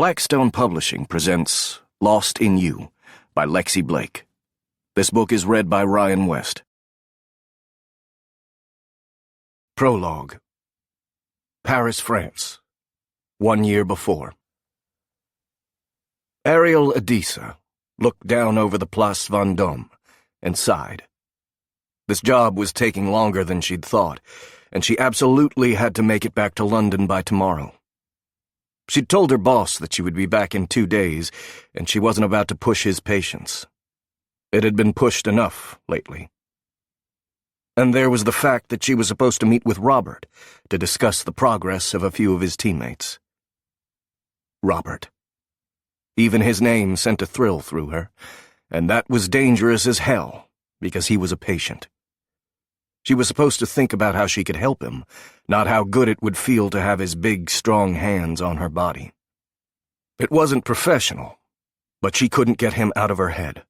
Blackstone Publishing presents Lost in You by Lexi Blake. This book is read by Ryan West. Prologue. Paris, France. 1 year before. Ariel Adisa looked down over the Place Vendôme and sighed. This job was taking longer than she'd thought, and she absolutely had to make it back to London by tomorrow. She'd told her boss that she would be back in 2 days, and she wasn't about to push his patience. It had been pushed enough lately. And there was the fact that she was supposed to meet with Robert to discuss the progress of a few of his teammates. Robert. Even his name sent a thrill through her, and that was dangerous as hell, because he was a patient. She was supposed to think about how she could help him, not how good it would feel to have his big, strong hands on her body. It wasn't professional, but she couldn't get him out of her head.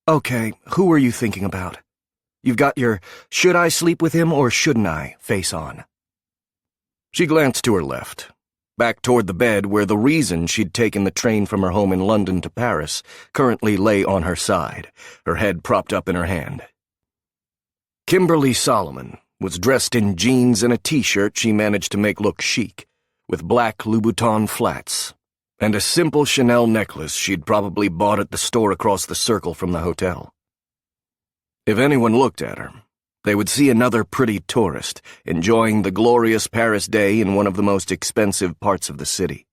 Okay, who are you thinking about? You've got your should I sleep with him or shouldn't I face on. She glanced to her left, back toward the bed where the reason she'd taken the train from her home in London to Paris currently lay on her side, her head propped up in her hand. Kimberly Solomon was dressed in jeans and a t-shirt she managed to make look chic, with black Louboutin flats, and a simple Chanel necklace she'd probably bought at the store across the circle from the hotel. If anyone looked at her, they would see another pretty tourist enjoying the glorious Paris day in one of the most expensive parts of the city.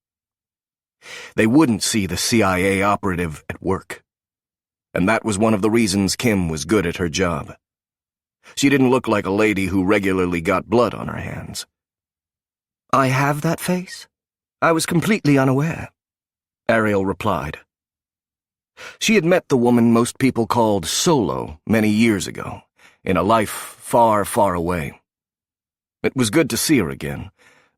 They wouldn't see the CIA operative at work. And that was one of the reasons Kim was good at her job. She didn't look like a lady who regularly got blood on her hands. I have that face? I was completely unaware, Ariel replied. She had met the woman most people called Solo many years ago, in a life far, far away. It was good to see her again,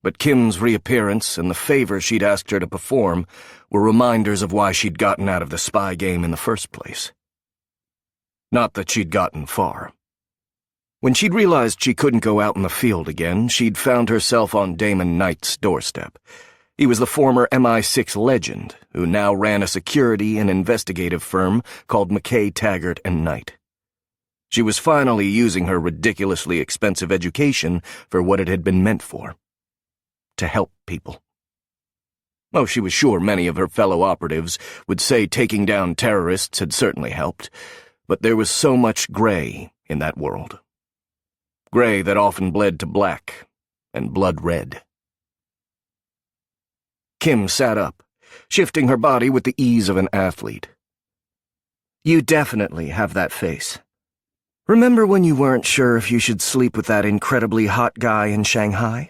but Kim's reappearance and the favor she'd asked her to perform were reminders of why she'd gotten out of the spy game in the first place. Not that she'd gotten far. When she'd realized she couldn't go out in the field again, she'd found herself on Damon Knight's doorstep. He was the former MI6 legend who now ran a security and investigative firm called McKay, Taggart & Knight. She was finally using her ridiculously expensive education for what it had been meant for: to help people. Oh, she was sure many of her fellow operatives would say taking down terrorists had certainly helped, but there was so much gray in that world. Gray that often bled to black and blood red. Kim sat up, shifting her body with the ease of an athlete. You definitely have that face. Remember when you weren't sure if you should sleep with that incredibly hot guy in Shanghai?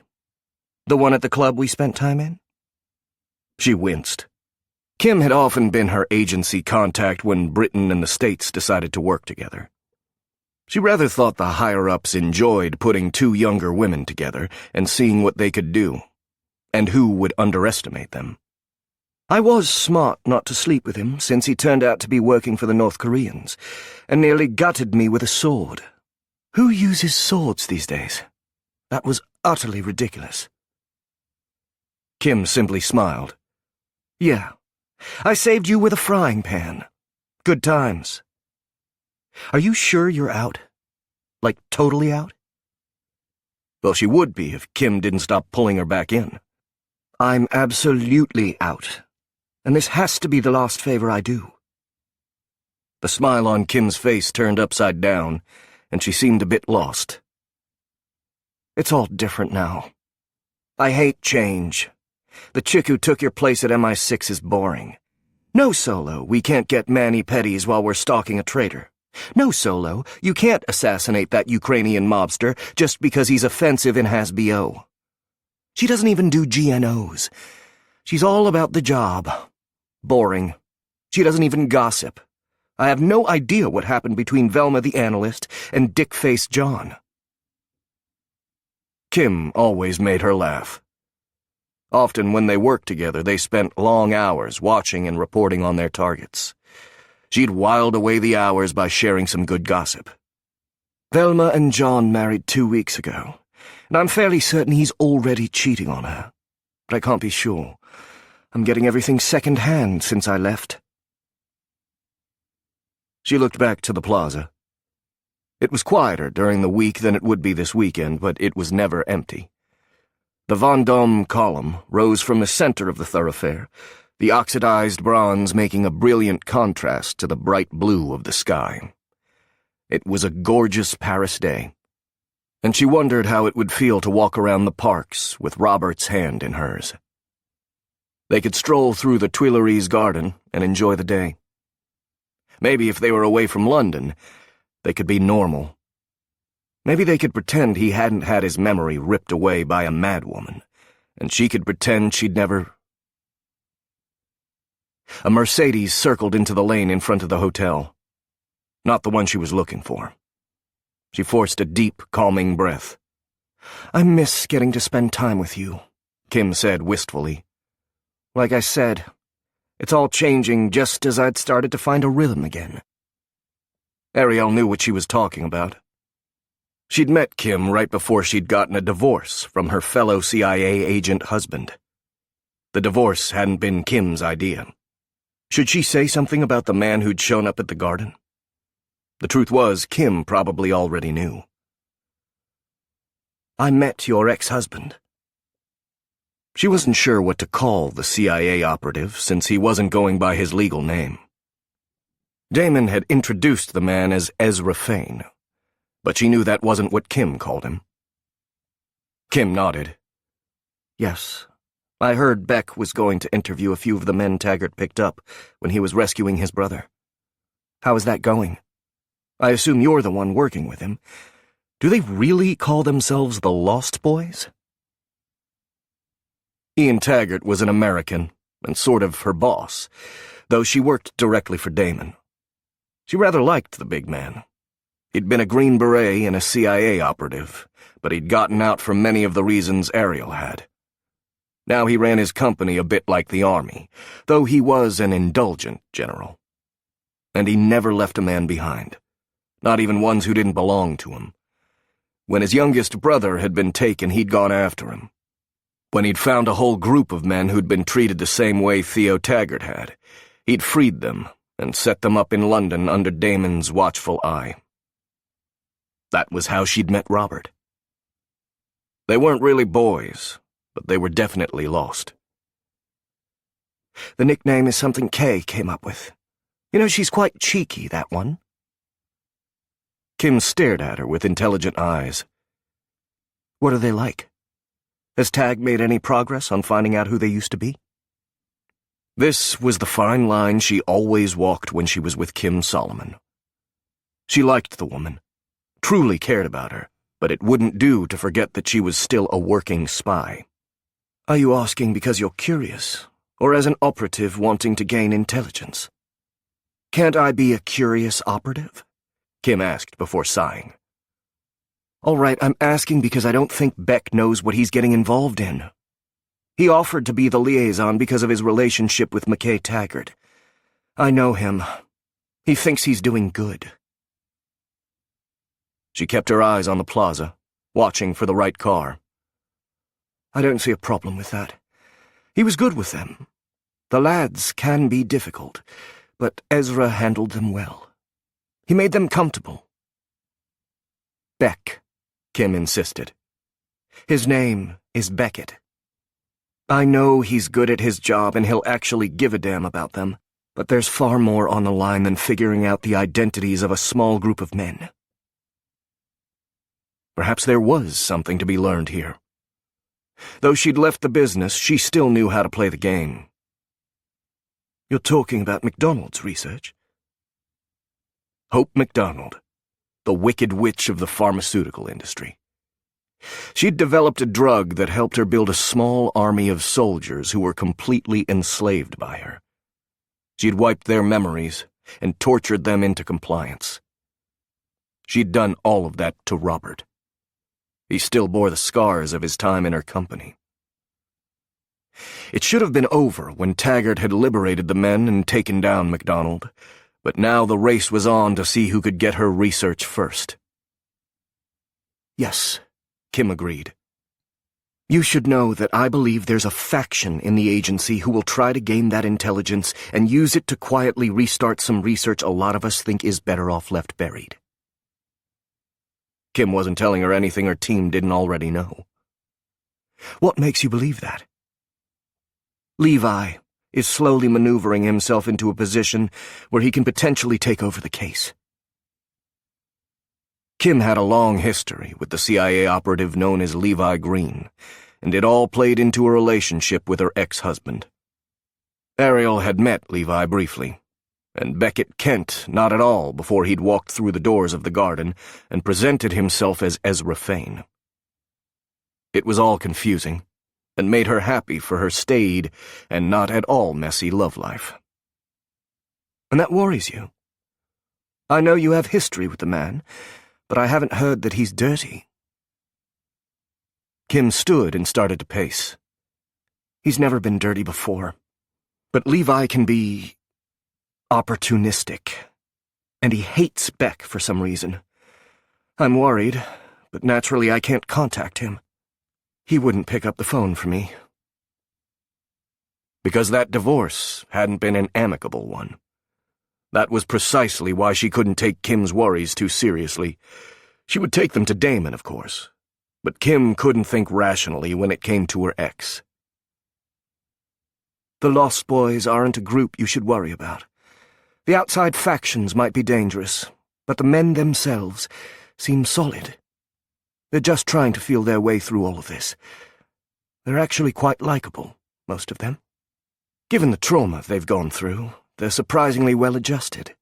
The one at the club we spent time in? She winced. Kim had often been her agency contact when Britain and the States decided to work together. She rather thought the higher-ups enjoyed putting two younger women together and seeing what they could do, and who would underestimate them. I was smart not to sleep with him since he turned out to be working for the North Koreans, and nearly gutted me with a sword. Who uses swords these days? That was utterly ridiculous. Kim simply smiled. Yeah, I saved you with a frying pan. Good times. Are you sure you're out? Like, totally out? Well, she would be if Kim didn't stop pulling her back in. I'm absolutely out, and this has to be the last favor I do. The smile on Kim's face turned upside down, and she seemed a bit lost. It's all different now. I hate change. The chick who took your place at MI6 is boring. No, Solo, we can't get mani-pedis while we're stalking a traitor. No, Solo, you can't assassinate that Ukrainian mobster just because he's offensive and has BO. She doesn't even do GNOs. She's all about the job. Boring. She doesn't even gossip. I have no idea what happened between Velma the analyst and Dick-Face John. Kim always made her laugh. Often when they worked together, they spent long hours watching and reporting on their targets. She'd whiled away the hours by sharing some good gossip. Velma and John married 2 weeks ago, and I'm fairly certain he's already cheating on her. but I can't be sure. I'm getting everything second-hand since I left. She looked back to the plaza. It was quieter during the week than it would be this weekend, but it was never empty. The Vendôme column rose from the center of the thoroughfare, the oxidized bronze making a brilliant contrast to the bright blue of the sky. It was a gorgeous Paris day, and she wondered how it would feel to walk around the parks with Robert's hand in hers. They could stroll through the Tuileries garden and enjoy the day. Maybe if they were away from London, they could be normal. Maybe they could pretend he hadn't had his memory ripped away by a madwoman, and she could pretend she'd never... A Mercedes circled into the lane in front of the hotel. Not the one she was looking for. She forced a deep, calming breath. "I miss getting to spend time with you," Kim said wistfully. "Like I said, it's all changing just as I'd started to find a rhythm again." Ariel knew what she was talking about. She'd met Kim right before she'd gotten a divorce from her fellow CIA agent husband. The divorce hadn't been Kim's idea. Should she say something about the man who'd shown up at the garden? The truth was, Kim probably already knew. "I met your ex-husband." She wasn't sure what to call the CIA operative since he wasn't going by his legal name. Damon had introduced the man as Ezra Fane, but she knew that wasn't what Kim called him. Kim nodded. "Yes, I heard Beck was going to interview a few of the men Taggart picked up when he was rescuing his brother. How is that going? I assume you're the one working with him. Do they really call themselves the Lost Boys?" Ian Taggart was an American and sort of her boss, though she worked directly for Damon. She rather liked the big man. He'd been a Green Beret and a CIA operative, but he'd gotten out for many of the reasons Ariel had. Now he ran his company a bit like the Army, though he was an indulgent general. And he never left a man behind, not even ones who didn't belong to him. When his youngest brother had been taken, he'd gone after him. When he'd found a whole group of men who'd been treated the same way Theo Taggart had, he'd freed them and set them up in London under Damon's watchful eye. That was how she'd met Robert. They weren't really boys, but they were definitely lost. "The nickname is something Kay came up with. You know, she's quite cheeky, that one." Kim stared at her with intelligent eyes. "What are they like? Has Tag made any progress on finding out who they used to be?" This was the fine line she always walked when she was with Kim Solomon. She liked the woman, truly cared about her, but it wouldn't do to forget that she was still a working spy. "Are you asking because you're curious, or as an operative wanting to gain intelligence?" "Can't I be a curious operative?" Kim asked before sighing. "All right, I'm asking because I don't think Beck knows what he's getting involved in. He offered to be the liaison because of his relationship with McKay Taggart. I know him. He thinks he's doing good." She kept her eyes on the plaza, watching for the right car. "I don't see a problem with that. He was good with them. The lads can be difficult, but Ezra handled them well. He made them comfortable." "Beck," Kim insisted. "His name is Beckett. I know he's good at his job and he'll actually give a damn about them, but there's far more on the line than figuring out the identities of a small group of men." Perhaps there was something to be learned here. Though she'd left the business, she still knew how to play the game. "You're talking about MacDonald's research?" Hope MacDonald, the wicked witch of the pharmaceutical industry. She'd developed a drug that helped her build a small army of soldiers who were completely enslaved by her. She'd wiped their memories and tortured them into compliance. She'd done all of that to Robert. He still bore the scars of his time in her company. It should have been over when Taggart had liberated the men and taken down MacDonald, but now the race was on to see who could get her research first. "Yes," Kim agreed. You should know that I believe there's a faction in the agency who will try to gain that intelligence and use it to quietly restart some research a lot of us think is better off left buried. Kim wasn't telling her anything her team didn't already know. What makes you believe that? Levi is slowly maneuvering himself into a position where he can potentially take over the case. Kim had a long history with the CIA operative known as Levi Green, and it all played into a relationship with her ex-husband. Ariel had met Levi briefly, and Beckett Kent not at all before he'd walked through the doors of the garden and presented himself as Ezra Fane. It was all confusing, and made her happy for her staid and not at all messy love life. And that worries you. I know you have history with the man, but I haven't heard that he's dirty. Kim stood and started to pace. He's never been dirty before, but Levi can be opportunistic, and he hates Beck for some reason. I'm worried, but naturally I can't contact him. He wouldn't pick up the phone for me. Because that divorce hadn't been an amicable one. That was precisely why she couldn't take Kim's worries too seriously. She would take them to Damon, of course, but Kim couldn't think rationally when it came to her ex. The Lost Boys aren't a group you should worry about. The outside factions might be dangerous, but the men themselves seem solid. They're just trying to feel their way through all of this. They're actually quite likable, most of them. Given the trauma they've gone through, they're surprisingly well adjusted.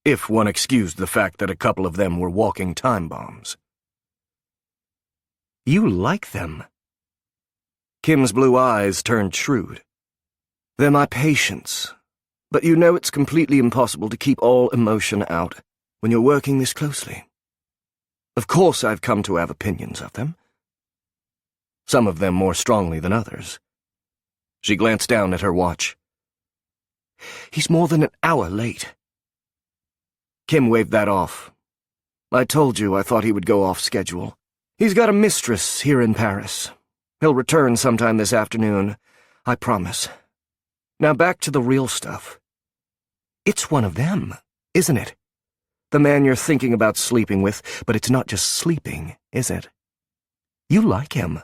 If one excused the fact that a couple of them were walking time bombs. You like them. Kim's blue eyes turned shrewd. They're my patients, but you know it's completely impossible to keep all emotion out when you're working this closely. Of course I've come to have opinions of them. Some of them more strongly than others. She glanced down at her watch. He's more than an hour late. Kim waved that off. I told you I thought he would go off schedule. He's got a mistress here in Paris. He'll return sometime this afternoon, I promise. Now back to the real stuff. It's one of them, isn't it? The man you're thinking about sleeping with, but it's not just sleeping, is it? You like him.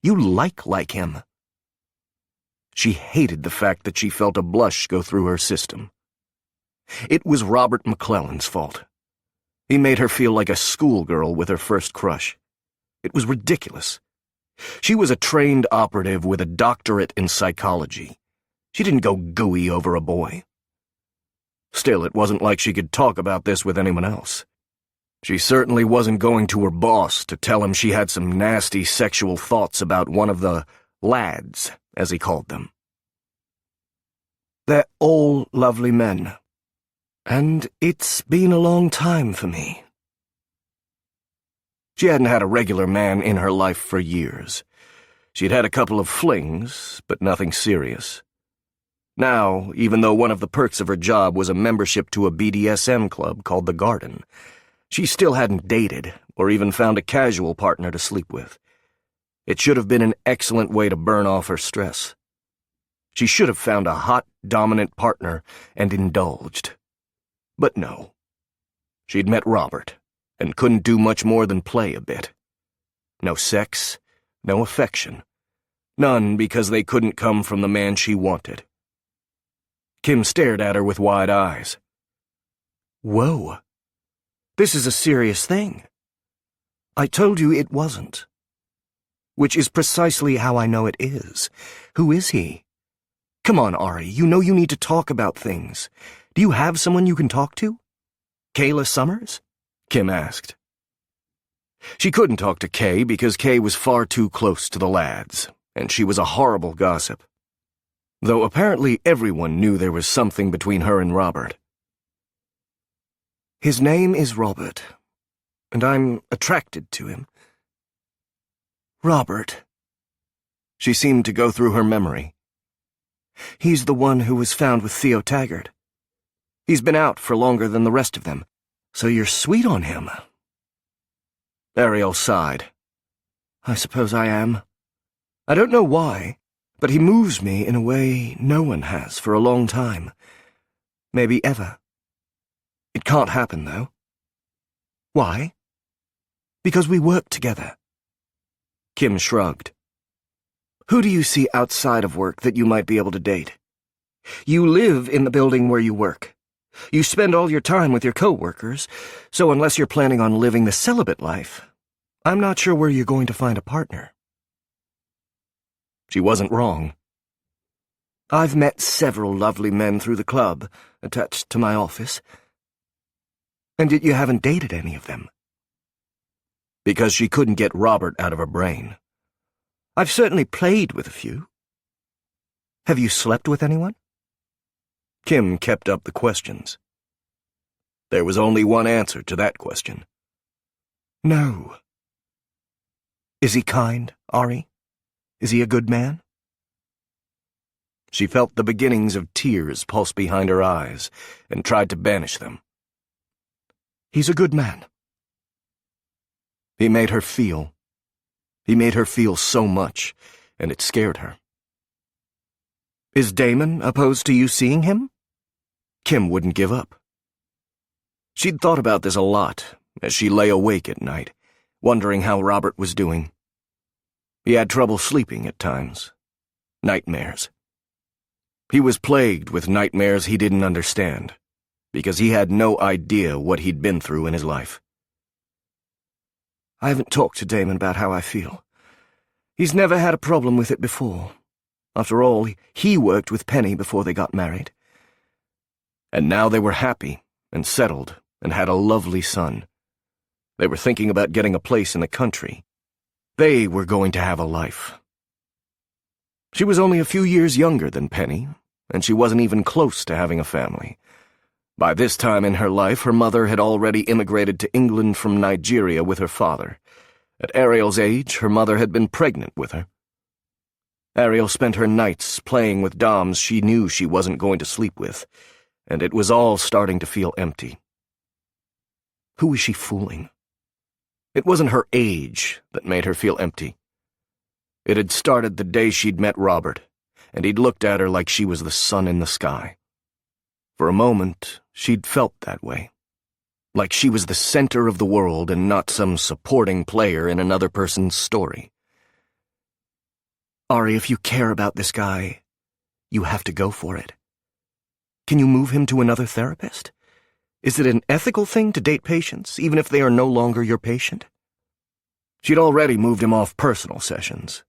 You like him. She hated the fact that she felt a blush go through her system. It was Robert McClellan's fault. He made her feel like a schoolgirl with her first crush. It was ridiculous. She was a trained operative with a doctorate in psychology. She didn't go gooey over a boy. Still, it wasn't like she could talk about this with anyone else. She certainly wasn't going to her boss to tell him she had some nasty sexual thoughts about one of the lads, as he called them. They're all lovely men, and it's been a long time for me. She hadn't had a regular man in her life for years. She'd had a couple of flings, but nothing serious. Now, even though one of the perks of her job was a membership to a BDSM club called The Garden, she still hadn't dated or even found a casual partner to sleep with. It should have been an excellent way to burn off her stress. She should have found a hot, dominant partner and indulged. But no. She'd met Robert and couldn't do much more than play a bit. No sex, no affection. None because they couldn't come from the man she wanted. Kim stared at her with wide eyes. Whoa. This is a serious thing. I told you it wasn't. Which is precisely how I know it is. Who is he? Come on, Ari, you know you need to talk about things. Do you have someone you can talk to? Kayla Summers? Kim asked. She couldn't talk to Kay because Kay was far too close to the lads, and she was a horrible gossip. Though apparently everyone knew there was something between her and Robert. His name is Robert, and I'm attracted to him. Robert. She seemed to go through her memory. He's the one who was found with Theo Taggart. He's been out for longer than the rest of them, so you're sweet on him. Ariel sighed. I suppose I am. I don't know why, but he moves me in a way no one has for a long time. Maybe ever. It can't happen, though. Why? Because we work together. Kim shrugged. Who do you see outside of work that you might be able to date? You live in the building where you work. You spend all your time with your co-workers, so unless you're planning on living the celibate life, I'm not sure where you're going to find a partner. She wasn't wrong. I've met several lovely men through the club, attached to my office. And yet you haven't dated any of them. Because she couldn't get Robert out of her brain. I've certainly played with a few. Have you slept with anyone? Kim kept up the questions. There was only one answer to that question. No. Is he kind, Ari? Is he a good man? She felt the beginnings of tears pulse behind her eyes and tried to banish them. He's a good man. He made her feel. He made her feel so much, and it scared her. Is Damon opposed to you seeing him? Kim wouldn't give up. She'd thought about this a lot as she lay awake at night, wondering how Robert was doing. He had trouble sleeping at times. Nightmares. He was plagued with nightmares he didn't understand, because he had no idea what he'd been through in his life. I haven't talked to Damon about how I feel. He's never had a problem with it before. After all, he worked with Penny before they got married. And now they were happy and settled and had a lovely son. They were thinking about getting a place in the country. They were going to have a life. She was only a few years younger than Penny, and she wasn't even close to having a family. By this time in her life, her mother had already immigrated to England from Nigeria with her father. At Ariel's age, her mother had been pregnant with her. Ariel spent her nights playing with doms she knew she wasn't going to sleep with, and it was all starting to feel empty. Who was she fooling? It wasn't her age that made her feel empty. It had started the day she'd met Robert, and he'd looked at her like she was the sun in the sky. For a moment, she'd felt that way. Like she was the center of the world and not some supporting player in another person's story. Ari, if you care about this guy, you have to go for it. Can you move him to another therapist? Is it an ethical thing to date patients, even if they are no longer your patient? She'd already moved him off personal sessions.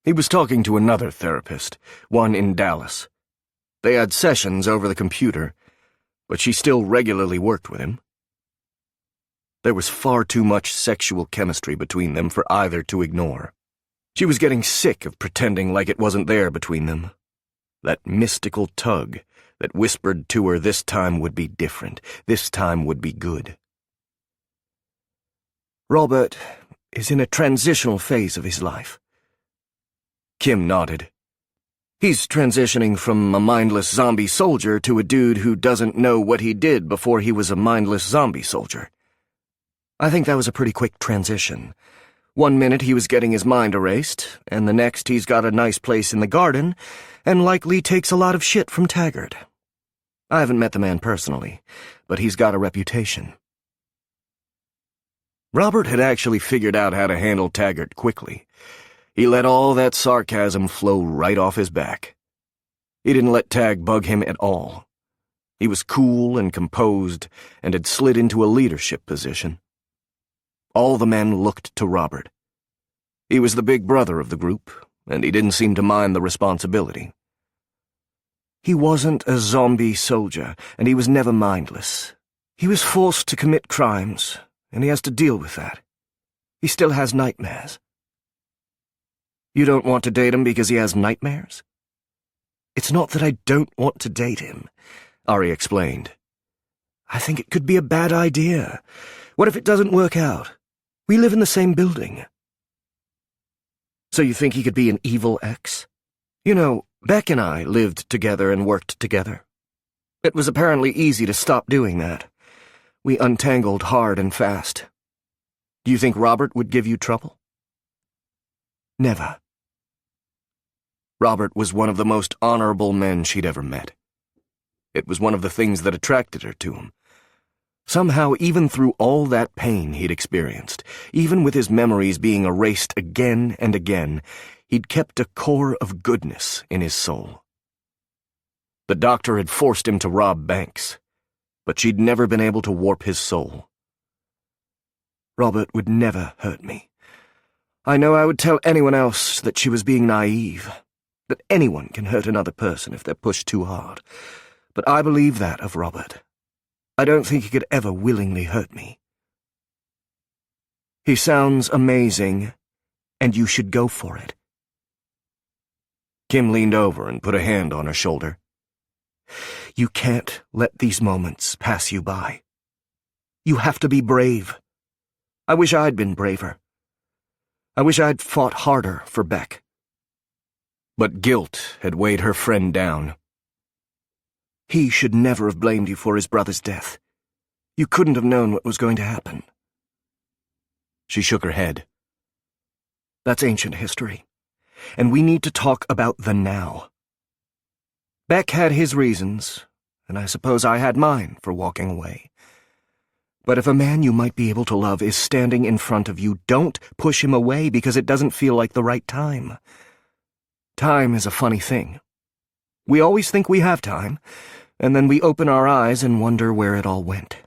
He was talking to another therapist, one in Dallas. They had sessions over the computer, but she still regularly worked with him. There was far too much sexual chemistry between them for either to ignore. She was getting sick of pretending like it wasn't there between them. That mystical tug that whispered to her this time would be different, this time would be good. Robert is in a transitional phase of his life. Kim nodded. He's transitioning from a mindless zombie soldier to a dude who doesn't know what he did before he was a mindless zombie soldier. I think that was a pretty quick transition. One minute he was getting his mind erased, and the next he's got a nice place in the garden, and likely takes a lot of shit from Taggart. I haven't met the man personally, but he's got a reputation. Robert had actually figured out how to handle Taggart quickly. He let all that sarcasm flow right off his back. He didn't let Tag bug him at all. He was cool and composed and had slid into a leadership position. All the men looked to Robert. He was the big brother of the group, and he didn't seem to mind the responsibility. He wasn't a zombie soldier, and he was never mindless. He was forced to commit crimes, and he has to deal with that. He still has nightmares. You don't want to date him because he has nightmares? It's not that I don't want to date him, Ari explained. I think it could be a bad idea. What if it doesn't work out? We live in the same building. So you think he could be an evil ex? You know, Beck and I lived together and worked together. It was apparently easy to stop doing that. We untangled hard and fast. Do you think Robert would give you trouble? Never. Robert was one of the most honorable men she'd ever met. It was one of the things that attracted her to him. Somehow, even through all that pain he'd experienced, even with his memories being erased again and again, he'd kept a core of goodness in his soul. The doctor had forced him to rob banks, but she'd never been able to warp his soul. Robert would never hurt me. I know I would tell anyone else that she was being naive, that anyone can hurt another person if they're pushed too hard, but I believe that of Robert. I don't think he could ever willingly hurt me. He sounds amazing, and you should go for it. Kim leaned over and put a hand on her shoulder. You can't let these moments pass you by. You have to be brave. I wish I'd been braver. I wish I'd fought harder for Beck. But guilt had weighed her friend down. He should never have blamed you for his brother's death. You couldn't have known what was going to happen. She shook her head. That's ancient history, and we need to talk about the now. Beck had his reasons, and I suppose I had mine for walking away. But if a man you might be able to love is standing in front of you, don't push him away because it doesn't feel like the right time. Time is a funny thing. We always think we have time, and then we open our eyes and wonder where it all went.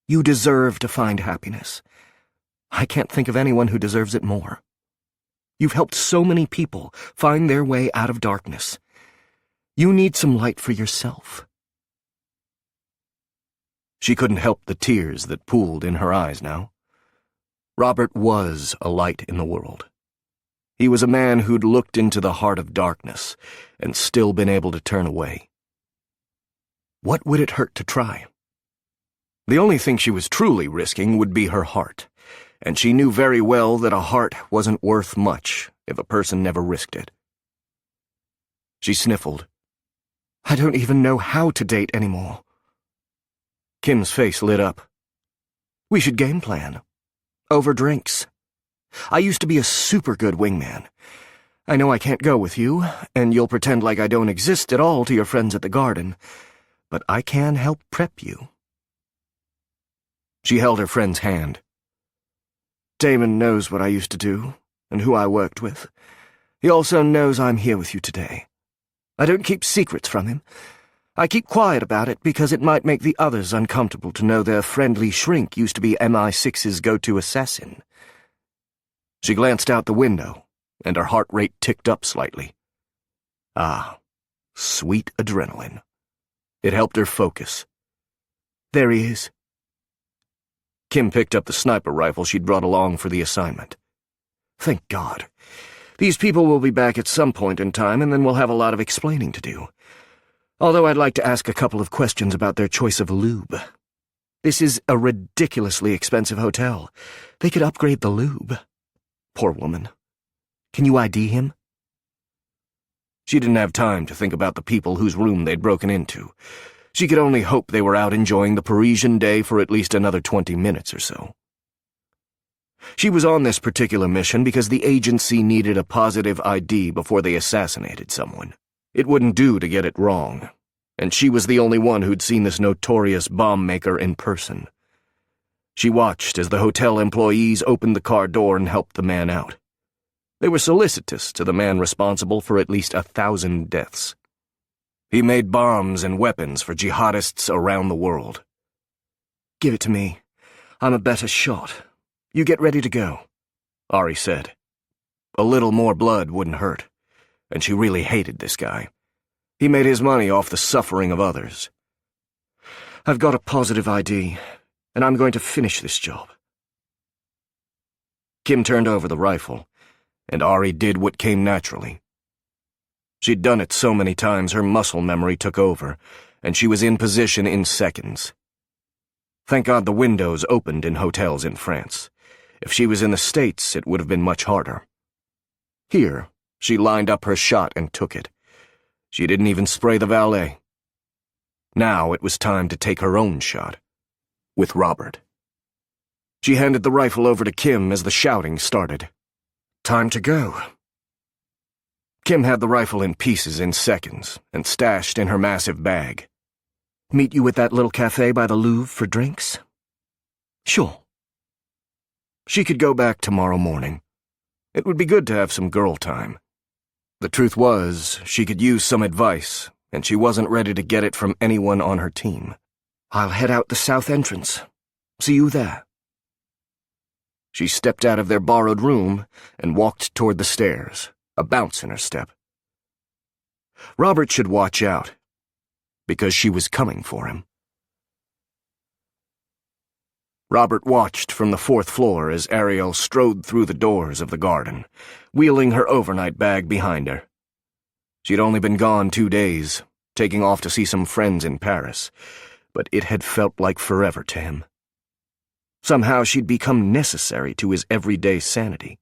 You deserve to find happiness. I can't think of anyone who deserves it more. You've helped so many people find their way out of darkness. You need some light for yourself. She couldn't help the tears that pooled in her eyes now. Robert was a light in the world. He was a man who'd looked into the heart of darkness and still been able to turn away. What would it hurt to try? The only thing she was truly risking would be her heart, and she knew very well that a heart wasn't worth much if a person never risked it. She sniffled. I don't even know how to date anymore. Kim's face lit up. We should game plan. Over drinks. I used to be a super good wingman. I know I can't go with you, and you'll pretend like I don't exist at all to your friends at the garden, but I can help prep you. She held her friend's hand. Damon knows what I used to do, and who I worked with. He also knows I'm here with you today. I don't keep secrets from him. I keep quiet about it because it might make the others uncomfortable to know their friendly shrink used to be MI6's go-to assassin. She glanced out the window, and her heart rate ticked up slightly. Ah, sweet adrenaline. It helped her focus. There he is. Kim picked up the sniper rifle she'd brought along for the assignment. Thank God. These people will be back at some point in time, and then we'll have a lot of explaining to do. Although I'd like to ask a couple of questions about their choice of lube. This is a ridiculously expensive hotel. They could upgrade the lube. Poor woman. Can you ID him? She didn't have time to think about the people whose room they'd broken into. She could only hope they were out enjoying the Parisian day for at least another 20 minutes or so. She was on this particular mission because the agency needed a positive ID before they assassinated someone. It wouldn't do to get it wrong, and she was the only one who'd seen this notorious bomb maker in person. She watched as the hotel employees opened the car door and helped the man out. They were solicitous to the man responsible for at least 1,000 deaths. He made bombs and weapons for jihadists around the world. Give it to me. I'm a better shot. You get ready to go, Ari said. A little more blood wouldn't hurt, and she really hated this guy. He made his money off the suffering of others. I've got a positive ID, and I'm going to finish this job. Kim turned over the rifle, and Ari did what came naturally. She'd done it so many times her muscle memory took over, and she was in position in seconds. Thank God the windows opened in hotels in France. If she was in the States, it would have been much harder. Here, she lined up her shot and took it. She didn't even spray the valet. Now it was time to take her own shot. With Robert. She handed the rifle over to Kim as the shouting started. Time to go. Kim had the rifle in pieces in seconds and stashed in her massive bag. Meet you at that little cafe by the Louvre for drinks? Sure. She could go back tomorrow morning. It would be good to have some girl time. The truth was, she could use some advice, and she wasn't ready to get it from anyone on her team. I'll head out the south entrance. See you there. She stepped out of their borrowed room and walked toward the stairs, a bounce in her step. Robert should watch out, because she was coming for him. Robert watched from the 4th floor as Ariel strode through the doors of the garden, wheeling her overnight bag behind her. She'd only been gone 2 days, taking off to see some friends in Paris, but it had felt like forever to him. Somehow she'd become necessary to his everyday sanity.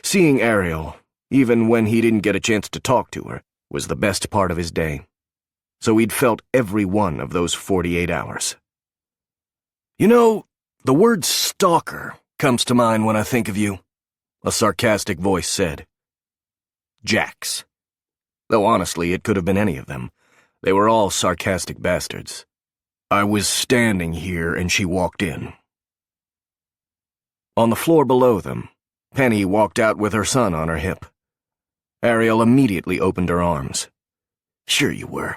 Seeing Ariel, even when he didn't get a chance to talk to her, was the best part of his day. So he'd felt every one of those 48 hours. You know, the word stalker comes to mind when I think of you, a sarcastic voice said. Jax. Though honestly, it could have been any of them. They were all sarcastic bastards. I was standing here and she walked in. On the floor below them, Penny walked out with her son on her hip. Ariel immediately opened her arms. Sure you were.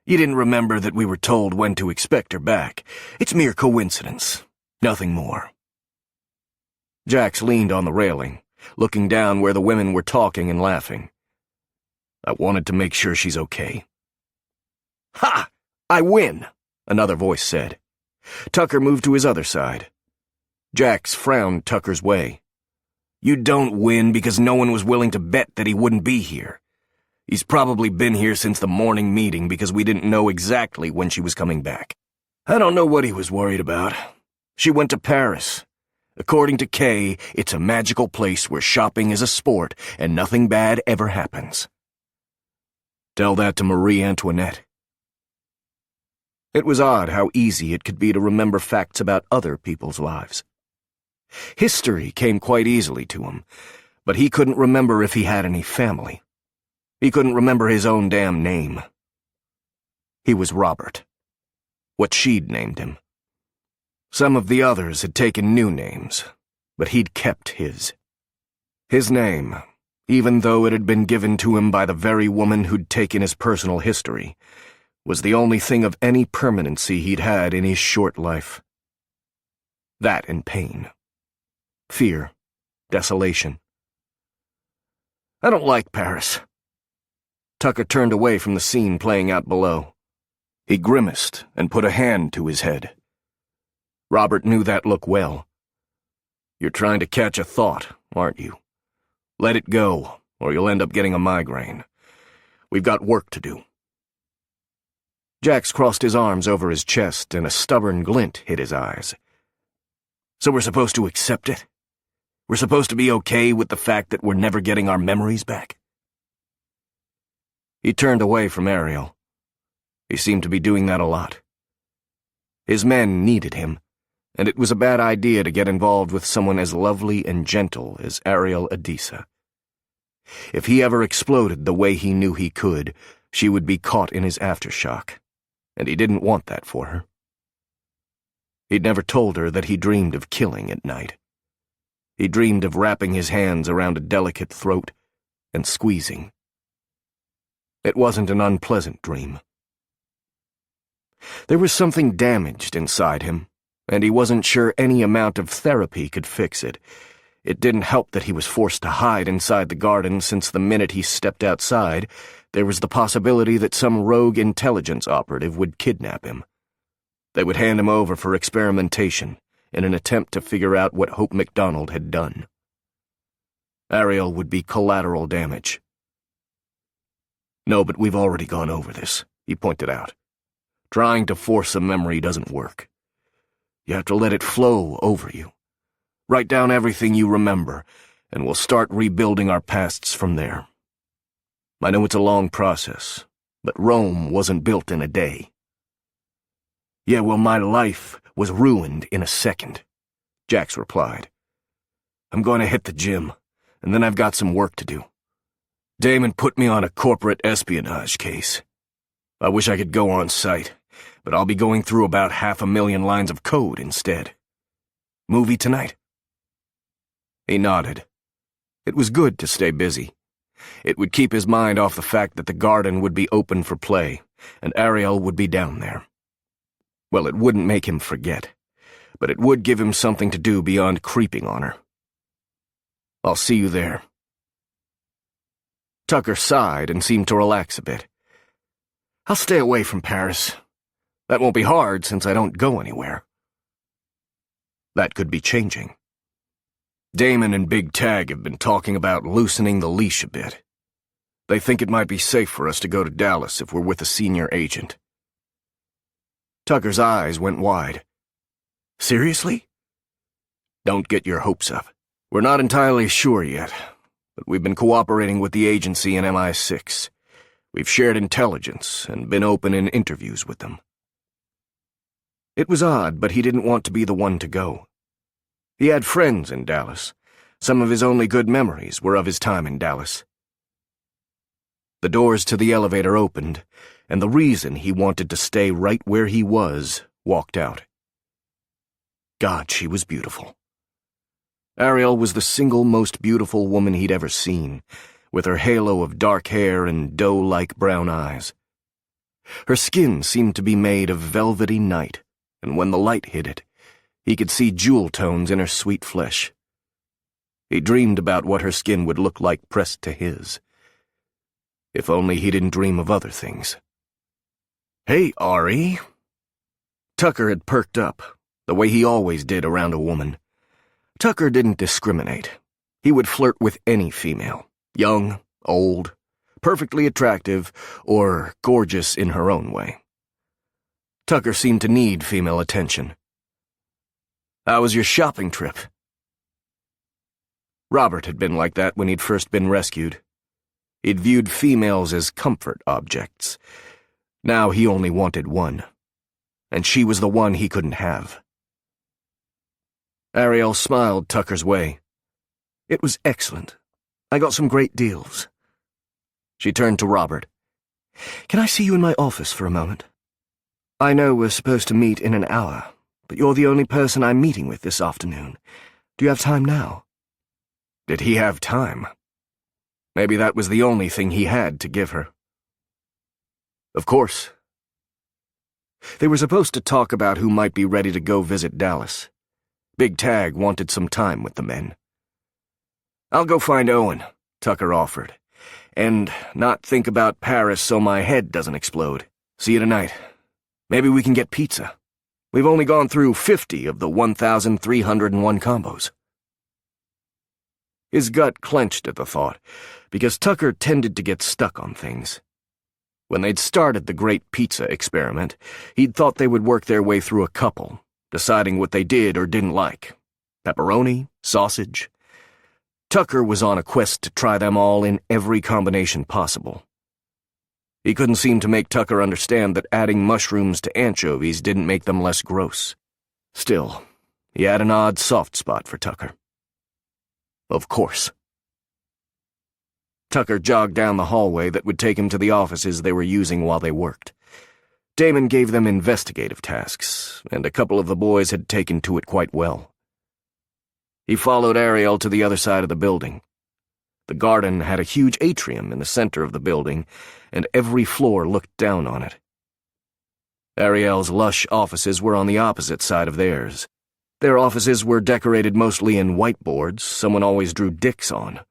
You didn't remember that we were told when to expect her back. It's mere coincidence. Nothing more. Jax leaned on the railing, looking down where the women were talking and laughing. I wanted to make sure she's okay. Ha! I win, another voice said. Tucker moved to his other side. Jax frowned Tucker's way. You don't win because no one was willing to bet that he wouldn't be here. He's probably been here since the morning meeting because we didn't know exactly when she was coming back. I don't know what he was worried about. She went to Paris. According to Kay, it's a magical place where shopping is a sport and nothing bad ever happens. Tell that to Marie Antoinette. It was odd how easy it could be to remember facts about other people's lives. History came quite easily to him, but he couldn't remember if he had any family. He couldn't remember his own damn name. He was Robert. What she'd named him. Some of the others had taken new names, but he'd kept his. His name, even though it had been given to him by the very woman who'd taken his personal history, was the only thing of any permanency he'd had in his short life. That and pain. Fear. Desolation. I don't like Paris. Tucker turned away from the scene playing out below. He grimaced and put a hand to his head. Robert knew that look well. You're trying to catch a thought, aren't you? Let it go, or you'll end up getting a migraine. We've got work to do. Jax crossed his arms over his chest and a stubborn glint hit his eyes. So we're supposed to accept it? We're supposed to be okay with the fact that we're never getting our memories back? He turned away from Ariel. He seemed to be doing that a lot. His men needed him, and it was a bad idea to get involved with someone as lovely and gentle as Ariel Adisa. If he ever exploded the way he knew he could, she would be caught in his aftershock, and he didn't want that for her. He'd never told her that he dreamed of killing at night. He dreamed of wrapping his hands around a delicate throat and squeezing. It wasn't an unpleasant dream. There was something damaged inside him, and he wasn't sure any amount of therapy could fix it. It didn't help that he was forced to hide inside the garden since the minute he stepped outside, there was the possibility that some rogue intelligence operative would kidnap him. They would hand him over for experimentation in an attempt to figure out what Hope MacDonald had done. Ariel would be collateral damage. No, but we've already gone over this, he pointed out. Trying to force a memory doesn't work. You have to let it flow over you. Write down everything you remember, and we'll start rebuilding our pasts from there. I know it's a long process, but Rome wasn't built in a day. Yeah, well, my life was ruined in a second, Jax replied. I'm going to hit the gym, and then I've got some work to do. Damon put me on a corporate espionage case. I wish I could go on site, but I'll be going through about 500,000 lines of code instead. Movie tonight?" He nodded. It was good to stay busy. It would keep his mind off the fact that the garden would be open for play, and Ariel would be down there. Well, it wouldn't make him forget, but it would give him something to do beyond creeping on her. "I'll see you there." Tucker sighed and seemed to relax a bit. "I'll stay away from Paris. That won't be hard since I don't go anywhere." That could be changing. Damon and Big Tag have been talking about loosening the leash a bit. They think it might be safe for us to go to Dallas if we're with a senior agent. Tucker's eyes went wide. "Seriously?" "Don't get your hopes up. We're not entirely sure yet, but we've been cooperating with the agency and MI6. We've shared intelligence and been open in interviews with them." It was odd, but he didn't want to be the one to go. He had friends in Dallas. Some of his only good memories were of his time in Dallas. The doors to the elevator opened, and the reason he wanted to stay right where he was walked out. God, she was beautiful. Ariel was the single most beautiful woman he'd ever seen, with her halo of dark hair and doe-like brown eyes. Her skin seemed to be made of velvety night, and when the light hit it, he could see jewel tones in her sweet flesh. He dreamed about what her skin would look like pressed to his. If only he didn't dream of other things. "Hey, Ari." Tucker had perked up, the way he always did around a woman. Tucker didn't discriminate. He would flirt with any female, young, old, perfectly attractive, or gorgeous in her own way. Tucker seemed to need female attention. "How was your shopping trip?" Robert had been like that when he'd first been rescued. He'd viewed females as comfort objects. Now he only wanted one, and she was the one he couldn't have. Ariel smiled Tucker's way. "It was excellent. I got some great deals." She turned to Robert. "Can I see you in my office for a moment? I know we're supposed to meet in an hour, but you're the only person I'm meeting with this afternoon. Do you have time now?" Did he have time? Maybe that was the only thing he had to give her. Of course. They were supposed to talk about who might be ready to go visit Dallas. Big Tag wanted some time with the men. "I'll go find Owen," Tucker offered, "and not think about Paris so my head doesn't explode. See you tonight. Maybe we can get pizza. We've only gone through 50 of the 1,301 combos." His gut clenched at the thought, because Tucker tended to get stuck on things. When they'd started the great pizza experiment, he'd thought they would work their way through a couple, deciding what they did or didn't like. Pepperoni, sausage. Tucker was on a quest to try them all in every combination possible. He couldn't seem to make Tucker understand that adding mushrooms to anchovies didn't make them less gross. Still, he had an odd soft spot for Tucker. Of course. Tucker jogged down the hallway that would take him to the offices they were using while they worked. Damon gave them investigative tasks, and a couple of the boys had taken to it quite well. He followed Ariel to the other side of the building. The garden had a huge atrium in the center of the building, and every floor looked down on it. Ariel's lush offices were on the opposite side of theirs. Their offices were decorated mostly in whiteboards someone always drew dicks on.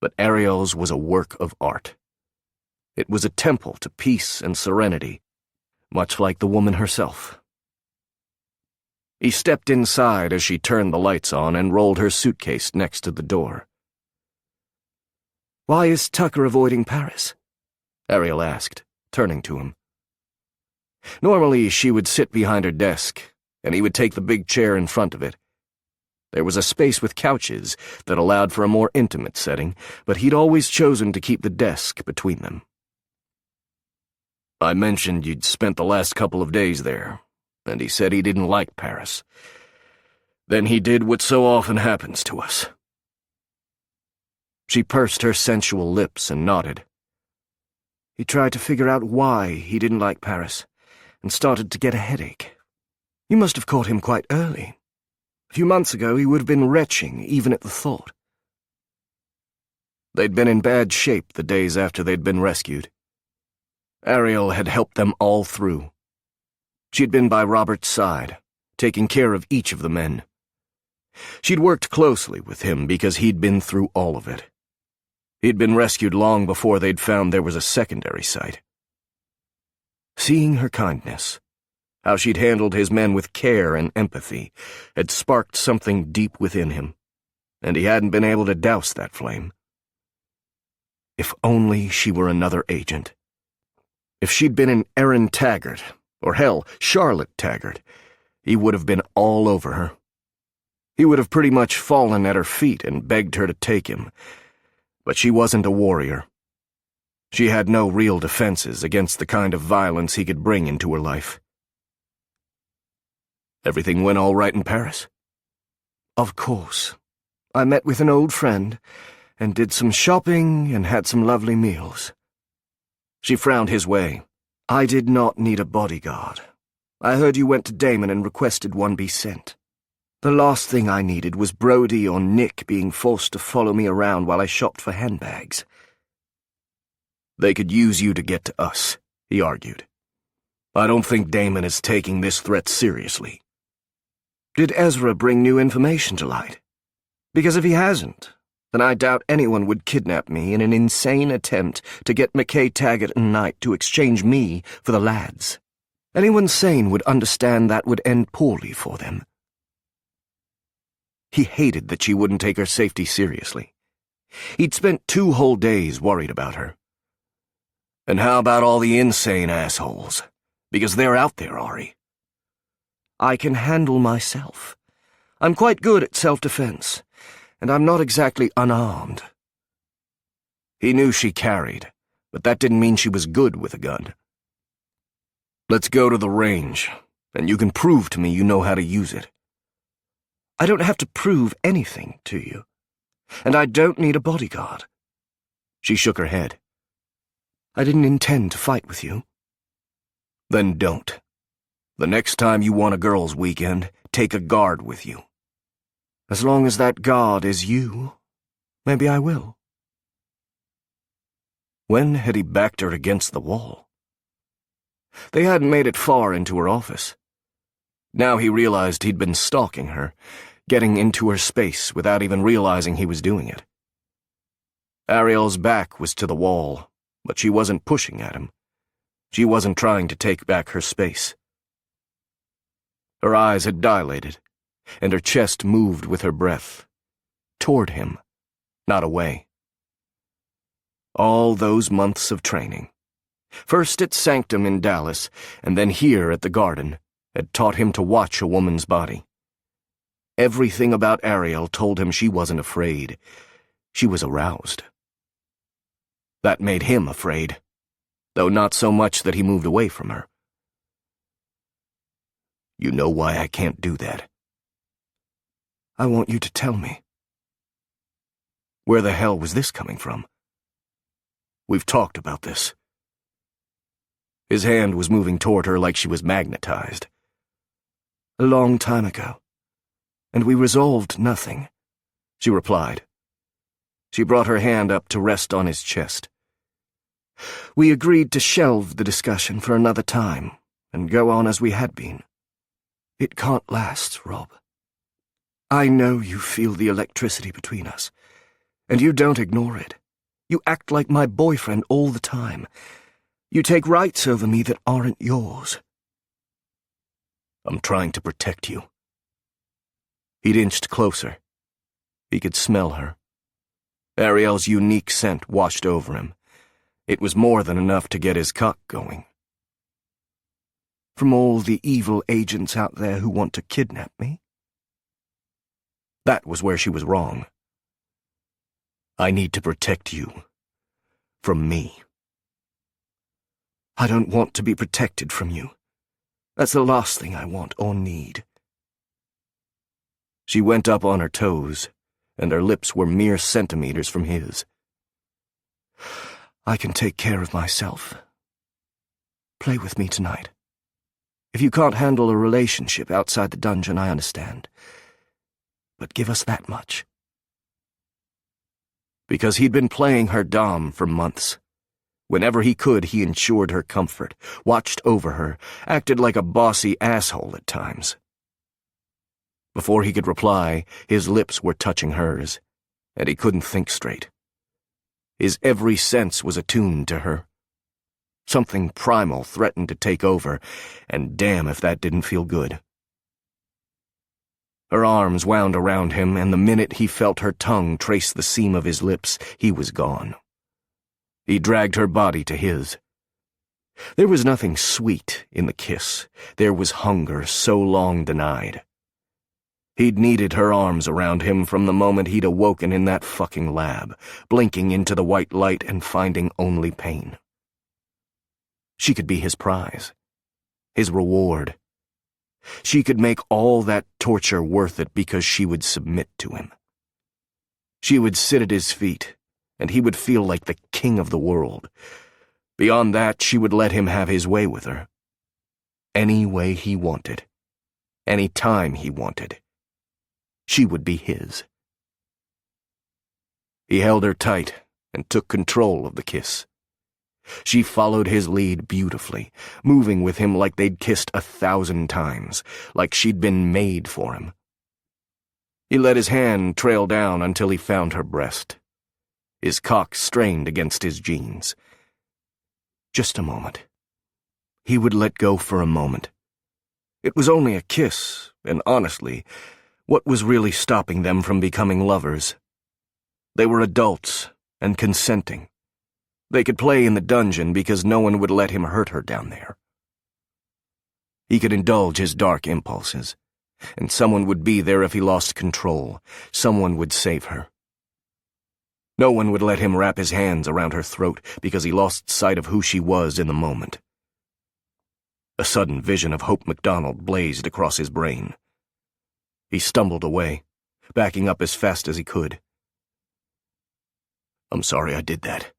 But Ariel's was a work of art. It was a temple to peace and serenity, much like the woman herself. He stepped inside as she turned the lights on and rolled her suitcase next to the door. "Why is Tucker avoiding Paris?" Ariel asked, turning to him. Normally, she would sit behind her desk, and he would take the big chair in front of it. There was a space with couches that allowed for a more intimate setting, but he'd always chosen to keep the desk between them. "I mentioned you'd spent the last couple of days there, and he said he didn't like Paris. Then he did what so often happens to us. She pursed her sensual lips and nodded. He tried to figure out why he didn't like Paris, and started to get a headache. You must have caught him quite early. A few months ago he would have been retching, even at the thought. They'd been in bad shape the days after they'd been rescued. Ariel had helped them all through. She'd been by Robert's side, taking care of each of the men. She'd worked closely with him because he'd been through all of it. He'd been rescued long before they'd found there was a secondary site. Seeing her kindness, how she'd handled his men with care and empathy, had sparked something deep within him, and he hadn't been able to douse that flame. If only she were another agent. If she'd been an Erin Taggart, or hell, Charlotte Taggart, he would have been all over her. He would have pretty much fallen at her feet and begged her to take him. But she wasn't a warrior. She had no real defenses against the kind of violence he could bring into her life. Everything went all right in Paris? Of course. I met with an old friend, and did some shopping and had some lovely meals. She frowned his way. I did not need a bodyguard. I heard you went to Damon and requested one be sent. The last thing I needed was Brody or Nick being forced to follow me around while I shopped for handbags. They could use you to get to us, he argued. I don't think Damon is taking this threat seriously. Did Ezra bring new information to light? Because if he hasn't, then I doubt anyone would kidnap me in an insane attempt to get McKay, Taggart, and Knight to exchange me for the lads. Anyone sane would understand that would end poorly for them. He hated that she wouldn't take her safety seriously. He'd spent 2 whole days worried about her. And how about all the insane assholes? Because they're out there, Ari. I can handle myself. I'm quite good at self-defense, and I'm not exactly unarmed. He knew she carried, but that didn't mean she was good with a gun. Let's go to the range, and you can prove to me you know how to use it. I don't have to prove anything to you, and I don't need a bodyguard. She shook her head. I didn't intend to fight with you. Then don't. The next time you want a girls' weekend, take a guard with you. As long as that guard is you, maybe I will. When had he backed her against the wall? They hadn't made it far into her office. Now he realized he'd been stalking her, getting into her space without even realizing he was doing it. Ariel's back was to the wall, but she wasn't pushing at him. She wasn't trying to take back her space. Her eyes had dilated, and her chest moved with her breath. Toward him, not away. All those months of training, first at Sanctum in Dallas, and then here at the Garden, had taught him to watch a woman's body. Everything about Ariel told him she wasn't afraid. She was aroused. That made him afraid, though not so much that he moved away from her. You know why I can't do that? I want you to tell me. Where the hell was this coming from? We've talked about this. His hand was moving toward her like she was magnetized. A long time ago, and we resolved nothing, she replied. She brought her hand up to rest on his chest. We agreed to shelve the discussion for another time and go on as we had been. It can't last, Rob. I know you feel the electricity between us, and you don't ignore it. You act like my boyfriend all the time. You take rights over me that aren't yours. I'm trying to protect you. He'd inched closer. He could smell her. Ariel's unique scent washed over him. It was more than enough to get his cock going. From all the evil agents out there who want to kidnap me? That was where she was wrong. I need to protect you. From me. I don't want to be protected from you. That's the last thing I want or need. She went up on her toes, and her lips were mere centimeters from his. I can take care of myself. Play with me tonight. If you can't handle a relationship outside the dungeon, I understand. But give us that much. Because he'd been playing her dom for months. Whenever he could, he ensured her comfort, watched over her, acted like a bossy asshole at times. Before he could reply, his lips were touching hers, and he couldn't think straight. His every sense was attuned to her. Something primal threatened to take over, and damn if that didn't feel good. Her arms wound around him, and the minute he felt her tongue trace the seam of his lips, he was gone. He dragged her body to his. There was nothing sweet in the kiss. There was hunger so long denied. He'd needed her arms around him from the moment he'd awoken in that fucking lab, blinking into the white light and finding only pain. She could be his prize, his reward. She could make all that torture worth it because she would submit to him. She would sit at his feet, and he would feel like the king of the world. Beyond that, she would let him have his way with her. Any way he wanted. Any time he wanted. She would be his. He held her tight and took control of the kiss. She followed his lead beautifully, moving with him like they'd kissed 1,000 times, like she'd been made for him. He let his hand trail down until he found her breast. His cock strained against his jeans. Just a moment. He would let go for a moment. It was only a kiss, and honestly, what was really stopping them from becoming lovers? They were adults and consenting. They could play in the dungeon because no one would let him hurt her down there. He could indulge his dark impulses, and someone would be there if he lost control. Someone would save her. No one would let him wrap his hands around her throat because he lost sight of who she was in the moment. A sudden vision of Hope MacDonald blazed across his brain. He stumbled away, backing up as fast as he could. "I'm sorry I did that."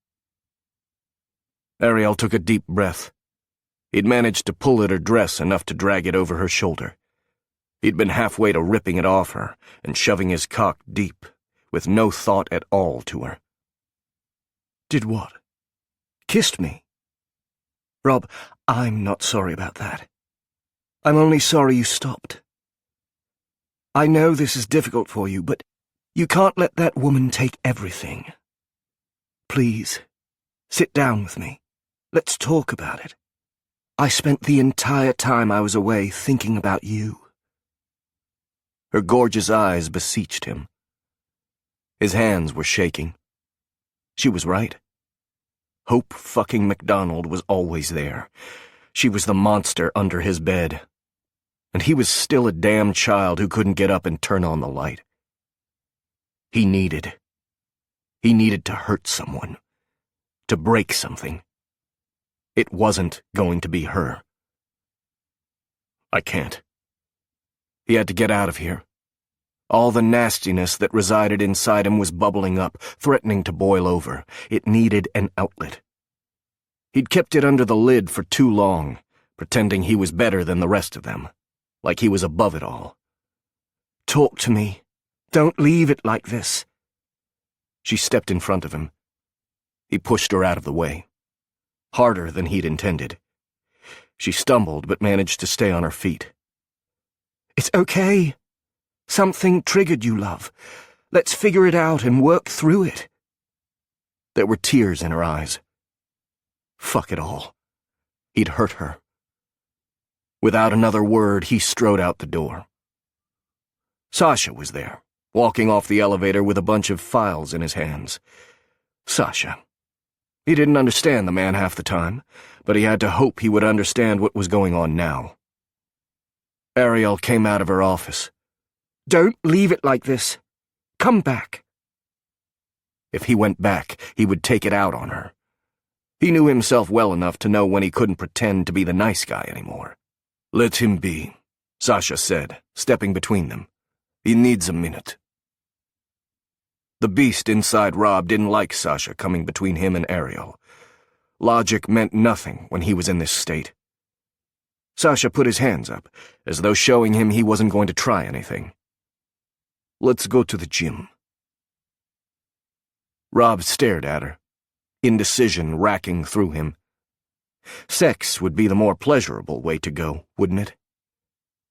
Ariel took a deep breath. He'd managed to pull at her dress enough to drag it over her shoulder. He'd been halfway to ripping it off her and shoving his cock deep, with no thought at all to her. Did what? Kissed me? Rob, I'm not sorry about that. I'm only sorry you stopped. I know this is difficult for you, but you can't let that woman take everything. Please, sit down with me. Let's talk about it. I spent the entire time I was away thinking about you. Her gorgeous eyes beseeched him. His hands were shaking. She was right. Hope fucking MacDonald was always there. She was the monster under his bed. And he was still a damn child who couldn't get up and turn on the light. He needed to hurt someone. To break something. It wasn't going to be her. I can't. He had to get out of here. All the nastiness that resided inside him was bubbling up, threatening to boil over. It needed an outlet. He'd kept it under the lid for too long, pretending he was better than the rest of them, like he was above it all. Talk to me. Don't leave it like this. She stepped in front of him. He pushed her out of the way. Harder than he'd intended. She stumbled but managed to stay on her feet. It's okay. Something triggered you, love. Let's figure it out and work through it. There were tears in her eyes. Fuck it all. He'd hurt her. Without another word, he strode out the door. Sasha was there, walking off the elevator with a bunch of files in his hands. Sasha. He didn't understand the man half the time, but he had to hope he would understand what was going on now. Ariel came out of her office. Don't leave it like this. Come back. If he went back, he would take it out on her. He knew himself well enough to know when he couldn't pretend to be the nice guy anymore. Let him be, Sasha said, stepping between them. He needs a minute. The beast inside Rob didn't like Sasha coming between him and Ariel. Logic meant nothing when he was in this state. Sasha put his hands up, as though showing him he wasn't going to try anything. "Let's go to the gym." Rob stared at her, indecision racking through him. Sex would be the more pleasurable way to go, wouldn't it?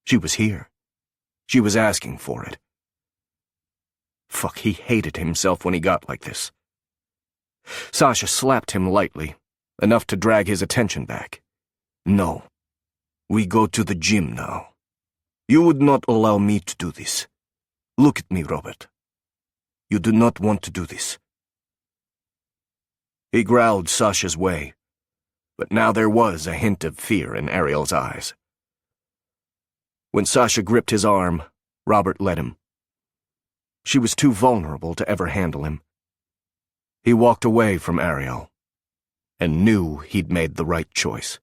She was here. She was asking for it. Fuck, he hated himself when he got like this. Sasha slapped him lightly, enough to drag his attention back. "No. We go to the gym now. You would not allow me to do this. Look at me, Robert. You do not want to do this." He growled Sasha's way, but now there was a hint of fear in Ariel's eyes. When Sasha gripped his arm, Robert let him. She was too vulnerable to ever handle him. He walked away from Ariel, and knew he'd made the right choice.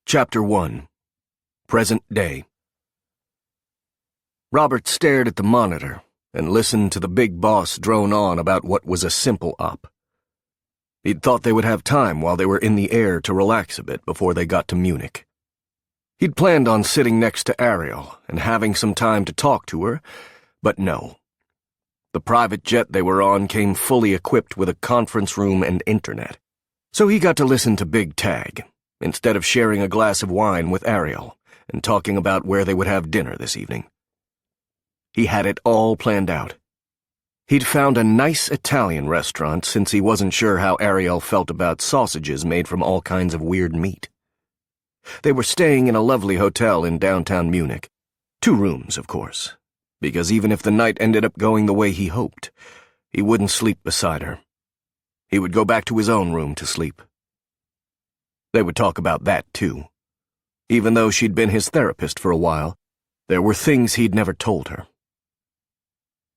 Chapter 1. Present Day. Robert stared at the monitor and listened to the big boss drone on about what was a simple op. He'd thought they would have time while they were in the air to relax a bit before they got to Munich. He'd planned on sitting next to Ariel and having some time to talk to her, but no. The private jet they were on came fully equipped with a conference room and internet, so he got to listen to Big Tag, instead of sharing a glass of wine with Ariel and talking about where they would have dinner this evening. He had it all planned out. He'd found a nice Italian restaurant since he wasn't sure how Ariel felt about sausages made from all kinds of weird meat. They were staying in a lovely hotel in downtown Munich. 2 rooms, of course, because even if the night ended up going the way he hoped, he wouldn't sleep beside her. He would go back to his own room to sleep. They would talk about that, too. Even though she'd been his therapist for a while, there were things he'd never told her.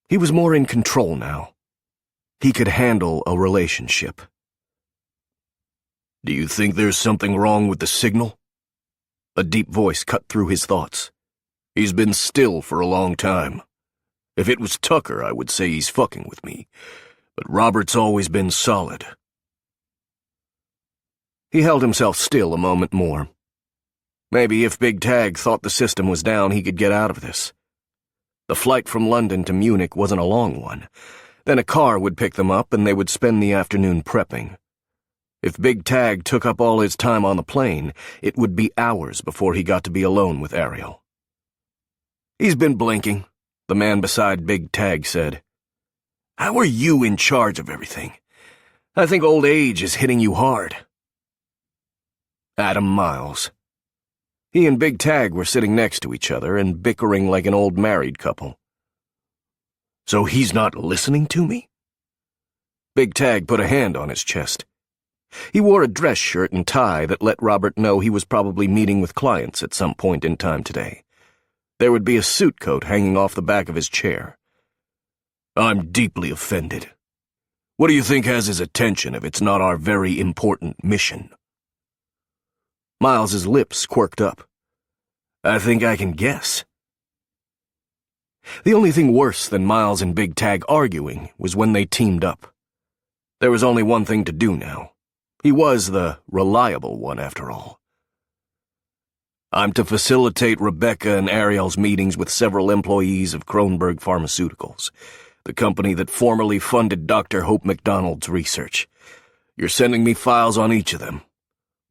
He was more in control now. He could handle a relationship. "Do you think there's something wrong with the signal?" A deep voice cut through his thoughts. "He's been still for a long time. If it was Tucker, I would say he's fucking with me, but Robert's always been solid." He held himself still a moment more. Maybe if Big Tag thought the system was down, he could get out of this. The flight from London to Munich wasn't a long one. Then a car would pick them up and they would spend the afternoon prepping. If Big Tag took up all his time on the plane, it would be hours before he got to be alone with Ariel. "He's been blinking," the man beside Big Tag said. "How are you in charge of everything? I think old age is hitting you hard." Adam Miles. He and Big Tag were sitting next to each other and bickering like an old married couple. "So he's not listening to me?" Big Tag put a hand on his chest. He wore a dress shirt and tie that let Robert know he was probably meeting with clients at some point in time today. There would be a suit coat hanging off the back of his chair. "I'm deeply offended. What do you think has his attention if it's not our very important mission?" Miles's lips quirked up. "I think I can guess." The only thing worse than Miles and Big Tag arguing was when they teamed up. There was only one thing to do now. He was the reliable one, after all. "I'm to facilitate Rebecca and Ariel's meetings with several employees of Kronberg Pharmaceuticals, the company that formerly funded Dr. Hope MacDonald's research. You're sending me files on each of them.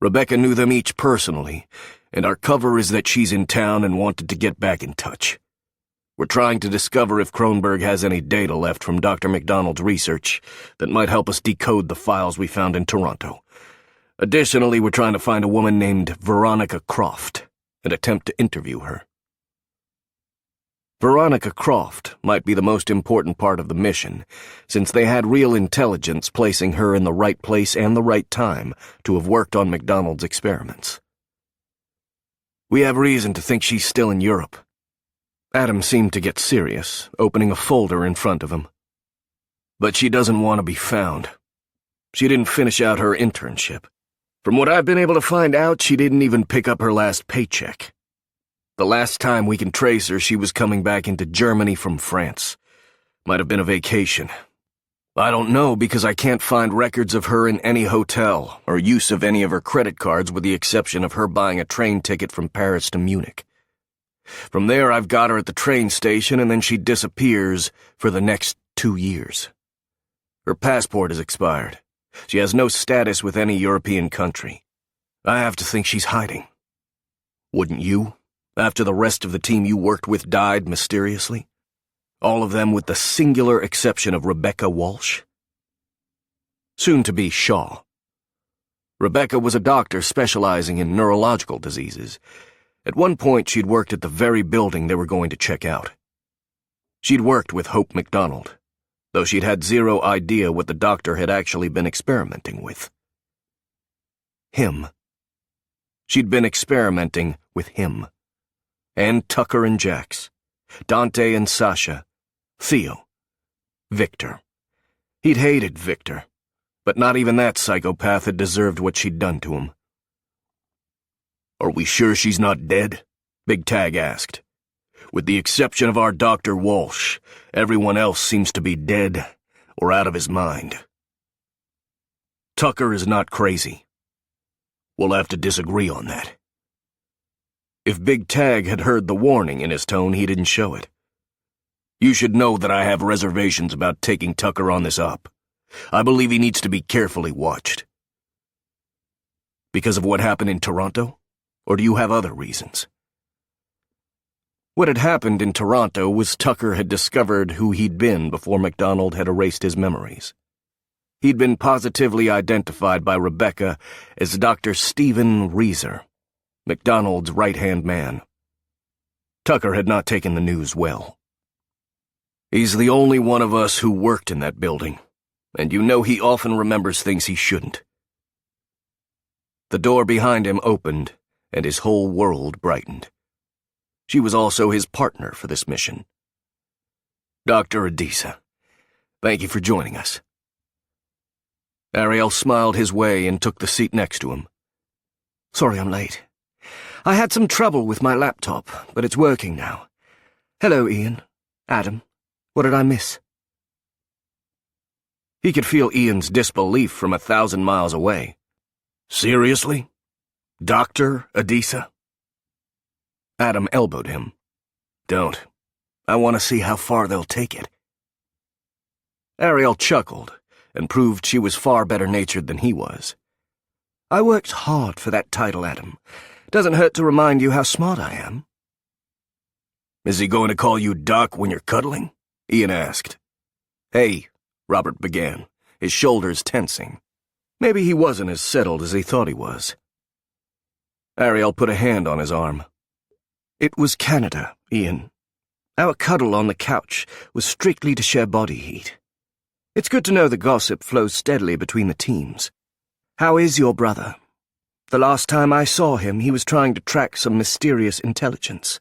Rebecca knew them each personally, and our cover is that she's in town and wanted to get back in touch. We're trying to discover if Kronberg has any data left from Dr. MacDonald's research that might help us decode the files we found in Toronto. Additionally, we're trying to find a woman named Veronica Croft and attempt to interview her." Veronica Croft might be the most important part of the mission, since they had real intelligence placing her in the right place and the right time to have worked on MacDonald's experiments. "We have reason to think she's still in Europe." Adam seemed to get serious, opening a folder in front of him. "But she doesn't want to be found. She didn't finish out her internship. From what I've been able to find out, she didn't even pick up her last paycheck. The last time we can trace her, she was coming back into Germany from France. Might have been a vacation. I don't know because I can't find records of her in any hotel or use of any of her credit cards with the exception of her buying a train ticket from Paris to Munich. From there, I've got her at the train station and then she disappears for the next 2 years. Her passport is expired. She has no status with any European country. I have to think she's hiding. Wouldn't you, after the rest of the team you worked with died mysteriously? All of them with the singular exception of Rebecca Walsh? Soon to be Shaw. Rebecca was a doctor specializing in neurological diseases. At one point, she'd worked at the very building they were going to check out. She'd worked with Hope MacDonald, though she'd had zero idea what the doctor had actually been experimenting with. Him. She'd been experimenting with him. And Tucker and Jax. Dante and Sasha. Theo. Victor. He'd hated Victor, but not even that psychopath had deserved what she'd done to him. "Are we sure she's not dead?" Big Tag asked. "With the exception of our Dr. Walsh, everyone else seems to be dead or out of his mind." "Tucker is not crazy." "We'll have to disagree on that." If Big Tag had heard the warning in his tone, he didn't show it. "You should know that I have reservations about taking Tucker on this op. I believe he needs to be carefully watched." "Because of what happened in Toronto? Or do you have other reasons?" What had happened in Toronto was Tucker had discovered who he'd been before MacDonald had erased his memories. He'd been positively identified by Rebecca as Dr. Stephen Reeser, MacDonald's right-hand man. Tucker had not taken the news well. "He's the only one of us who worked in that building, and you know he often remembers things he shouldn't." The door behind him opened, and his whole world brightened. She was also his partner for this mission. "Dr. Adisa, thank you for joining us." Ariel smiled his way and took the seat next to him. "Sorry I'm late. I had some trouble with my laptop, but it's working now. Hello, Ian. Adam. What did I miss?" He could feel Ian's disbelief from 1,000 miles away. "Seriously? Dr. Adisa?" Adam elbowed him. "Don't. I want to see how far they'll take it." Ariel chuckled and proved she was far better natured than he was. "I worked hard for that title, Adam. Doesn't hurt to remind you how smart I am." "Is he going to call you Doc when you're cuddling?" Ian asked. "Hey," Robert began, his shoulders tensing. Maybe he wasn't as settled as he thought he was. Ariel put a hand on his arm. "It was Canada, Ian. Our cuddle on the couch was strictly to share body heat. It's good to know the gossip flows steadily between the teams. How is your brother? The last time I saw him, he was trying to track some mysterious intelligence.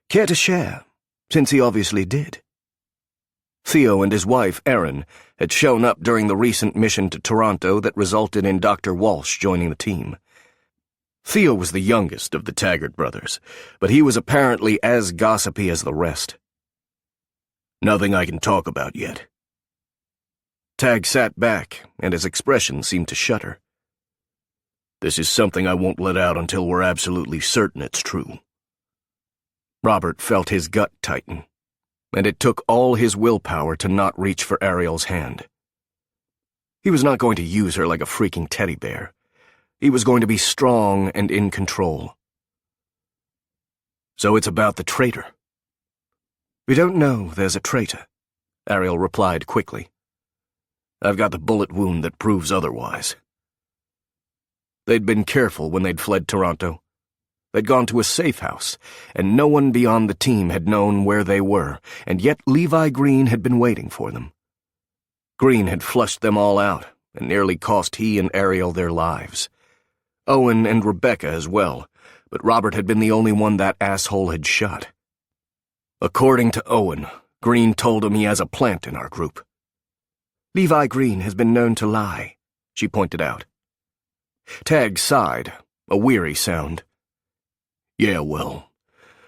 Care to share, since he obviously did?" Theo and his wife, Erin, had shown up during the recent mission to Toronto that resulted in Dr. Walsh joining the team. Theo was the youngest of the Taggart brothers, but he was apparently as gossipy as the rest. "Nothing I can talk about yet." Tag sat back, and his expression seemed to shudder. "This is something I won't let out until we're absolutely certain it's true." Robert felt his gut tighten, and it took all his willpower to not reach for Ariel's hand. He was not going to use her like a freaking teddy bear. He was going to be strong and in control. "So it's about the traitor?" "We don't know there's a traitor," Ariel replied quickly. "I've got the bullet wound that proves otherwise." They'd been careful when they'd fled Toronto. They'd gone to a safe house, and no one beyond the team had known where they were, and yet Levi Green had been waiting for them. Green had flushed them all out, and nearly cost he and Ariel their lives. Owen and Rebecca as well, but Robert had been the only one that asshole had shot. According to Owen, Green told him he has a plant in our group. "Levi Green has been known to lie," she pointed out. Tag sighed, a weary sound. "Yeah, well,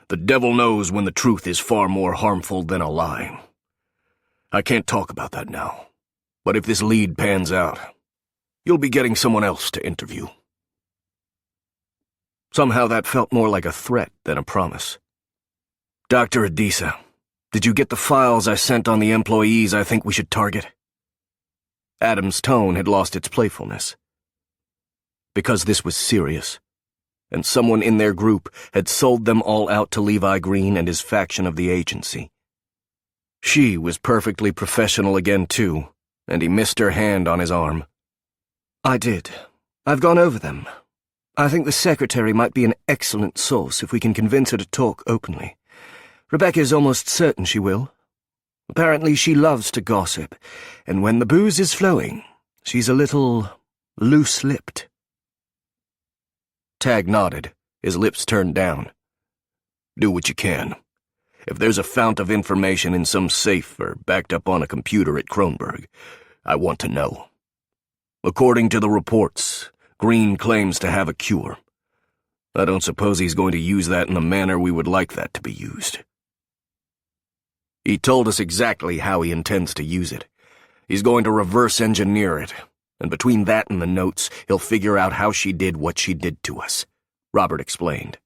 The devil knows when the truth is far more harmful than a lie. I can't talk about that now, but if this lead pans out, you'll be getting someone else to interview." Somehow that felt more like a threat than a promise. "Dr. Adisa, did you get the files I sent on the employees I think we should target?" Adam's tone had lost its playfulness. Because this was serious, and someone in their group had sold them all out to Levi Green and his faction of the agency. She was perfectly professional again, too, and he missed her hand on his arm. "I did. I've gone over them. I think the secretary might be an excellent source if we can convince her to talk openly. Rebecca's almost certain she will. Apparently she loves to gossip, and when the booze is flowing, she's a little loose-lipped." Tag nodded, his lips turned down. "Do what you can. If there's a fount of information in some safe or backed up on a computer at Kronberg, I want to know. According to the reports, Green claims to have a cure. I don't suppose he's going to use that in the manner we would like that to be used." He told us exactly how he intends to use it. He's going to reverse engineer it, and between that and the notes, he'll figure out how she did what she did to us, Robert explained.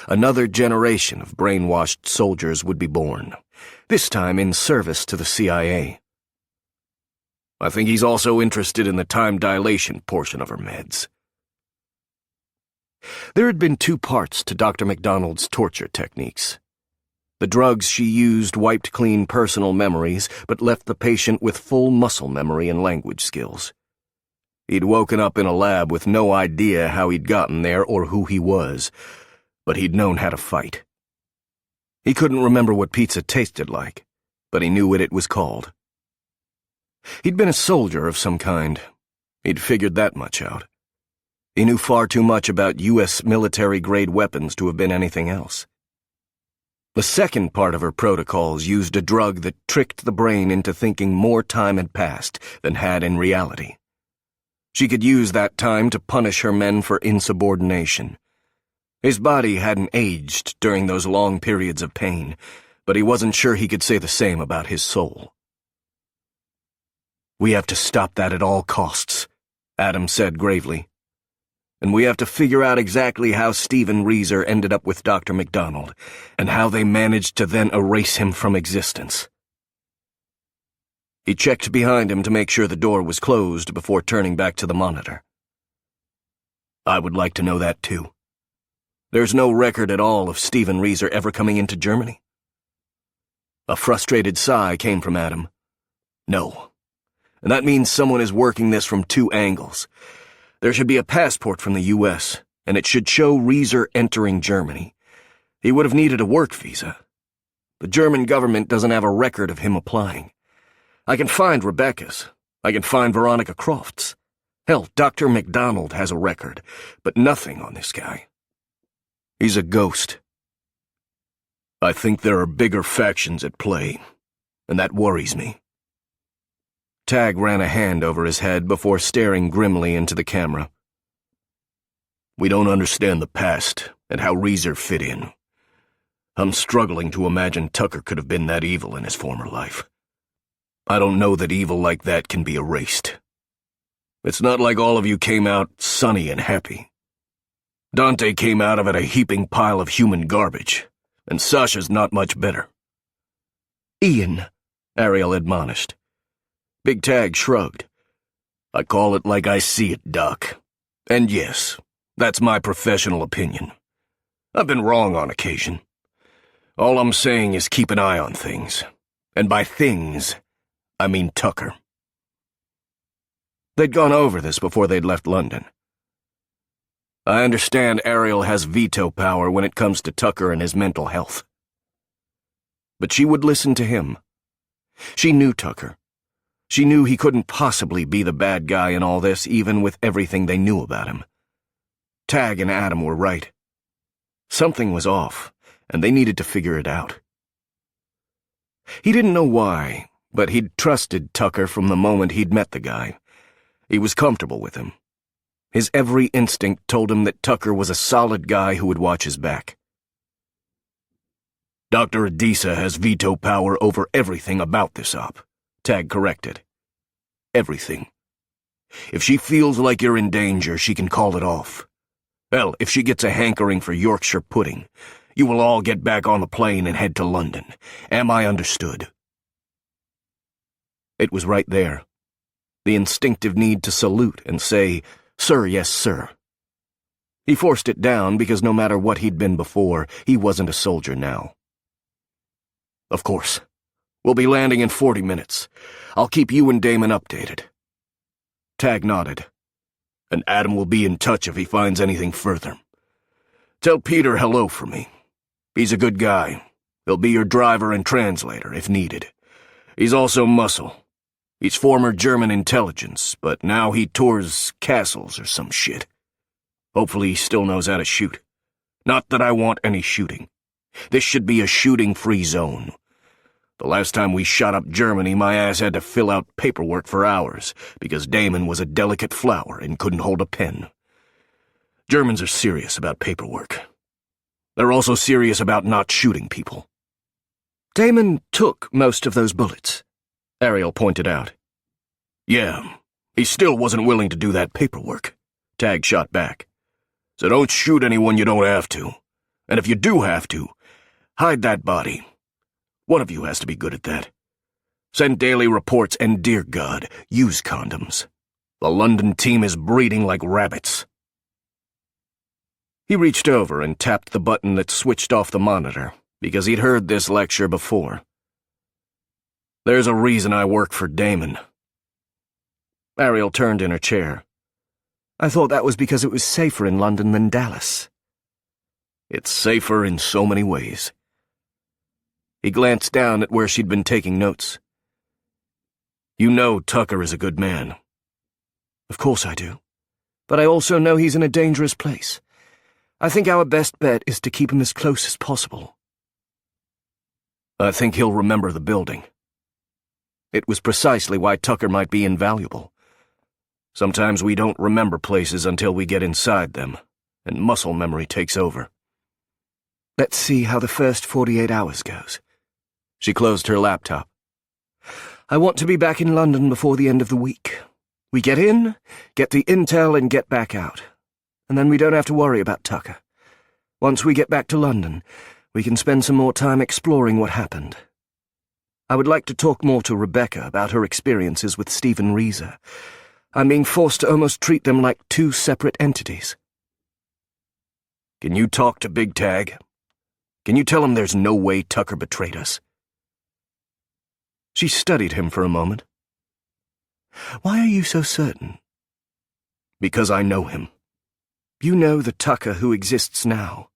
Another generation of brainwashed soldiers would be born, this time in service to the CIA. I think he's also interested in the time dilation portion of her meds. There had been two parts to Dr. MacDonald's torture techniques. The drugs she used wiped clean personal memories, but left the patient with full muscle memory and language skills. He'd woken up in a lab with no idea how he'd gotten there or who he was, but he'd known how to fight. He couldn't remember what pizza tasted like, but he knew what it was called. He'd been a soldier of some kind. He'd figured that much out. He knew far too much about U.S. military-grade weapons to have been anything else. The second part of her protocols used a drug that tricked the brain into thinking more time had passed than had in reality. She could use that time to punish her men for insubordination. His body hadn't aged during those long periods of pain, but he wasn't sure he could say the same about his soul. "We have to stop that at all costs," Adam said gravely. "And we have to figure out exactly how Stephen Reeser ended up with Dr. MacDonald, and how they managed to then erase him from existence." He checked behind him to make sure the door was closed before turning back to the monitor. "I would like to know that too. There's no record at all of Stephen Reeser ever coming into Germany?" A frustrated sigh came from Adam. "No. And that means someone is working this from two angles. There should be a passport from the U.S., and it should show Reeser entering Germany. He would have needed a work visa. The German government doesn't have a record of him applying. I can find Rebecca's. I can find Veronica Croft's. Hell, Dr. MacDonald has a record, but nothing on this guy. He's a ghost. I think there are bigger factions at play, and that worries me." Tag ran a hand over his head before staring grimly into the camera. "We don't understand the past and how Reeser fit in. I'm struggling to imagine Tucker could have been that evil in his former life. I don't know that evil like that can be erased. It's not like all of you came out sunny and happy. Dante came out of it a heaping pile of human garbage, and Sasha's not much better." "Ian," Ariel admonished. Big Tag shrugged. "I call it like I see it, Doc. And yes, that's my professional opinion. I've been wrong on occasion. All I'm saying is keep an eye on things. And by things, I mean Tucker." They'd gone over this before they'd left London. "I understand Ariel has veto power when it comes to Tucker and his mental health." But she would listen to him. She knew Tucker. She knew he couldn't possibly be the bad guy in all this, even with everything they knew about him. Tag and Adam were right. Something was off, and they needed to figure it out. He didn't know why, but he'd trusted Tucker from the moment he'd met the guy. He was comfortable with him. His every instinct told him that Tucker was a solid guy who would watch his back. Dr. Adisa has veto power over everything about this op, Tag corrected. Everything. If she feels like you're in danger, she can call it off. Hell, if she gets a hankering for Yorkshire pudding, you will all get back on the plane and head to London. Am I understood? It was right there. The instinctive need to salute and say, "Sir, yes, sir." He forced it down because no matter what he'd been before, he wasn't a soldier now. Of course. We'll be landing in 40 minutes. I'll keep you and Damon updated. Tag nodded. And Adam will be in touch if he finds anything further. Tell Peter hello for me. He's a good guy. He'll be your driver and translator if needed. He's also muscle. He's former German intelligence, but now he tours castles or some shit. Hopefully he still knows how to shoot. Not that I want any shooting. This should be a shooting-free zone. The last time we shot up Germany, my ass had to fill out paperwork for hours because Damon was a delicate flower and couldn't hold a pen. Germans are serious about paperwork. They're also serious about not shooting people. Damon took most of those bullets, Ariel pointed out. Yeah, he still wasn't willing to do that paperwork, Tag shot back. So don't shoot anyone you don't have to. And if you do have to, hide that body. One of you has to be good at that. Send daily reports and, dear God, use condoms. The London team is breeding like rabbits. He reached over and tapped the button that switched off the monitor, because he'd heard this lecture before. There's a reason I work for Damon. Ariel turned in her chair. I thought that was because it was safer in London than Dallas. It's safer in so many ways. He glanced down at where she'd been taking notes. You know Tucker is a good man. Of course I do. But I also know he's in a dangerous place. I think our best bet is to keep him as close as possible. I think he'll remember the building. It was precisely why Tucker might be invaluable. Sometimes we don't remember places until we get inside them, and muscle memory takes over. Let's see how the first 48 hours goes. She closed her laptop. I want to be back in London before the end of the week. We get in, get the intel, and get back out. And then we don't have to worry about Tucker. Once we get back to London, we can spend some more time exploring what happened. I would like to talk more to Rebecca about her experiences with Stephen Reeser. I'm being forced to almost treat them like two separate entities. Can you talk to Big Tag? Can you tell him there's no way Tucker betrayed us? She studied him for a moment. Why are you so certain? Because I know him. You know the Tucker who exists now.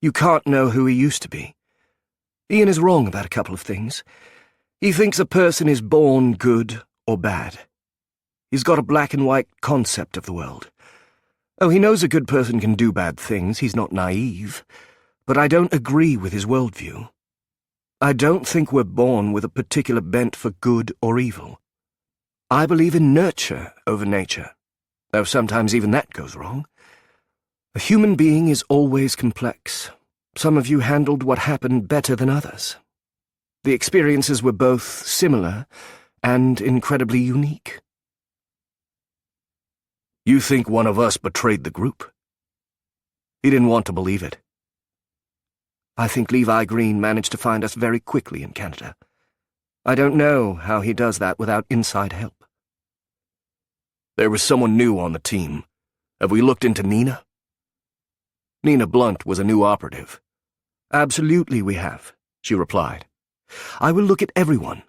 You can't know who he used to be. Ian is wrong about a couple of things. He thinks a person is born good or bad. He's got a black-and-white concept of the world. Oh, he knows a good person can do bad things. He's not naive. But I don't agree with his worldview. I don't think we're born with a particular bent for good or evil. I believe in nurture over nature, though sometimes even that goes wrong. A human being is always complex. Some of you handled what happened better than others. The experiences were both similar and incredibly unique. You think one of us betrayed the group? He didn't want to believe it. I think Levi Green managed to find us very quickly in Canada. I don't know how he does that without inside help. There was someone new on the team. Have we looked into Nina? Nina Blunt was a new operative. Absolutely we have, she replied. I will look at everyone,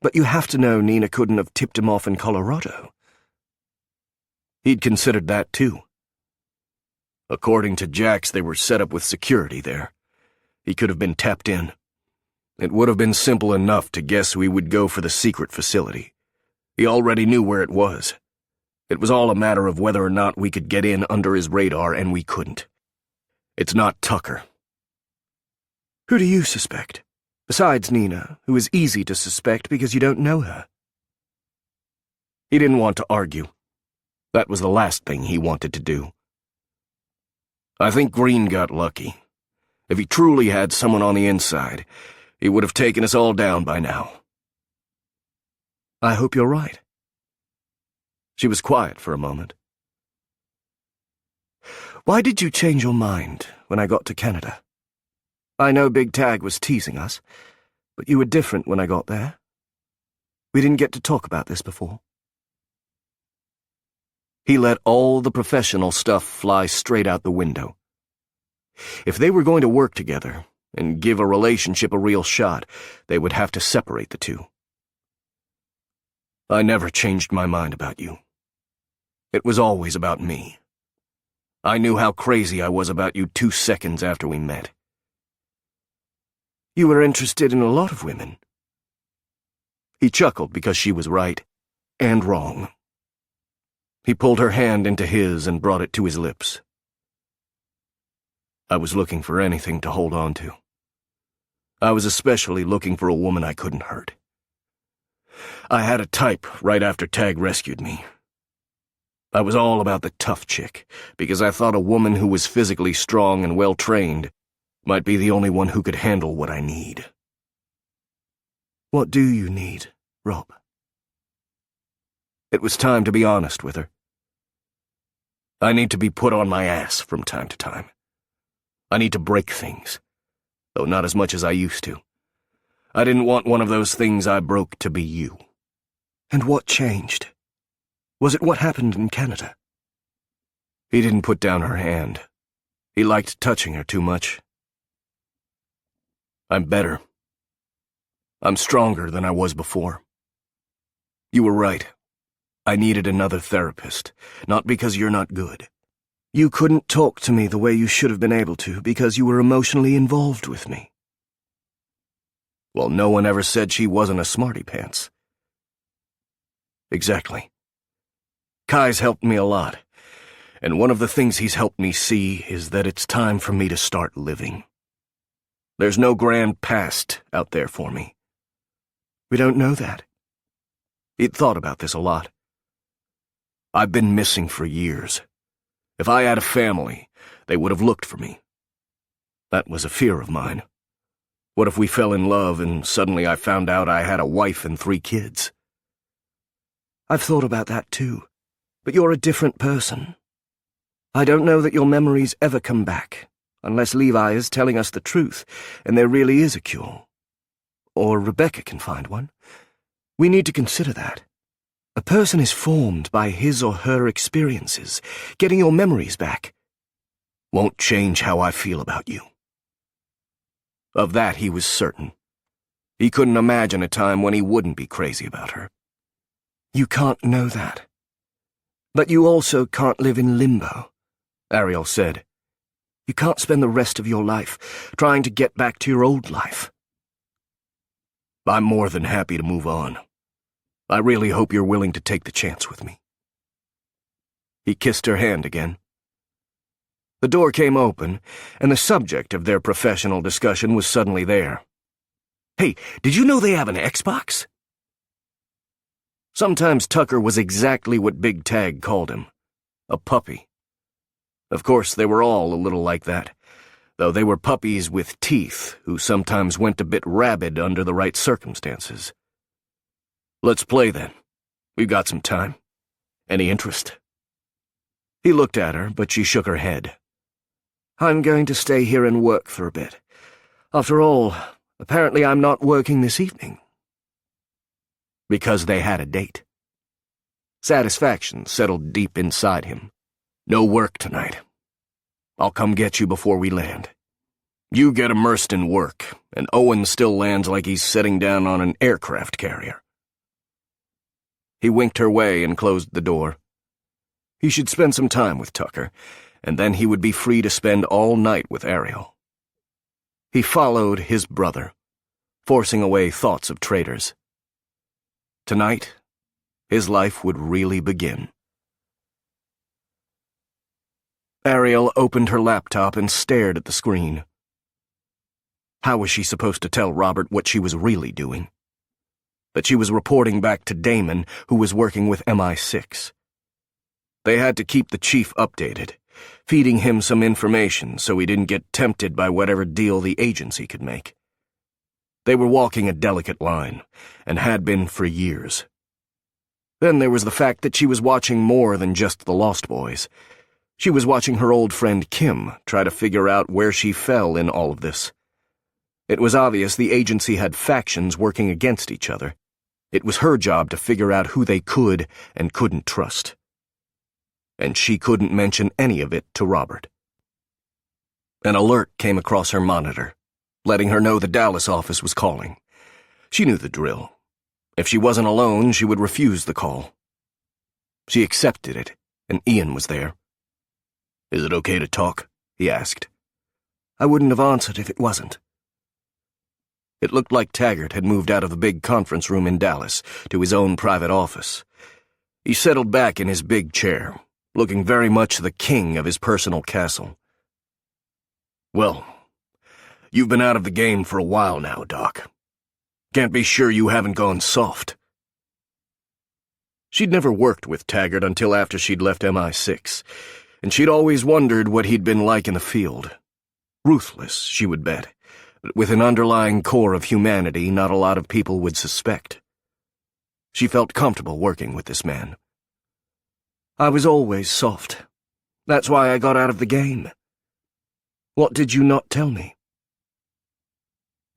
but you have to know Nina couldn't have tipped him off in Colorado. He'd considered that too. According to Jax, they were set up with security there. He could have been tapped in. It would have been simple enough to guess we would go for the secret facility. He already knew where it was. It was all a matter of whether or not we could get in under his radar, and we couldn't. It's not Tucker. Who do you suspect? Besides Nina, who is easy to suspect because you don't know her. He didn't want to argue. That was the last thing he wanted to do. I think Green got lucky. If he truly had someone on the inside, he would have taken us all down by now. I hope you're right. She was quiet for a moment. Why did you change your mind when I got to Canada? I know Big Tag was teasing us, but you were different when I got there. We didn't get to talk about this before. He let all the professional stuff fly straight out the window. If they were going to work together and give a relationship a real shot, they would have to separate the two. I never changed my mind about you. It was always about me. I knew how crazy I was about you 2 seconds after we met. You were interested in a lot of women. He chuckled because she was right and wrong. He pulled her hand into his and brought it to his lips. I was looking for anything to hold on to. I was especially looking for a woman I couldn't hurt. I had a type right after Tag rescued me. I was all about the tough chick, because I thought a woman who was physically strong and well-trained might be the only one who could handle what I need. What do you need, Rob? It was time to be honest with her. I need to be put on my ass from time to time. I need to break things, though not as much as I used to. I didn't want one of those things I broke to be you. And what changed? Was it what happened in Canada? He didn't put down her hand. He liked touching her too much. I'm better. I'm stronger than I was before. You were right. I needed another therapist, not because you're not good. You couldn't talk to me the way you should have been able to because you were emotionally involved with me. Well, no one ever said she wasn't a smarty-pants. Exactly. Kai's helped me a lot, and one of the things he's helped me see is that it's time for me to start living. There's no grand past out there for me. We don't know that. He'd thought about this a lot. I've been missing for years. If I had a family, they would have looked for me. That was a fear of mine. What if we fell in love and suddenly I found out I had a wife and 3 kids? I've thought about that too, but you're a different person. I don't know that your memories ever come back, unless Levi is telling us the truth and there really is a cure. Or Rebecca can find one. We need to consider that. A person is formed by his or her experiences. Getting your memories back won't change how I feel about you. Of that he was certain. He couldn't imagine a time when he wouldn't be crazy about her. You can't know that. But you also can't live in limbo, Ariel said. You can't spend the rest of your life trying to get back to your old life. I'm more than happy to move on. I really hope you're willing to take the chance with me. He kissed her hand again. The door came open, and the subject of their professional discussion was suddenly there. Hey, did you know they have an Xbox? Sometimes Tucker was exactly what Big Tag called him, a puppy. Of course, they were all a little like that, though they were puppies with teeth who sometimes went a bit rabid under the right circumstances. Let's play then. We've got some time. Any interest? He looked at her, but she shook her head. I'm going to stay here and work for a bit. After all, apparently I'm not working this evening. Because they had a date. Satisfaction settled deep inside him. No work tonight. I'll come get you before we land. You get immersed in work, and Owen still lands like he's sitting down on an aircraft carrier. He winked her way and closed the door. He should spend some time with Tucker, and then he would be free to spend all night with Ariel. He followed his brother, forcing away thoughts of traitors. Tonight, his life would really begin. Ariel opened her laptop and stared at the screen. How was she supposed to tell Robert what she was really doing? That she was reporting back to Damon, who was working with MI6. They had to keep the chief updated, feeding him some information so he didn't get tempted by whatever deal the agency could make. They were walking a delicate line, and had been for years. Then there was the fact that she was watching more than just the Lost Boys. She was watching her old friend Kim try to figure out where she fell in all of this. It was obvious the agency had factions working against each other. It was her job to figure out who they could and couldn't trust. And she couldn't mention any of it to Robert. An alert came across her monitor, letting her know the Dallas office was calling. She knew the drill. If she wasn't alone, she would refuse the call. She accepted it, and Ian was there. "Is it okay to talk?" he asked. I wouldn't have answered if it wasn't. It looked like Taggart had moved out of the big conference room in Dallas to his own private office. He settled back in his big chair, looking very much the king of his personal castle. "Well, you've been out of the game for a while now, Doc. Can't be sure you haven't gone soft." She'd never worked with Taggart until after she'd left MI6, and she'd always wondered what he'd been like in the field. Ruthless, she would bet, but with an underlying core of humanity not a lot of people would suspect. She felt comfortable working with this man. I was always soft. That's why I got out of the game. What did you not tell me?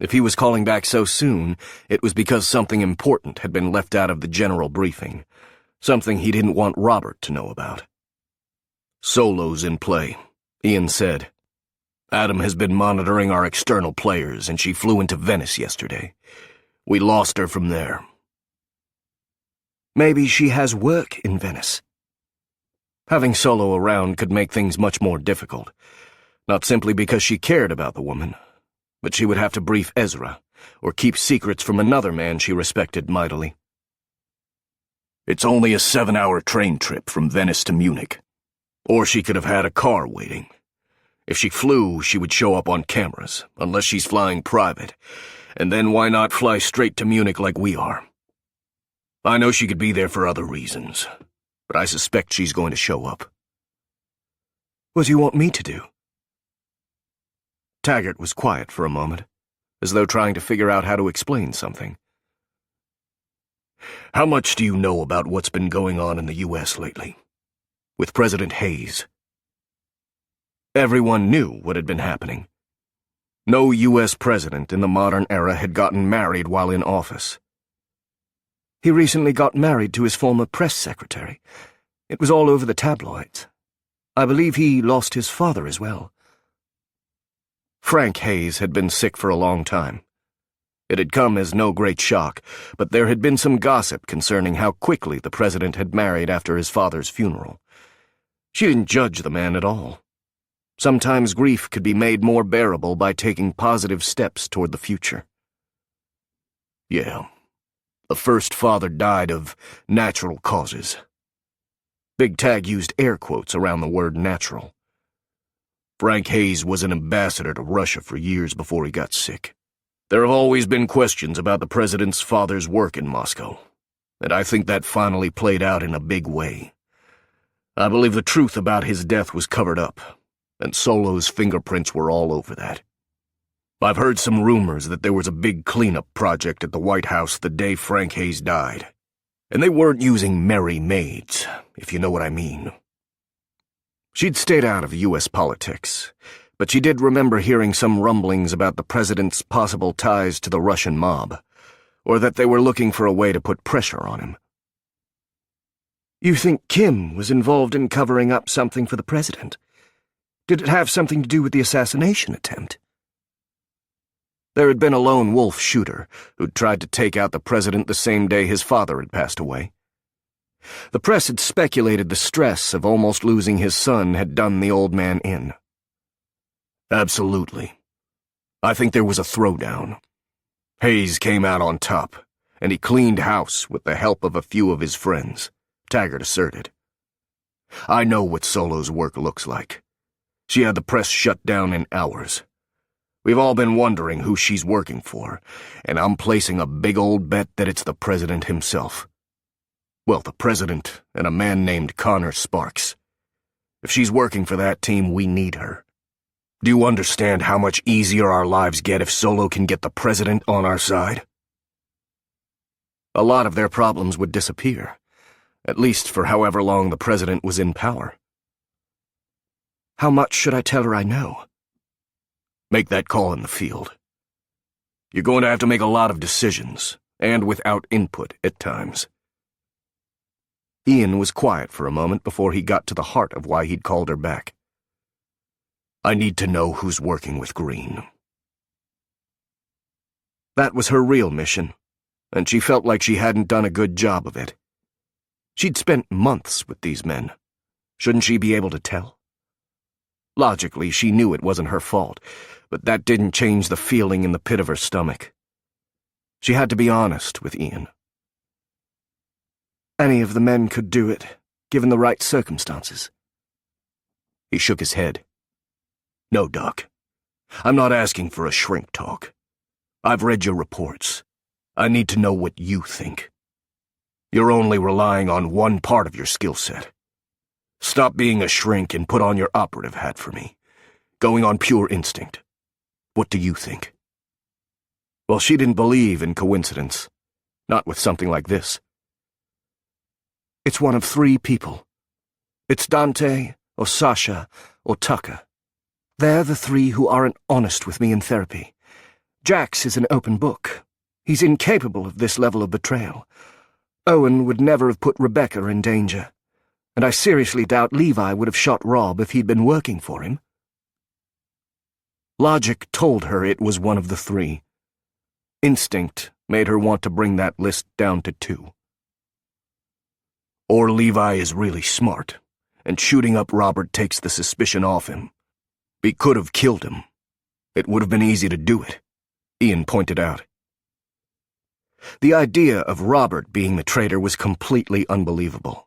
If he was calling back so soon, it was because something important had been left out of the general briefing, something he didn't want Robert to know about. "Solo's in play," Ian said. "Adam has been monitoring our external players, and she flew into Venice yesterday. We lost her from there." Maybe she has work in Venice. Having Solo around could make things much more difficult, not simply because she cared about the woman, but she would have to brief Ezra, or keep secrets from another man she respected mightily. "It's only a 7-hour train trip from Venice to Munich. Or she could have had a car waiting. If she flew, she would show up on cameras, unless she's flying private, and then why not fly straight to Munich like we are? I know she could be there for other reasons, but I suspect she's going to show up." What do you want me to do? Taggart was quiet for a moment, as though trying to figure out how to explain something. "How much do you know about what's been going on in the U.S. lately? With President Hayes?" Everyone knew what had been happening. No U.S. president in the modern era had gotten married while in office. He recently got married to his former press secretary. It was all over the tabloids. I believe he lost his father as well. Frank Hayes had been sick for a long time. It had come as no great shock, but there had been some gossip concerning how quickly the president had married after his father's funeral. She didn't judge the man at all. Sometimes grief could be made more bearable by taking positive steps toward the future. "Yeah, the first father died of natural causes." Big Tag used air quotes around the word natural. "Frank Hayes was an ambassador to Russia for years before he got sick. There have always been questions about the president's father's work in Moscow, and I think that finally played out in a big way. I believe the truth about his death was covered up, and Solo's fingerprints were all over that. I've heard some rumors that there was a big cleanup project at the White House the day Frank Hayes died, and they weren't using merry maids, if you know what I mean." She'd stayed out of U.S. politics, but she did remember hearing some rumblings about the president's possible ties to the Russian mob, or that they were looking for a way to put pressure on him. You think Kim was involved in covering up something for the president? Did it have something to do with the assassination attempt? There had been a lone wolf shooter who'd tried to take out the president the same day his father had passed away. The press had speculated the stress of almost losing his son had done the old man in. Absolutely. I think there was a throwdown. Hayes came out on top, and he cleaned house with the help of a few of his friends, Taggart asserted. I know what Solo's work looks like. She had the press shut down in hours. We've all been wondering who she's working for, and I'm placing a big old bet that it's the president himself. Well, the president and a man named Connor Sparks. If she's working for that team, we need her. Do you understand how much easier our lives get if Solo can get the president on our side? A lot of their problems would disappear, at least for however long the president was in power. How much should I tell her I know? Make that call in the field. You're going to have to make a lot of decisions, and without input at times. Ian was quiet for a moment before he got to the heart of why he'd called her back. I need to know who's working with Green. That was her real mission, and she felt like she hadn't done a good job of it. She'd spent months with these men. Shouldn't she be able to tell? Logically, she knew it wasn't her fault, but that didn't change the feeling in the pit of her stomach. She had to be honest with Ian. Any of the men could do it, given the right circumstances. He shook his head. No, Doc. I'm not asking for a shrink talk. I've read your reports. I need to know what you think. You're only relying on one part of your skill set. Stop being a shrink and put on your operative hat for me. Going on pure instinct. What do you think? Well, she didn't believe in coincidence. Not with something like this. It's one of 3 people. It's Dante, or Sasha, or Tucker. They're the 3 who aren't honest with me in therapy. Jax is an open book. He's incapable of this level of betrayal. Owen would never have put Rebecca in danger, and I seriously doubt Levi would have shot Rob if he'd been working for him. Logic told her it was one of the 3. Instinct made her want to bring that list down to 2. Or Levi is really smart, and shooting up Robert takes the suspicion off him. He could have killed him. It would have been easy to do it, Ian pointed out. The idea of Robert being the traitor was completely unbelievable.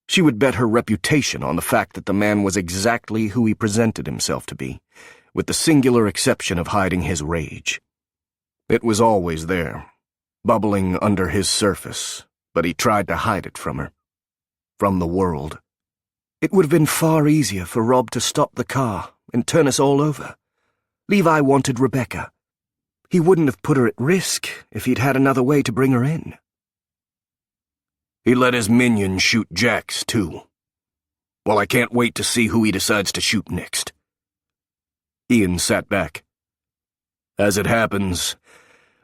She would bet her reputation on the fact that the man was exactly who he presented himself to be, with the singular exception of hiding his rage. It was always there, bubbling under his surface, but he tried to hide it from her. From the world. It would have been far easier for Rob to stop the car and turn us all over. Levi wanted Rebecca. He wouldn't have put her at risk if he'd had another way to bring her in. He let his minion shoot Jax, too. Well, I can't wait to see who he decides to shoot next. Ian sat back. As it happens,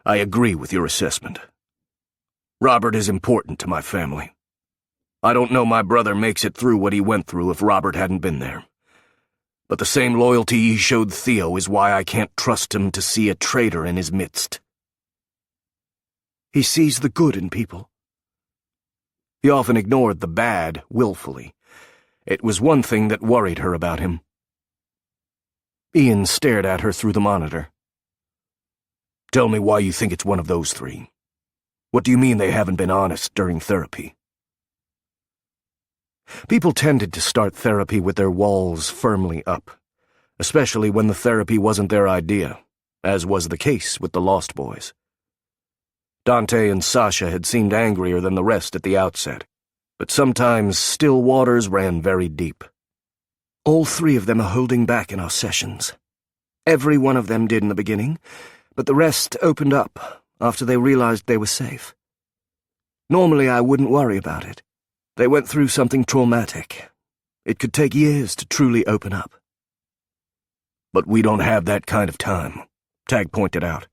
I agree with your assessment. Robert is important to my family. I don't know my brother makes it through what he went through if Robert hadn't been there. But the same loyalty he showed Theo is why I can't trust him to see a traitor in his midst. He sees the good in people. He often ignored the bad willfully. It was one thing that worried her about him. Ian stared at her through the monitor. Tell me why you think it's one of those 3. What do you mean they haven't been honest during therapy? People tended to start therapy with their walls firmly up, especially when the therapy wasn't their idea, as was the case with the Lost Boys. Dante and Sasha had seemed angrier than the rest at the outset, but sometimes still waters ran very deep. All 3 of them are holding back in our sessions. Every one of them did in the beginning, but the rest opened up after they realized they were safe. Normally I wouldn't worry about it. They went through something traumatic. It could take years to truly open up. But we don't have that kind of time, Tag pointed out.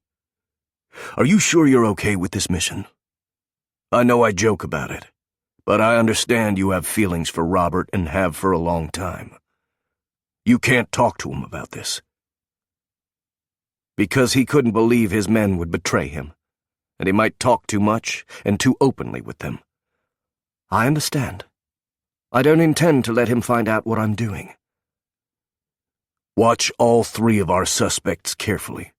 Are you sure you're okay with this mission? I know I joke about it, but I understand you have feelings for Robert and have for a long time. You can't talk to him about this. Because he couldn't believe his men would betray him, and he might talk too much and too openly with them. I understand. I don't intend to let him find out what I'm doing. Watch all 3 of our suspects carefully.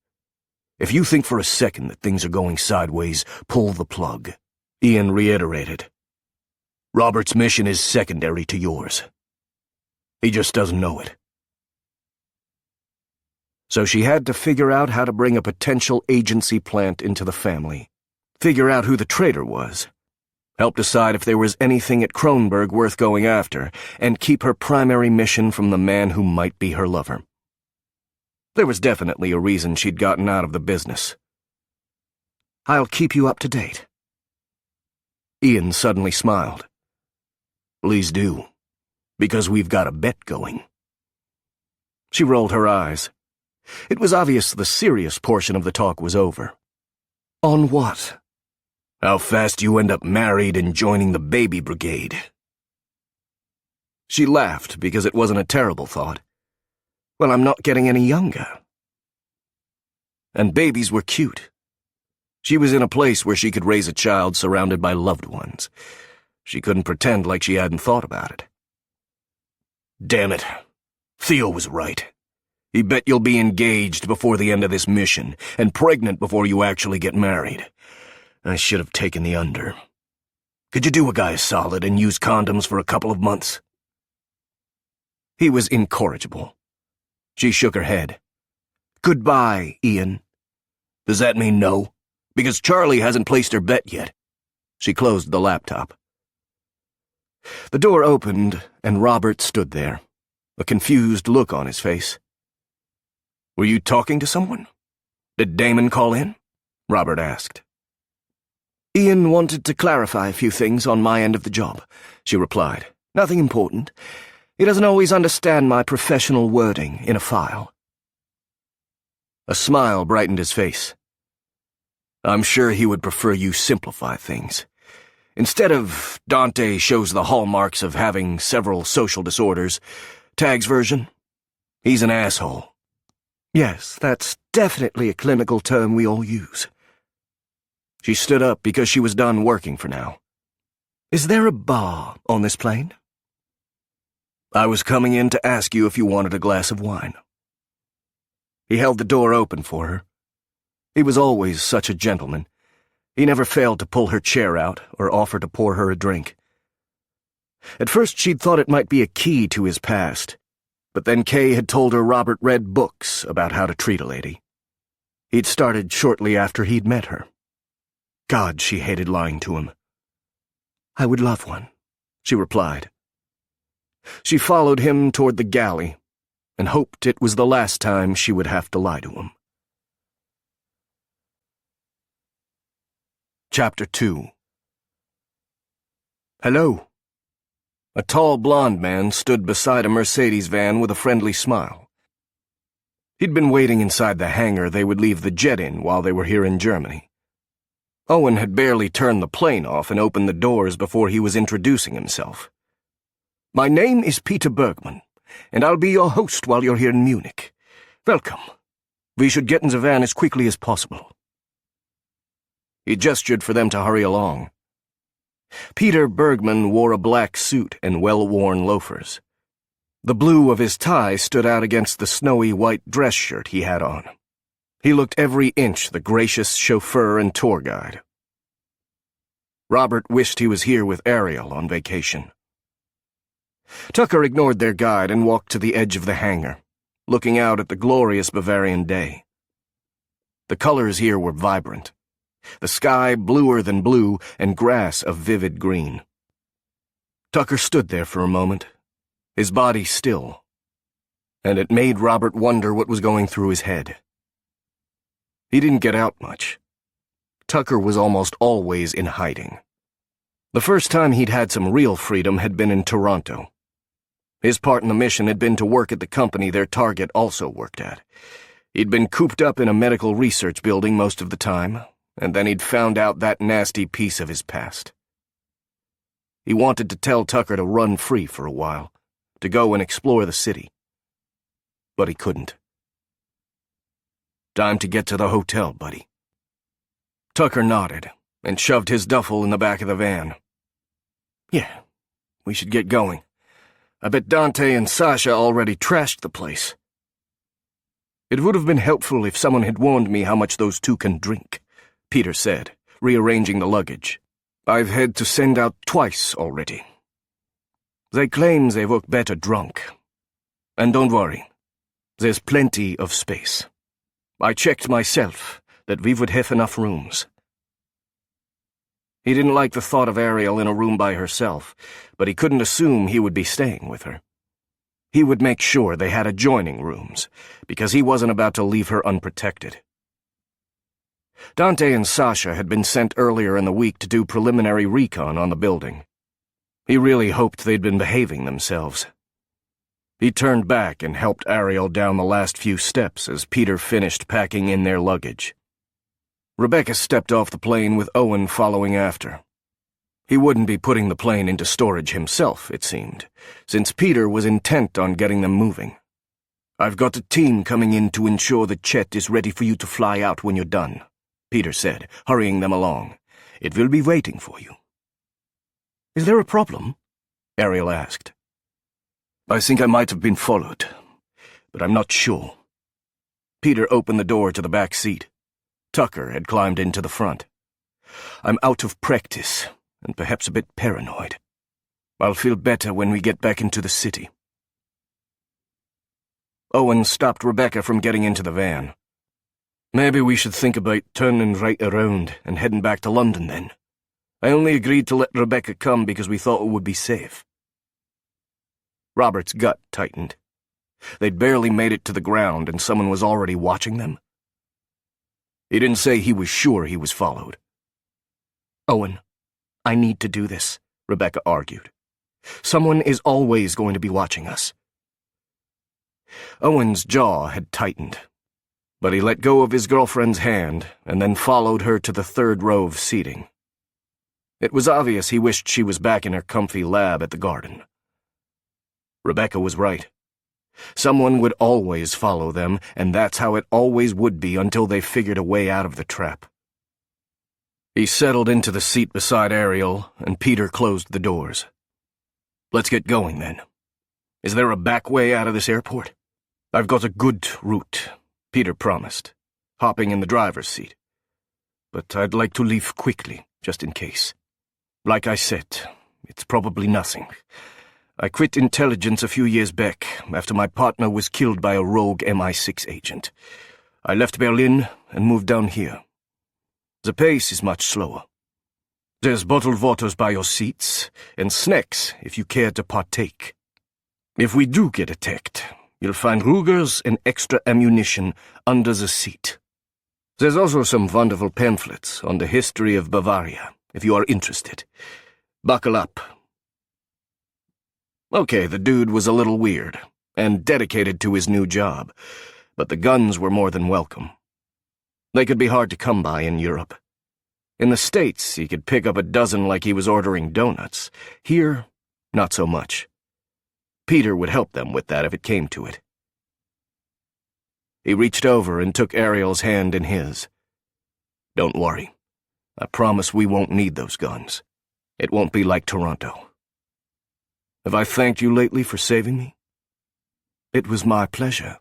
If you think for a second that things are going sideways, pull the plug, Ian reiterated. Robert's mission is secondary to yours. He just doesn't know it. So she had to figure out how to bring a potential agency plant into the family. Figure out who the traitor was. help decide if there was anything at Kronberg worth going after, and keep her primary mission from the man who might be her lover. There was definitely a reason she'd gotten out of the business. I'll keep you up to date. Ian suddenly smiled. Please do, because we've got a bet going. She rolled her eyes. It was obvious the serious portion of the talk was over. On what? How fast you end up married and joining the baby brigade. She laughed because it wasn't a terrible thought. Well, I'm not getting any younger. And babies were cute. She was in a place where she could raise a child surrounded by loved ones. She couldn't pretend like she hadn't thought about it. Damn it. Theo was right. He bet you'll be engaged before the end of this mission, and pregnant before you actually get married. I should have taken the under. Could you do a guy a solid and use condoms for a couple of months? He was incorrigible. She shook her head. Goodbye, Ian. Does that mean no? Because Charlie hasn't placed her bet yet. She closed the laptop. The door opened, and Robert stood there, a confused look on his face. Were you talking to someone? Did Damon call in? Robert asked. Ian wanted to clarify a few things on my end of the job, she replied. Nothing important. He doesn't always understand my professional wording in a file. A smile brightened his face. I'm sure he would prefer you simplify things. Instead of Dante shows the hallmarks of having several social disorders, Tag's version, he's an asshole. Yes, that's definitely a clinical term we all use. She stood up because she was done working for now. Is there a bar on this plane? I was coming in to ask you if you wanted a glass of wine. He held the door open for her. He was always such a gentleman. He never failed to pull her chair out or offer to pour her a drink. At first she'd thought it might be a key to his past, but then Kay had told her Robert read books about how to treat a lady. He'd started shortly after he'd met her. God, she hated lying to him. I would love one, she replied. She followed him toward the galley and hoped it was the last time she would have to lie to him. Chapter 2. Hello. A tall blond man stood beside a Mercedes van with a friendly smile. He'd been waiting inside the hangar they would leave the jet in while they were here in Germany. Owen had barely turned the plane off and opened the doors before he was introducing himself. My name is Peter Bergman, and I'll be your host while you're here in Munich. Welcome. We should get in the van as quickly as possible. He gestured for them to hurry along. Peter Bergman wore a black suit and well-worn loafers. The blue of his tie stood out against the snowy white dress shirt he had on. He looked every inch the gracious chauffeur and tour guide. Robert wished he was here with Ariel on vacation. Tucker ignored their guide and walked to the edge of the hangar, looking out at the glorious Bavarian day. The colors here were vibrant. The sky bluer than blue, and grass a vivid green. Tucker stood there for a moment, his body still, and it made Robert wonder what was going through his head. He didn't get out much. Tucker was almost always in hiding. The first time he'd had some real freedom had been in Toronto. His part in the mission had been to work at the company their target also worked at. He'd been cooped up in a medical research building most of the time, and then he'd found out that nasty piece of his past. He wanted to tell Tucker to run free for a while, to go and explore the city. But he couldn't. Time to get to the hotel, buddy. Tucker nodded and shoved his duffel in the back of the van. Yeah, we should get going. I bet Dante and Sasha already trashed the place. It would have been helpful if someone had warned me how much those two can drink, Peter said, rearranging the luggage. I've had to send out twice already. They claim they work better drunk. And don't worry, there's plenty of space. I checked myself that we would have enough rooms. He didn't like the thought of Ariel in a room by herself, but he couldn't assume he would be staying with her. He would make sure they had adjoining rooms, because he wasn't about to leave her unprotected. Dante and Sasha had been sent earlier in the week to do preliminary recon on the building. He really hoped they'd been behaving themselves. He turned back and helped Ariel down the last few steps as Peter finished packing in their luggage. Rebecca stepped off the plane with Owen following after. He wouldn't be putting the plane into storage himself, it seemed, since Peter was intent on getting them moving. "I've got a team coming in to ensure that Chet is ready for you to fly out when you're done," Peter said, hurrying them along. "It will be waiting for you." "Is there a problem?" Ariel asked. "I think I might have been followed, but I'm not sure." Peter opened the door to the back seat. Tucker had climbed into the front. "I'm out of practice, and perhaps a bit paranoid. I'll feel better when we get back into the city." Owen stopped Rebecca from getting into the van. "Maybe we should think about turning right around and heading back to London then. I only agreed to let Rebecca come because we thought it would be safe." Robert's gut tightened. They'd barely made it to the ground and someone was already watching them. He didn't say he was sure he was followed. "Owen, I need to do this," Rebecca argued. "Someone is always going to be watching us." Owen's jaw had tightened, but he let go of his girlfriend's hand and then followed her to the third row of seating. It was obvious he wished she was back in her comfy lab at the garden. Rebecca was right. Someone would always follow them, and that's how it always would be until they figured a way out of the trap. He settled into the seat beside Ariel, and Peter closed the doors. "Let's get going, then. Is there a back way out of this airport?" "I've got a good route," Peter promised, hopping in the driver's seat. "But I'd like to leave quickly, just in case. Like I said, it's probably nothing. I quit intelligence a few years back, after my partner was killed by a rogue MI6 agent. I left Berlin and moved down here. The pace is much slower. There's bottled waters by your seats, and snacks if you care to partake. If we do get attacked, you'll find Rugers and extra ammunition under the seat. There's also some wonderful pamphlets on the history of Bavaria, if you are interested. Buckle up." Okay, the dude was a little weird, and dedicated to his new job, but the guns were more than welcome. They could be hard to come by in Europe. In the States, he could pick up a dozen like he was ordering donuts. Here, not so much. Peter would help them with that if it came to it. He reached over and took Ariel's hand in his. "Don't worry. I promise we won't need those guns. It won't be like Toronto. Have I thanked you lately for saving me?" "It was my pleasure."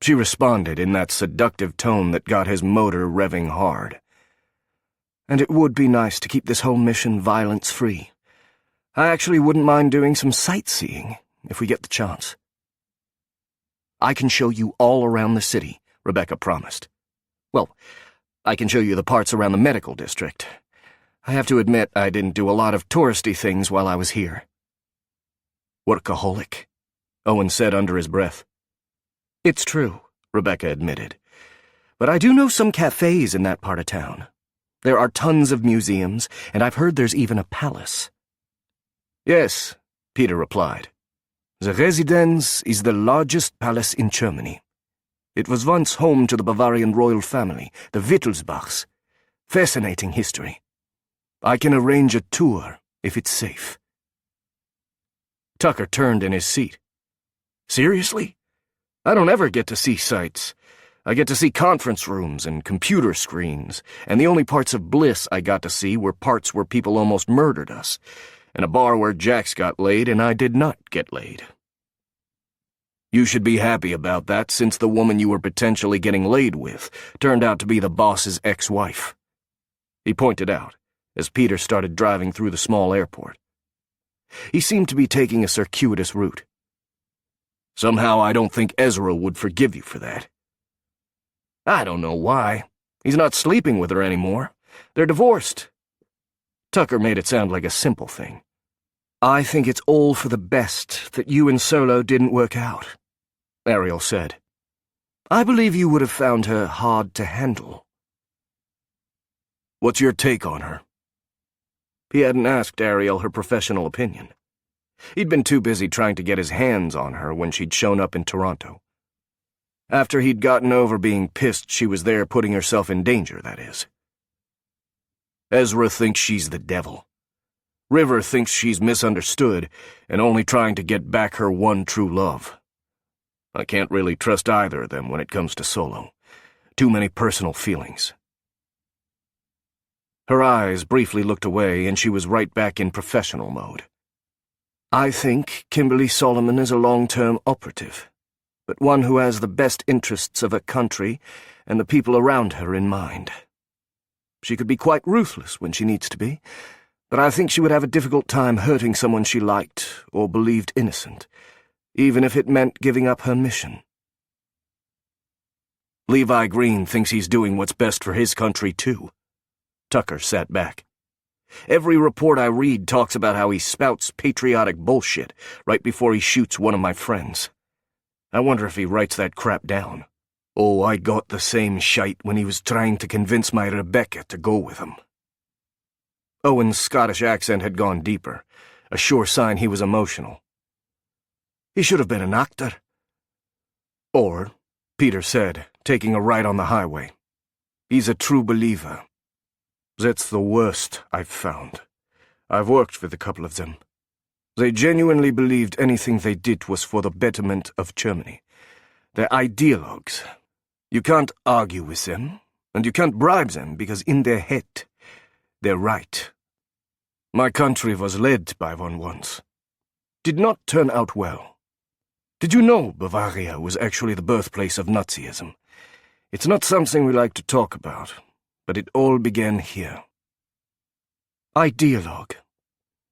She responded in that seductive tone that got his motor revving hard. "And it would be nice to keep this whole mission violence-free. I actually wouldn't mind doing some sightseeing, if we get the chance." "I can show you all around the city," Rebecca promised. "Well, I can show you the parts around the medical district. I have to admit I didn't do a lot of touristy things while I was here." "Workaholic," Owen said under his breath. "It's true," Rebecca admitted. "But I do know some cafes in that part of town. There are tons of museums, and I've heard there's even a palace." "Yes," Peter replied. "The Residence is the largest palace in Germany. It was once home to the Bavarian royal family, the Wittelsbachs. Fascinating history. I can arrange a tour, if it's safe." Tucker turned in his seat. "Seriously? I don't ever get to see sights. I get to see conference rooms and computer screens, and the only parts of bliss I got to see were parts where people almost murdered us, and a bar where Jax got laid and I did not get laid." "You should be happy about that, since the woman you were potentially getting laid with turned out to be the boss's ex-wife," he pointed out, as Peter started driving through the small airport. He seemed to be taking a circuitous route. "Somehow I don't think Ezra would forgive you for that." "I don't know why. He's not sleeping with her anymore, They're divorced." Tucker made it sound like a simple thing. "I think it's all for the best that you and Solo didn't work out," Ariel said. "I believe you would have found her hard to handle." "What's your take on her?" He hadn't asked Ariel her professional opinion. He'd been too busy trying to get his hands on her when she'd shown up in Toronto. After he'd gotten over being pissed she was there putting herself in danger, that is. "Ezra thinks she's the devil. River thinks she's misunderstood and only trying to get back her one true love. I can't really trust either of them when it comes to Solo. Too many personal feelings." Her eyes briefly looked away and she was right back in professional mode. "I think Kimberly Solomon is a long-term operative, but one who has the best interests of her country and the people around her in mind. She could be quite ruthless when she needs to be, but I think she would have a difficult time hurting someone she liked or believed innocent, even if it meant giving up her mission." "Levi Green thinks he's doing what's best for his country, too." Tucker sat back. "Every report I read talks about how he spouts patriotic bullshit right before he shoots one of my friends. I wonder if he writes that crap down. Oh, I got the same shite when he was trying to convince my Rebecca to go with him." Owen's Scottish accent had gone deeper, a sure sign he was emotional. "He should have been an actor." "Or," Peter said, taking a right on the highway, "he's a true believer. That's the worst I've found. I've worked with a couple of them. They genuinely believed anything they did was for the betterment of Germany. They're ideologues. You can't argue with them, and you can't bribe them because in their head, they're right. My country was led by one once. Did not turn out well. Did you know Bavaria was actually the birthplace of Nazism? It's not something we like to talk about, but it all began here." "Ideologue.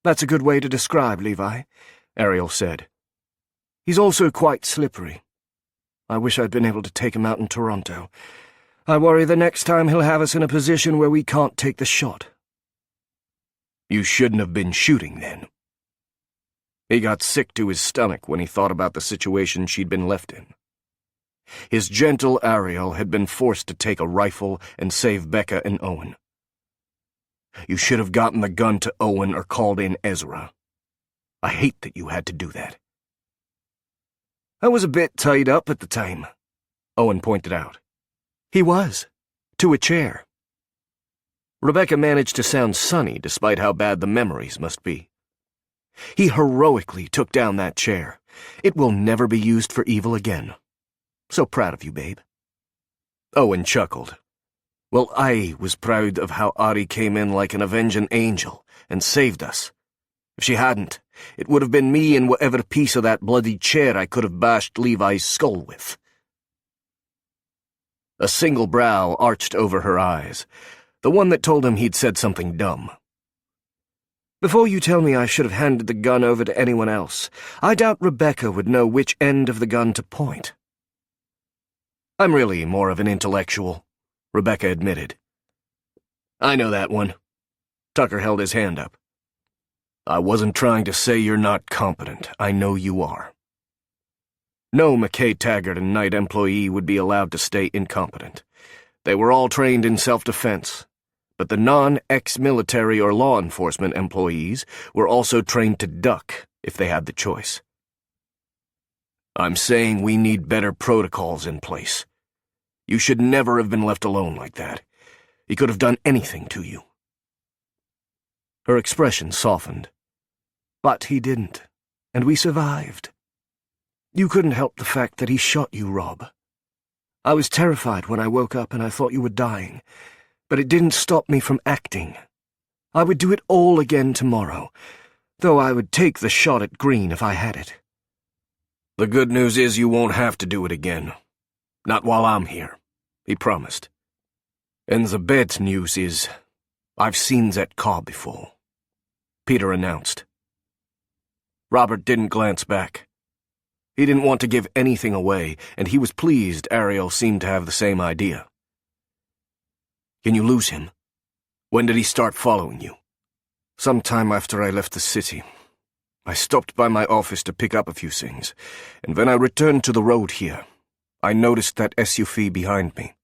That's a good way to describe Levi," Ariel said. "He's also quite slippery. I wish I'd been able to take him out in Toronto. I worry the next time he'll have us in a position where we can't take the shot." "You shouldn't have been shooting then." He got sick to his stomach when he thought about the situation she'd been left in. His gentle Ariel had been forced to take a rifle and save Becca and Owen. "You should have gotten the gun to Owen or called in Ezra. I hate that you had to do that." "I was a bit tied up at the time," Owen pointed out. He was, to a chair. Rebecca managed to sound sunny despite how bad the memories must be. "He heroically took down that chair. It will never be used for evil again. So proud of you, babe." Owen chuckled. "Well, I was proud of how Ari came in like an avenging angel and saved us. If she hadn't, it would have been me and whatever piece of that bloody chair I could have bashed Levi's skull with." A single brow arched over her eyes, the one that told him he'd said something dumb. "Before you tell me I should have handed the gun over to anyone else, I doubt Rebecca would know which end of the gun to point." "I'm really more of an intellectual," Rebecca admitted. "I know that one." Tucker held his hand up. "I wasn't trying to say you're not competent. I know you are." No McKay Taggart and Knight employee would be allowed to stay incompetent. They were all trained in self-defense, but the non-ex-military or law enforcement employees were also trained to duck if they had the choice. "I'm saying we need better protocols in place. You should never have been left alone like that. He could have done anything to you." Her expression softened. "But he didn't, and we survived. You couldn't help the fact that he shot you, Rob. I was terrified when I woke up and I thought you were dying, but it didn't stop me from acting. I would do it all again tomorrow, though I would take the shot at Green if I had it." "The good news is you won't have to do it again. Not while I'm here," he promised. "And the bad news is, I've seen that car before," Peter announced. Robert didn't glance back. He didn't want to give anything away, and he was pleased Ariel seemed to have the same idea. "Can you lose him?" When did he start following you? Sometime after I left the city. I stopped by my office to pick up a few things, and when I returned to the road here, I noticed that SUV behind me.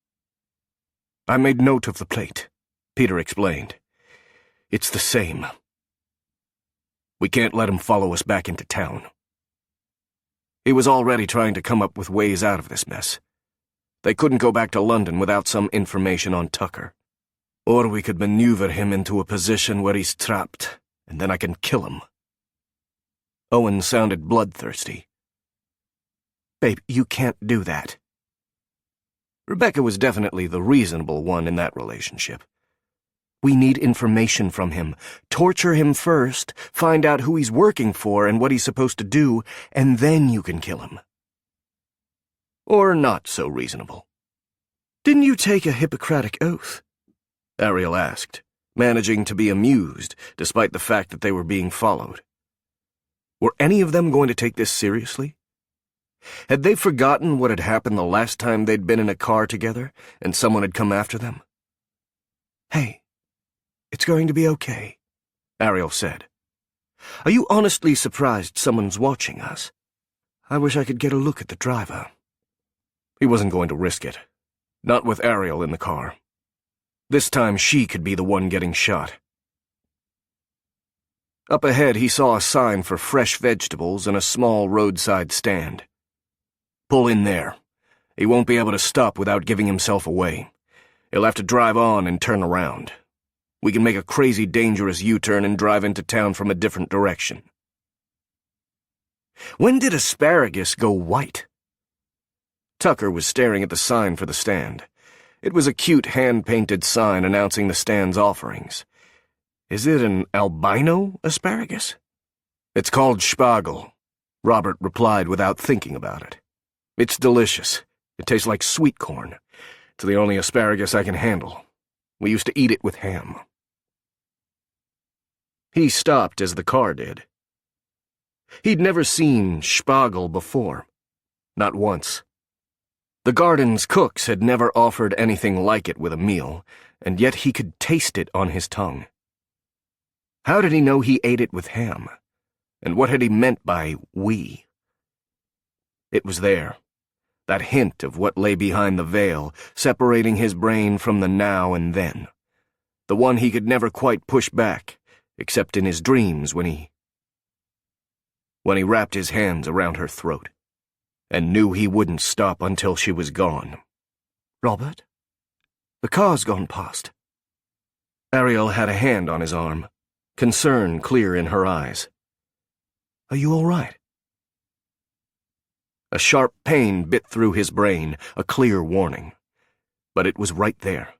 I made note of the plate, Peter explained. It's the same. We can't let him follow us back into town. He was already trying to come up with ways out of this mess. They couldn't go back to London without some information on Tucker. Or we could maneuver him into a position where he's trapped, and then I can kill him. Owen sounded bloodthirsty. Babe, you can't do that. Rebecca was definitely the reasonable one in that relationship. We need information from him. Torture him first, find out who he's working for and what he's supposed to do, and then you can kill him. Or not so reasonable. Didn't you take a Hippocratic oath? Ariel asked, managing to be amused despite the fact that they were being followed. Were any of them going to take this seriously? Had they forgotten what had happened the last time they'd been in a car together and someone had come after them? Hey, it's going to be okay, Ariel said. Are you honestly surprised someone's watching us? I wish I could get a look at the driver. He wasn't going to risk it. Not with Ariel in the car. This time she could be the one getting shot. Up ahead he saw a sign for fresh vegetables and a small roadside stand. Pull in there. He won't be able to stop without giving himself away. He'll have to drive on and turn around. We can make a crazy dangerous U-turn and drive into town from a different direction. When did asparagus go white? Tucker was staring at the sign for the stand. It was a cute hand-painted sign announcing the stand's offerings. Is it an albino asparagus? It's called Spargel, Robert replied without thinking about it. It's delicious. It tastes like sweet corn. It's the only asparagus I can handle. We used to eat it with ham. He stopped as the car did. He'd never seen Spargel before. Not once. The garden's cooks had never offered anything like it with a meal, and yet he could taste it on his tongue. How did he know he ate it with ham? And what had he meant by we? It was there, that hint of what lay behind the veil, separating his brain from the now and then. The one he could never quite push back, except in his dreams when he wrapped his hands around her throat, and knew he wouldn't stop until she was gone. Robert? The car's gone past. Ariel had a hand on his arm, concern clear in her eyes. Are you all right? A sharp pain bit through his brain, a clear warning. But it was right there.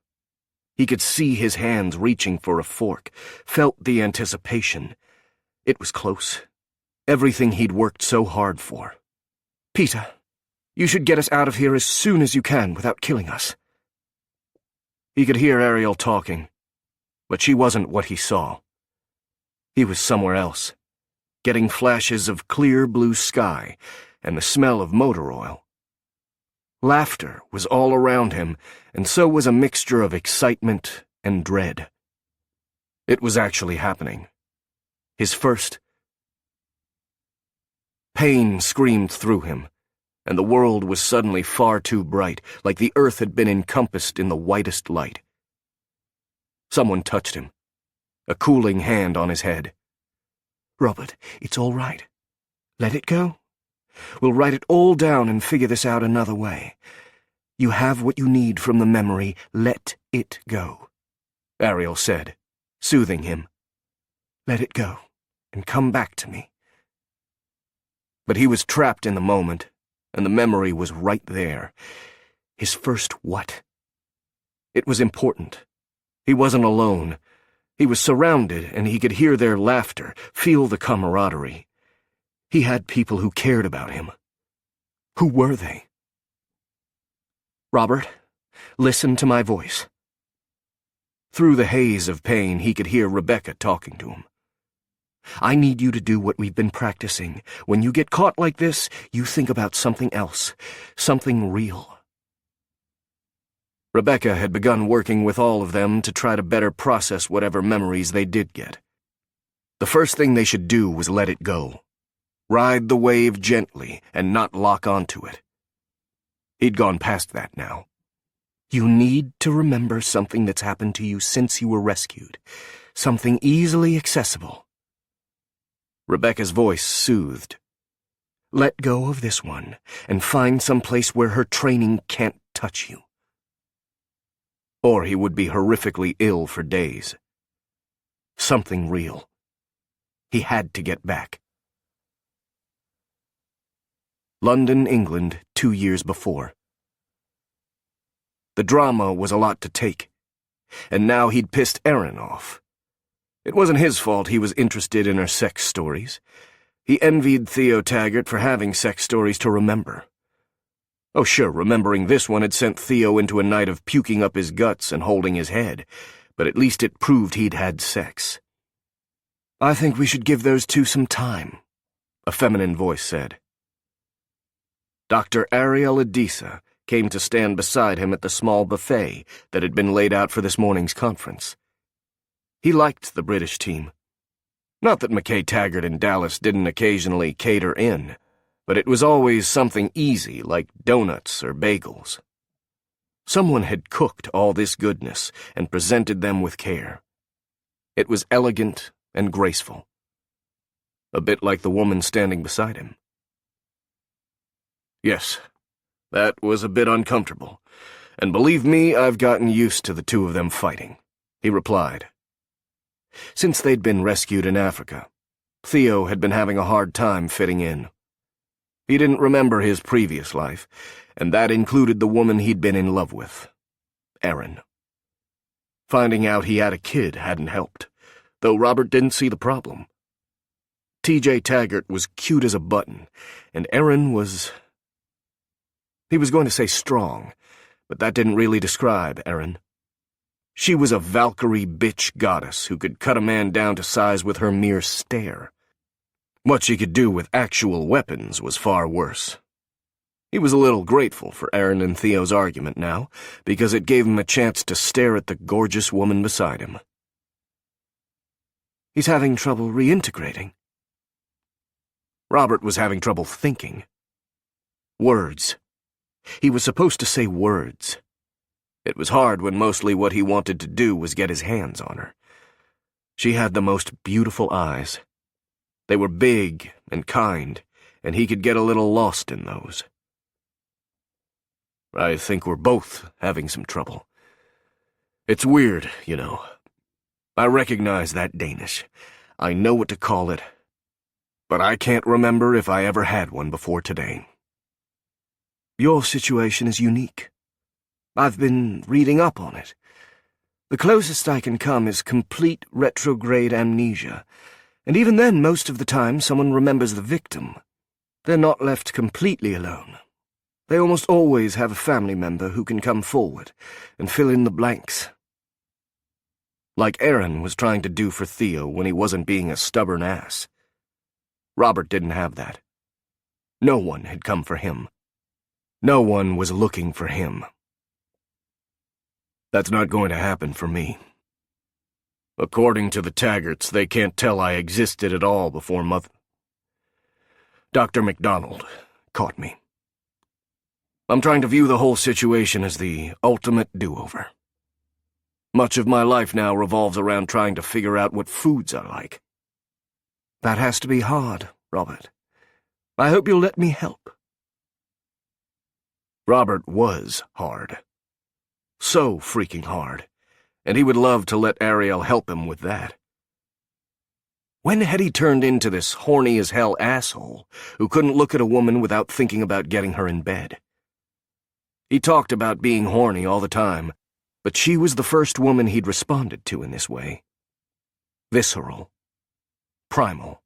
He could see his hands reaching for a fork, felt the anticipation. It was close. Everything he'd worked so hard for. Peter, you should get us out of here as soon as you can without killing us. He could hear Ariel talking, but she wasn't what he saw. He was somewhere else, getting flashes of clear blue sky and the smell of motor oil. Laughter was all around him, and so was a mixture of excitement and dread. It was actually happening. His first. Pain screamed through him, and the world was suddenly far too bright, like the earth had been encompassed in the whitest light. Someone touched him, a cooling hand on his head. Robert, it's all right. Let it go. We'll write it all down and figure this out another way. You have what you need from the memory. Let it go, Ariel said, soothing him. Let it go, and come back to me. But he was trapped in the moment, and the memory was right there. His first what? It was important. He wasn't alone. He was surrounded, and he could hear their laughter, feel the camaraderie. He had people who cared about him. Who were they? Robert, listen to my voice. Through the haze of pain, he could hear Rebecca talking to him. I need you to do what we've been practicing. When you get caught like this, you think about something else, something real. Rebecca had begun working with all of them to try to better process whatever memories they did get. The first thing they should do was let it go. Ride the wave gently and not lock onto it. He'd gone past that now. You need to remember something that's happened to you since you were rescued. Something easily accessible. Rebecca's voice soothed. Let go of this one and find some place where her training can't touch you. Or he would be horrifically ill for days. Something real. He had to get back. London, England, 2 years before. The drama was a lot to take, and now he'd pissed Erin off. It wasn't his fault he was interested in her sex stories. He envied Theo Taggart for having sex stories to remember. Oh sure, remembering this one had sent Theo into a night of puking up his guts and holding his head, but at least it proved he'd had sex. I think we should give those two some time, a feminine voice said. Dr. Ariel Adisa came to stand beside him at the small buffet that had been laid out for this morning's conference. He liked the British team. Not that McKay Taggart and Dallas didn't occasionally cater in, but it was always something easy like donuts or bagels. Someone had cooked all this goodness and presented them with care. It was elegant and graceful. A bit like the woman standing beside him. Yes, that was a bit uncomfortable, and believe me, I've gotten used to the two of them fighting, he replied. Since they'd been rescued in Africa, Theo had been having a hard time fitting in. He didn't remember his previous life, and that included the woman he'd been in love with, Erin. Finding out he had a kid hadn't helped, though Robert didn't see the problem. T.J. Taggart was cute as a button, and Erin was... He was going to say strong, but that didn't really describe Erin. She was a Valkyrie bitch goddess who could cut a man down to size with her mere stare. What she could do with actual weapons was far worse. He was a little grateful for Erin and Theo's argument now, because it gave him a chance to stare at the gorgeous woman beside him. He's having trouble reintegrating. Robert was having trouble thinking. Words. He was supposed to say words. It was hard when mostly what he wanted to do was get his hands on her. She had the most beautiful eyes. They were big and kind, and he could get a little lost in those. I think we're both having some trouble. It's weird, you know. I recognize that Danish. I know what to call it. But I can't remember if I ever had one before today. Your situation is unique. I've been reading up on it. The closest I can come is complete retrograde amnesia, and even then most of the time someone remembers the victim. They're not left completely alone. They almost always have a family member who can come forward and fill in the blanks. Like Erin was trying to do for Theo when he wasn't being a stubborn ass. Robert didn't have that. No one had come for him. No one was looking for him. That's not going to happen for me. According to the Taggarts, they can't tell I existed at all before Mother... Dr. MacDonald caught me. I'm trying to view the whole situation as the ultimate do-over. Much of my life now revolves around trying to figure out what foods I like. That has to be hard, Robert. I hope you'll let me help. Robert was hard. So freaking hard. And he would love to let Ariel help him with that. When had he turned into this horny-as-hell asshole who couldn't look at a woman without thinking about getting her in bed? He talked about being horny all the time, but she was the first woman he'd responded to in this way. Visceral. Primal.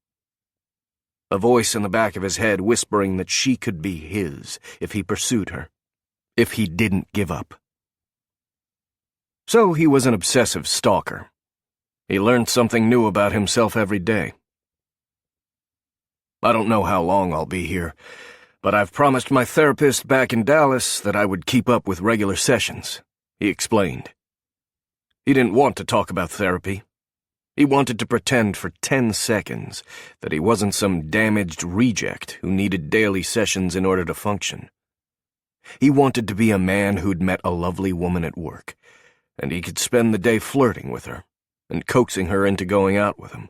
A voice in the back of his head whispering that she could be his if he pursued her, if he didn't give up. So he was an obsessive stalker. He learned something new about himself every day. I don't know how long I'll be here, but I've promised my therapist back in Dallas that I would keep up with regular sessions, he explained. He didn't want to talk about therapy. He wanted to pretend for 10 seconds that he wasn't some damaged reject who needed daily sessions in order to function. He wanted to be a man who'd met a lovely woman at work, and he could spend the day flirting with her and coaxing her into going out with him.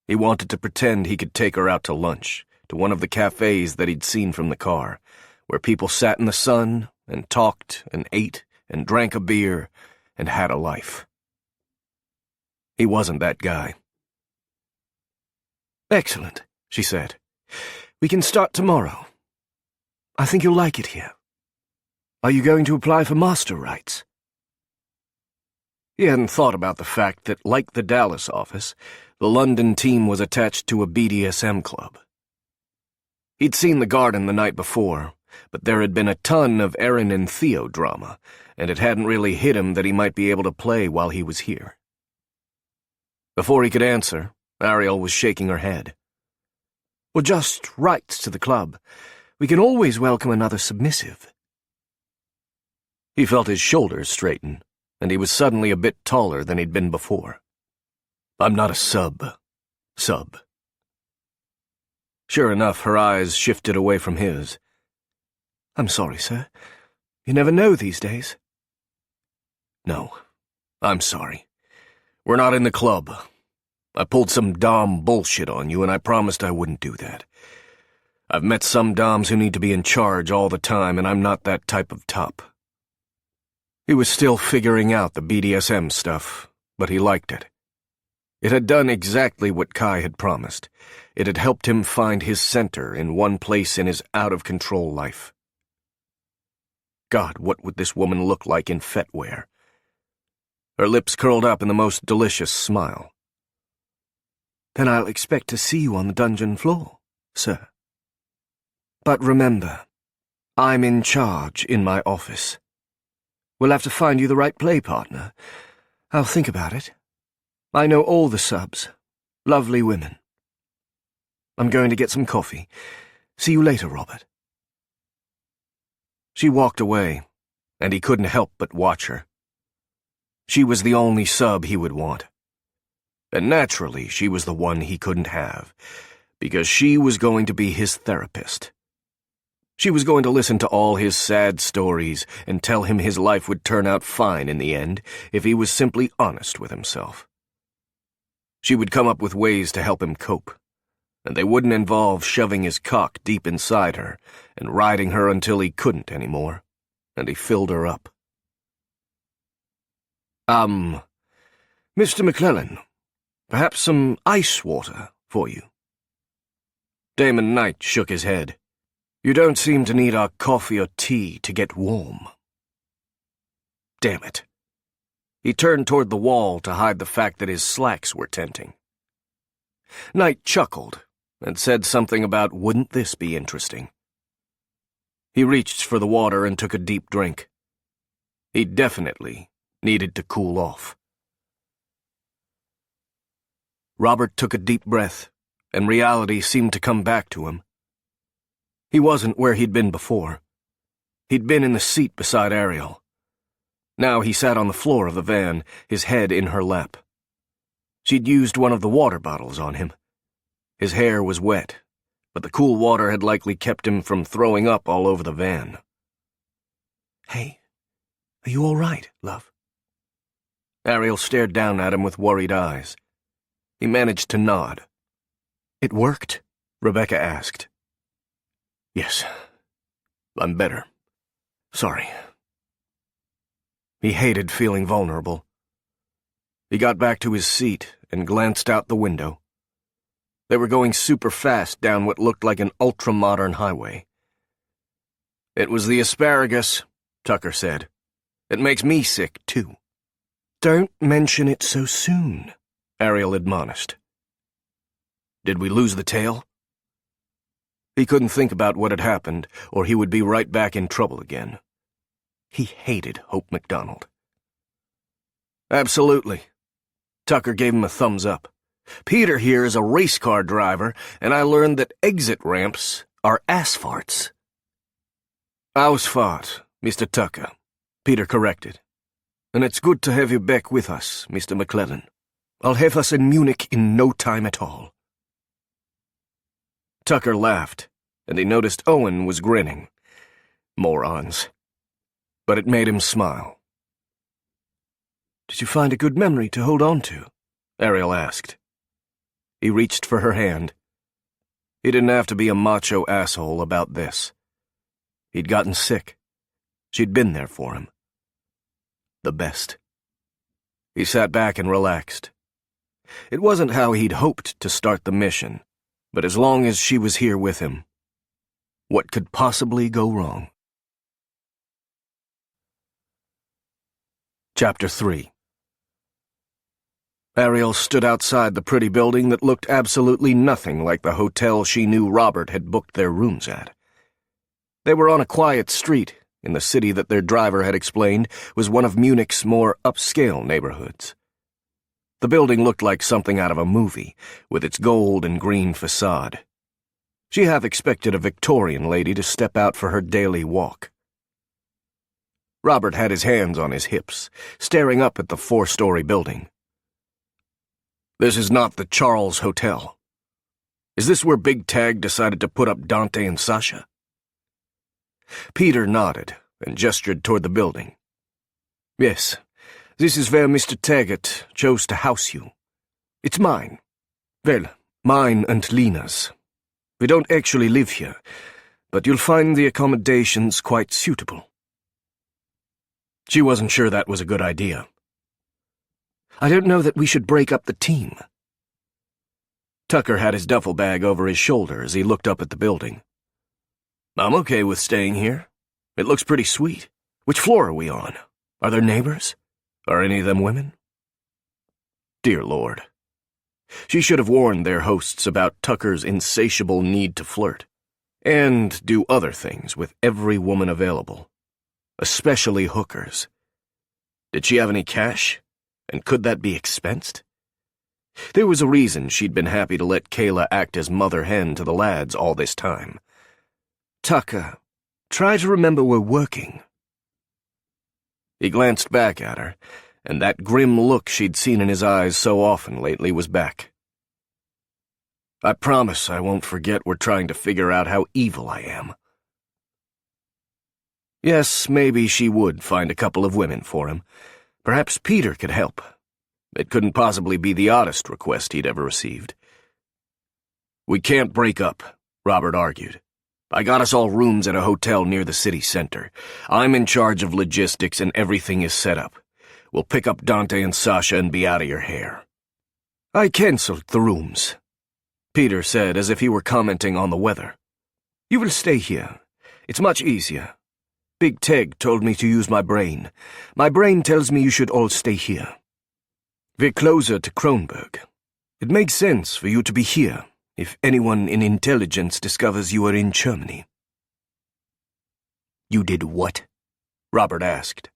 He wanted to pretend he could take her out to lunch, to one of the cafes that he'd seen from the car, where people sat in the sun and talked and ate and drank a beer and had a life. He wasn't that guy. "Excellent," she said. "We can start tomorrow. I think you'll like it here. Are you going to apply for master rights?" He hadn't thought about the fact that, like the Dallas office, the London team was attached to a BDSM club. He'd seen the garden the night before, but there had been a ton of Erin and Theo drama, and it hadn't really hit him that he might be able to play while he was here. Before he could answer, Ariel was shaking her head. "Well, just rights to the club. We can always welcome another submissive." He felt his shoulders straighten, and he was suddenly a bit taller than he'd been before. "I'm not a sub. Sure enough, her eyes shifted away from his. "I'm sorry, sir. You never know these days." "No, I'm sorry. We're not in the club. I pulled some dom bullshit on you, and I promised I wouldn't do that. I've met some doms who need to be in charge all the time, and I'm not that type of top." He was still figuring out the BDSM stuff, but he liked it. It had done exactly what Kai had promised. It had helped him find his center in one place in his out-of-control life. God, what would this woman look like in fetwear? Her lips curled up in the most delicious smile. "Then I'll expect to see you on the dungeon floor, sir. But remember, I'm in charge in my office. We'll have to find you the right play partner. I'll think about it. I know all the subs. Lovely women. I'm going to get some coffee. See you later, Robert." She walked away, and he couldn't help but watch her. She was the only sub he would want. And naturally, she was the one he couldn't have, because she was going to be his therapist. She was going to listen to all his sad stories and tell him his life would turn out fine in the end if he was simply honest with himself. She would come up with ways to help him cope, and they wouldn't involve shoving his cock deep inside her and riding her until he couldn't anymore, and he filled her up. Mr. McClellan, perhaps some ice water for you?" Damon Knight shook his head. "You don't seem to need our coffee or tea to get warm." Damn it. He turned toward the wall to hide the fact that his slacks were tempting. Knight chuckled and said something about wouldn't this be interesting. He reached for the water and took a deep drink. He definitely needed to cool off. Robert took a deep breath, and reality seemed to come back to him. He wasn't where he'd been before. He'd been in the seat beside Ariel. Now he sat on the floor of the van, his head in her lap. She'd used one of the water bottles on him. His hair was wet, but the cool water had likely kept him from throwing up all over the van. "Hey, are you all right, love?" Ariel stared down at him with worried eyes. He managed to nod. "It worked?" Rebecca asked. "Yes, I'm better. Sorry." He hated feeling vulnerable. He got back to his seat and glanced out the window. They were going super fast down what looked like an ultra-modern highway. "It was the asparagus," Tucker said. "It makes me sick, too." "Don't mention it so soon," Ariel admonished. Did we lose the tail? He couldn't think about what had happened, or he would be right back in trouble again. He hated Hope MacDonald. "Absolutely." Tucker gave him a thumbs up. "Peter here is a race car driver, and I learned that exit ramps are ass farts." "Ausfahrt, Mr. Tucker," Peter corrected. And it's good to have you back with us, Mr. McClellan. I'll have us in Munich in no time at all. Tucker laughed, and he noticed Owen was grinning. Morons. But it made him smile. Did you find a good memory to hold on to? Ariel asked. He reached for her hand. He didn't have to be a macho asshole about this. He'd gotten sick. She'd been there for him. The best. He sat back and relaxed. It wasn't how he'd hoped to start the mission, but as long as she was here with him, what could possibly go wrong? Chapter 3. Ariel stood outside the pretty building that looked absolutely nothing like the hotel she knew Robert had booked their rooms at. They were on a quiet street in the city that their driver had explained was one of Munich's more upscale neighborhoods. The building looked like something out of a movie, with its gold and green facade. She half expected a Victorian lady to step out for her daily walk. Robert had his hands on his hips, staring up at the 4-story building. This is not the Charles Hotel. Is this where Big Tag decided to put up Dante and Sasha? Peter nodded and gestured toward the building. Yes, this is where Mr. Taggart chose to house you. It's mine. Well, mine and Lena's. We don't actually live here, but you'll find the accommodations quite suitable. She wasn't sure that was a good idea. I don't know that we should break up the team. Tucker had his duffel bag over his shoulder as he looked up at the building. I'm okay with staying here. It looks pretty sweet. Which floor are we on? Are there neighbors? Are any of them women? Dear Lord. She should have warned their hosts about Tucker's insatiable need to flirt, and do other things with every woman available, especially hookers. Did she have any cash? And could that be expensed? There was a reason she'd been happy to let Kayla act as mother hen to the lads all this time. Tucker, try to remember we're working. He glanced back at her, and that grim look she'd seen in his eyes so often lately was back. I promise I won't forget we're trying to figure out how evil I am. Yes, maybe she would find a couple of women for him. Perhaps Peter could help. It couldn't possibly be the oddest request he'd ever received. We can't break up, Robert argued. I got us all rooms at a hotel near the city center. I'm in charge of logistics and everything is set up. We'll pick up Dante and Sasha and be out of your hair. I canceled the rooms, Peter said as if he were commenting on the weather. You will stay here. It's much easier. Big Teg told me to use my brain. My brain tells me you should all stay here. We're closer to Kronberg. It makes sense for you to be here if anyone in intelligence discovers you are in Germany. You did what? Robert asked,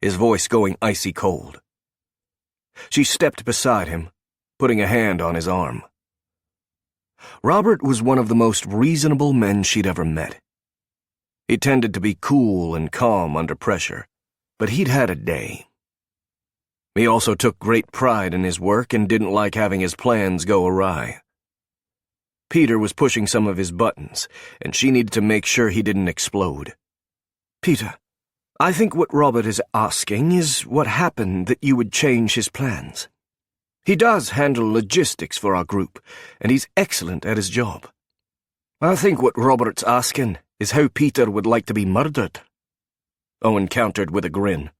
his voice going icy cold. She stepped beside him, putting a hand on his arm. Robert was one of the most reasonable men she'd ever met. He tended to be cool and calm under pressure, but he'd had a day. He also took great pride in his work and didn't like having his plans go awry. Peter was pushing some of his buttons, and she needed to make sure he didn't explode. Peter, I think what Robert is asking is what happened that you would change his plans. He does handle logistics for our group, and he's excellent at his job. I think what Robert's asking is how Peter would like to be murdered. Owen countered with a grin.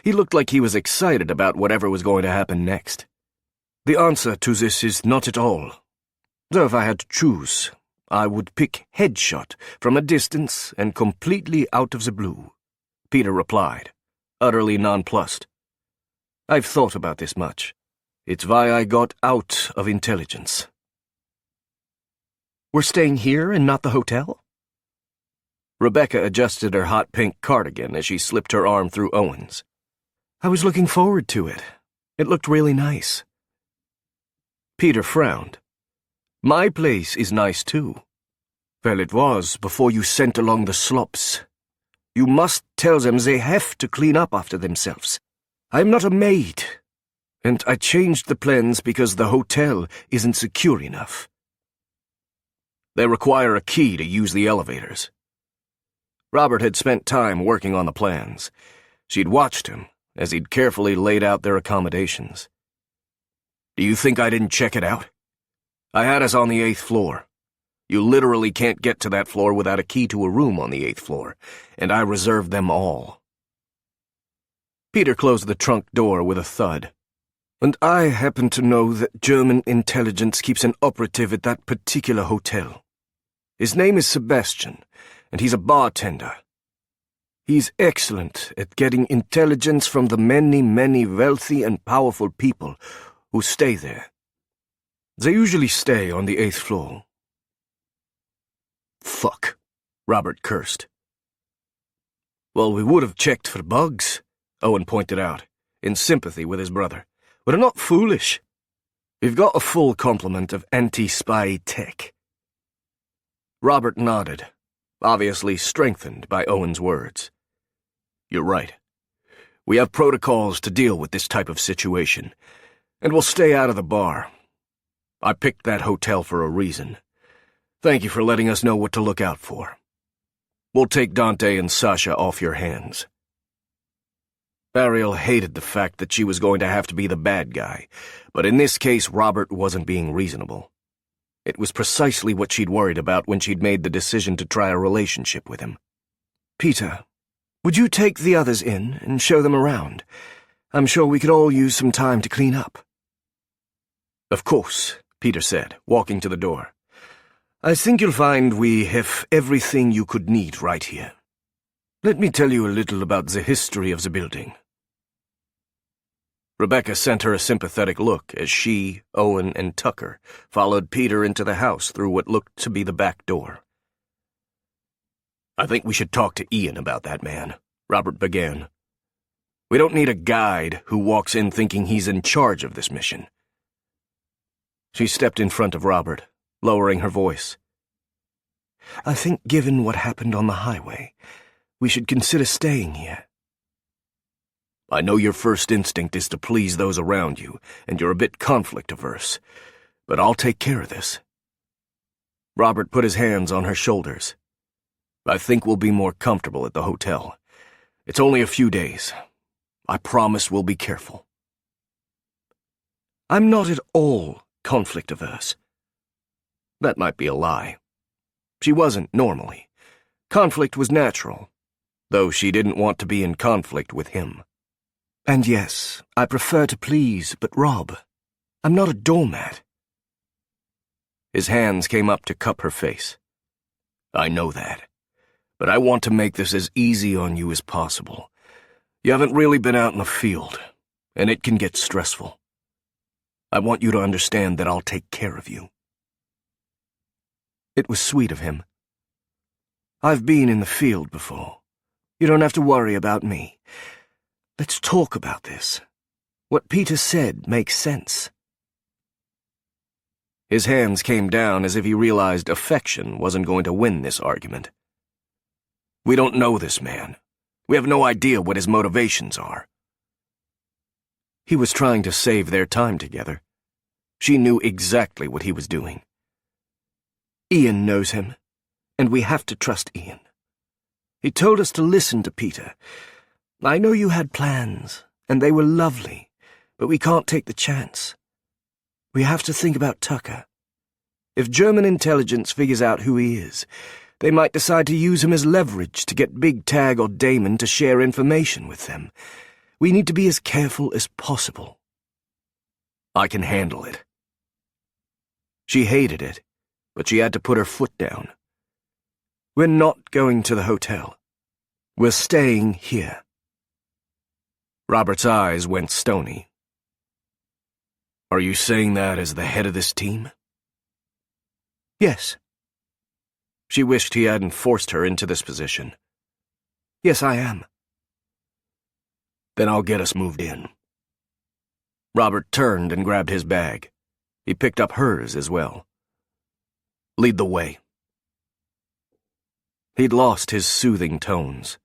He looked like he was excited about whatever was going to happen next. The answer to this is not at all. Though if I had to choose, I would pick headshot from a distance and completely out of the blue, Peter replied, utterly nonplussed. I've thought about this much. It's why I got out of intelligence. We're staying here and not the hotel? Rebecca adjusted her hot pink cardigan as she slipped her arm through Owen's. I was looking forward to it. It looked really nice. Peter frowned. My place is nice too. Well, it was before you sent along the slops. You must tell them they have to clean up after themselves. I'm not a maid, and I changed the plans because the hotel isn't secure enough. They require a key to use the elevators. Robert had spent time working on the plans. She'd watched him as he'd carefully laid out their accommodations. Do you think I didn't check it out? I had us on the 8th floor. You literally can't get to that floor without a key to a room on the 8th floor, and I reserved them all. Peter closed the trunk door with a thud. And I happen to know that German intelligence keeps an operative at that particular hotel. His name is Sebastian, and he's a bartender. He's excellent at getting intelligence from the many, many wealthy and powerful people who stay there. They usually stay on the 8th floor. Fuck, Robert cursed. Well, we would have checked for bugs, Owen pointed out, in sympathy with his brother. We're not foolish. We've got a full complement of anti-spy tech. Robert nodded, obviously strengthened by Owen's words. You're right. We have protocols to deal with this type of situation, and we'll stay out of the bar. I picked that hotel for a reason. Thank you for letting us know what to look out for. We'll take Dante and Sasha off your hands. Ariel hated the fact that she was going to have to be the bad guy, but in this case Robert wasn't being reasonable. It was precisely what she'd worried about when she'd made the decision to try a relationship with him. Peter, would you take the others in and show them around? I'm sure we could all use some time to clean up. Of course, Peter said, walking to the door. I think you'll find we have everything you could need right here. Let me tell you a little about the history of the building. Rebecca sent her a sympathetic look as she, Owen, and Tucker followed Peter into the house through what looked to be the back door. I think we should talk to Ian about that man, Robert began. We don't need a guide who walks in thinking he's in charge of this mission. She stepped in front of Robert, lowering her voice. I think given what happened on the highway, we should consider staying here. I know your first instinct is to please those around you, and you're a bit conflict-averse, but I'll take care of this. Robert put his hands on her shoulders. I think we'll be more comfortable at the hotel. It's only a few days. I promise we'll be careful. I'm not at all conflict-averse. That might be a lie. She wasn't normally. Conflict was natural, though she didn't want to be in conflict with him. And yes, I prefer to please, but Rob, I'm not a doormat. His hands came up to cup her face. I know that, but I want to make this as easy on you as possible. You haven't really been out in the field, and it can get stressful. I want you to understand that I'll take care of you. It was sweet of him. I've been in the field before. You don't have to worry about me. Let's talk about this. What Peter said makes sense. His hands came down as if he realized affection wasn't going to win this argument. We don't know this man. We have no idea what his motivations are. He was trying to save their time together. She knew exactly what he was doing. Ian knows him, and we have to trust Ian. He told us to listen to Peter. I know you had plans, and they were lovely, but we can't take the chance. We have to think about Tucker. If German intelligence figures out who he is, they might decide to use him as leverage to get Big Tag or Damon to share information with them. We need to be as careful as possible. I can handle it. She hated it, but she had to put her foot down. We're not going to the hotel. We're staying here. Robert's eyes went stony. Are you saying that as the head of this team? Yes. She wished he hadn't forced her into this position. Yes, I am. Then I'll get us moved in. Robert turned and grabbed his bag. He picked up hers as well. Lead the way. He'd lost his soothing tones.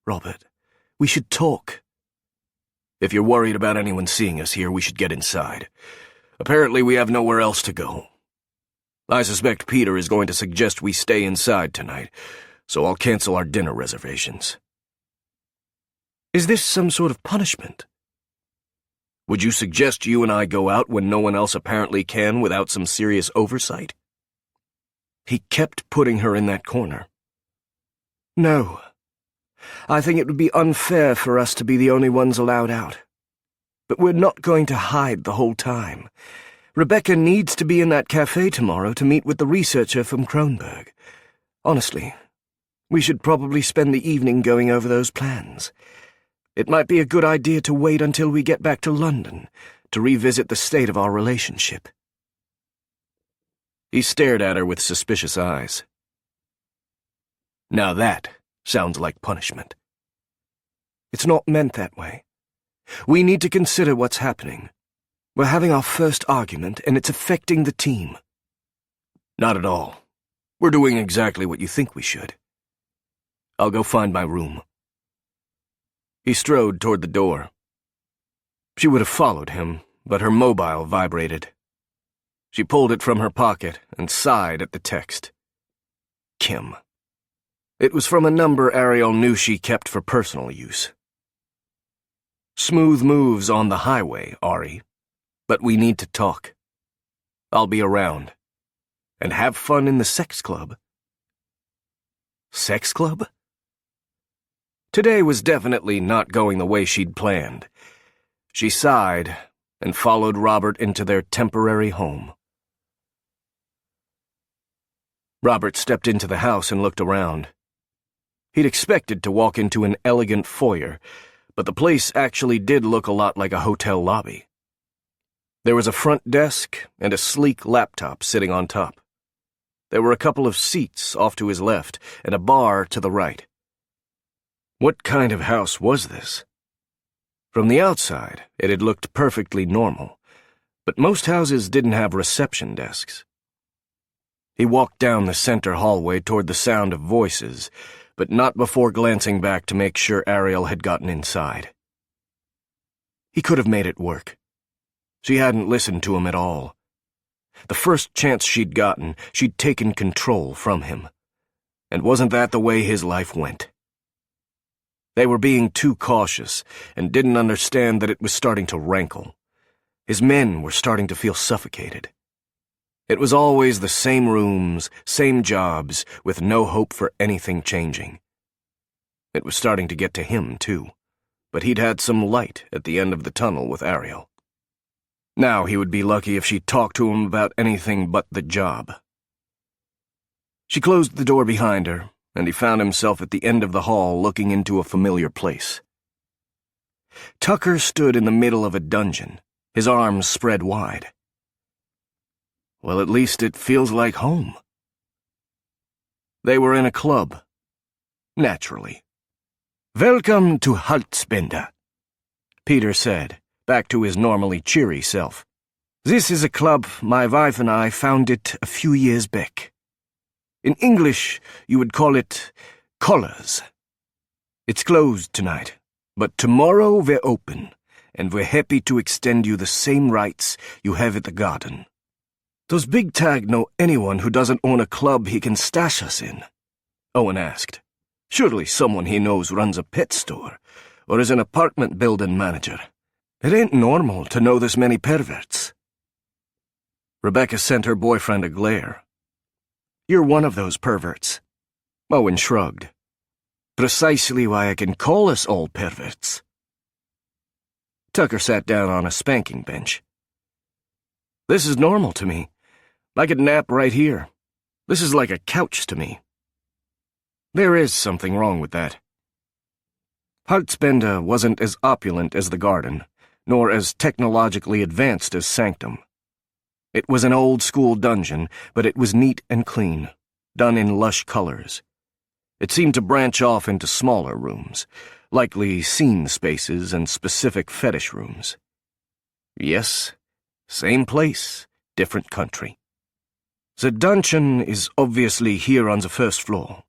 Robert. We should talk. If you're worried about anyone seeing us here, we should get inside. Apparently we have nowhere else to go. I suspect Peter is going to suggest we stay inside tonight, so I'll cancel our dinner reservations. Is this some sort of punishment? Would you suggest you and I go out when no one else apparently can without some serious oversight? He kept putting her in that corner. No. I think it would be unfair for us to be the only ones allowed out. But we're not going to hide the whole time. Rebecca needs to be in that cafe tomorrow to meet with the researcher from Kronberg. Honestly, we should probably spend the evening going over those plans. It might be a good idea to wait until we get back to London to revisit the state of our relationship. He stared at her with suspicious eyes. Now that sounds like punishment. It's not meant that way. We need to consider what's happening. We're having our first argument, and it's affecting the team. Not at all. We're doing exactly what you think we should. I'll go find my room. He strode toward the door. She would have followed him, but her mobile vibrated. She pulled it from her pocket and sighed at the text. Kim. It was from a number Ariel knew she kept for personal use. Smooth moves on the highway, Ari. But we need to talk. I'll be around. And have fun in the sex club. Sex club? Today was definitely not going the way she'd planned. She sighed and followed Robert into their temporary home. Robert stepped into the house and looked around. He'd expected to walk into an elegant foyer, but the place actually did look a lot like a hotel lobby. There was a front desk and a sleek laptop sitting on top. There were a couple of seats off to his left and a bar to the right. What kind of house was this? From the outside, it had looked perfectly normal, but most houses didn't have reception desks. He walked down the center hallway toward the sound of voices, but not before glancing back to make sure Ariel had gotten inside. He could have made it work. She hadn't listened to him at all. The first chance she'd gotten, she'd taken control from him. And wasn't that the way his life went? They were being too cautious and didn't understand that it was starting to rankle. His men were starting to feel suffocated. It was always the same rooms, same jobs, with no hope for anything changing. It was starting to get to him, too, but he'd had some light at the end of the tunnel with Ariel. Now he would be lucky if she talked to him about anything but the job. She closed the door behind her, and he found himself at the end of the hall looking into a familiar place. Tucker stood in the middle of a dungeon, his arms spread wide. Well, at least it feels like home. They were in a club. Naturally. "Welcome to Halsbänder," Peter said, back to his normally cheery self. "This is a club my wife and I founded a few years back. In English, you would call it Collars. It's closed tonight, but tomorrow we're open, and we're happy to extend you the same rights you have at the garden." "Does Big Tag know anyone who doesn't own a club he can stash us in?" Owen asked. "Surely someone he knows runs a pet store, or is an apartment building manager. It ain't normal to know this many perverts." Rebecca sent her boyfriend a glare. "You're one of those perverts." Owen shrugged. "Precisely why I can call us all perverts." Tucker sat down on a spanking bench. "This is normal to me. I could nap right here. This is like a couch to me." There is something wrong with that. Halsbänder wasn't as opulent as the garden, nor as technologically advanced as Sanctum. It was an old-school dungeon, but it was neat and clean, done in lush colors. It seemed to branch off into smaller rooms, likely scene spaces and specific fetish rooms. Yes, same place, different country. The dungeon is obviously here on the first floor.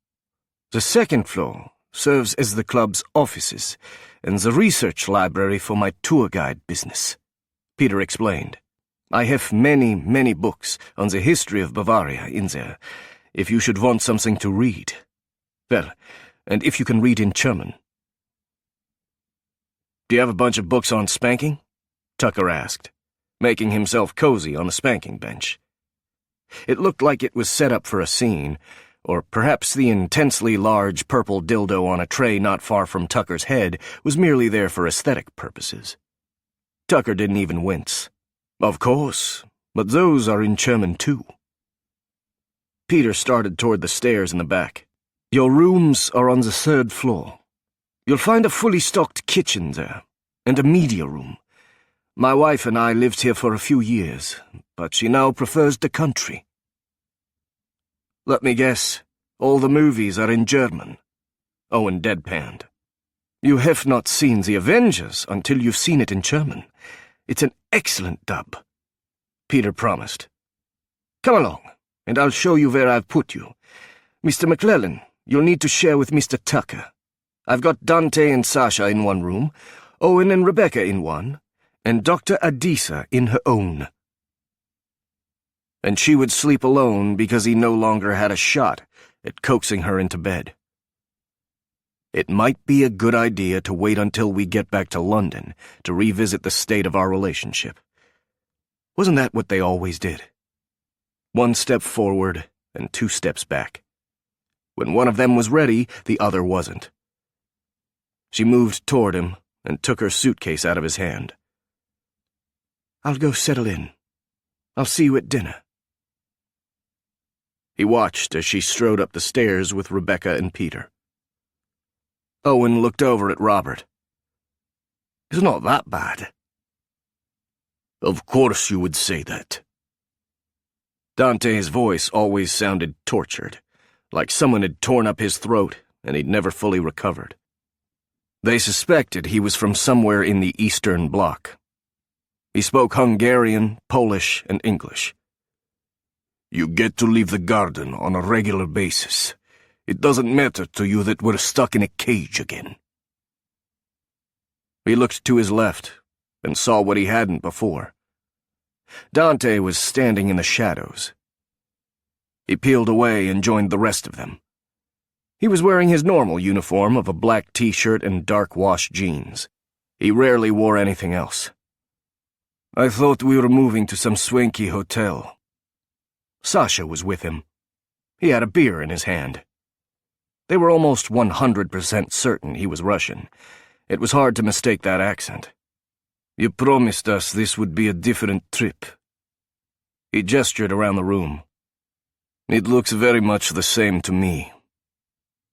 The second floor, serves as the club's offices and the research library for my tour guide business," Peter explained. "I have many, many books on the history of Bavaria in there, if you should want something to read. Well, and if you can read in German." "Do you have a bunch of books on spanking?" Tucker asked, making himself cozy on the spanking bench. It looked like it was set up for a scene, or perhaps the intensely large purple dildo on a tray not far from Tucker's head was merely there for aesthetic purposes. Tucker didn't even wince. "Of course, but those are in German too." Peter started toward the stairs in the back. "Your rooms are on the 3rd floor. You'll find a fully stocked kitchen there, and a media room. My wife and I lived here for a few years, but she now prefers the country." "Let me guess, all the movies are in German," Owen deadpanned. "You have not seen The Avengers until you've seen it in German. It's an excellent dub," Peter promised. "Come along, and I'll show you where I've put you. Mr. McClellan, you'll need to share with Mr. Tucker. I've got Dante and Sasha in one room, Owen and Rebecca in one, and Dr. Adisa in her own." And she would sleep alone because he no longer had a shot at coaxing her into bed. It might be a good idea to wait until we get back to London to revisit the state of our relationship. Wasn't that what they always did? 1 step forward and 2 steps back. When one of them was ready, the other wasn't. She moved toward him and took her suitcase out of his hand. "I'll go settle in. I'll see you at dinner." He watched as she strode up the stairs with Rebecca and Peter. Owen looked over at Robert. "It's not that bad." "Of course you would say that." Dante's voice always sounded tortured, like someone had torn up his throat and he'd never fully recovered. They suspected he was from somewhere in the Eastern Bloc. He spoke Hungarian, Polish, and English. "You get to leave the garden on a regular basis. It doesn't matter to you that we're stuck in a cage again." He looked to his left and saw what he hadn't before. Dante was standing in the shadows. He peeled away and joined the rest of them. He was wearing his normal uniform of a black t-shirt and dark wash jeans. He rarely wore anything else. "I thought we were moving to some swanky hotel." Sasha was with him. He had a beer in his hand. They were almost 100% certain he was Russian. It was hard to mistake that accent. "You promised us this would be a different trip." He gestured around the room. "It looks very much the same to me.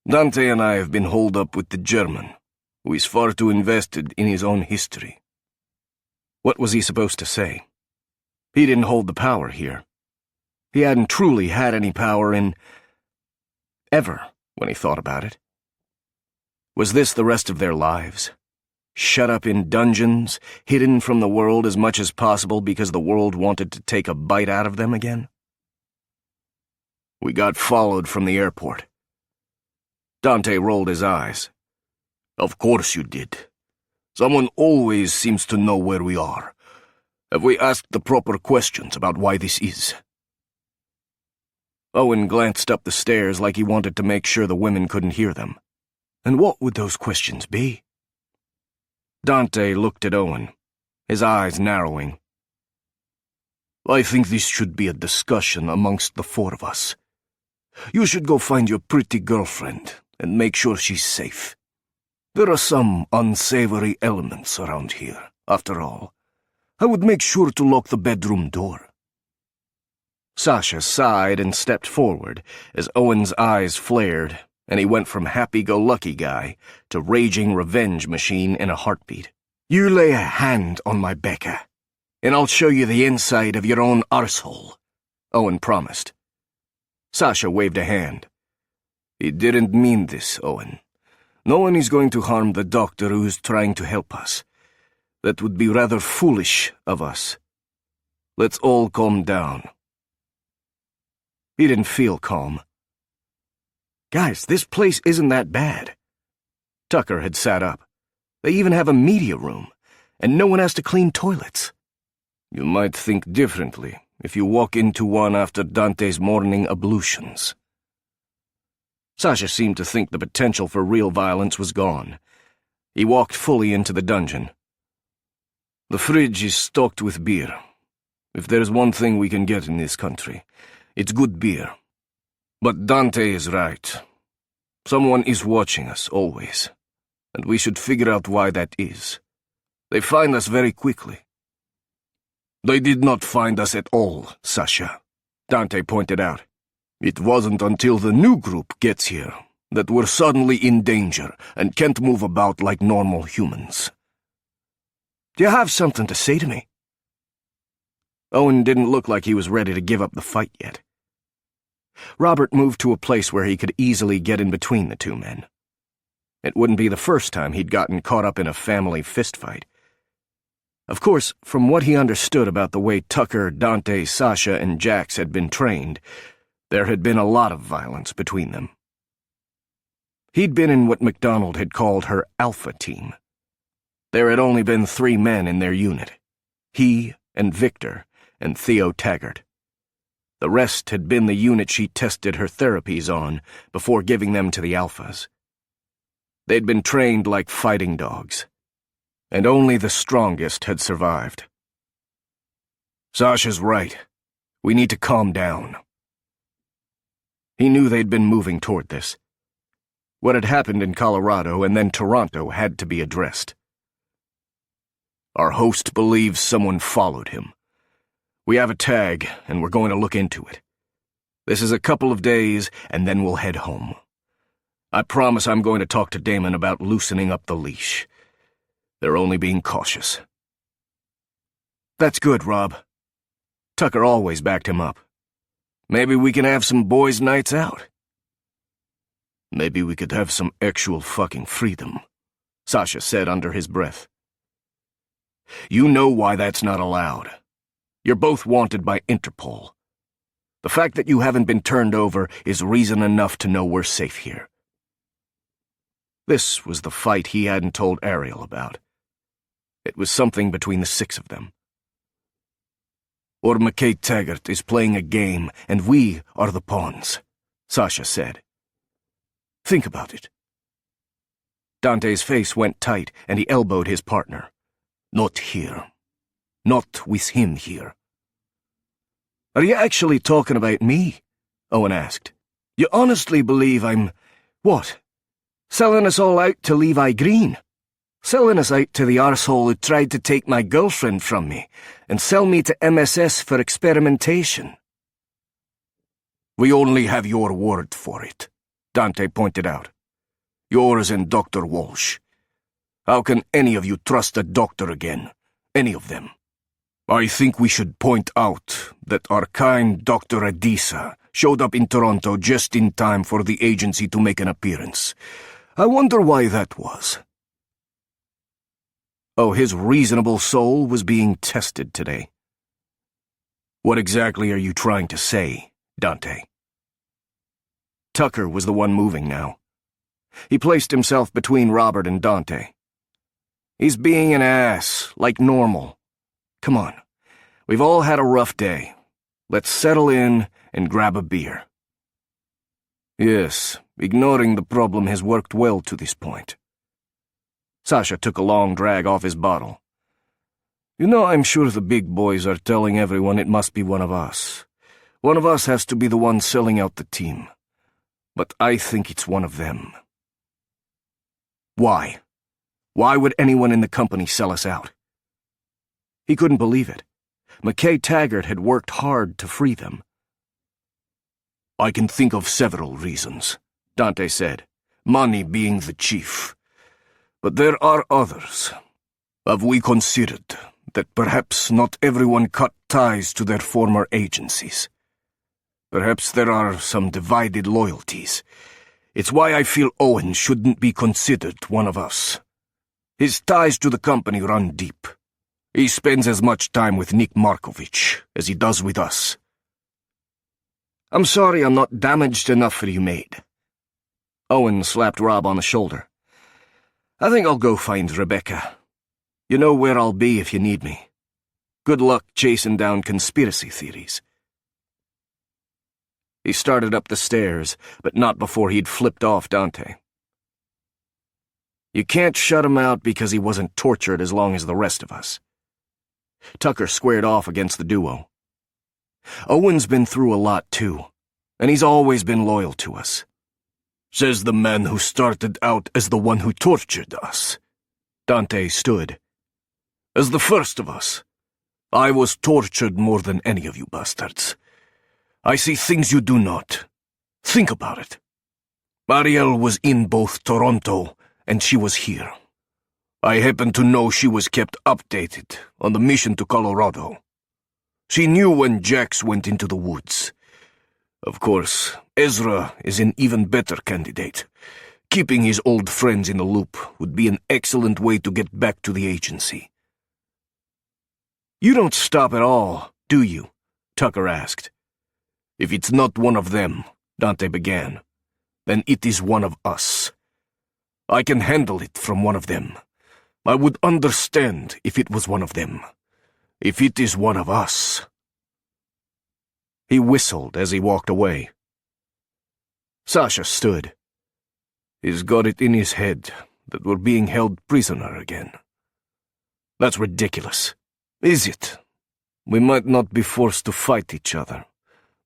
Dante and I have been holed up with the German, who is far too invested in his own history." What was he supposed to say? He didn't hold the power here. He hadn't truly had any power ever, when he thought about it. Was this the rest of their lives? Shut up in dungeons, hidden from the world as much as possible because the world wanted to take a bite out of them again? "We got followed from the airport." Dante rolled his eyes. "Of course you did. Someone always seems to know where we are. Have we asked the proper questions about why this is?" Owen glanced up the stairs like he wanted to make sure the women couldn't hear them. And what would those questions be? Dante looked at Owen, his eyes narrowing. "I think this should be a discussion amongst the 4 of us. You should go find your pretty girlfriend and make sure she's safe. There are some unsavory elements around here, after all. I would make sure to lock the bedroom door." Sasha sighed and stepped forward as Owen's eyes flared, and he went from happy-go-lucky guy to raging revenge machine in a heartbeat. "You lay a hand on my Becca, and I'll show you the inside of your own arsehole," Owen promised. Sasha waved a hand. "He didn't mean this, Owen. No one is going to harm the doctor who is trying to help us. That would be rather foolish of us. Let's all calm down." He didn't feel calm. "Guys, this place isn't that bad. Tucker had sat up. They even have a media room, and no one has to clean toilets. You might think differently if you walk into one after Dante's morning ablutions. Sasha seemed to think the potential for real violence was gone. He walked fully into the dungeon. The fridge is stocked with beer. If there's one thing we can get in this country, it's good beer. But Dante is right. Someone is watching us, always, and we should figure out why that is. They find us very quickly. They did not find us at all, Sasha, Dante pointed out. It wasn't until the new group gets here that we're suddenly in danger and can't move about like normal humans. Do you have something to say to me? Owen didn't look like he was ready to give up the fight yet. Robert moved to a place where he could easily get in between the two men. It wouldn't be the first time he'd gotten caught up in a family fistfight. Of course, from what he understood about the way Tucker, Dante, Sasha, and Jax had been trained, there had been a lot of violence between them. He'd been in what MacDonald had called her Alpha Team. There had only been 3 men in their unit: he and Victor and Theo Taggart. The rest had been the unit she tested her therapies on before giving them to the Alphas. They'd been trained like fighting dogs, and only the strongest had survived. Sasha's right. We need to calm down. He knew they'd been moving toward this. What had happened in Colorado and then Toronto had to be addressed. Our host believes someone followed him. We have a tag, and we're going to look into it. This is a couple of days, and then we'll head home. I promise I'm going to talk to Damon about loosening up the leash. They're only being cautious. That's good, Rob. Tucker always backed him up. Maybe we can have some boys' nights out. Maybe we could have some actual fucking freedom, Sasha said under his breath. You know why that's not allowed. You're both wanted by Interpol. The fact that you haven't been turned over is reason enough to know we're safe here. This was the fight he hadn't told Ariel about. It was something between the 6 of them. Or McKay Taggart is playing a game, and we are the pawns, Sasha said. Think about it. Dante's face went tight, and he elbowed his partner. Not here. Not with him here. Are you actually talking about me? Owen asked. You honestly believe I'm... what? Selling us all out to Levi Green? Selling us out to the arsehole who tried to take my girlfriend from me and sell me to MSS for experimentation? We only have your word for it, Dante pointed out. Yours and Dr. Walsh. How can any of you trust a doctor again? Any of them? I think we should point out that our kind Dr. Adisa showed up in Toronto just in time for the agency to make an appearance. I wonder why that was. Oh, his reasonable soul was being tested today. What exactly are you trying to say, Dante? Tucker was the one moving now. He placed himself between Robert and Dante. He's being an ass, like normal. Come on, we've all had a rough day. Let's settle in and grab a beer. Yes, ignoring the problem has worked well to this point. Sasha took a long drag off his bottle. You know, I'm sure the big boys are telling everyone it must be one of us. One of us has to be the one selling out the team. But I think it's one of them. Why? Why would anyone in the company sell us out? He couldn't believe it. McKay Taggart had worked hard to free them. I can think of several reasons, Dante said, money being the chief. But there are others. Have we considered that perhaps not everyone cut ties to their former agencies? Perhaps there are some divided loyalties. It's why I feel Owen shouldn't be considered one of us. His ties to the company run deep. He spends as much time with Nick Markovich as he does with us. I'm sorry I'm not damaged enough for you, mate. Owen slapped Rob on the shoulder. I think I'll go find Rebecca. You know where I'll be if you need me. Good luck chasing down conspiracy theories. He started up the stairs, but not before he'd flipped off Dante. You can't shut him out because he wasn't tortured as long as the rest of us. Tucker squared off against the duo. Owen's been through a lot too, and he's always been loyal to us. Says the man who started out as the one who tortured us. Dante stood. As the first of us, I was tortured more than any of you bastards. I see things you do not. Think about it. Ariel was in both Toronto and she was here. I happen to know she was kept updated on the mission to Colorado. She knew when Jax went into the woods. Of course, Ezra is an even better candidate. Keeping his old friends in the loop would be an excellent way to get back to the agency. You don't stop at all, do you? Tucker asked. If it's not one of them, Dante began, then it is one of us. I can handle it from one of them. I would understand if it was one of them. If it is one of us. He whistled as he walked away. Sasha stood. He's got it in his head that we're being held prisoner again. That's ridiculous. Is it? We might not be forced to fight each other,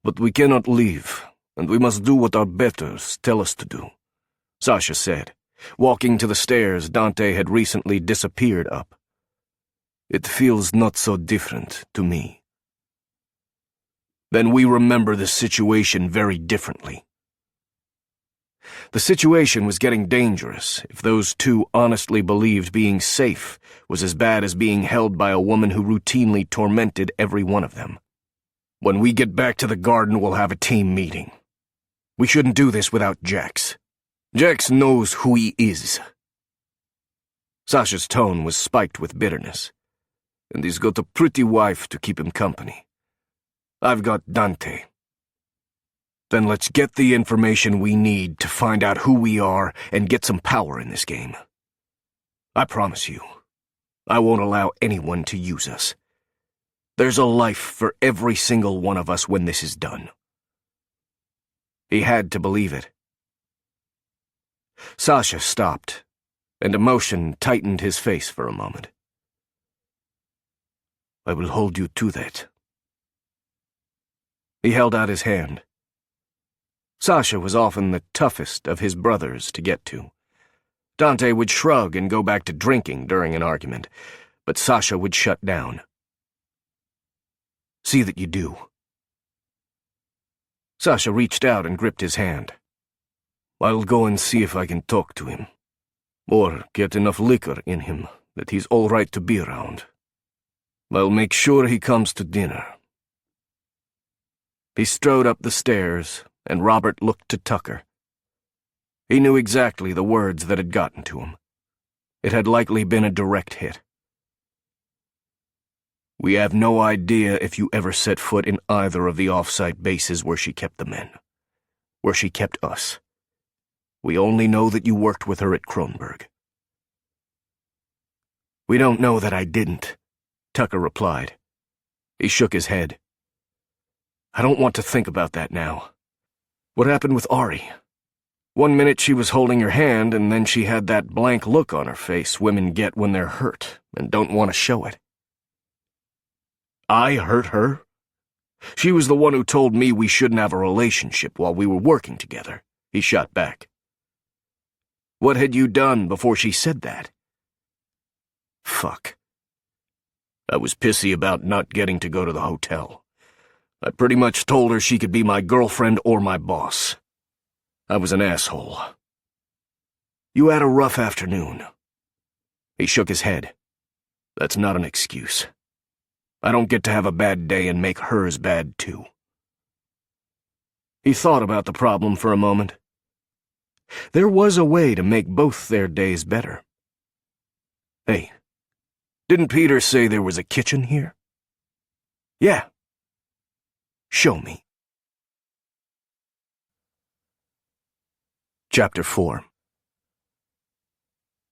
but we cannot leave, and we must do what our betters tell us to do, Sasha said, walking to the stairs Dante had recently disappeared up. It feels not so different to me. Then we remember the situation very differently. The situation was getting dangerous if those two honestly believed being safe was as bad as being held by a woman who routinely tormented every one of them. When we get back to the garden, we'll have a team meeting. We shouldn't do this without Jax. Jax knows who he is. Sasha's tone was spiked with bitterness, and he's got a pretty wife to keep him company. I've got Dante. Then let's get the information we need to find out who we are and get some power in this game. I promise you, I won't allow anyone to use us. There's a life for every single one of us when this is done. He had to believe it. Sasha stopped, and emotion tightened his face for a moment. I will hold you to that. He held out his hand. Sasha was often the toughest of his brothers to get to. Dante would shrug and go back to drinking during an argument, but Sasha would shut down. See that you do. Sasha reached out and gripped his hand. I'll go and see if I can talk to him, or get enough liquor in him that he's all right to be around. I'll make sure he comes to dinner. He strode up the stairs, and Robert looked to Tucker. He knew exactly the words that had gotten to him. It had likely been a direct hit. We have no idea if you ever set foot in either of the off-site bases where she kept the men, where she kept us. We only know that you worked with her at Kronberg. We don't know that I didn't, Tucker replied. He shook his head. I don't want to think about that now. What happened with Ari? One minute she was holding your hand, and then she had that blank look on her face women get when they're hurt and don't want to show it. I hurt her? She was the one who told me we shouldn't have a relationship while we were working together, he shot back. What had you done before she said that? Fuck. I was pissy about not getting to go to the hotel. I pretty much told her she could be my girlfriend or my boss. I was an asshole. You had a rough afternoon. He shook his head. That's not an excuse. I don't get to have a bad day and make hers bad too. He thought about the problem for a moment. There was a way to make both their days better. Hey, didn't Peter say there was a kitchen here? Yeah. Show me. Chapter 4.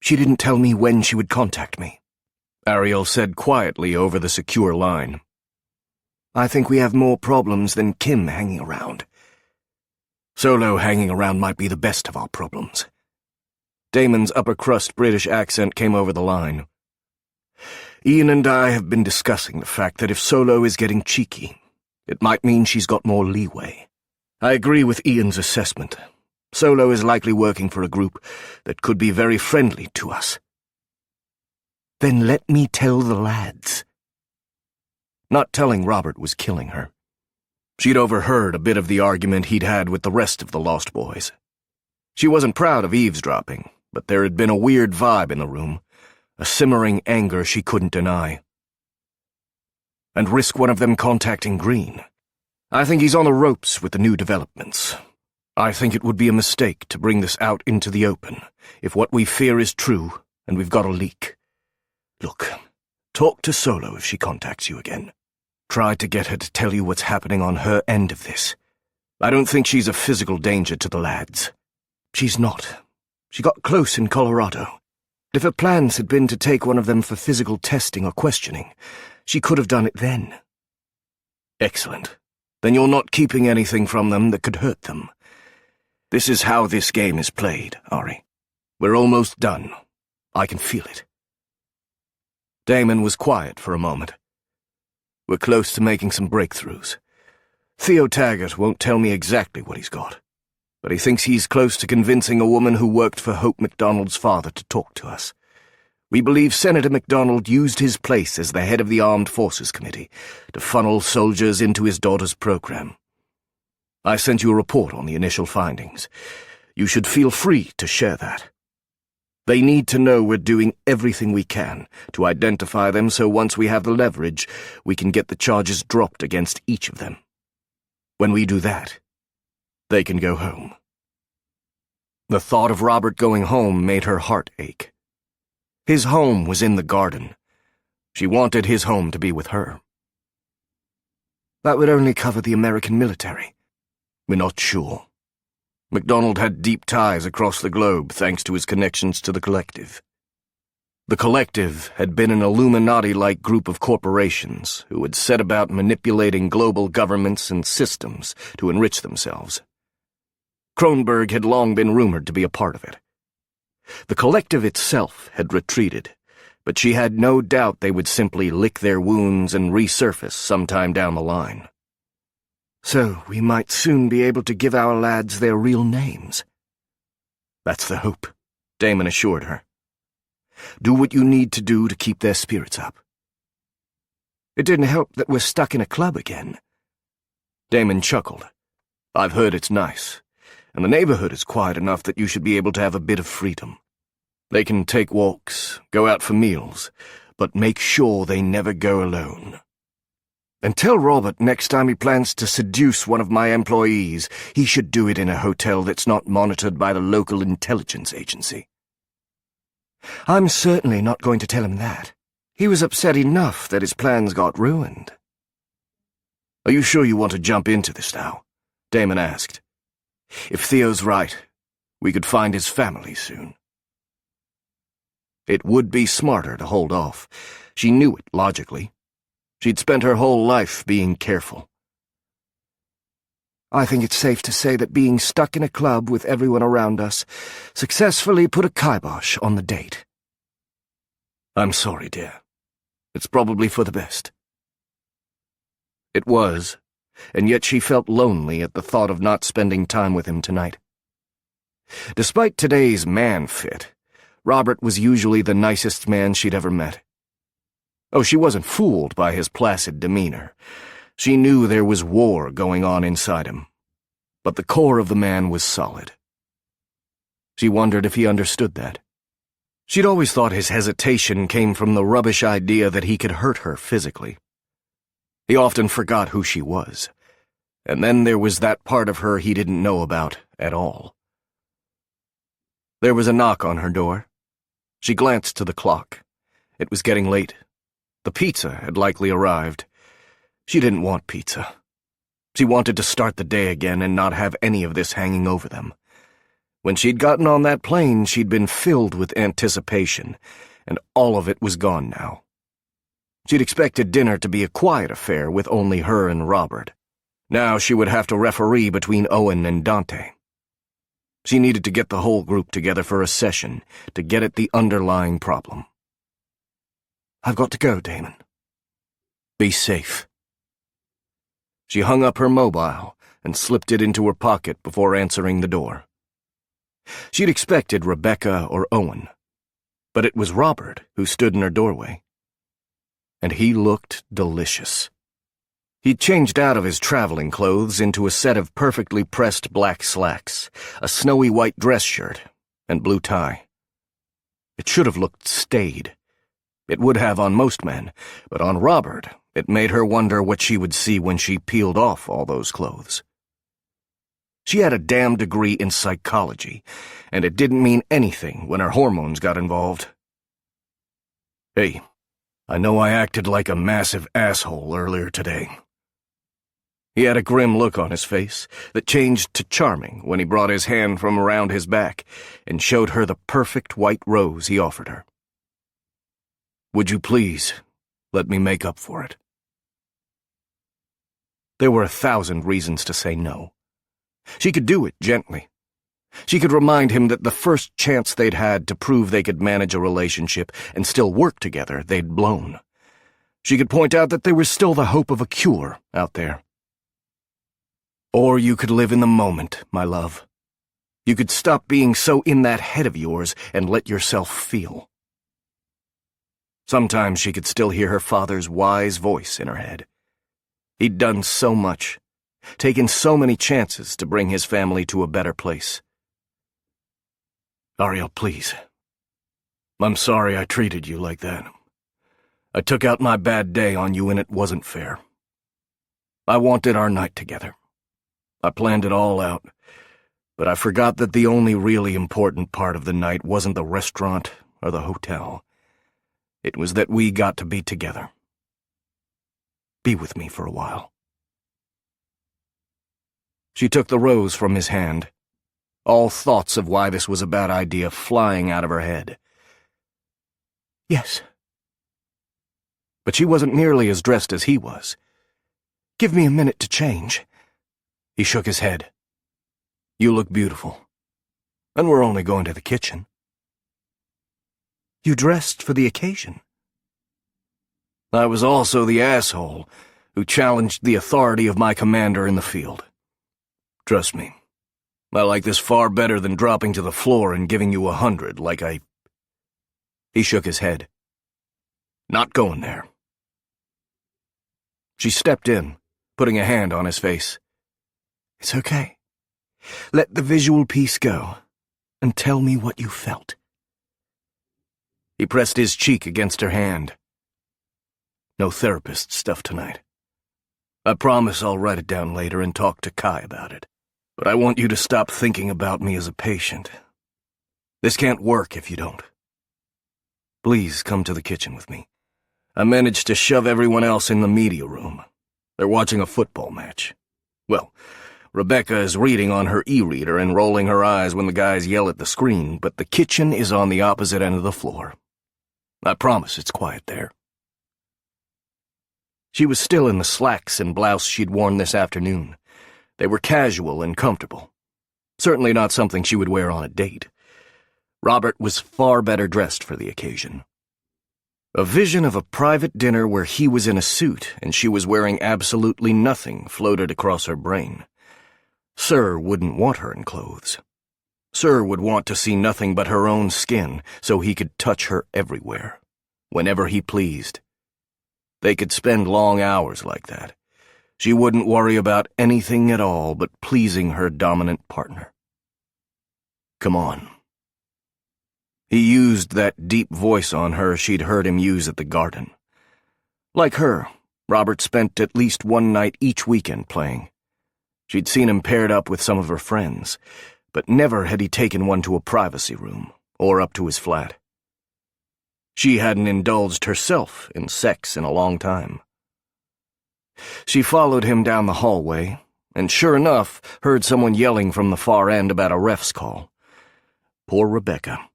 She didn't tell me when she would contact me," Ariel said quietly over the secure line. "I think we have more problems than Kim hanging around." "Solo hanging around might be the best of our problems." Damon's upper-crust British accent came over the line. "Ian and I have been discussing the fact that if Solo is getting cheeky, it might mean she's got more leeway. I agree with Ian's assessment. Solo is likely working for a group that could be very friendly to us." "Then let me tell the lads." Not telling Robert was killing her. She'd overheard a bit of the argument he'd had with the rest of the Lost Boys. She wasn't proud of eavesdropping, but there had been a weird vibe in the room, a simmering anger she couldn't deny. And risk one of them contacting Green. I think he's on the ropes with the new developments. I think it would be a mistake to bring this out into the open, if what we fear is true and we've got a leak. Look, talk to Solo if she contacts you again. Try to get her to tell you what's happening on her end of this. I don't think she's a physical danger to the lads. She's not. She got close in Colorado. If her plans had been to take one of them for physical testing or questioning, she could have done it then. Excellent. Then you're not keeping anything from them that could hurt them. This is how this game is played, Ari. We're almost done. I can feel it. Damon was quiet for a moment. We're close to making some breakthroughs. Theo Taggart won't tell me exactly what he's got, but he thinks he's close to convincing a woman who worked for Hope MacDonald's father to talk to us. We believe Senator MacDonald used his place as the head of the Armed Forces Committee to funnel soldiers into his daughter's program. I sent you a report on the initial findings. You should feel free to share that. They need to know we're doing everything we can to identify them, so once we have the leverage, we can get the charges dropped against each of them. When we do that, they can go home." The thought of Robert going home made her heart ache. His home was in the garden. She wanted his home to be with her. "That would only cover the American military." "We're not sure. MacDonald had deep ties across the globe thanks to his connections to the Collective. The Collective had been an Illuminati-like group of corporations who had set about manipulating global governments and systems to enrich themselves. Kronberg had long been rumored to be a part of it. The Collective itself had retreated, but she had no doubt they would simply lick their wounds and resurface sometime down the line. "So we might soon be able to give our lads their real names." "That's the hope," Damon assured her. "Do what you need to do to keep their spirits up." "It didn't help that we're stuck in a club again." Damon chuckled. "I've heard it's nice, and the neighborhood is quiet enough that you should be able to have a bit of freedom. They can take walks, go out for meals, but make sure they never go alone. And tell Robert next time he plans to seduce one of my employees, he should do it in a hotel that's not monitored by the local intelligence agency." "I'm certainly not going to tell him that. He was upset enough that his plans got ruined." "Are you sure you want to jump into this now?" Damon asked. "If Theo's right, we could find his family soon." It would be smarter to hold off. She knew it logically. She'd spent her whole life being careful. "I think it's safe to say that being stuck in a club with everyone around us successfully put a kibosh on the date." "I'm sorry, dear. It's probably for the best." It was, and yet she felt lonely at the thought of not spending time with him tonight. Despite today's man fit, Robert was usually the nicest man she'd ever met. Oh, she wasn't fooled by his placid demeanor. She knew there was war going on inside him. But the core of the man was solid. She wondered if he understood that. She'd always thought his hesitation came from the rubbish idea that he could hurt her physically. He often forgot who she was. And then there was that part of her he didn't know about at all. There was a knock on her door. She glanced to the clock. It was getting late. The pizza had likely arrived. She didn't want pizza. She wanted to start the day again and not have any of this hanging over them. When she'd gotten on that plane, she'd been filled with anticipation, and all of it was gone now. She'd expected dinner to be a quiet affair with only her and Robert. Now she would have to referee between Owen and Dante. She needed to get the whole group together for a session to get at the underlying problem. I've got to go, Damon. Be safe. She hung up her mobile and slipped it into her pocket before answering the door. She'd expected Rebecca or Owen, but it was Robert who stood in her doorway. And he looked delicious. He'd changed out of his traveling clothes into a set of perfectly pressed black slacks, a snowy white dress shirt, and blue tie. It should have looked staid. It would have on most men, but on Robert, it made her wonder what she would see when she peeled off all those clothes. She had a damn degree in psychology, and it didn't mean anything when her hormones got involved. Hey, I know I acted like a massive asshole earlier today. He had a grim look on his face that changed to charming when he brought his hand from around his back and showed her the perfect white rose he offered her. Would you please let me make up for it? There were 1,000 reasons to say no. She could do it gently. She could remind him that the first chance they'd had to prove they could manage a relationship and still work together, they'd blown. She could point out that there was still the hope of a cure out there. Or you could live in the moment, my love. You could stop being so in that head of yours and let yourself feel. Sometimes she could still hear her father's wise voice in her head. He'd done so much, taken so many chances to bring his family to a better place. Ariel, please. I'm sorry I treated you like that. I took out my bad day on you and it wasn't fair. I wanted our night together. I planned it all out, but I forgot that the only really important part of the night wasn't the restaurant or the hotel. It was that we got to be together. Be with me for a while. She took the rose from his hand, all thoughts of why this was a bad idea flying out of her head. Yes. But she wasn't nearly as dressed as he was. Give me a minute to change. He shook his head. You look beautiful. And we're only going to the kitchen. You dressed for the occasion. I was also the asshole who challenged the authority of my commander in the field. Trust me, I like this far better than dropping to the floor and giving you 100 like I... He shook his head. Not going there. She stepped in, putting a hand on his face. It's okay. Let the visual piece go, and tell me what you felt. He pressed his cheek against her hand. No therapist stuff tonight. I promise I'll write it down later and talk to Kai about it. But I want you to stop thinking about me as a patient. This can't work if you don't. Please come to the kitchen with me. I managed to shove everyone else in the media room. They're watching a football match. Well, Rebecca is reading on her e-reader and rolling her eyes when the guys yell at the screen, but the kitchen is on the opposite end of the floor. I promise it's quiet there. She was still in the slacks and blouse she'd worn this afternoon. They were casual and comfortable. Certainly not something she would wear on a date. Robert was far better dressed for the occasion. A vision of a private dinner where he was in a suit and she was wearing absolutely nothing floated across her brain. Sir wouldn't want her in clothes. Sir would want to see nothing but her own skin so he could touch her everywhere, whenever he pleased. They could spend long hours like that. She wouldn't worry about anything at all but pleasing her dominant partner. Come on. He used that deep voice on her she'd heard him use at the garden. Like her, Robert spent at least one night each weekend playing. She'd seen him paired up with some of her friends, but never had he taken one to a privacy room or up to his flat. She hadn't indulged herself in sex in a long time. She followed him down the hallway, and sure enough, heard someone yelling from the far end about a ref's call, Poor Rebecca.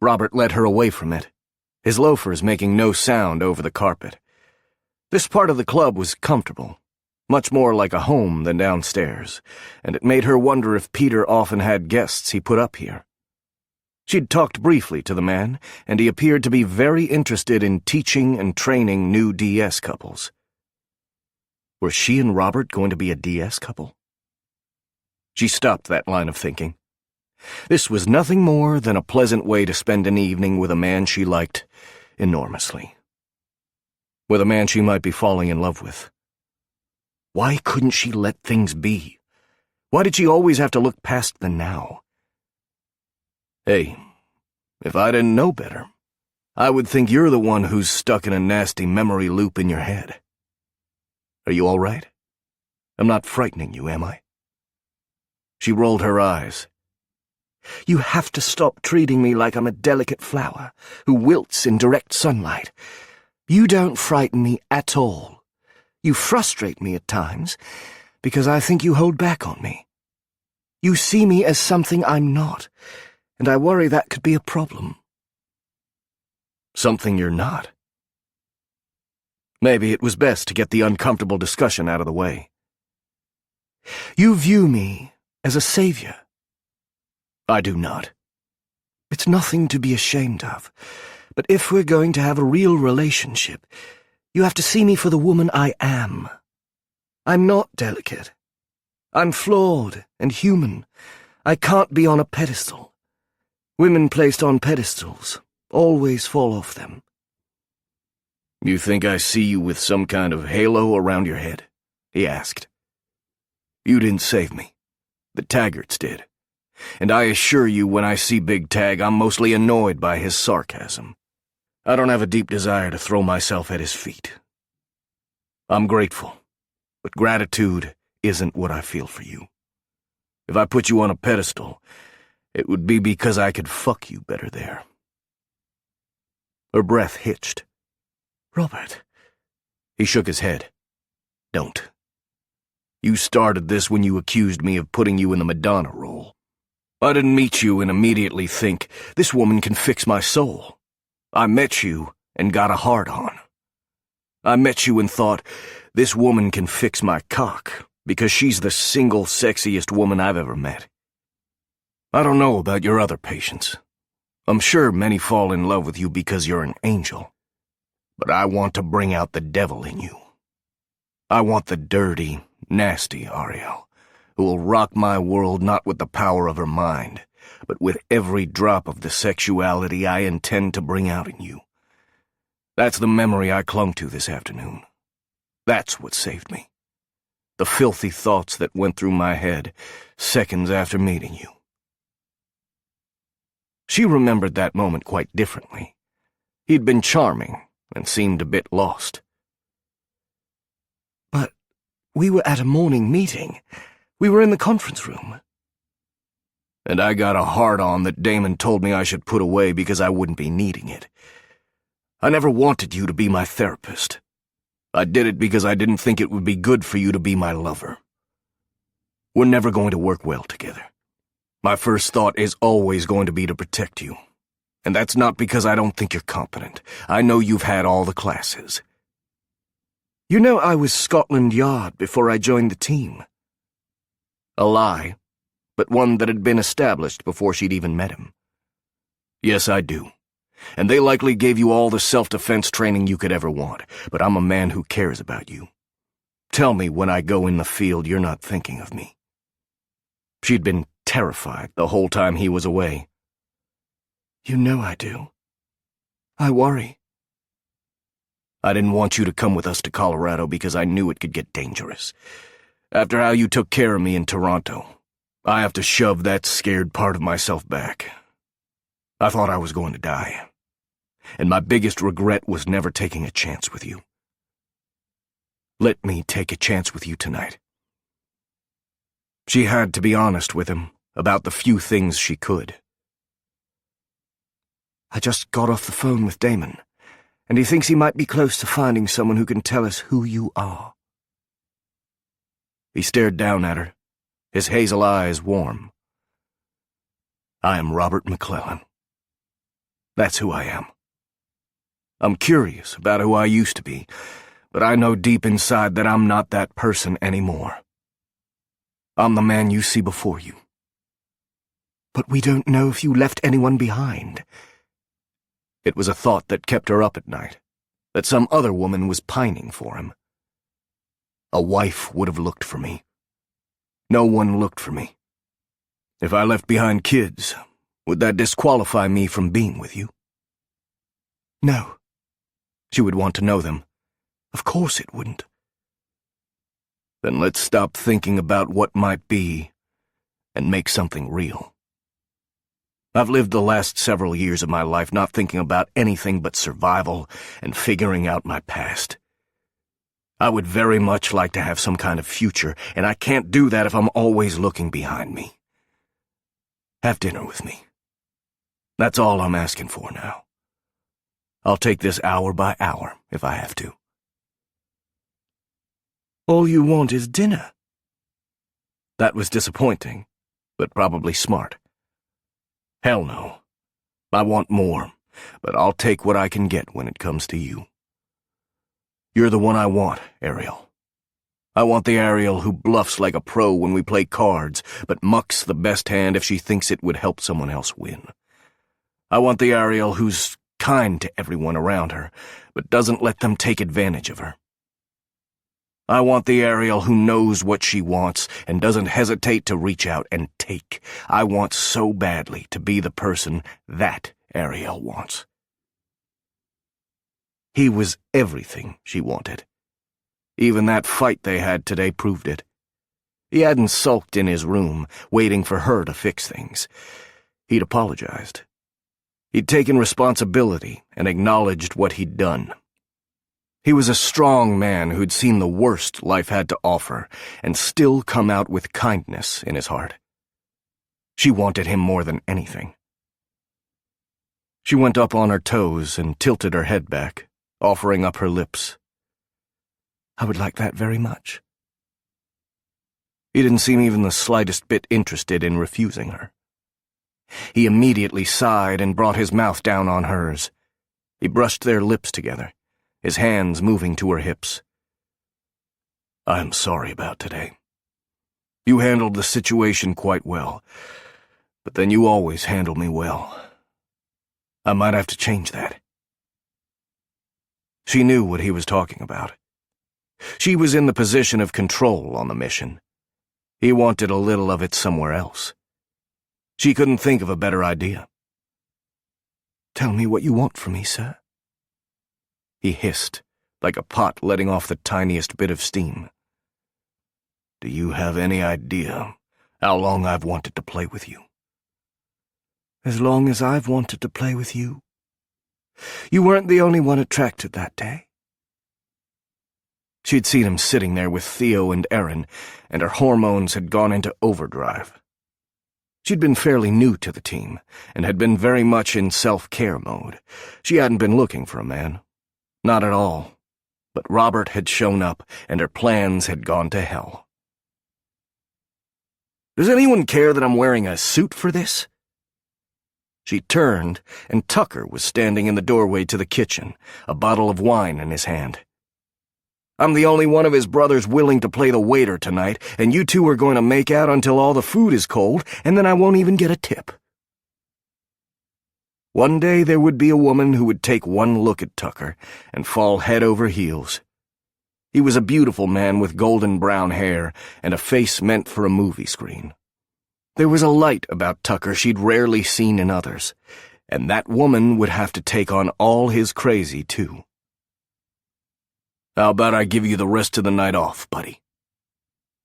Robert led her away from it, his loafers making no sound over the carpet. This part of the club was comfortable, much more like a home than downstairs, and it made her wonder if Peter often had guests he put up here. She'd talked briefly to the man, and he appeared to be very interested in teaching and training new DS couples. Were she and Robert going to be a DS couple? She stopped that line of thinking. This was nothing more than a pleasant way to spend an evening with a man she liked enormously. With a man she might be falling in love with. Why couldn't she let things be? Why did she always have to look past the now? Hey, if I didn't know better, I would think you're the one who's stuck in a nasty memory loop in your head. Are you all right? I'm not frightening you, am I? She rolled her eyes. You have to stop treating me like I'm a delicate flower who wilts in direct sunlight. You don't frighten me at all. You frustrate me at times because I think you hold back on me. You see me as something I'm not, and I worry that could be a problem. Something you're not? Maybe it was best to get the uncomfortable discussion out of the way. You view me as a savior. I do not. It's nothing to be ashamed of, but if we're going to have a real relationship, you have to see me for the woman I am. I'm not delicate. I'm flawed and human. I can't be on a pedestal. Women placed on pedestals always fall off them. You think I see you with some kind of halo around your head? He asked. You didn't save me. The Taggarts did. And I assure you when I see Big Tag, I'm mostly annoyed by his sarcasm. I don't have a deep desire to throw myself at his feet. I'm grateful, but gratitude isn't what I feel for you. If I put you on a pedestal, it would be because I could fuck you better there. Her breath hitched. Robert. He shook his head. Don't. You started this when you accused me of putting you in the Madonna role. I didn't meet you and immediately think, this woman can fix my soul. I met you and got a hard-on. I met you and thought, this woman can fix my cock, because she's the single sexiest woman I've ever met. I don't know about your other patients. I'm sure many fall in love with you because you're an angel. But I want to bring out the devil in you. I want the dirty, nasty Ariel, who will rock my world not with the power of her mind, but with every drop of the sexuality I intend to bring out in you. That's the memory I clung to this afternoon. That's what saved me. The filthy thoughts that went through my head seconds after meeting you. She remembered that moment quite differently. He'd been charming and seemed a bit lost. But we were at a morning meeting. We were in the conference room. And I got a hard-on that Damon told me I should put away because I wouldn't be needing it. I never wanted you to be my therapist. I did it because I didn't think it would be good for you to be my lover. We're never going to work well together. My first thought is always going to be to protect you. And that's not because I don't think you're competent. I know you've had all the classes. You know I was Scotland Yard before I joined the team. A lie, but one that had been established before she'd even met him. Yes, I do. And they likely gave you all the self-defense training you could ever want, but I'm a man who cares about you. Tell me when I go in the field you're not thinking of me. She'd been terrified the whole time he was away. You know I do. I worry. I didn't want you to come with us to Colorado because I knew it could get dangerous. After how you took care of me in Toronto, I have to shove that scared part of myself back. I thought I was going to die. And my biggest regret was never taking a chance with you. Let me take a chance with you tonight. She had to be honest with him about the few things she could. I just got off the phone with Damon, and he thinks he might be close to finding someone who can tell us who you are. He stared down at her, his hazel eyes warm. I am Robert McClellan. That's who I am. I'm curious about who I used to be, but I know deep inside that I'm not that person anymore. I'm the man you see before you. But we don't know if you left anyone behind. It was a thought that kept her up at night, that some other woman was pining for him. A wife would have looked for me. No one looked for me. If I left behind kids, would that disqualify me from being with you? No. She would want to know them. Of course it wouldn't. Then let's stop thinking about what might be and make something real. I've lived the last several years of my life not thinking about anything but survival and figuring out my past. I would very much like to have some kind of future, and I can't do that if I'm always looking behind me. Have dinner with me. That's all I'm asking for now. I'll take this hour by hour if I have to. All you want is dinner. That was disappointing, but probably smart. Hell no. I want more, but I'll take what I can get when it comes to you. You're the one I want, Ariel. I want the Ariel who bluffs like a pro when we play cards, but mucks the best hand if she thinks it would help someone else win. I want the Ariel who's kind to everyone around her, but doesn't let them take advantage of her. I want the Ariel who knows what she wants and doesn't hesitate to reach out and take. I want so badly to be the person that Ariel wants. He was everything she wanted. Even that fight they had today proved it. He hadn't sulked in his room, waiting for her to fix things. He'd apologized. He'd taken responsibility and acknowledged what he'd done. He was a strong man who'd seen the worst life had to offer and still come out with kindness in his heart. She wanted him more than anything. She went up on her toes and tilted her head back, offering up her lips. I would like that very much. He didn't seem even the slightest bit interested in refusing her. He immediately sighed and brought his mouth down on hers. He brushed their lips together, his hands moving to her hips. I'm sorry about today. You handled the situation quite well, but then you always handle me well. I might have to change that. She knew what he was talking about. She was in the position of control on the mission. He wanted a little of it somewhere else. She couldn't think of a better idea. Tell me what you want from me, sir. He hissed, like a pot letting off the tiniest bit of steam. Do you have any idea how long I've wanted to play with you? As long as I've wanted to play with you. You weren't the only one attracted that day. She'd seen him sitting there with Theo and Erin, and her hormones had gone into overdrive. She'd been fairly new to the team, and had been very much in self-care mode. She hadn't been looking for a man. Not at all. But Robert had shown up, and her plans had gone to hell. Does anyone care that I'm wearing a suit for this? She turned, and Tucker was standing in the doorway to the kitchen, a bottle of wine in his hand. I'm the only one of his brothers willing to play the waiter tonight, and you two are going to make out until all the food is cold, and then I won't even get a tip. One day there would be a woman who would take one look at Tucker and fall head over heels. He was a beautiful man with golden brown hair and a face meant for a movie screen. There was a light about Tucker she'd rarely seen in others, and that woman would have to take on all his crazy, too. How about I give you the rest of the night off, buddy?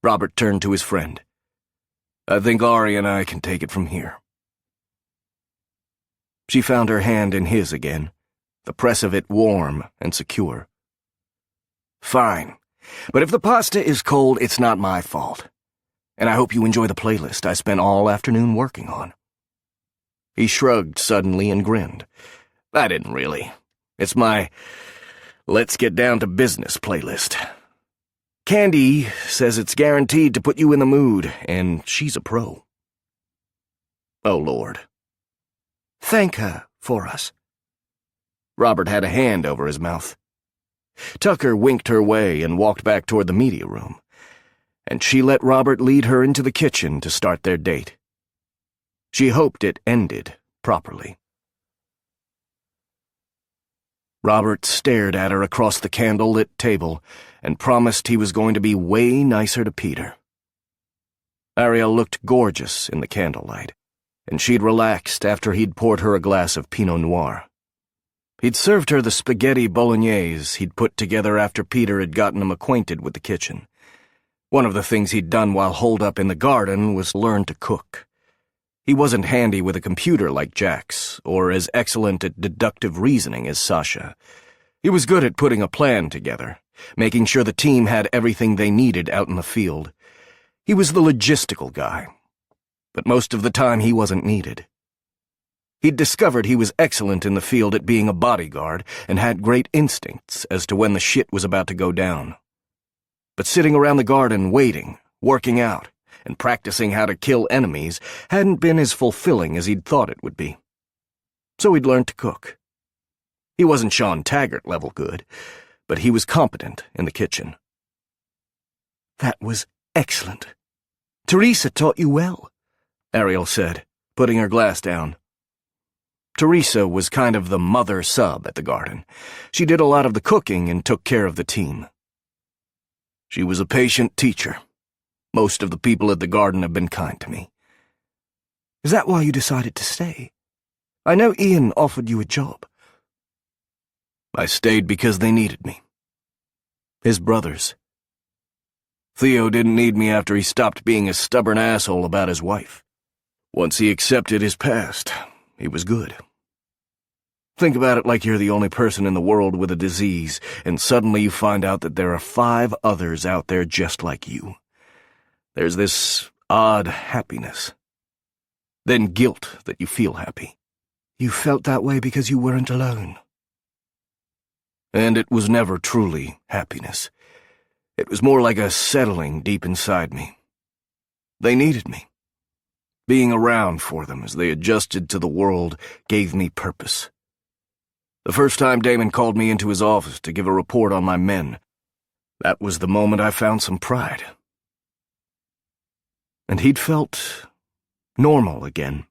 Robert turned to his friend. I think Ari and I can take it from here. She found her hand in his again, the press of it warm and secure. Fine, but if the pasta is cold, it's not my fault. And I hope you enjoy the playlist I spent all afternoon working on. He shrugged suddenly and grinned. I didn't really. It's my Let's Get Down to Business playlist. Candy says it's guaranteed to put you in the mood, and she's a pro. Oh, Lord. Thank her for us. Robert had a hand over his mouth. Tucker winked her way and walked back toward the media room, and she let Robert lead her into the kitchen to start their date. She hoped it ended properly. Robert stared at her across the candle-lit table and promised he was going to be way nicer to Peter. Ariel looked gorgeous in the candlelight, and she'd relaxed after he'd poured her a glass of Pinot Noir. He'd served her the spaghetti bolognese he'd put together after Peter had gotten him acquainted with the kitchen. One of the things he'd done while holed up in the garden was learn to cook. He wasn't handy with a computer like Jax, or as excellent at deductive reasoning as Sasha. He was good at putting a plan together, making sure the team had everything they needed out in the field. He was the logistical guy, but most of the time he wasn't needed. He'd discovered he was excellent in the field at being a bodyguard and had great instincts as to when the shit was about to go down. But sitting around the garden waiting, working out, and practicing how to kill enemies hadn't been as fulfilling as he'd thought it would be. So he'd learned to cook. He wasn't Sean Taggart level good, but he was competent in the kitchen. That was excellent. Teresa taught you well, Ariel said, putting her glass down. Teresa was kind of the mother sub at the garden. She did a lot of the cooking and took care of the team. She was a patient teacher. Most of the people at the garden have been kind to me. Is that why you decided to stay? I know Ian offered you a job. I stayed because they needed me. His brothers. Theo didn't need me after he stopped being a stubborn asshole about his wife. Once he accepted his past, he was good. Think about it like you're the only person in the world with a disease, and suddenly you find out that there are 5 others out there just like you. There's this odd happiness. Then guilt that you feel happy. You felt that way because you weren't alone. And it was never truly happiness. It was more like a settling deep inside me. They needed me. Being around for them as they adjusted to the world gave me purpose. The first time Damon called me into his office to give a report on my men, that was the moment I found some pride. And he'd felt normal again.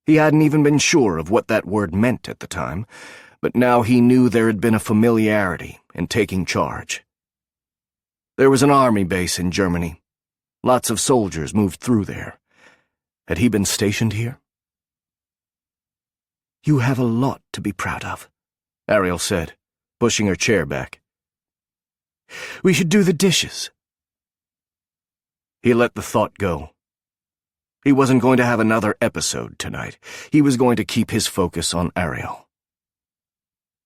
He hadn't even been sure of what that word meant at the time, but now he knew there had been a familiarity in taking charge. There was an army base in Germany. Lots of soldiers moved through there. Had he been stationed here? You have a lot to be proud of, Ariel said, pushing her chair back. We should do the dishes. He let the thought go. He wasn't going to have another episode tonight. He was going to keep his focus on Ariel.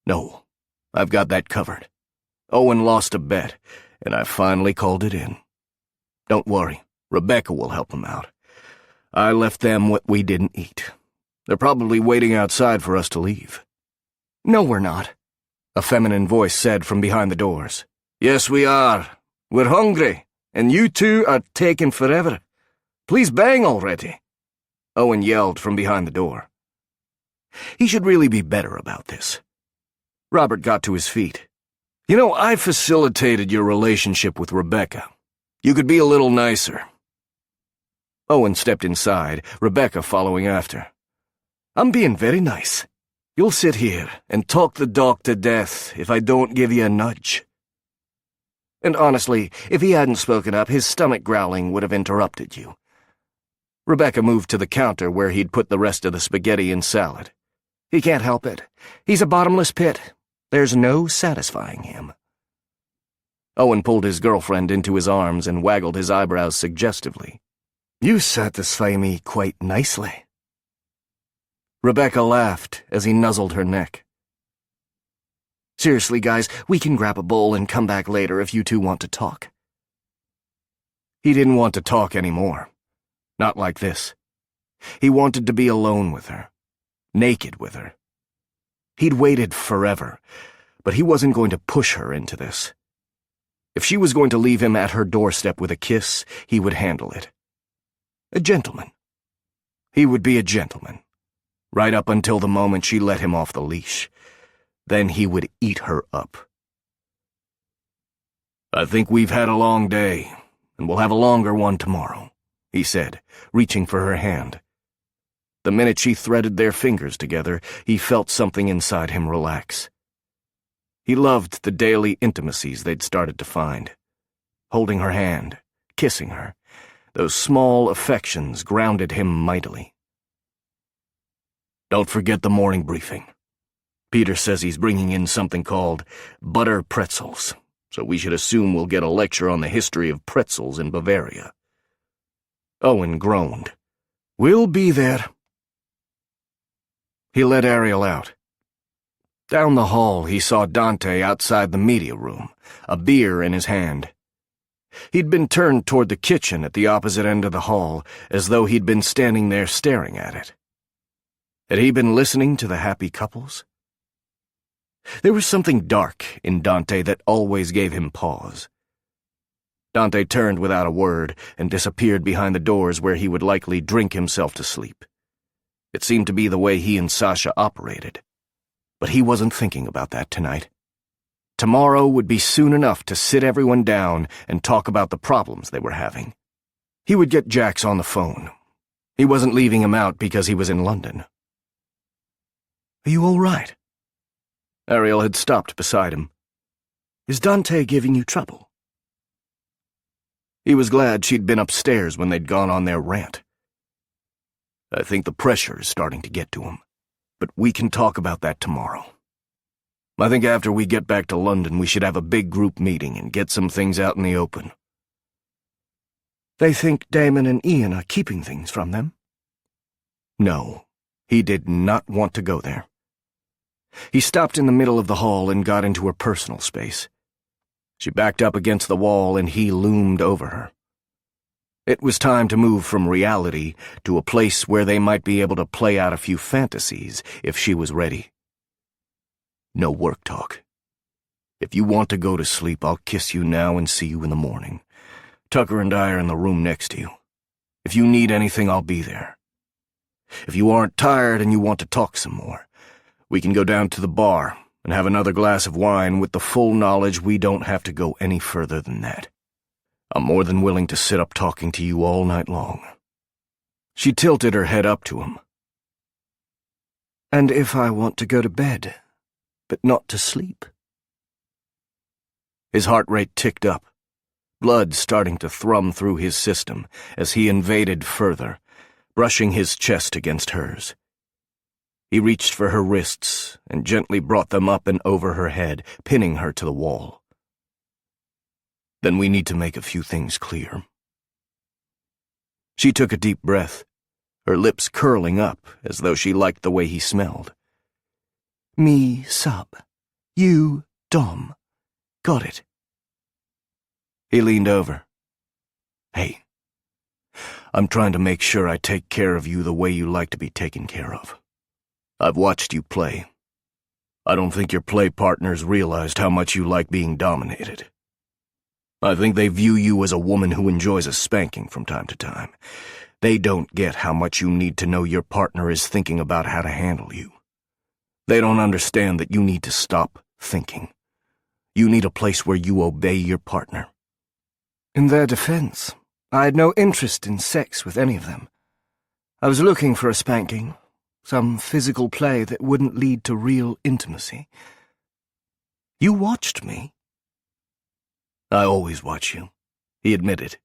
No, I've got that covered. Owen lost a bet, and I finally called it in. Don't worry, Rebecca will help him out. I left them what we didn't eat. They're probably waiting outside for us to leave. No, we're not, a feminine voice said from behind the doors. Yes, we are. We're hungry, and you two are taking forever. Please bang already, Owen yelled from behind the door. He should really be better about this. Robert got to his feet. You know, I facilitated your relationship with Rebecca. You could be a little nicer. Owen stepped inside, Rebecca following after. I'm being very nice. You'll sit here and talk the dog to death if I don't give you a nudge. And honestly, if he hadn't spoken up, his stomach growling would have interrupted you. Rebecca moved to the counter where he'd put the rest of the spaghetti and salad. He can't help it. He's a bottomless pit. There's no satisfying him. Owen pulled his girlfriend into his arms and waggled his eyebrows suggestively. You satisfy me quite nicely. Rebecca laughed as he nuzzled her neck. Seriously, guys, we can grab a bowl and come back later if you two want to talk. He didn't want to talk anymore. Not like this. He wanted to be alone with her. Naked with her. He'd waited forever, but he wasn't going to push her into this. If she was going to leave him at her doorstep with a kiss, he would handle it. A gentleman. He would be a gentleman, right up until the moment she let him off the leash. Then he would eat her up. "I think we've had a long day, and we'll have a longer one tomorrow," he said, reaching for her hand. The minute she threaded their fingers together, he felt something inside him relax. He loved the daily intimacies they'd started to find. Holding her hand, kissing her, those small affections grounded him mightily. "Don't forget the morning briefing. Peter says he's bringing in something called butter pretzels, so we should assume we'll get a lecture on the history of pretzels in Bavaria." Owen groaned. "We'll be there." He let Ariel out. Down the hall, he saw Dante outside the media room, a beer in his hand. He'd been turned toward the kitchen at the opposite end of the hall, as though he'd been standing there staring at it. Had he been listening to the happy couples? There was something dark in Dante that always gave him pause. Dante turned without a word and disappeared behind the doors where he would likely drink himself to sleep. It seemed to be the way he and Sasha operated. But he wasn't thinking about that tonight. Tomorrow would be soon enough to sit everyone down and talk about the problems they were having. He would get Jax on the phone. He wasn't leaving him out because he was in London. "Are you all right?" Ariel had stopped beside him. "Is Dante giving you trouble?" He was glad she'd been upstairs when they'd gone on their rant. "I think the pressure is starting to get to him, but we can talk about that tomorrow. I think after we get back to London, we should have a big group meeting and get some things out in the open." "They think Damon and Ian are keeping things from them?" No, he did not want to go there. He stopped in the middle of the hall and got into her personal space. She backed up against the wall and he loomed over her. It was time to move from reality to a place where they might be able to play out a few fantasies if she was ready. "No work talk. If you want to go to sleep, I'll kiss you now and see you in the morning. Tucker and I are in the room next to you. If you need anything, I'll be there. If you aren't tired and you want to talk some more, we can go down to the bar and have another glass of wine with the full knowledge we don't have to go any further than that. I'm more than willing to sit up talking to you all night long." She tilted her head up to him. "And if I want to go to bed, but not to sleep?" His heart rate ticked up, blood starting to thrum through his system as he invaded further, brushing his chest against hers. He reached for her wrists and gently brought them up and over her head, pinning her to the wall. "Then we need to make a few things clear." She took a deep breath, her lips curling up as though she liked the way he smelled. "Me, sub. You, dom. Got it." He leaned over. "Hey, I'm trying to make sure I take care of you the way you like to be taken care of. I've watched you play. I don't think your play partners realized how much you like being dominated. I think they view you as a woman who enjoys a spanking from time to time. They don't get how much you need to know your partner is thinking about how to handle you. They don't understand that you need to stop thinking. You need a place where you obey your partner." In their defense, I had no interest in sex with any of them. I was looking for a spanking, some physical play that wouldn't lead to real intimacy. "You watched me." "I always watch you," he admitted.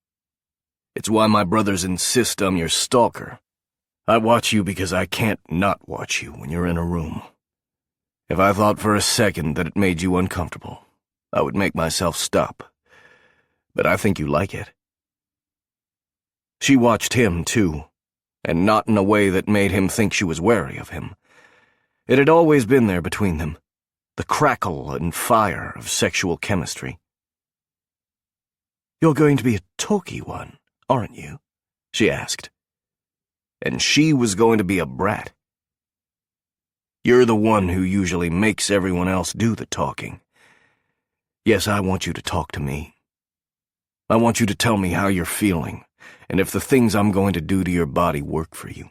"It's why my brothers insist I'm your stalker. I watch you because I can't not watch you when you're in a room. If I thought for a second that it made you uncomfortable, I would make myself stop. But I think you like it." She watched him, too, and not in a way that made him think she was wary of him. It had always been there between them, the crackle and fire of sexual chemistry. "You're going to be a talky one, aren't you?" she asked. And she was going to be a brat. "You're the one who usually makes everyone else do the talking. Yes, I want you to talk to me. I want you to tell me how you're feeling, and if the things I'm going to do to your body work for you.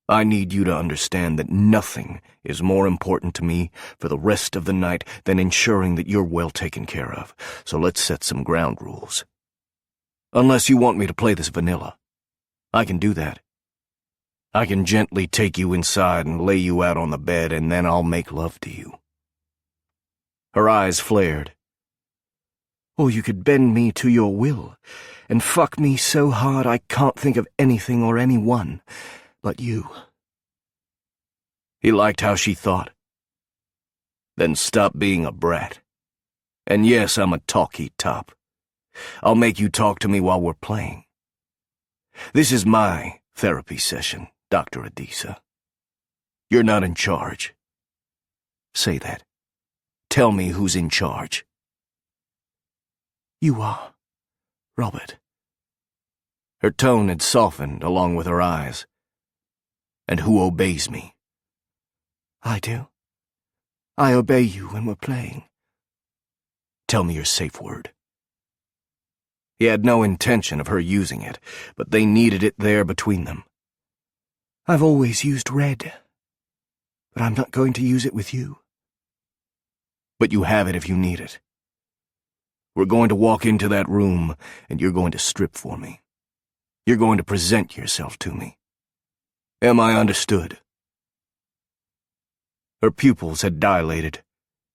I need you to understand that nothing is more important to me for the rest of the night than ensuring that you're well taken care of, so let's set some ground rules. Unless you want me to play this vanilla, I can do that. I can gently take you inside and lay you out on the bed, and then I'll make love to you." Her eyes flared. Or you could bend me to your will and fuck me so hard I can't think of anything or anyone but you. He liked how she thought. "Then stop being a brat. And yes, I'm a talky top. I'll make you talk to me while we're playing. This is my therapy session, Dr. Adisa. You're not in charge. Say that. Tell me who's in charge." "You are, Robert." Her tone had softened along with her eyes. "And who obeys me?" "I do. I obey you when we're playing." "Tell me your safe word." He had no intention of her using it, but they needed it there between them. "I've always used red, but I'm not going to use it with you." "But you have it if you need it. We're going to walk into that room, and you're going to strip for me. You're going to present yourself to me. Am I understood?" Her pupils had dilated,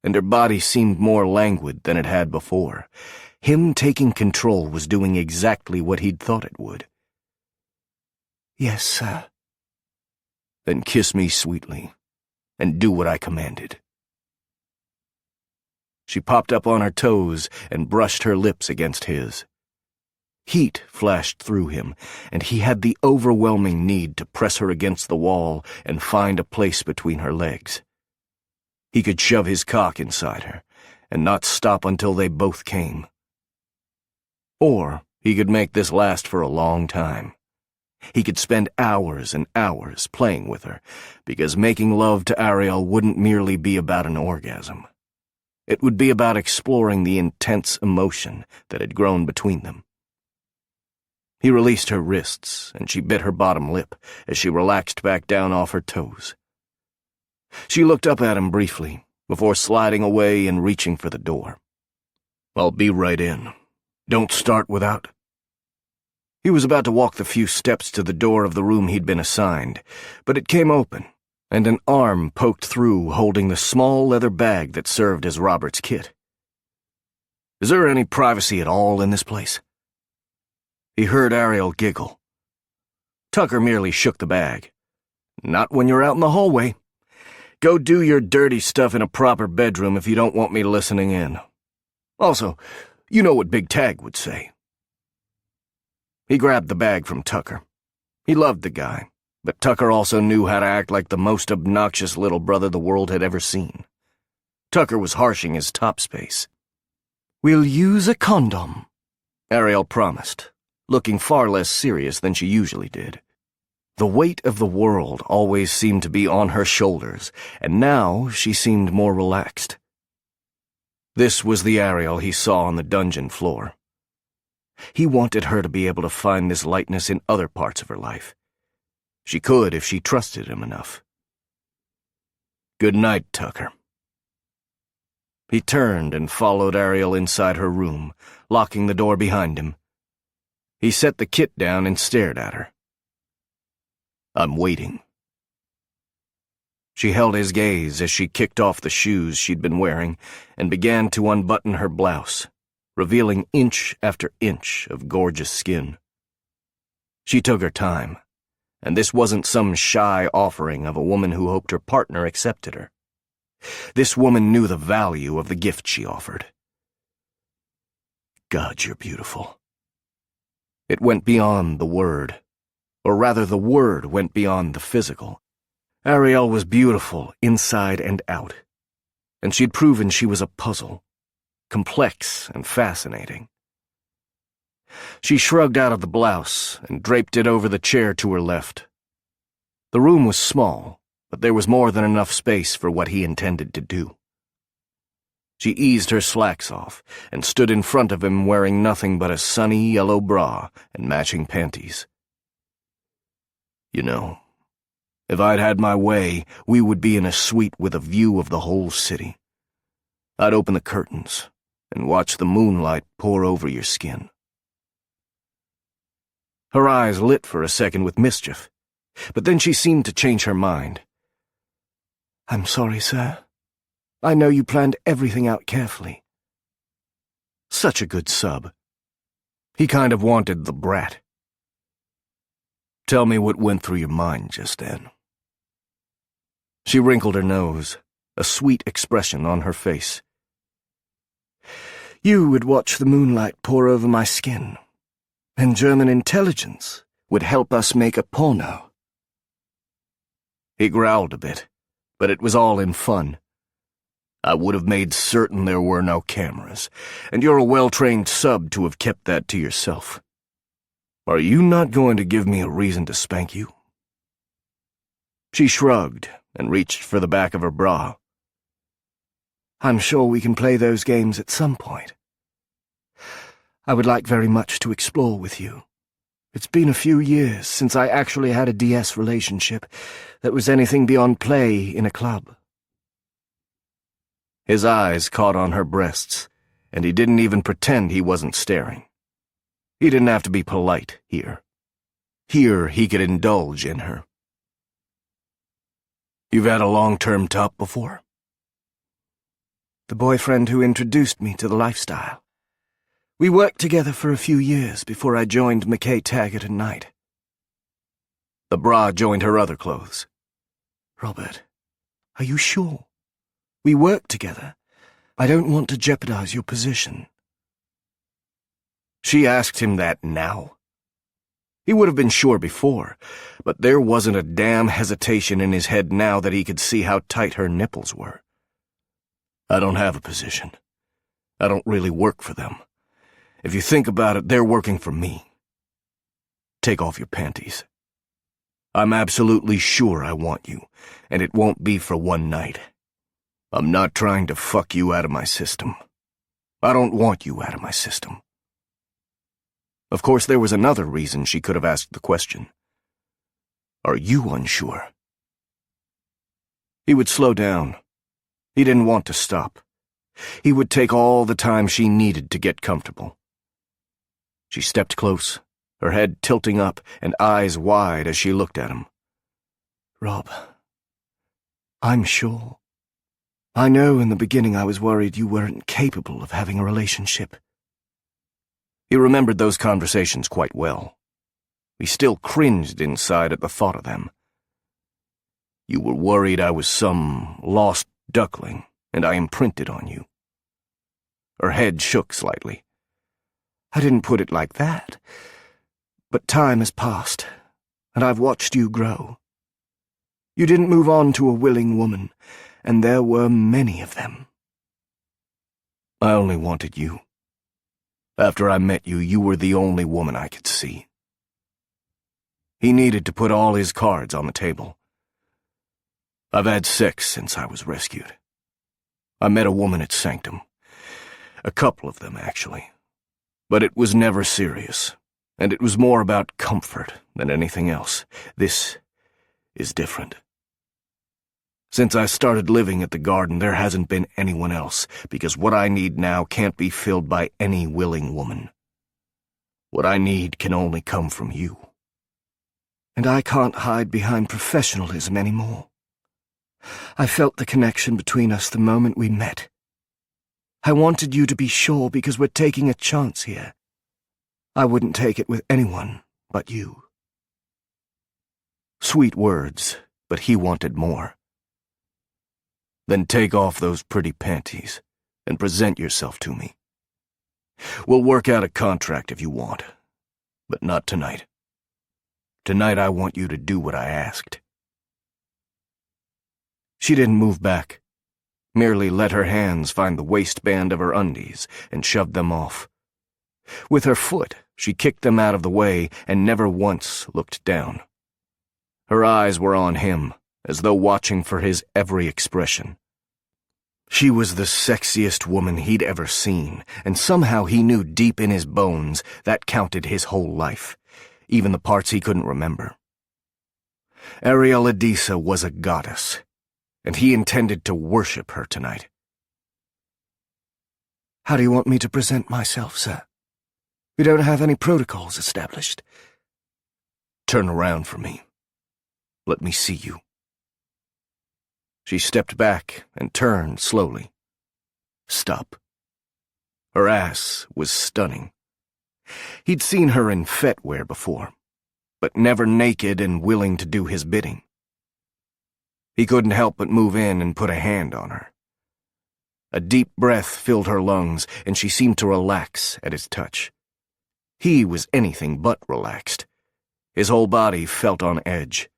and her body seemed more languid than it had before. Him taking control was doing exactly what he'd thought it would. "Yes, sir." "Then kiss me sweetly, and do what I commanded." She popped up on her toes and brushed her lips against his. Heat flashed through him, and he had the overwhelming need to press her against the wall and find a place between her legs. He could shove his cock inside her, and not stop until they both came. Or he could make this last for a long time. He could spend hours and hours playing with her, because making love to Ariel wouldn't merely be about an orgasm. It would be about exploring the intense emotion that had grown between them. He released her wrists, and she bit her bottom lip as she relaxed back down off her toes. She looked up at him briefly, before sliding away and reaching for the door. "I'll be right in. Don't start without—" He was about to walk the few steps to the door of the room he'd been assigned, but it came open, and an arm poked through holding the small leather bag that served as Robert's kit. "Is there any privacy at all in this place?" He heard Ariel giggle. Tucker merely shook the bag. "Not when you're out in the hallway. Go do your dirty stuff in a proper bedroom if you don't want me listening in. Also, you know what Big Tag would say." He grabbed the bag from Tucker. He loved the guy, but Tucker also knew how to act like the most obnoxious little brother the world had ever seen. Tucker was harshing his top space. "We'll use a condom," Ariel promised, looking far less serious than she usually did. The weight of the world always seemed to be on her shoulders, and now she seemed more relaxed. This was the Ariel he saw on the dungeon floor. He wanted her to be able to find this lightness in other parts of her life. She could if she trusted him enough. "Good night, Tucker." He turned and followed Ariel inside her room, locking the door behind him. He set the kit down and stared at her. "I'm waiting." She held his gaze as she kicked off the shoes she'd been wearing and began to unbutton her blouse, revealing inch after inch of gorgeous skin. She took her time, and this wasn't some shy offering of a woman who hoped her partner accepted her. This woman knew the value of the gift she offered. "God, you're beautiful." It went beyond the word, or rather the word went beyond the physical. Ariel was beautiful inside and out, and she'd proven she was a puzzle, complex and fascinating. She shrugged out of the blouse and draped it over the chair to her left. The room was small, but there was more than enough space for what he intended to do. She eased her slacks off and stood in front of him wearing nothing but a sunny yellow bra and matching panties. "You know, If I'd had my way, we would be in a suite with a view of the whole city. I'd open the curtains and watch the moonlight pour over your skin. Her eyes lit for a second with mischief, but then she seemed to change her mind. I'm sorry, sir. I know you planned everything out carefully. Such a good sub. He kind of wanted the brat. Tell me what went through your mind just then. She wrinkled her nose, a sweet expression on her face. You would watch the moonlight pour over my skin, and German intelligence would help us make a porno. He growled a bit, but it was all in fun. I would have made certain there were no cameras, and you're a well-trained sub to have kept that to yourself. Are you not going to give me a reason to spank you? She shrugged and reached for the back of her bra. I'm sure we can play those games at some point. I would like very much to explore with you. It's been a few years since I actually had a DS relationship that was anything beyond play in a club. His eyes caught on her breasts, and he didn't even pretend he wasn't staring. He didn't have to be polite here. Here he could indulge in her. You've had a long-term top before? The boyfriend who introduced me to the lifestyle. We worked together for a few years before I joined McKay Taggart and Knight. The bra joined her other clothes. Robert, are you sure? We worked together. I don't want to jeopardize your position. She asked him that now. He would have been sure before, but there wasn't a damn hesitation in his head now that he could see how tight her nipples were. I don't have a position. I don't really work for them. If you think about it, they're working for me. Take off your panties. I'm absolutely sure I want you, and it won't be for one night. I'm not trying to fuck you out of my system. I don't want you out of my system. Of course, there was another reason she could have asked the question. Are you unsure? He would slow down. He didn't want to stop. He would take all the time she needed to get comfortable. She stepped close, her head tilting up and eyes wide as she looked at him. Rob, I'm sure. I know in the beginning I was worried you weren't capable of having a relationship. He remembered those conversations quite well. He still cringed inside at the thought of them. You were worried I was some lost duckling, and I imprinted on you. Her head shook slightly. I didn't put it like that. But time has passed, and I've watched you grow. You didn't move on to a willing woman, and there were many of them. I only wanted you. After I met you, you were the only woman I could see. He needed to put all his cards on the table. I've had sex since I was rescued. I met a woman at Sanctum. A couple of them, actually. But it was never serious, and it was more about comfort than anything else. This is different. Since I started living at the garden, there hasn't been anyone else, because what I need now can't be filled by any willing woman. What I need can only come from you. And I can't hide behind professionalism anymore. I felt the connection between us the moment we met. I wanted you to be sure because we're taking a chance here. I wouldn't take it with anyone but you. Sweet words, but he wanted more. Then take off those pretty panties and present yourself to me. We'll work out a contract if you want, but not tonight. Tonight I want you to do what I asked. She didn't move back, merely let her hands find the waistband of her undies and shoved them off. With her foot, she kicked them out of the way and never once looked down. Her eyes were on him, as though watching for his every expression. She was the sexiest woman he'd ever seen, and somehow he knew deep in his bones that counted his whole life, even the parts he couldn't remember. Ariel Adisa was a goddess, and he intended to worship her tonight. How do you want me to present myself, sir? We don't have any protocols established. Turn around for me. Let me see you. She stepped back and turned slowly. Stop. Her ass was stunning. He'd seen her in fetwear before, but never naked and willing to do his bidding. He couldn't help but move in and put a hand on her. A deep breath filled her lungs, and she seemed to relax at his touch. He was anything but relaxed. His whole body felt on edge.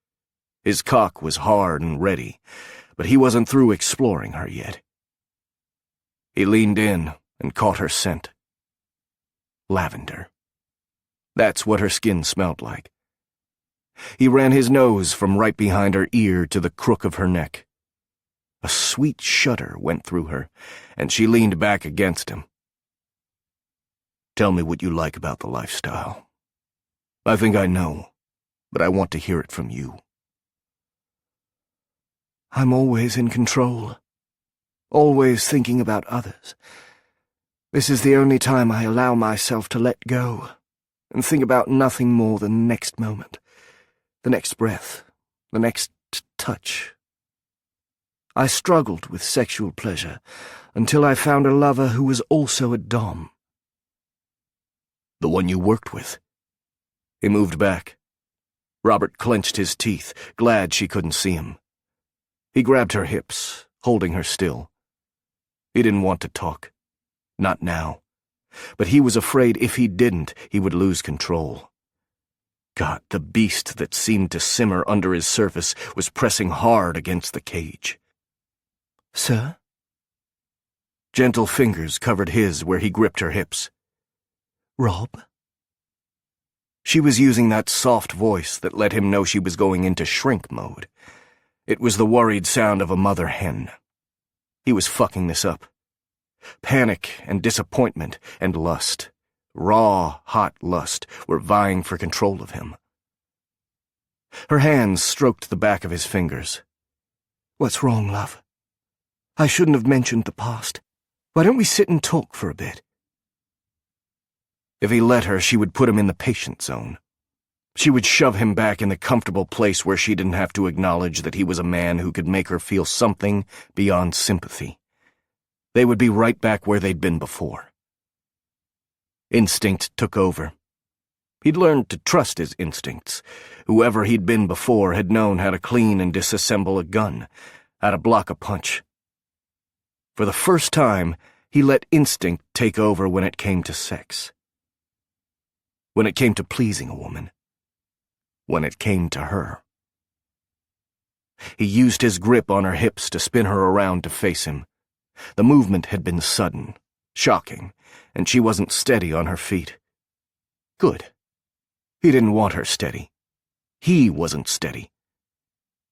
His cock was hard and ready, but he wasn't through exploring her yet. He leaned in and caught her scent. Lavender. That's what her skin smelled like. He ran his nose from right behind her ear to the crook of her neck. A sweet shudder went through her, and she leaned back against him. Tell me what you like about the lifestyle. I think I know, but I want to hear it from you. I'm always in control, always thinking about others. This is the only time I allow myself to let go and think about nothing more than the next moment, the next breath, the next touch. I struggled with sexual pleasure until I found a lover who was also a dom. The one you worked with? He moved back. Robert clenched his teeth, glad she couldn't see him. He grabbed her hips, holding her still. He didn't want to talk. Not now. But he was afraid if he didn't, he would lose control. God, the beast that seemed to simmer under his surface was pressing hard against the cage. Sir? Gentle fingers covered his where he gripped her hips. Rob? She was using that soft voice that let him know she was going into shrink mode. It was the worried sound of a mother hen. He was fucking this up. Panic and disappointment and lust, raw, hot lust, were vying for control of him. Her hands stroked the back of his fingers. What's wrong, love? I shouldn't have mentioned the past. Why don't we sit and talk for a bit? If he let her, she would put him in the patient zone. She would shove him back in the comfortable place where she didn't have to acknowledge that he was a man who could make her feel something beyond sympathy. They would be right back where they'd been before. Instinct took over. He'd learned to trust his instincts. Whoever he'd been before had known how to clean and disassemble a gun, how to block a punch. For the first time, he let instinct take over when it came to sex. When it came to pleasing a woman. When it came to her. He used his grip on her hips to spin her around to face him. The movement had been sudden, shocking, and she wasn't steady on her feet. Good. He didn't want her steady. He wasn't steady.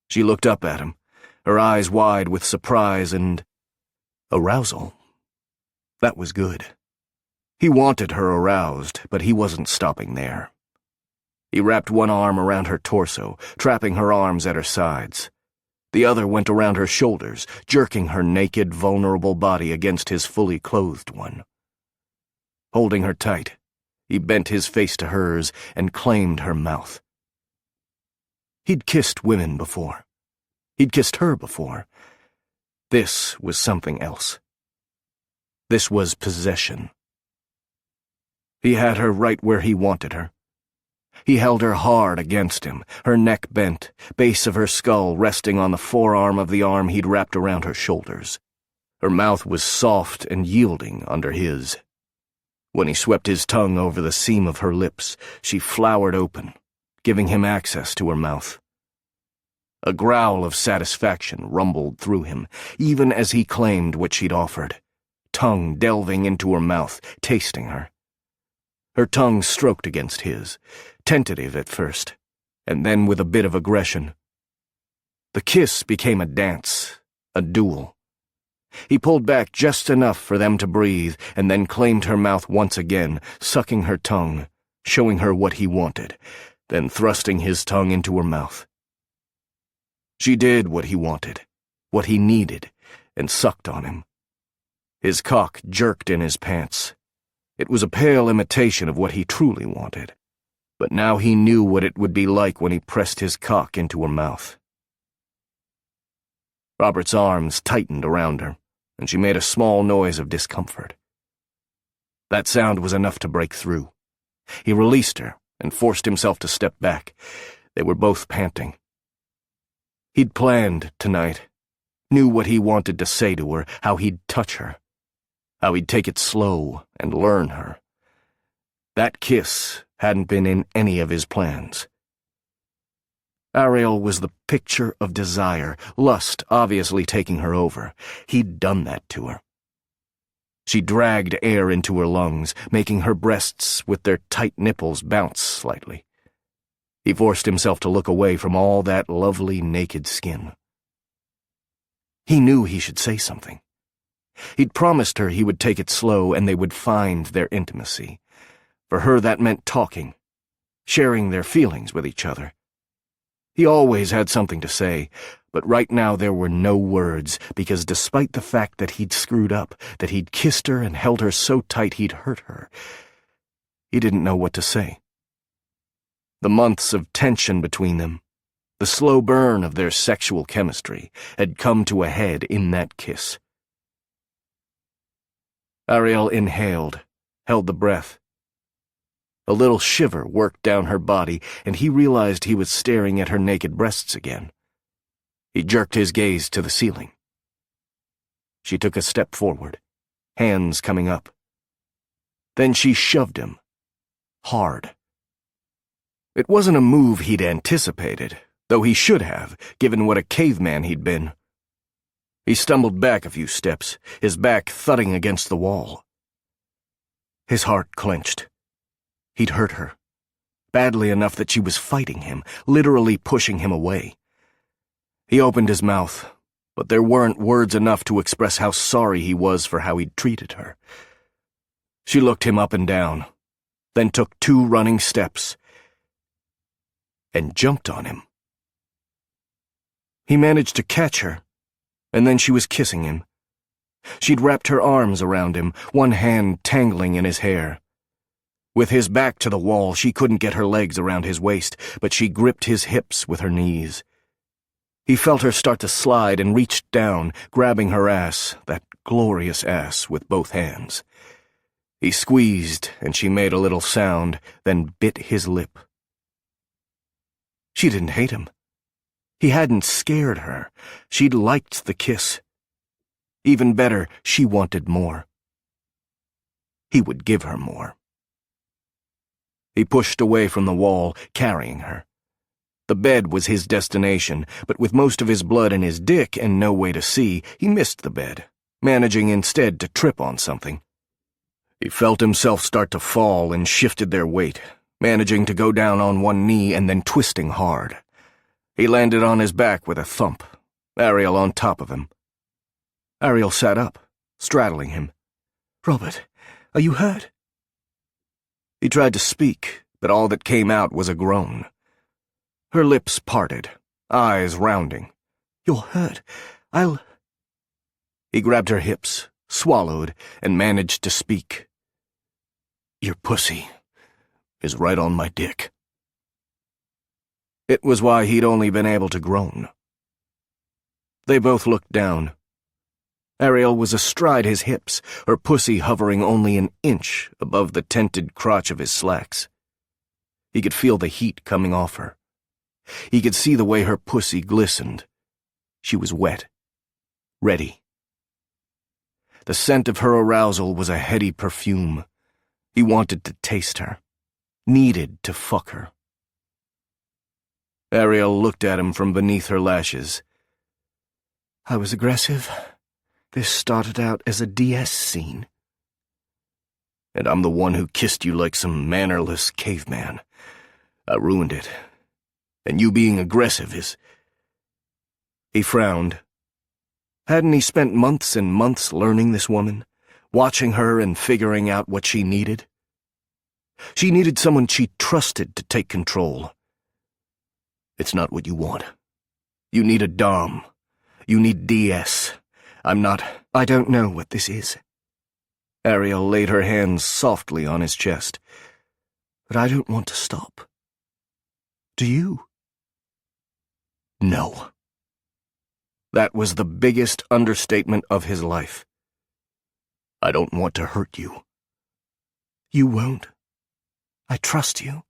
She looked up at him, her eyes wide with surprise and arousal. That was good. He wanted her aroused, but he wasn't stopping there. He wrapped one arm around her torso, trapping her arms at her sides. The other went around her shoulders, jerking her naked, vulnerable body against his fully clothed one. Holding her tight, he bent his face to hers and claimed her mouth. He'd kissed women before. He'd kissed her before. This was something else. This was possession. He had her right where he wanted her. He held her hard against him, her neck bent, base of her skull resting on the forearm of the arm he'd wrapped around her shoulders. Her mouth was soft and yielding under his. When he swept his tongue over the seam of her lips, she flowered open, giving him access to her mouth. A growl of satisfaction rumbled through him, even as he claimed what she'd offered, tongue delving into her mouth, tasting her. Her tongue stroked against his, tentative at first, and then with a bit of aggression. The kiss became a dance, a duel. He pulled back just enough for them to breathe, and then claimed her mouth once again, sucking her tongue, showing her what he wanted, then thrusting his tongue into her mouth. She did what he wanted, what he needed, and sucked on him. His cock jerked in his pants. It was a pale imitation of what he truly wanted, but now he knew what it would be like when he pressed his cock into her mouth. Robert's arms tightened around her, and she made a small noise of discomfort. That sound was enough to break through. He released her and forced himself to step back. They were both panting. He'd planned tonight, knew what he wanted to say to her, how he'd touch her, how he'd take it slow and learn her. That kiss hadn't been in any of his plans. Ariel was the picture of desire, lust obviously taking her over. He'd done that to her. She dragged air into her lungs, making her breasts with their tight nipples bounce slightly. He forced himself to look away from all that lovely naked skin. He knew he should say something. He'd promised her he would take it slow and they would find their intimacy. For her that meant talking, sharing their feelings with each other. He always had something to say, but right now there were no words, because despite the fact that he'd screwed up, that he'd kissed her and held her so tight he'd hurt her, he didn't know what to say. The months of tension between them, the slow burn of their sexual chemistry, had come to a head in that kiss. Ariel inhaled, held the breath. A little shiver worked down her body, and he realized he was staring at her naked breasts again. He jerked his gaze to the ceiling. She took a step forward, hands coming up. Then she shoved him. Hard. It wasn't a move he'd anticipated, though he should have, given what a caveman he'd been. He stumbled back a few steps, his back thudding against the wall. His heart clenched. He'd hurt her, badly enough that she was fighting him, literally pushing him away. He opened his mouth, but there weren't words enough to express how sorry he was for how he'd treated her. She looked him up and down, then took 2 running steps, and jumped on him. He managed to catch her, and then she was kissing him. She'd wrapped her arms around him, one hand tangling in his hair. With his back to the wall, she couldn't get her legs around his waist, but she gripped his hips with her knees. He felt her start to slide and reached down, grabbing her ass, that glorious ass, with both hands. He squeezed, and she made a little sound, then bit his lip. She didn't hate him. He hadn't scared her. She'd liked the kiss. Even better, she wanted more. He would give her more. He pushed away from the wall, carrying her. The bed was his destination, but with most of his blood in his dick and no way to see, he missed the bed, managing instead to trip on something. He felt himself start to fall and shifted their weight, managing to go down on one knee and then twisting hard. He landed on his back with a thump, Ariel on top of him. Ariel sat up, straddling him. "Robert, are you hurt?" He tried to speak, but all that came out was a groan. Her lips parted, eyes rounding. "You're hurt. I'll—" He grabbed her hips, swallowed, and managed to speak. "Your pussy is right on my dick." It was why he'd only been able to groan. They both looked down. Ariel was astride his hips, her pussy hovering only an inch above the tented crotch of his slacks. He could feel the heat coming off her. He could see the way her pussy glistened. She was wet, ready. The scent of her arousal was a heady perfume. He wanted to taste her, needed to fuck her. Ariel looked at him from beneath her lashes. "I was aggressive. This started out as a DS scene." "And I'm the one who kissed you like some mannerless caveman. I ruined it. And you being aggressive is—" He frowned. Hadn't he spent months and months learning this woman, watching her and figuring out what she needed? She needed someone she trusted to take control. "It's not what you want. You need a dom. You need DS. I don't know what this is. Ariel laid her hands softly on his chest. But I don't want to stop. Do you? No. That was the biggest understatement of his life. I don't want to hurt you. You won't. I trust you.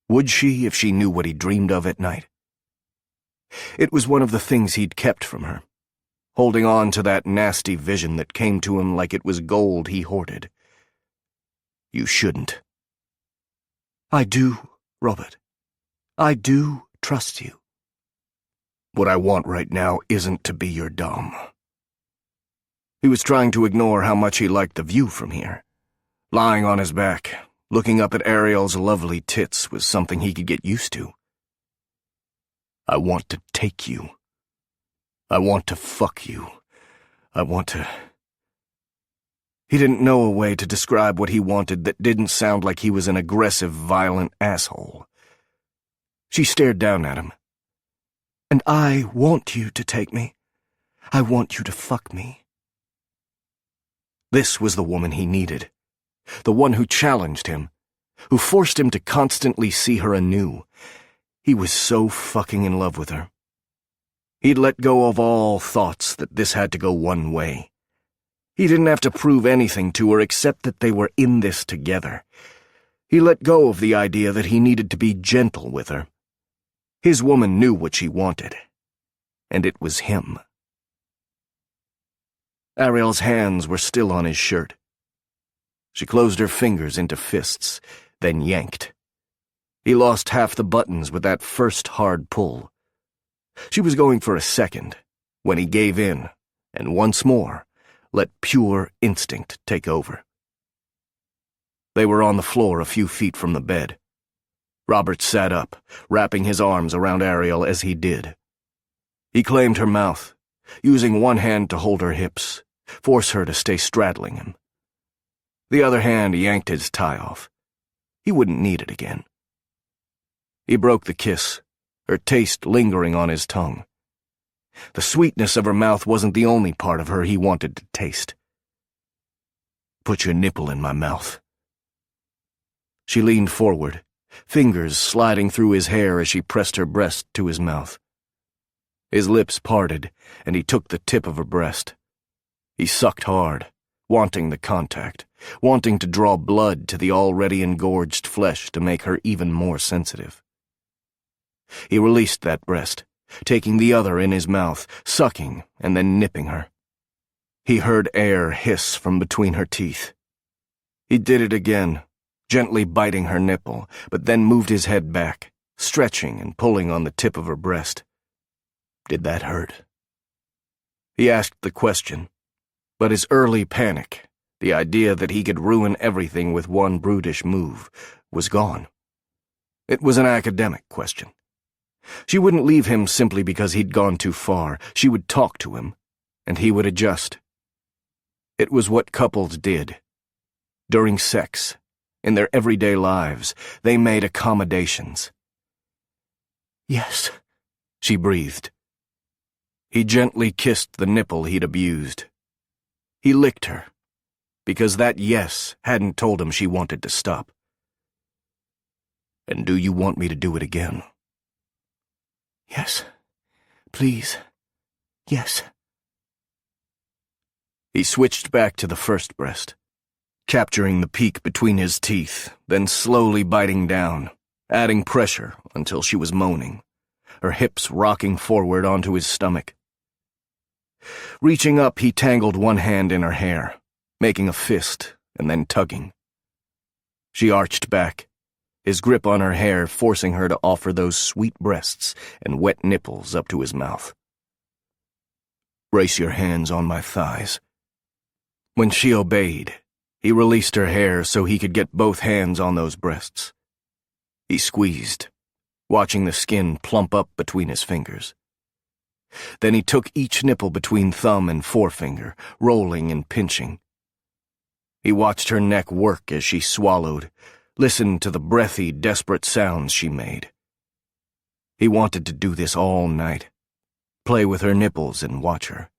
Would she if she knew what he dreamed of at night? It was one of the things he'd kept from her, holding on to that nasty vision that came to him like it was gold he hoarded. You shouldn't. I do, Robert. I do trust you. What I want right now isn't to be your dom. He was trying to ignore how much he liked the view from here. Lying on his back, looking up at Ariel's lovely tits was something he could get used to. I want to take you. I want to fuck you. I want to... He didn't know a way to describe what he wanted that didn't sound like he was an aggressive, violent asshole. She stared down at him. And I want you to take me. I want you to fuck me. This was the woman he needed. The one who challenged him, who forced him to constantly see her anew. He was so fucking in love with her. He'd let go of all thoughts that this had to go one way. He didn't have to prove anything to her except that they were in this together. He let go of the idea that he needed to be gentle with her. His woman knew what she wanted, and it was him. Ariel's hands were still on his shirt. She closed her fingers into fists, then yanked. He lost half the buttons with that first hard pull. She was going for a second, when he gave in, and once more, let pure instinct take over. They were on the floor a few feet from the bed. Robert sat up, wrapping his arms around Ariel as he did. He claimed her mouth, using one hand to hold her hips, force her to stay straddling him. The other hand yanked his tie off. He wouldn't need it again. He broke the kiss, her taste lingering on his tongue. The sweetness of her mouth wasn't the only part of her he wanted to taste. Put your nipple in my mouth. She leaned forward, fingers sliding through his hair as she pressed her breast to his mouth. His lips parted, and he took the tip of her breast. He sucked hard, wanting the contact, wanting to draw blood to the already engorged flesh to make her even more sensitive. He released that breast, taking the other in his mouth, sucking and then nipping her. He heard air hiss from between her teeth. He did it again, gently biting her nipple, but then moved his head back, stretching and pulling on the tip of her breast. Did that hurt? He asked the question, but his early panic, the idea that he could ruin everything with one brutish move, was gone. It was an academic question. She wouldn't leave him simply because he'd gone too far. She would talk to him, and he would adjust. It was what couples did. During sex, in their everyday lives, they made accommodations. Yes, she breathed. He gently kissed the nipple he'd abused. He licked her, because that yes hadn't told him she wanted to stop. And do you want me to do it again? Yes, please, yes. He switched back to the first breast, capturing the peak between his teeth, then slowly biting down, adding pressure until she was moaning, her hips rocking forward onto his stomach. Reaching up, he tangled one hand in her hair, making a fist and then tugging. She arched back, his grip on her hair forcing her to offer those sweet breasts and wet nipples up to his mouth. Brace your hands on my thighs. When she obeyed, he released her hair so he could get both hands on those breasts. He squeezed, watching the skin plump up between his fingers. Then he took each nipple between thumb and forefinger, rolling and pinching. He watched her neck work as she swallowed, listened to the breathy, desperate sounds she made. He wanted to do this all night, play with her nipples and watch her.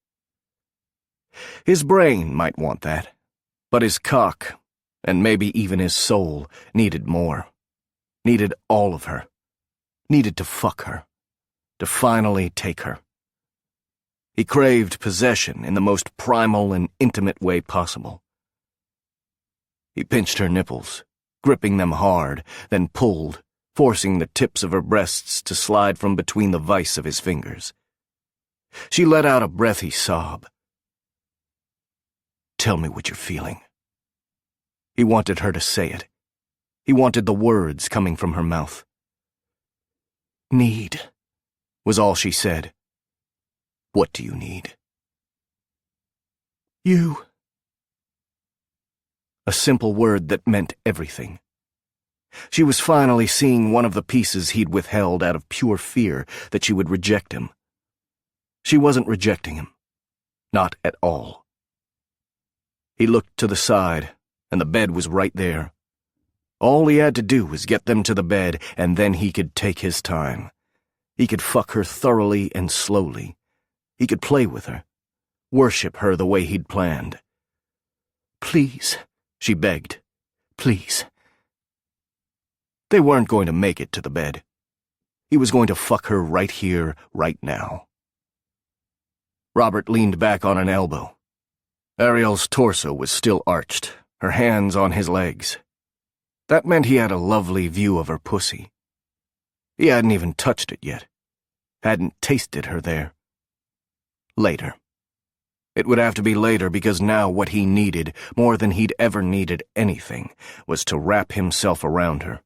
His brain might want that, but his cock, and maybe even his soul, needed more. Needed all of her. Needed to fuck her. To finally take her. He craved possession in the most primal and intimate way possible. He pinched her nipples, gripping them hard, then pulled, forcing the tips of her breasts to slide from between the vice of his fingers. She let out a breathy sob. "Tell me what you're feeling." He wanted her to say it. He wanted the words coming from her mouth. "Need," was all she said. "What do you need?" "You." A simple word that meant everything. She was finally seeing one of the pieces he'd withheld out of pure fear that she would reject him. She wasn't rejecting him. Not at all. He looked to the side, and the bed was right there. All he had to do was get them to the bed, and then he could take his time. He could fuck her thoroughly and slowly. He could play with her, worship her the way he'd planned. "Please," she begged. "Please." They weren't going to make it to the bed. He was going to fuck her right here, right now. Robert leaned back on an elbow. Ariel's torso was still arched, her hands on his legs. That meant he had a lovely view of her pussy. He hadn't even touched it yet. Hadn't tasted her there. Later. It would have to be later because now what he needed, more than he'd ever needed anything, was to wrap himself around her,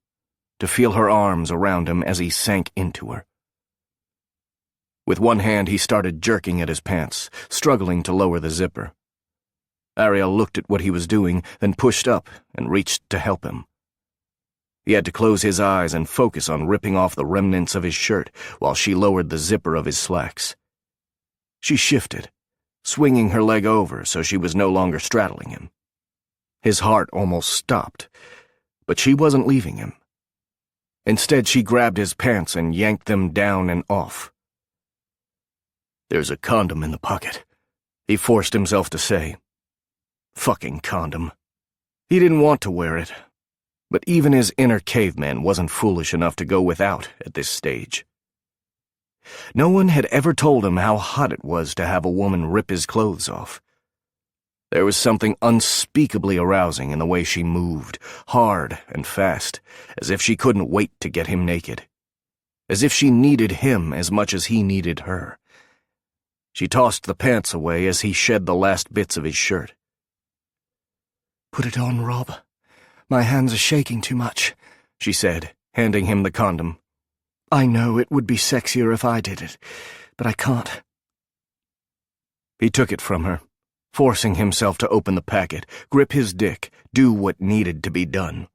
to feel her arms around him as he sank into her. With one hand he started jerking at his pants, struggling to lower the zipper. Ariel looked at what he was doing, then pushed up and reached to help him. He had to close his eyes and focus on ripping off the remnants of his shirt while she lowered the zipper of his slacks. She shifted, swinging her leg over so she was no longer straddling him. His heart almost stopped, but she wasn't leaving him. Instead, she grabbed his pants and yanked them down and off. "There's a condom in the pocket," he forced himself to say. Fucking condom. He didn't want to wear it, but even his inner caveman wasn't foolish enough to go without at this stage. No one had ever told him how hot it was to have a woman rip his clothes off. There was something unspeakably arousing in the way she moved, hard and fast, as if she couldn't wait to get him naked. As if she needed him as much as he needed her. She tossed the pants away as he shed the last bits of his shirt. "Put it on, Rob. My hands are shaking too much," she said, handing him the condom. "I know it would be sexier if I did it, but I can't." He took it from her, forcing himself to open the packet, grip his dick, do what needed to be done.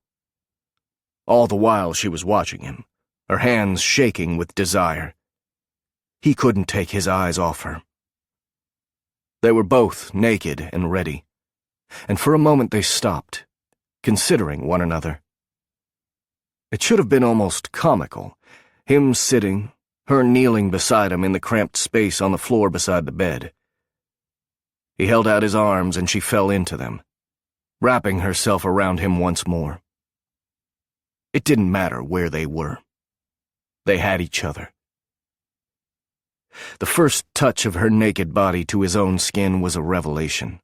All the while she was watching him, her hands shaking with desire. He couldn't take his eyes off her. They were both naked and ready, and for a moment they stopped, considering one another. It should have been almost comical, him sitting, her kneeling beside him in the cramped space on the floor beside the bed. He held out his arms and she fell into them, wrapping herself around him once more. It didn't matter where they were. They had each other. The first touch of her naked body to his own skin was a revelation.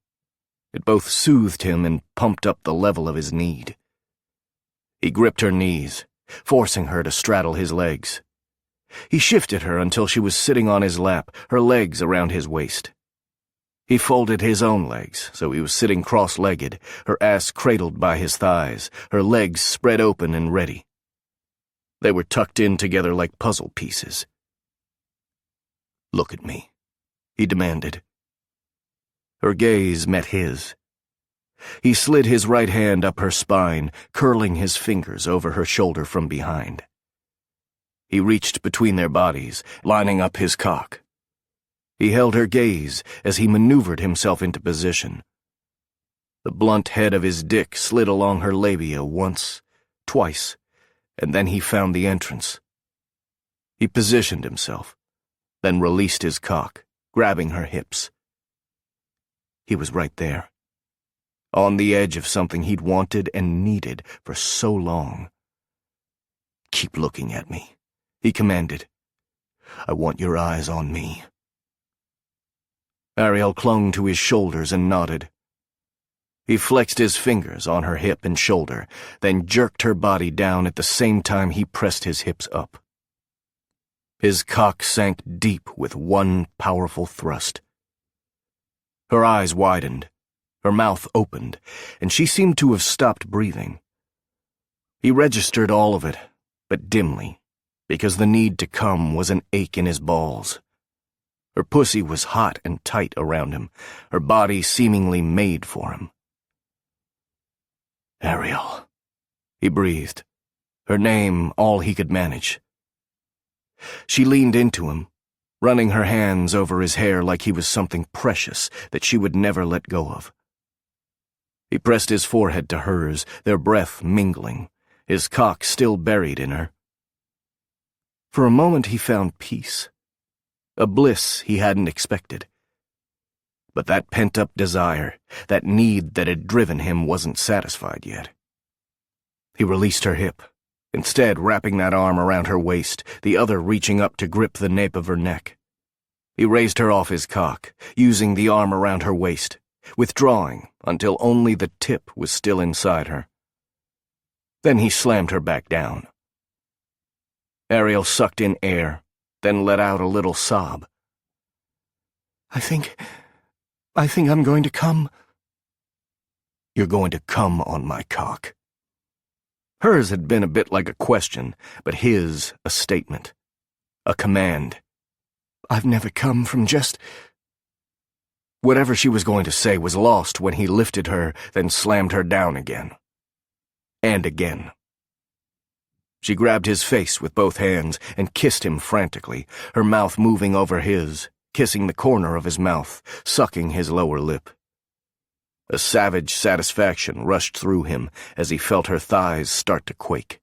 It both soothed him and pumped up the level of his need. He gripped her knees, forcing her to straddle his legs. He shifted her until she was sitting on his lap, her legs around his waist. He folded his own legs, so he was sitting cross-legged, her ass cradled by his thighs, her legs spread open and ready. They were tucked in together like puzzle pieces. "Look at me," he demanded. Her gaze met his. He slid his right hand up her spine, curling his fingers over her shoulder from behind. He reached between their bodies, lining up his cock. He held her gaze as he maneuvered himself into position. The blunt head of his dick slid along her labia once, twice, and then he found the entrance. He positioned himself, then released his cock, grabbing her hips. He was right there, on the edge of something he'd wanted and needed for so long. "Keep looking at me," he commanded. "I want your eyes on me." Ariel clung to his shoulders and nodded. He flexed his fingers on her hip and shoulder, then jerked her body down at the same time he pressed his hips up. His cock sank deep with one powerful thrust. Her eyes widened, her mouth opened, and she seemed to have stopped breathing. He registered all of it, but dimly, because the need to come was an ache in his balls. Her pussy was hot and tight around him, her body seemingly made for him. "Ariel," he breathed, her name all he could manage. She leaned into him, running her hands over his hair like he was something precious that she would never let go of. He pressed his forehead to hers, their breath mingling, his cock still buried in her. For a moment he found peace, a bliss he hadn't expected. But that pent-up desire, that need that had driven him, wasn't satisfied yet. He released her hip, instead wrapping that arm around her waist, the other reaching up to grip the nape of her neck. He raised her off his cock, using the arm around her waist, withdrawing until only the tip was still inside her. Then he slammed her back down. Ariel sucked in air, then let out a little sob. I think I'm going to come." "You're going to come on my cock." Hers had been a bit like a question, but his a statement, a command. "I've never come from just—" Whatever she was going to say was lost when he lifted her, then slammed her down again. And again. She grabbed his face with both hands and kissed him frantically, her mouth moving over his, kissing the corner of his mouth, sucking his lower lip. A savage satisfaction rushed through him as he felt her thighs start to quake.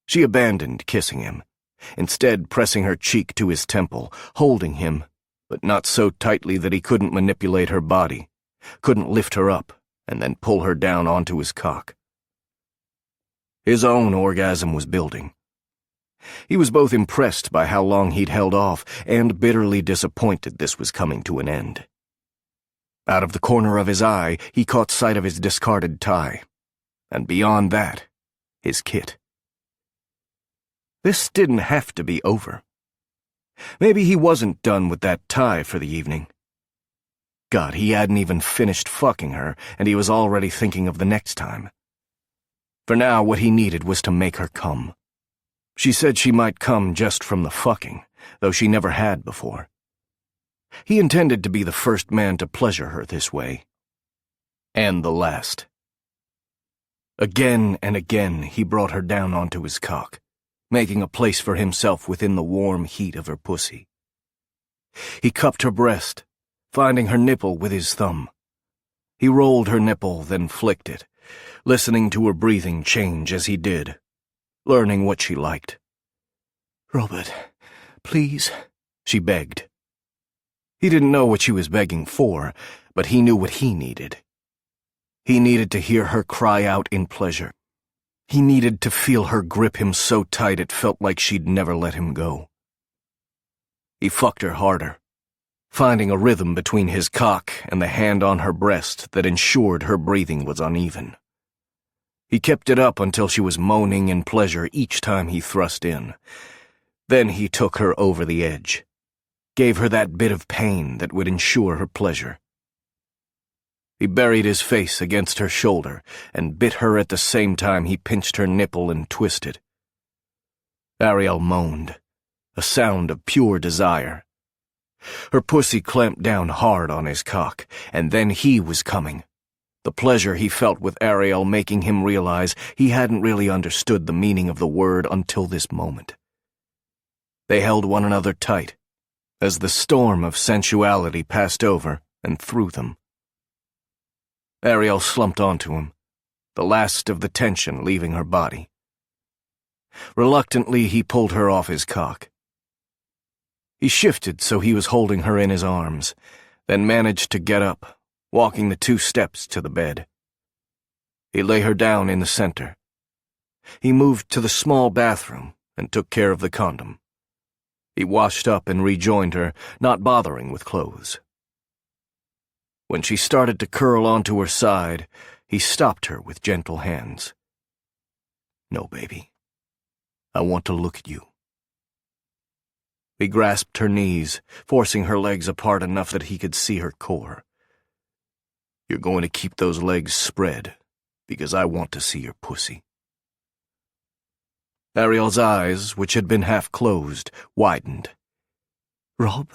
She abandoned kissing him, instead pressing her cheek to his temple, holding him, but not so tightly that he couldn't manipulate her body, couldn't lift her up and then pull her down onto his cock. His own orgasm was building. He was both impressed by how long he'd held off and bitterly disappointed this was coming to an end. Out of the corner of his eye, he caught sight of his discarded tie, and beyond that, his kit. This didn't have to be over. Maybe he wasn't done with that tie for the evening. God, he hadn't even finished fucking her, and he was already thinking of the next time. For now, what he needed was to make her come. She said she might come just from the fucking, though she never had before. He intended to be the first man to pleasure her this way. And the last. Again and again he brought her down onto his cock, making a place for himself within the warm heat of her pussy. He cupped her breast, finding her nipple with his thumb. He rolled her nipple, then flicked it, listening to her breathing change as he did, learning what she liked. "Robert, please," she begged. He didn't know what she was begging for, but he knew what he needed. He needed to hear her cry out in pleasure. He needed to feel her grip him so tight it felt like she'd never let him go. He fucked her harder, finding a rhythm between his cock and the hand on her breast that ensured her breathing was uneven. He kept it up until she was moaning in pleasure each time he thrust in. Then he took her over the edge, gave her that bit of pain that would ensure her pleasure. He buried his face against her shoulder and bit her at the same time he pinched her nipple and twisted. Ariel moaned, a sound of pure desire. Her pussy clamped down hard on his cock, and then he was coming. The pleasure he felt with Ariel making him realize he hadn't really understood the meaning of the word until this moment. They held one another tight, as the storm of sensuality passed over and through them. Ariel slumped onto him, the last of the tension leaving her body. Reluctantly, he pulled her off his cock. He shifted so he was holding her in his arms, then managed to get up, walking the 2 steps to the bed. He lay her down in the center. He moved to the small bathroom and took care of the condom. He washed up and rejoined her, not bothering with clothes. When she started to curl onto her side, he stopped her with gentle hands. "No, baby. I want to look at you." He grasped her knees, forcing her legs apart enough that he could see her core. "You're going to keep those legs spread, because I want to see your pussy." Ariel's eyes, which had been half closed, widened. "Rob?"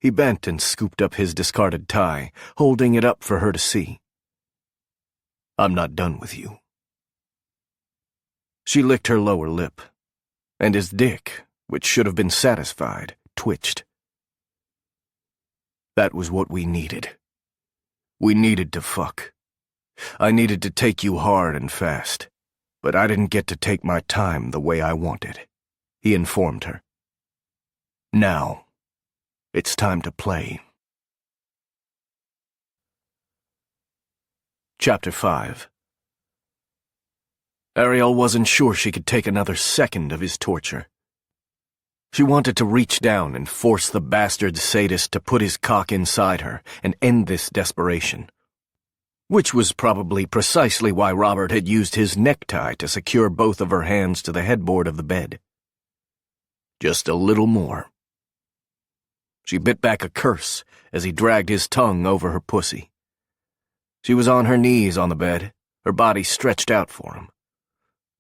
He bent and scooped up his discarded tie, holding it up for her to see. "I'm not done with you." She licked her lower lip, and his dick, which should have been satisfied, twitched. "That was what we needed. We needed to fuck. I needed to take you hard and fast, but I didn't get to take my time the way I wanted," he informed her. "Now, it's time to play." Chapter 5. Ariel wasn't sure she could take another second of his torture. She wanted to reach down and force the bastard sadist to put his cock inside her and end this desperation. Which was probably precisely why Robert had used his necktie to secure both of her hands to the headboard of the bed. Just a little more. She bit back a curse as he dragged his tongue over her pussy. She was on her knees on the bed, her body stretched out for him.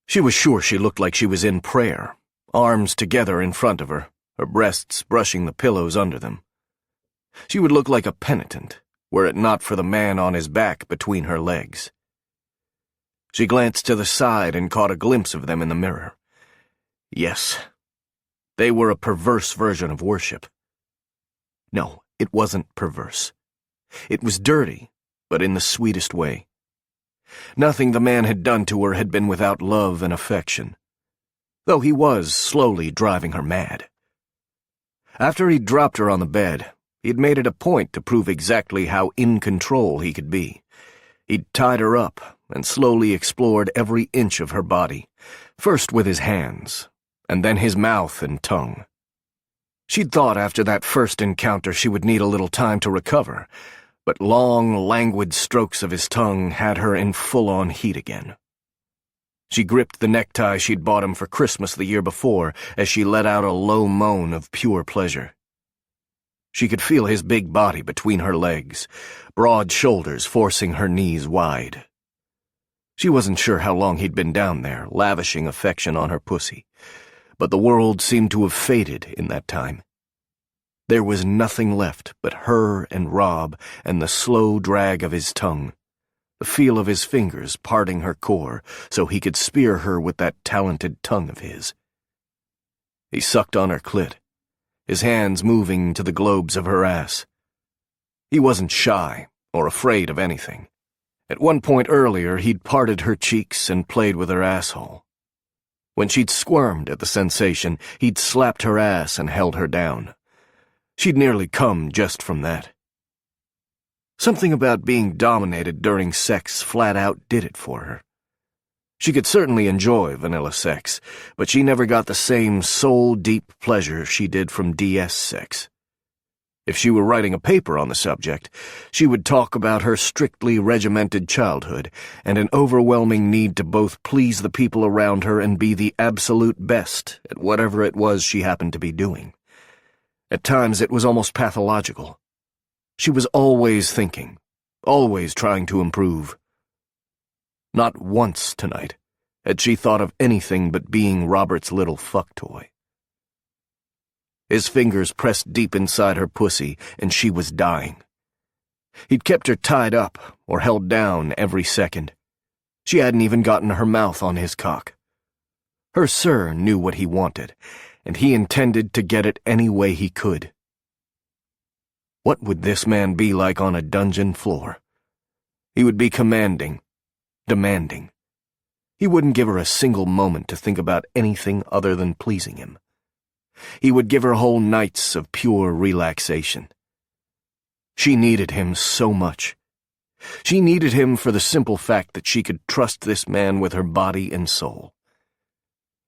She was sure she looked like she was in prayer, arms together in front of her, her breasts brushing the pillows under them. She would look like a penitent, were it not for the man on his back between her legs. She glanced to the side and caught a glimpse of them in the mirror. Yes, they were a perverse version of worship. No, it wasn't perverse. It was dirty, but in the sweetest way. Nothing the man had done to her had been without love and affection, though he was slowly driving her mad. After he'd dropped her on the bed, he'd made it a point to prove exactly how in control he could be. He'd tied her up and slowly explored every inch of her body, first with his hands, and then his mouth and tongue. She'd thought after that first encounter she would need a little time to recover, but long, languid strokes of his tongue had her in full-on heat again. She gripped the necktie she'd bought him for Christmas the year before as she let out a low moan of pure pleasure. She could feel his big body between her legs, broad shoulders forcing her knees wide. She wasn't sure how long he'd been down there, lavishing affection on her pussy, but the world seemed to have faded in that time. There was nothing left but her and Rob and the slow drag of his tongue, the feel of his fingers parting her core so he could spear her with that talented tongue of his. He sucked on her clit, his hands moving to the globes of her ass. He wasn't shy or afraid of anything. At one point earlier, he'd parted her cheeks and played with her asshole. When she'd squirmed at the sensation, he'd slapped her ass and held her down. She'd nearly come just from that. Something about being dominated during sex flat out did it for her. She could certainly enjoy vanilla sex, but she never got the same soul-deep pleasure she did from DS sex. If she were writing a paper on the subject, she would talk about her strictly regimented childhood and an overwhelming need to both please the people around her and be the absolute best at whatever it was she happened to be doing. At times it was almost pathological. She was always thinking, always trying to improve. Not once tonight had she thought of anything but being Robert's little fuck toy. His fingers pressed deep inside her pussy, and she was dying. He'd kept her tied up or held down every second. She hadn't even gotten her mouth on his cock. Her sir knew what he wanted, and he intended to get it any way he could. What would this man be like on a dungeon floor? He would be commanding, demanding. He wouldn't give her a single moment to think about anything other than pleasing him. He would give her whole nights of pure relaxation. She needed him so much. She needed him for the simple fact that she could trust this man with her body and soul.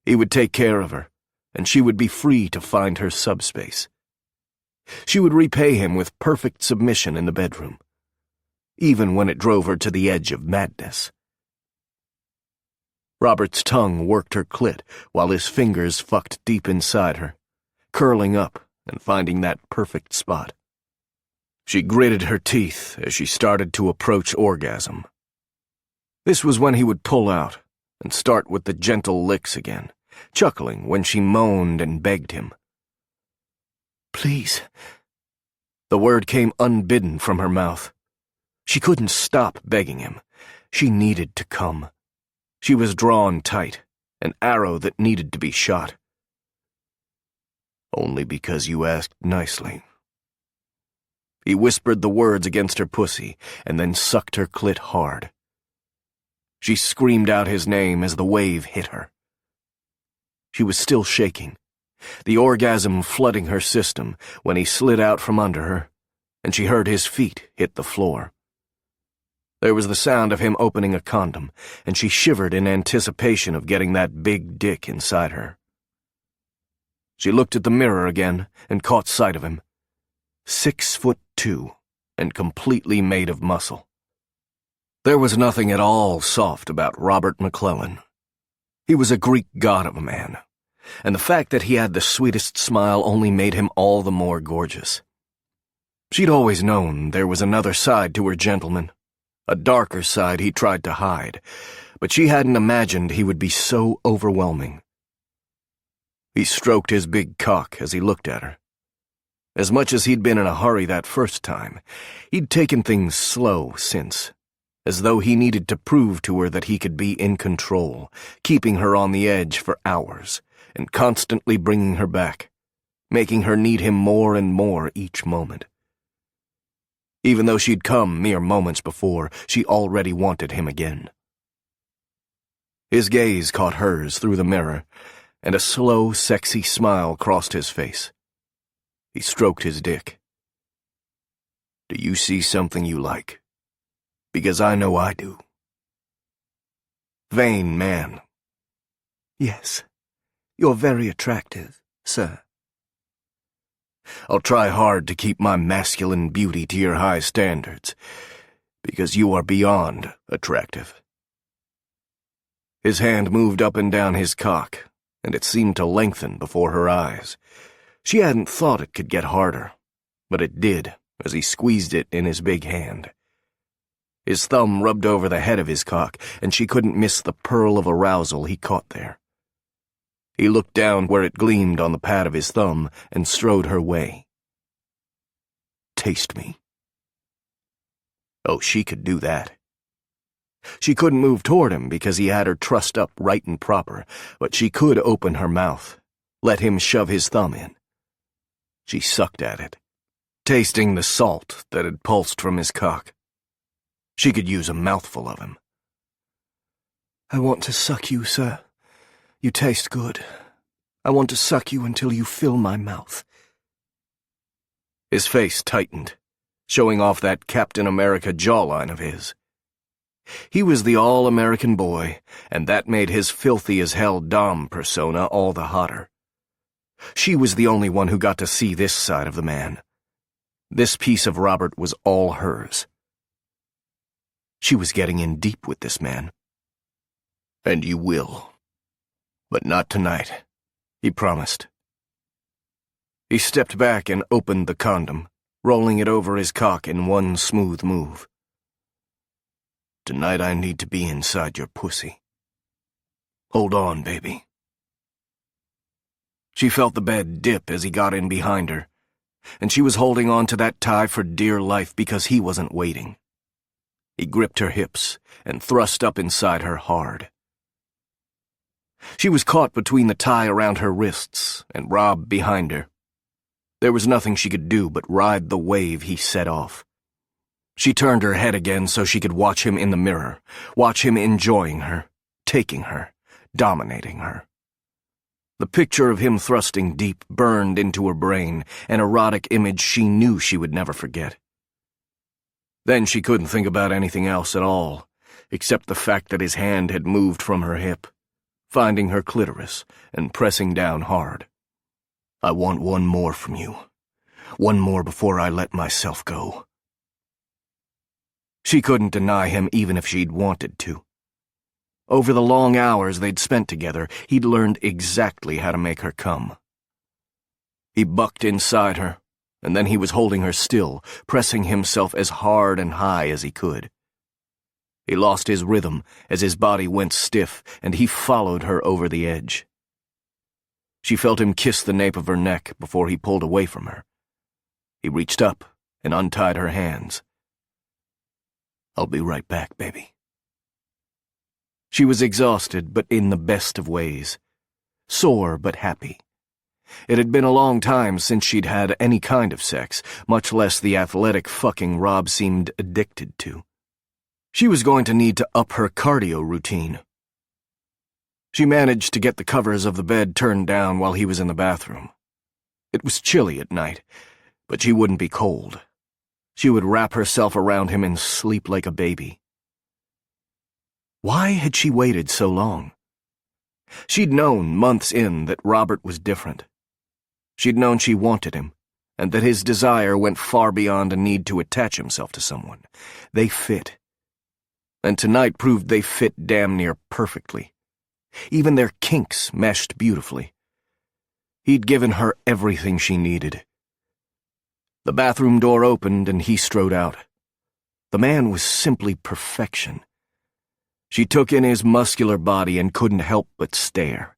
He would take care of her, and she would be free to find her subspace. She would repay him with perfect submission in the bedroom, even when it drove her to the edge of madness. Robert's tongue worked her clit while his fingers fucked deep inside her, curling up and finding that perfect spot. She gritted her teeth as she started to approach orgasm. This was when he would pull out and start with the gentle licks again, chuckling when she moaned and begged him. "Please." The word came unbidden from her mouth. She couldn't stop begging him. She needed to come. She was drawn tight, an arrow that needed to be shot. "Only because you asked nicely." He whispered the words against her pussy and then sucked her clit hard. She screamed out his name as the wave hit her. She was still shaking, the orgasm flooding her system when he slid out from under her, and she heard his feet hit the floor. There was the sound of him opening a condom, and she shivered in anticipation of getting that big dick inside her. She looked at the mirror again and caught sight of him. 6'2" and completely made of muscle. There was nothing at all soft about Robert McClellan. He was a Greek god of a man, and the fact that he had the sweetest smile only made him all the more gorgeous. She'd always known there was another side to her gentleman, a darker side he tried to hide, but she hadn't imagined he would be so overwhelming. He stroked his big cock as he looked at her. As much as he'd been in a hurry that first time, he'd taken things slow since, as though he needed to prove to her that he could be in control, keeping her on the edge for hours, and constantly bringing her back, making her need him more and more each moment. Even though she'd come mere moments before, she already wanted him again. His gaze caught hers through the mirror, and a slow, sexy smile crossed his face. He stroked his dick. "Do you see something you like? Because I know I do." Vain man. "Yes, you're very attractive, sir." "I'll try hard to keep my masculine beauty to your high standards, because you are beyond attractive." His hand moved up and down his cock, and it seemed to lengthen before her eyes. She hadn't thought it could get harder, but it did as he squeezed it in his big hand. His thumb rubbed over the head of his cock, and she couldn't miss the pearl of arousal he caught there. He looked down where it gleamed on the pad of his thumb and strode her way. "Taste me." Oh, she could do that. She couldn't move toward him because he had her trussed up right and proper, but she could open her mouth, let him shove his thumb in. She sucked at it, tasting the salt that had pulsed from his cock. She could use a mouthful of him. "I want to suck you, sir. You taste good. I want to suck you until you fill my mouth." His face tightened, showing off that Captain America jawline of his. He was the all-American boy, and that made his filthy-as-hell Dom persona all the hotter. She was the only one who got to see this side of the man. This piece of Robert was all hers. She was getting in deep with this man. "And you will. But not tonight," he promised. He stepped back and opened the condom, rolling it over his cock in one smooth move. "Tonight I need to be inside your pussy. Hold on, baby." She felt the bed dip as he got in behind her, and she was holding on to that tie for dear life because he wasn't waiting. He gripped her hips and thrust up inside her hard. She was caught between the tie around her wrists and Rob behind her. There was nothing she could do but ride the wave he set off. She turned her head again so she could watch him in the mirror, watch him enjoying her, taking her, dominating her. The picture of him thrusting deep burned into her brain, an erotic image she knew she would never forget. Then she couldn't think about anything else at all, except the fact that his hand had moved from her hip, finding her clitoris and pressing down hard. "I want one more from you. One more before I let myself go." She couldn't deny him even if she'd wanted to. Over the long hours they'd spent together, he'd learned exactly how to make her come. He bucked inside her, and then he was holding her still, pressing himself as hard and high as he could. He lost his rhythm as his body went stiff, and he followed her over the edge. She felt him kiss the nape of her neck before he pulled away from her. He reached up and untied her hands. "I'll be right back, baby." She was exhausted, but in the best of ways. Sore, but happy. It had been a long time since she'd had any kind of sex, much less the athletic fucking Rob seemed addicted to. She was going to need to up her cardio routine. She managed to get the covers of the bed turned down while he was in the bathroom. It was chilly at night, but she wouldn't be cold. She would wrap herself around him and sleep like a baby. Why had she waited so long? She'd known months in that Robert was different. She'd known she wanted him, and that his desire went far beyond a need to attach himself to someone. They fit. And tonight proved they fit damn near perfectly. Even their kinks meshed beautifully. He'd given her everything she needed. The bathroom door opened and he strode out. The man was simply perfection. She took in his muscular body and couldn't help but stare.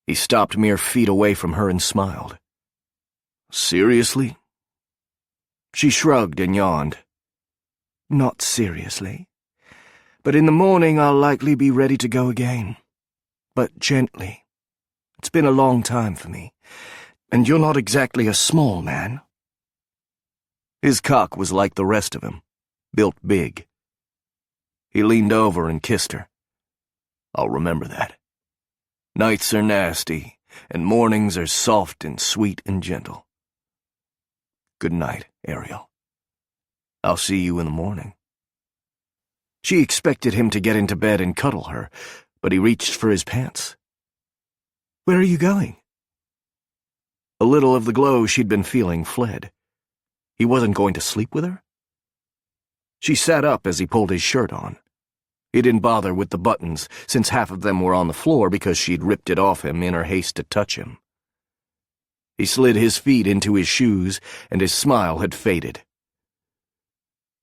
He stopped mere feet away from her and smiled. "Seriously?" She shrugged and yawned. "Not seriously. But in the morning I'll likely be ready to go again. But gently. It's been a long time for me. And you're not exactly a small man." His cock was like the rest of him, built big. He leaned over and kissed her. "I'll remember that. Nights are nasty, and mornings are soft and sweet and gentle. Good night, Ariel. I'll see you in the morning." She expected him to get into bed and cuddle her, but he reached for his pants. "Where are you going?" A little of the glow she'd been feeling fled. He wasn't going to sleep with her? She sat up as he pulled his shirt on. He didn't bother with the buttons, since half of them were on the floor because she'd ripped it off him in her haste to touch him. He slid his feet into his shoes, and his smile had faded.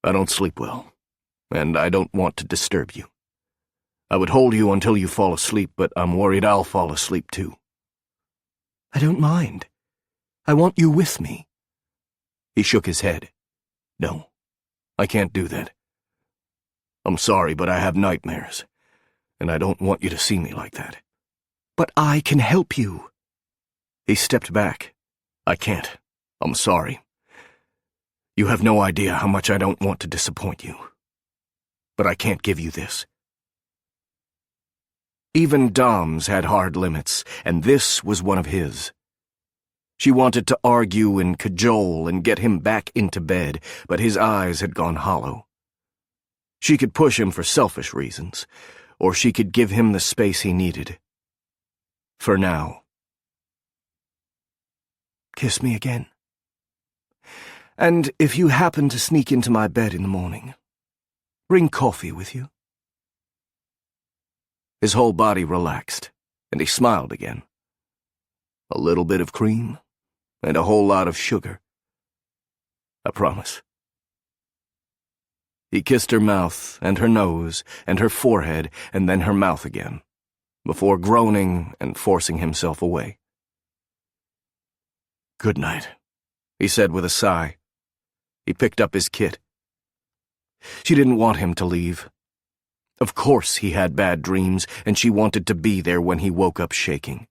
"I don't sleep well, and I don't want to disturb you. I would hold you until you fall asleep, but I'm worried I'll fall asleep too." "I don't mind. I want you with me." He shook his head. "No, I can't do that. I'm sorry, but I have nightmares, and I don't want you to see me like that." "But I can help you." He stepped back. "I can't. I'm sorry. You have no idea how much I don't want to disappoint you. But I can't give you this." Even Doms had hard limits, and this was one of his. She wanted to argue and cajole and get him back into bed, but his eyes had gone hollow. She could push him for selfish reasons, or she could give him the space he needed. For now. "Kiss me again. And if you happen to sneak into my bed in the morning, bring coffee with you." His whole body relaxed, and he smiled again. "A little bit of cream, and a whole lot of sugar. I promise." He kissed her mouth, and her nose, and her forehead, and then her mouth again, before groaning and forcing himself away. "Good night," he said with a sigh. He picked up his kit. She didn't want him to leave. Of course he had bad dreams, and she wanted to be there when he woke up shaking.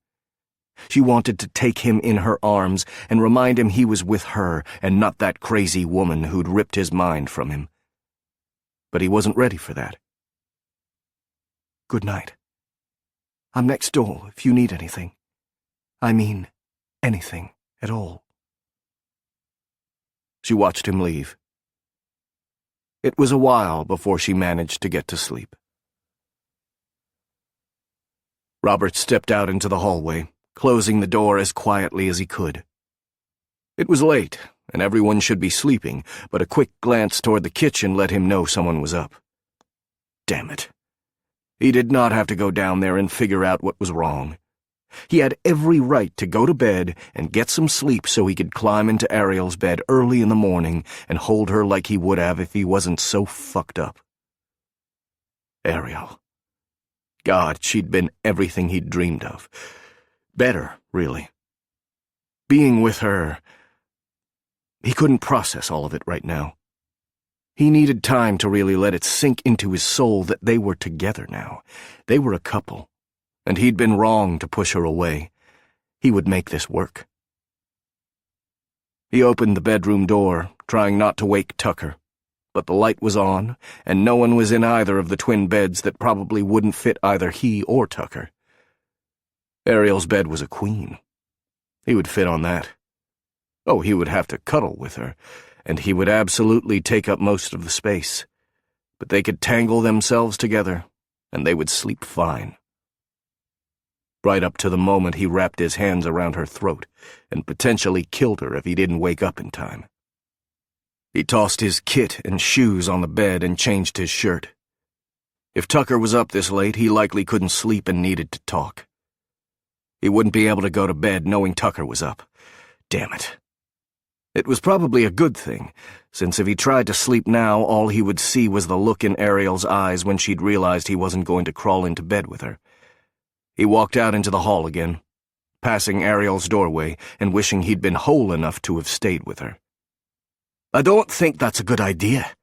She wanted to take him in her arms and remind him he was with her and not that crazy woman who'd ripped his mind from him. But he wasn't ready for that. "Good night." I'm next door if you need anything. I mean, anything at all. She watched him leave. It was a while before she managed to get to sleep. Robert stepped out into the hallway, closing the door as quietly as he could. It was late, and everyone should be sleeping, but a quick glance toward the kitchen let him know someone was up. Damn it. He did not have to go down there and figure out what was wrong. He had every right to go to bed and get some sleep so he could climb into Ariel's bed early in the morning and hold her like he would have if he wasn't so fucked up. Ariel. God, she'd been everything he'd dreamed of. Better, really. Being with her... He couldn't process all of it right now. He needed time to really let it sink into his soul that they were together now. They were a couple, and he'd been wrong to push her away. He would make this work. He opened the bedroom door, trying not to wake Tucker, but the light was on, and no one was in either of the twin beds that probably wouldn't fit either he or Tucker. Ariel's bed was a queen. He would fit on that. Oh, he would have to cuddle with her, and he would absolutely take up most of the space. But they could tangle themselves together, and they would sleep fine. Right up to the moment he wrapped his hands around her throat and potentially killed her if he didn't wake up in time. He tossed his kit and shoes on the bed and changed his shirt. If Tucker was up this late, he likely couldn't sleep and needed to talk. He wouldn't be able to go to bed knowing Tucker was up. Damn it. It was probably a good thing, since if he tried to sleep now, all he would see was the look in Ariel's eyes when she'd realized he wasn't going to crawl into bed with her. He walked out into the hall again, passing Ariel's doorway and wishing he'd been whole enough to have stayed with her. "I don't think that's a good idea."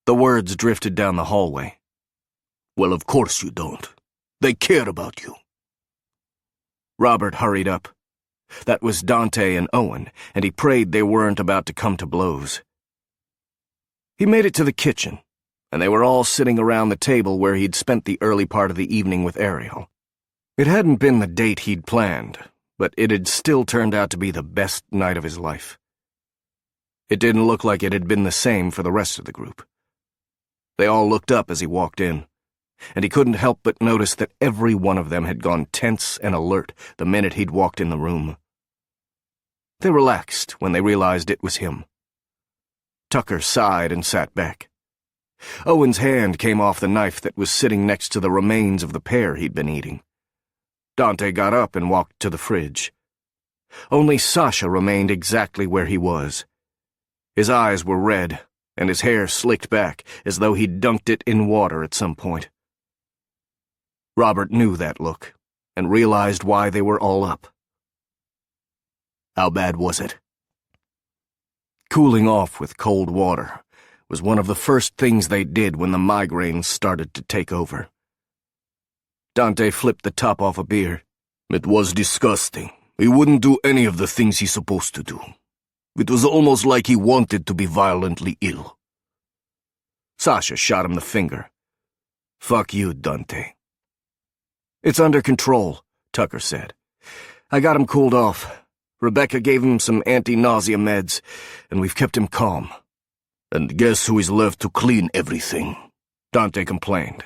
The words drifted down the hallway. "Well, of course you don't. They care about you." Robert hurried up. That was Dante and Owen, and he prayed they weren't about to come to blows. He made it to the kitchen, and they were all sitting around the table where he'd spent the early part of the evening with Ariel. It hadn't been the date he'd planned, but it had still turned out to be the best night of his life. It didn't look like it had been the same for the rest of the group. They all looked up as he walked in, and he couldn't help but notice that every one of them had gone tense and alert the minute he'd walked in the room. They relaxed when they realized it was him. Tucker sighed and sat back. Owen's hand came off the knife that was sitting next to the remains of the pear he'd been eating. Dante got up and walked to the fridge. Only Sasha remained exactly where he was. His eyes were red, and his hair slicked back as though he'd dunked it in water at some point. Robert knew that look, and realized why they were all up. How bad was it? Cooling off with cold water was one of the first things they did when the migraines started to take over. Dante flipped the top off a beer. It was disgusting. He wouldn't do any of the things he's supposed to do. It was almost like he wanted to be violently ill. Sasha shot him the finger. "Fuck you, Dante." "It's under control," Tucker said. "I got him cooled off. Rebecca gave him some anti-nausea meds, and we've kept him calm." "And guess who is left to clean everything?" Dante complained.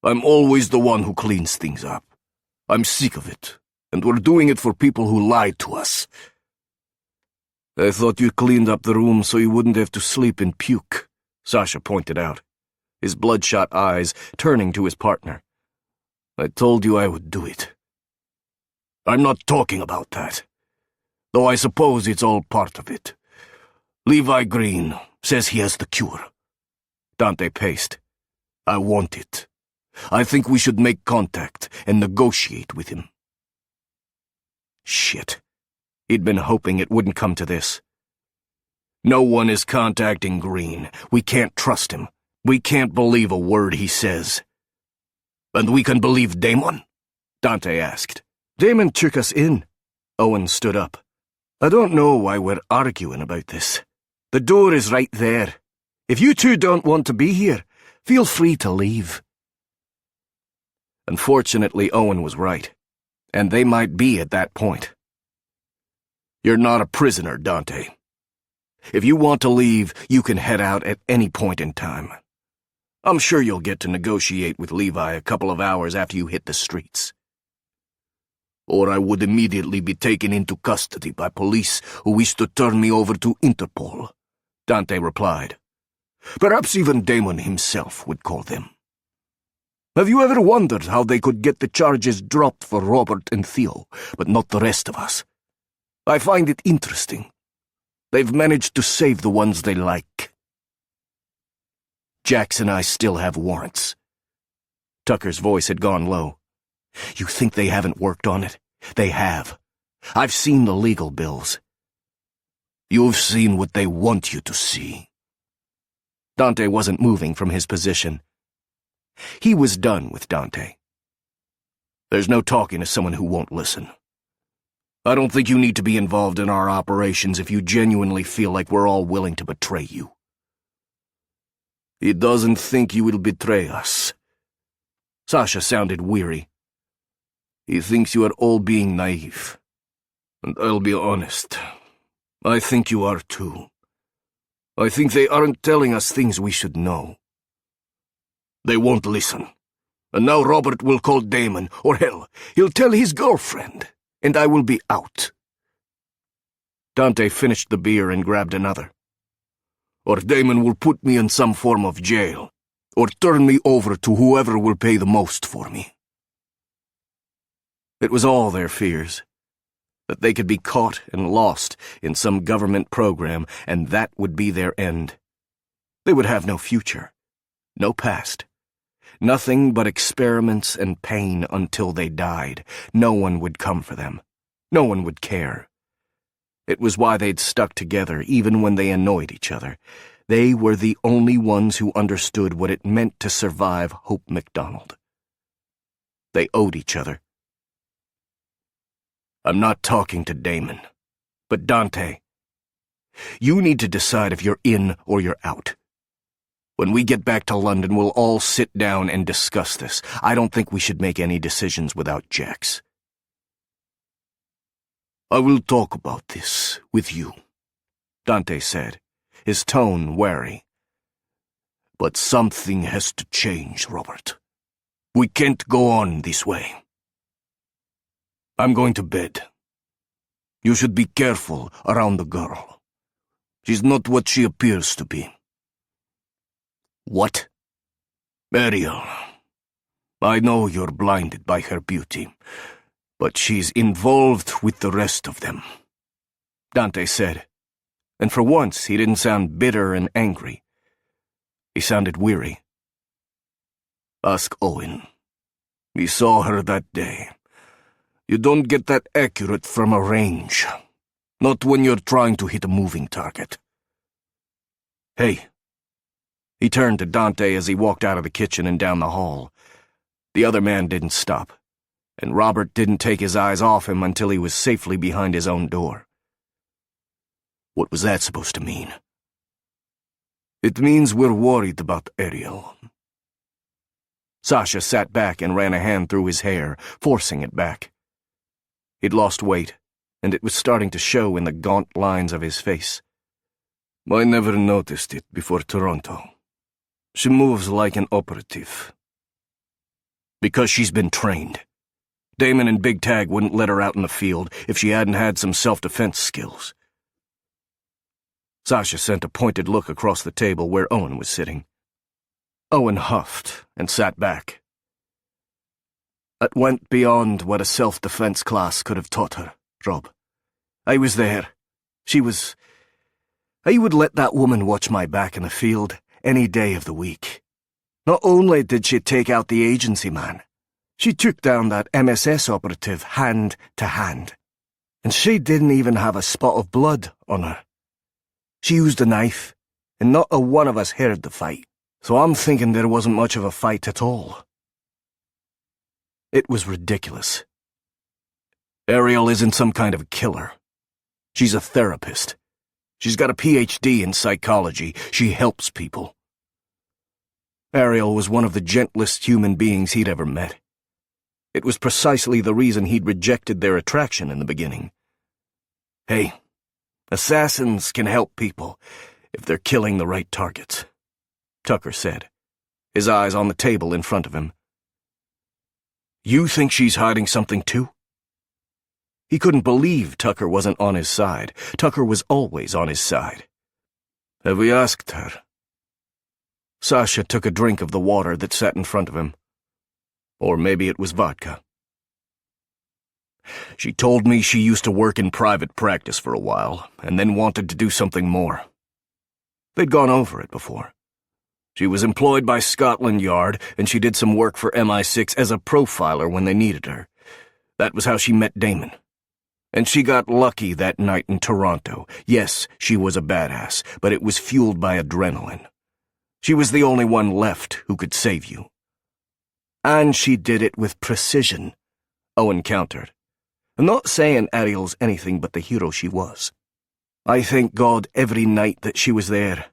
"I'm always the one who cleans things up. I'm sick of it, and we're doing it for people who lied to us." "I thought you cleaned up the room so you wouldn't have to sleep and puke," Sasha pointed out, his bloodshot eyes turning to his partner. "I told you I would do it." "I'm not talking about that, though I suppose it's all part of it. Levi Green says he has the cure." Dante paced. "I want it. I think we should make contact and negotiate with him." Shit. He'd been hoping it wouldn't come to this. "No one is contacting Green. We can't trust him. We can't believe a word he says." "And we can believe Damon?" Dante asked. "Damon took us in." Owen stood up. "I don't know why we're arguing about this. The door is right there. If you two don't want to be here, feel free to leave." Unfortunately, Owen was right, and they might be at that point. You're not a prisoner, Dante. If you want to leave, you can head out at any point in time. I'm sure you'll get to negotiate with Levi a couple of hours after you hit the streets. Or I would immediately be taken into custody by police who wish to turn me over to Interpol, Dante replied. Perhaps even Damon himself would call them. Have you ever wondered how they could get the charges dropped for Robert and Theo, but not the rest of us? I find it interesting. They've managed to save the ones they like. Jax and I still have warrants. Tucker's voice had gone low. You think they haven't worked on it? They have. I've seen the legal bills. You've seen what they want you to see. Dante wasn't moving from his position. He was done with Dante. There's no talking to someone who won't listen. I don't think you need to be involved in our operations if you genuinely feel like we're all willing to betray you. He doesn't think you will betray us. Sasha sounded weary. He thinks you are all being naive. And I'll be honest, I think you are too. I think they aren't telling us things we should know. They won't listen. And now Robert will call Damon, or hell, he'll tell his girlfriend, and I will be out. Dante finished the beer and grabbed another. Or Damon will put me in some form of jail, or turn me over to whoever will pay the most for me. It was all their fears, that they could be caught and lost in some government program, and that would be their end. They would have no future, no past. Nothing but experiments and pain until they died. No one would come for them. No one would care. It was why they'd stuck together even when they annoyed each other. They were the only ones who understood what it meant to survive Hope MacDonald. They owed each other. I'm not talking to Damon, but Dante. You need to decide if you're in or you're out. When we get back to London, we'll all sit down and discuss this. I don't think we should make any decisions without Jax. I will talk about this with you, Dante said, his tone wary. But something has to change, Robert. We can't go on this way. I'm going to bed. You should be careful around the girl. She's not what she appears to be. What? Ariel. I know you're blinded by her beauty, but she's involved with the rest of them, Dante said, and for once he didn't sound bitter and angry. He sounded weary. Ask Owen. We saw her that day. You don't get that accurate from a range, not when you're trying to hit a moving target. Hey. He turned to Dante as he walked out of the kitchen and down the hall. The other man didn't stop, and Robert didn't take his eyes off him until he was safely behind his own door. What was that supposed to mean? It means we're worried about Ariel. Sasha sat back and ran a hand through his hair, forcing it back. He'd lost weight, and it was starting to show in the gaunt lines of his face. I never noticed it before Toronto. She moves like an operative. Because she's been trained. Damon and Big Tag wouldn't let her out in the field if she hadn't had some self-defense skills. Sasha sent a pointed look across the table where Owen was sitting. Owen huffed and sat back. It went beyond what a self-defense class could have taught her, Rob. I was there. I would let that woman watch my back in the field any day of the week. Not only did she take out the agency man, she took down that MSS operative hand to hand. And she didn't even have a spot of blood on her. She used a knife, and not a one of us heard the fight, so I'm thinking there wasn't much of a fight at all. It was ridiculous. Ariel isn't some kind of killer. She's a therapist. She's got a PhD in psychology. She helps people. Ariel was one of the gentlest human beings he'd ever met. It was precisely the reason he'd rejected their attraction in the beginning. Hey, assassins can help people if they're killing the right targets, Tucker said, his eyes on the table in front of him. You think she's hiding something too? He couldn't believe Tucker wasn't on his side. Tucker was always on his side. Have we asked her? Sasha took a drink of the water that sat in front of him. Or maybe it was vodka. She told me she used to work in private practice for a while, and then wanted to do something more. They'd gone over it before. She was employed by Scotland Yard, and she did some work for MI6 as a profiler when they needed her. That was how she met Damon. And she got lucky that night in Toronto. Yes, she was a badass, but it was fueled by adrenaline. She was the only one left who could save you. And she did it with precision, Owen countered. I'm not saying Ariel's anything but the hero she was. I thank God every night that she was there,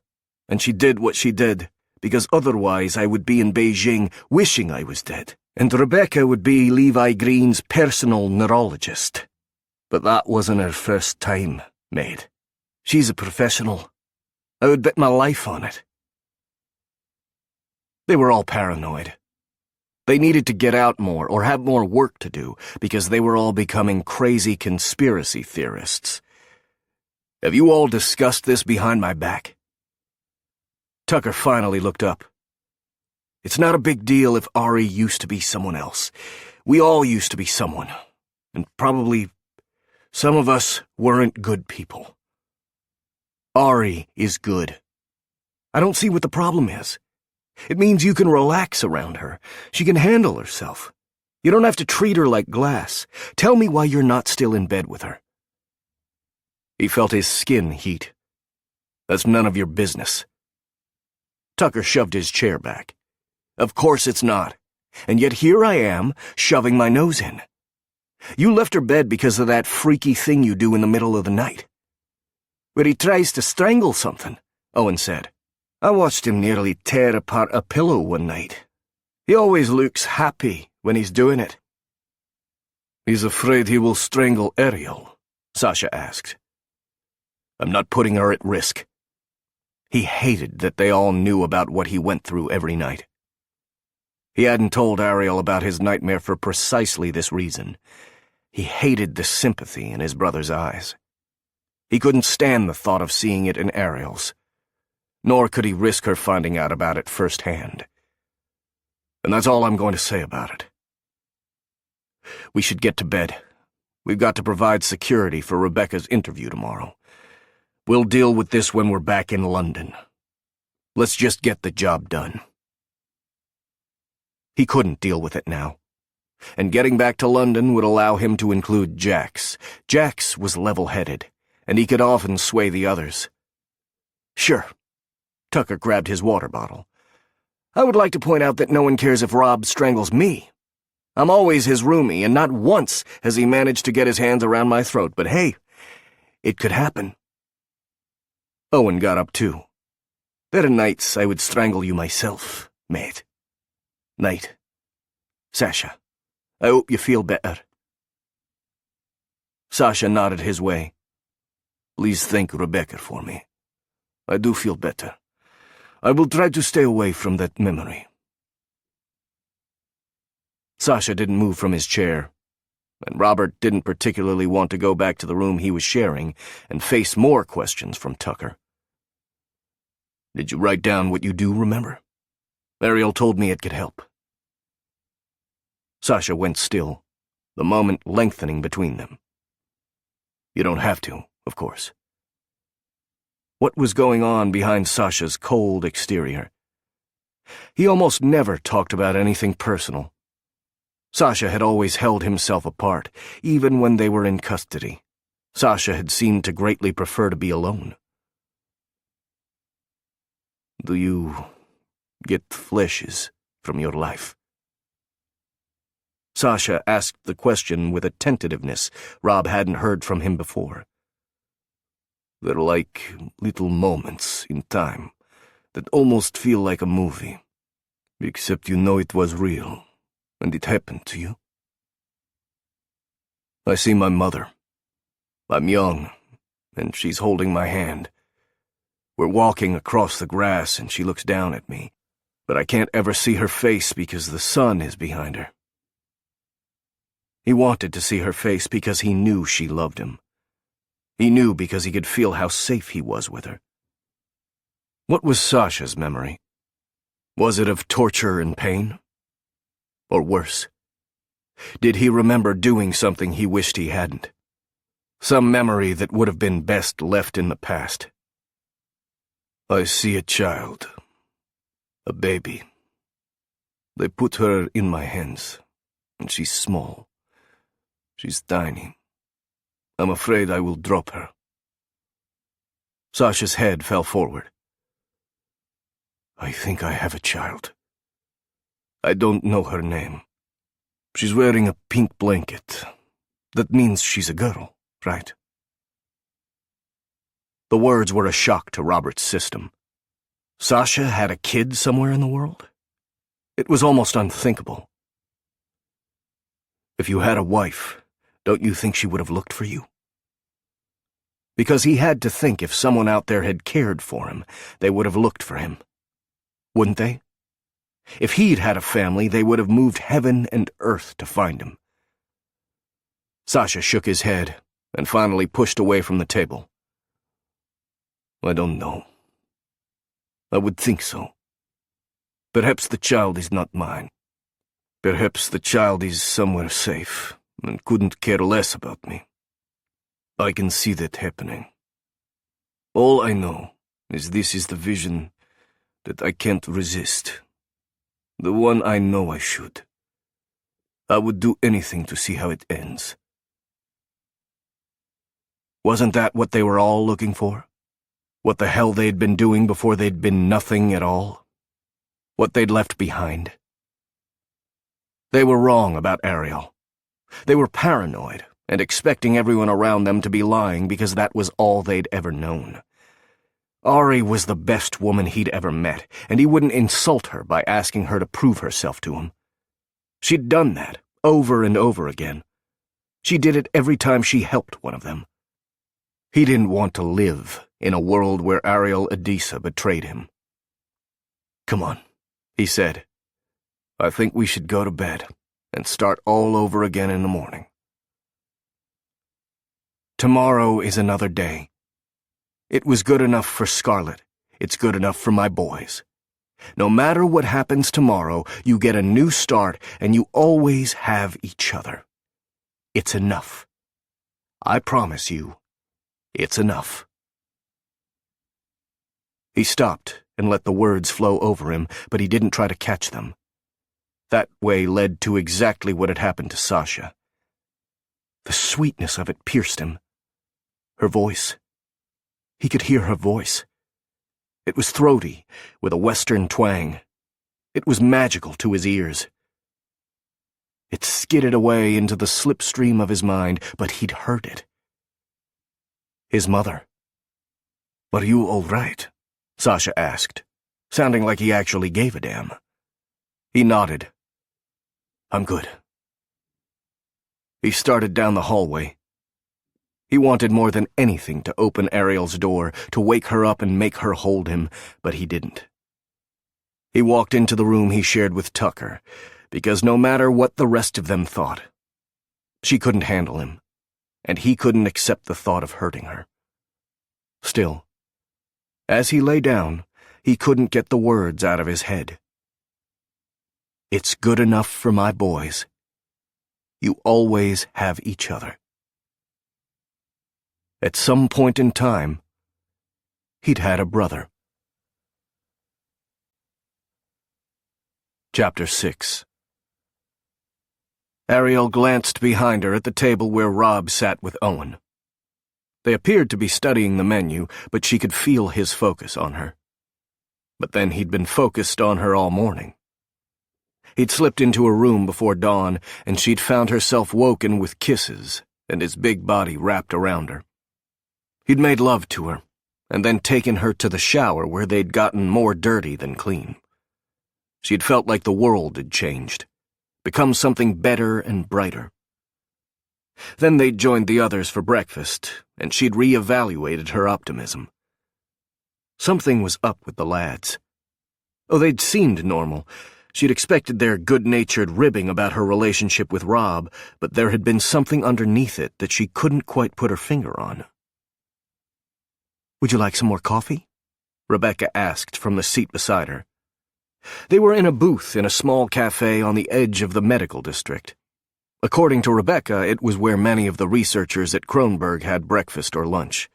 and she did what she did, because otherwise I would be in Beijing wishing I was dead, and Rebecca would be Levi Green's personal neurologist. But that wasn't her first time, mate. She's a professional. I would bet my life on it. They were all paranoid. They needed to get out more or have more work to do because they were all becoming crazy conspiracy theorists. Have you all discussed this behind my back? Tucker finally looked up. It's not a big deal if Ari used to be someone else. We all used to be someone. And probably some of us weren't good people. Ari is good. I don't see what the problem is. It means you can relax around her. She can handle herself. You don't have to treat her like glass. Tell me why you're not still in bed with her. He felt his skin heat. That's none of your business. Tucker shoved his chair back. Of course it's not. And yet here I am, shoving my nose in. You left her bed because of that freaky thing you do in the middle of the night. Where he tries to strangle something, Owen said. I watched him nearly tear apart a pillow one night. He always looks happy when he's doing it. He's afraid he will strangle Ariel, Sasha asked. I'm not putting her at risk. He hated that they all knew about what he went through every night. He hadn't told Ariel about his nightmare for precisely this reason. He hated the sympathy in his brother's eyes. He couldn't stand the thought of seeing it in Ariel's. Nor could he risk her finding out about it firsthand. And that's all I'm going to say about it. We should get to bed. We've got to provide security for Rebecca's interview tomorrow. We'll deal with this when we're back in London. Let's just get the job done. He couldn't deal with it now. And getting back to London would allow him to include Jax. Jax was level-headed, and he could often sway the others. Sure. Tucker grabbed his water bottle. I would like to point out that no one cares if Rob strangles me. I'm always his roomie, and not once has he managed to get his hands around my throat, but hey, it could happen. Owen got up too. There are nights I would strangle you myself, mate. Night. Sasha, I hope you feel better. Sasha nodded his way. Please thank Rebecca for me. I do feel better. I will try to stay away from that memory. Sasha didn't move from his chair, and Robert didn't particularly want to go back to the room he was sharing and face more questions from Tucker. Did you write down what you do remember? Ariel told me it could help. Sasha went still, the moment lengthening between them. You don't have to, of course. What was going on behind Sasha's cold exterior? He almost never talked about anything personal. Sasha had always held himself apart, even when they were in custody. Sasha had seemed to greatly prefer to be alone. Do you get flashes from your life? Sasha asked the question with a tentativeness Rob hadn't heard from him before. They're like little moments in time that almost feel like a movie, except you know it was real, and it happened to you. I see my mother. I'm young, and she's holding my hand. We're walking across the grass, and she looks down at me, but I can't ever see her face because the sun is behind her. He wanted to see her face because he knew she loved him. He knew because he could feel how safe he was with her. What was Sasha's memory? Was it of torture and pain? Or worse? Did he remember doing something he wished he hadn't? Some memory that would have been best left in the past. I see a child. A baby. They put her in my hands, and she's small. She's tiny. I'm afraid I will drop her. Sasha's head fell forward. I think I have a child. I don't know her name. She's wearing a pink blanket. That means she's a girl, right? The words were a shock to Robert's system. Sasha had a kid somewhere in the world? It was almost unthinkable. If you had a wife, don't you think she would have looked for you? Because he had to think if someone out there had cared for him, they would have looked for him. Wouldn't they? If he'd had a family, they would have moved heaven and earth to find him. Sasha shook his head and finally pushed away from the table. I don't know. I would think so. Perhaps the child is not mine. Perhaps the child is somewhere safe and couldn't care less about me. I can see that happening. All I know is this is the vision that I can't resist. The one I know I should. I would do anything to see how it ends. Wasn't that what they were all looking for? What the hell they'd been doing before they'd been nothing at all? What they'd left behind? They were wrong about Ariel. They were paranoid and expecting everyone around them to be lying because that was all they'd ever known. Ari was the best woman he'd ever met, and he wouldn't insult her by asking her to prove herself to him. She'd done that over and over again. She did it every time she helped one of them. He didn't want to live in a world where Ariel Adisa betrayed him. Come on, he said. I think we should go to bed and start all over again in the morning. Tomorrow is another day. It was good enough for Scarlett. It's good enough for my boys. No matter what happens tomorrow, you get a new start and you always have each other. It's enough. I promise you, it's enough. He stopped and let the words flow over him, but he didn't try to catch them. That way led to exactly what had happened to Sasha. The sweetness of it pierced him. Her voice. He could hear her voice. It was throaty, with a western twang. It was magical to his ears. It skidded away into the slipstream of his mind, but he'd heard it. His mother. Are you all right? Sasha asked, sounding like he actually gave a damn. He nodded. I'm good. He started down the hallway. He wanted more than anything to open Ariel's door, to wake her up and make her hold him, but he didn't. He walked into the room he shared with Tucker, because no matter what the rest of them thought, she couldn't handle him, and he couldn't accept the thought of hurting her. Still, as he lay down, he couldn't get the words out of his head. It's good enough for my boys. You always have each other. At some point in time, he'd had a brother. Chapter 6. Ariel glanced behind her at the table where Rob sat with Owen. They appeared to be studying the menu, but she could feel his focus on her. But then he'd been focused on her all morning. He'd slipped into her room before dawn, and she'd found herself woken with kisses and his big body wrapped around her. He'd made love to her, and then taken her to the shower where they'd gotten more dirty than clean. She'd felt like the world had changed, become something better and brighter. Then they'd joined the others for breakfast, and she'd re-evaluated her optimism. Something was up with the lads. Oh, they'd seemed normal. She'd expected their good-natured ribbing about her relationship with Rob, but there had been something underneath it that she couldn't quite put her finger on. "Would you like some more coffee?" Rebecca asked from the seat beside her. They were in a booth in a small cafe on the edge of the medical district. According to Rebecca, it was where many of the researchers at Kronberg had breakfast or lunch.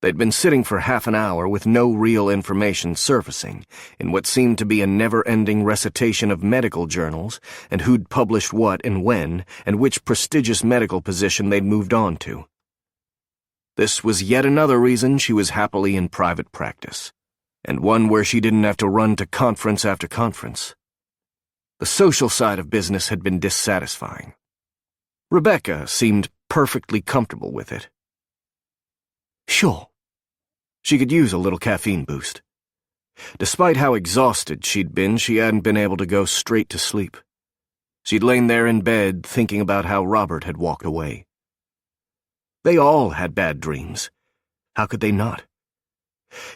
They'd been sitting for half an hour with no real information surfacing, in what seemed to be a never-ending recitation of medical journals and who'd published what and when, and which prestigious medical position they'd moved on to. This was yet another reason she was happily in private practice, and one where she didn't have to run to conference after conference. The social side of business had been dissatisfying. Rebecca seemed perfectly comfortable with it. Sure. She could use a little caffeine boost. Despite how exhausted she'd been, she hadn't been able to go straight to sleep. She'd lain there in bed thinking about how Robert had walked away. They all had bad dreams. How could they not?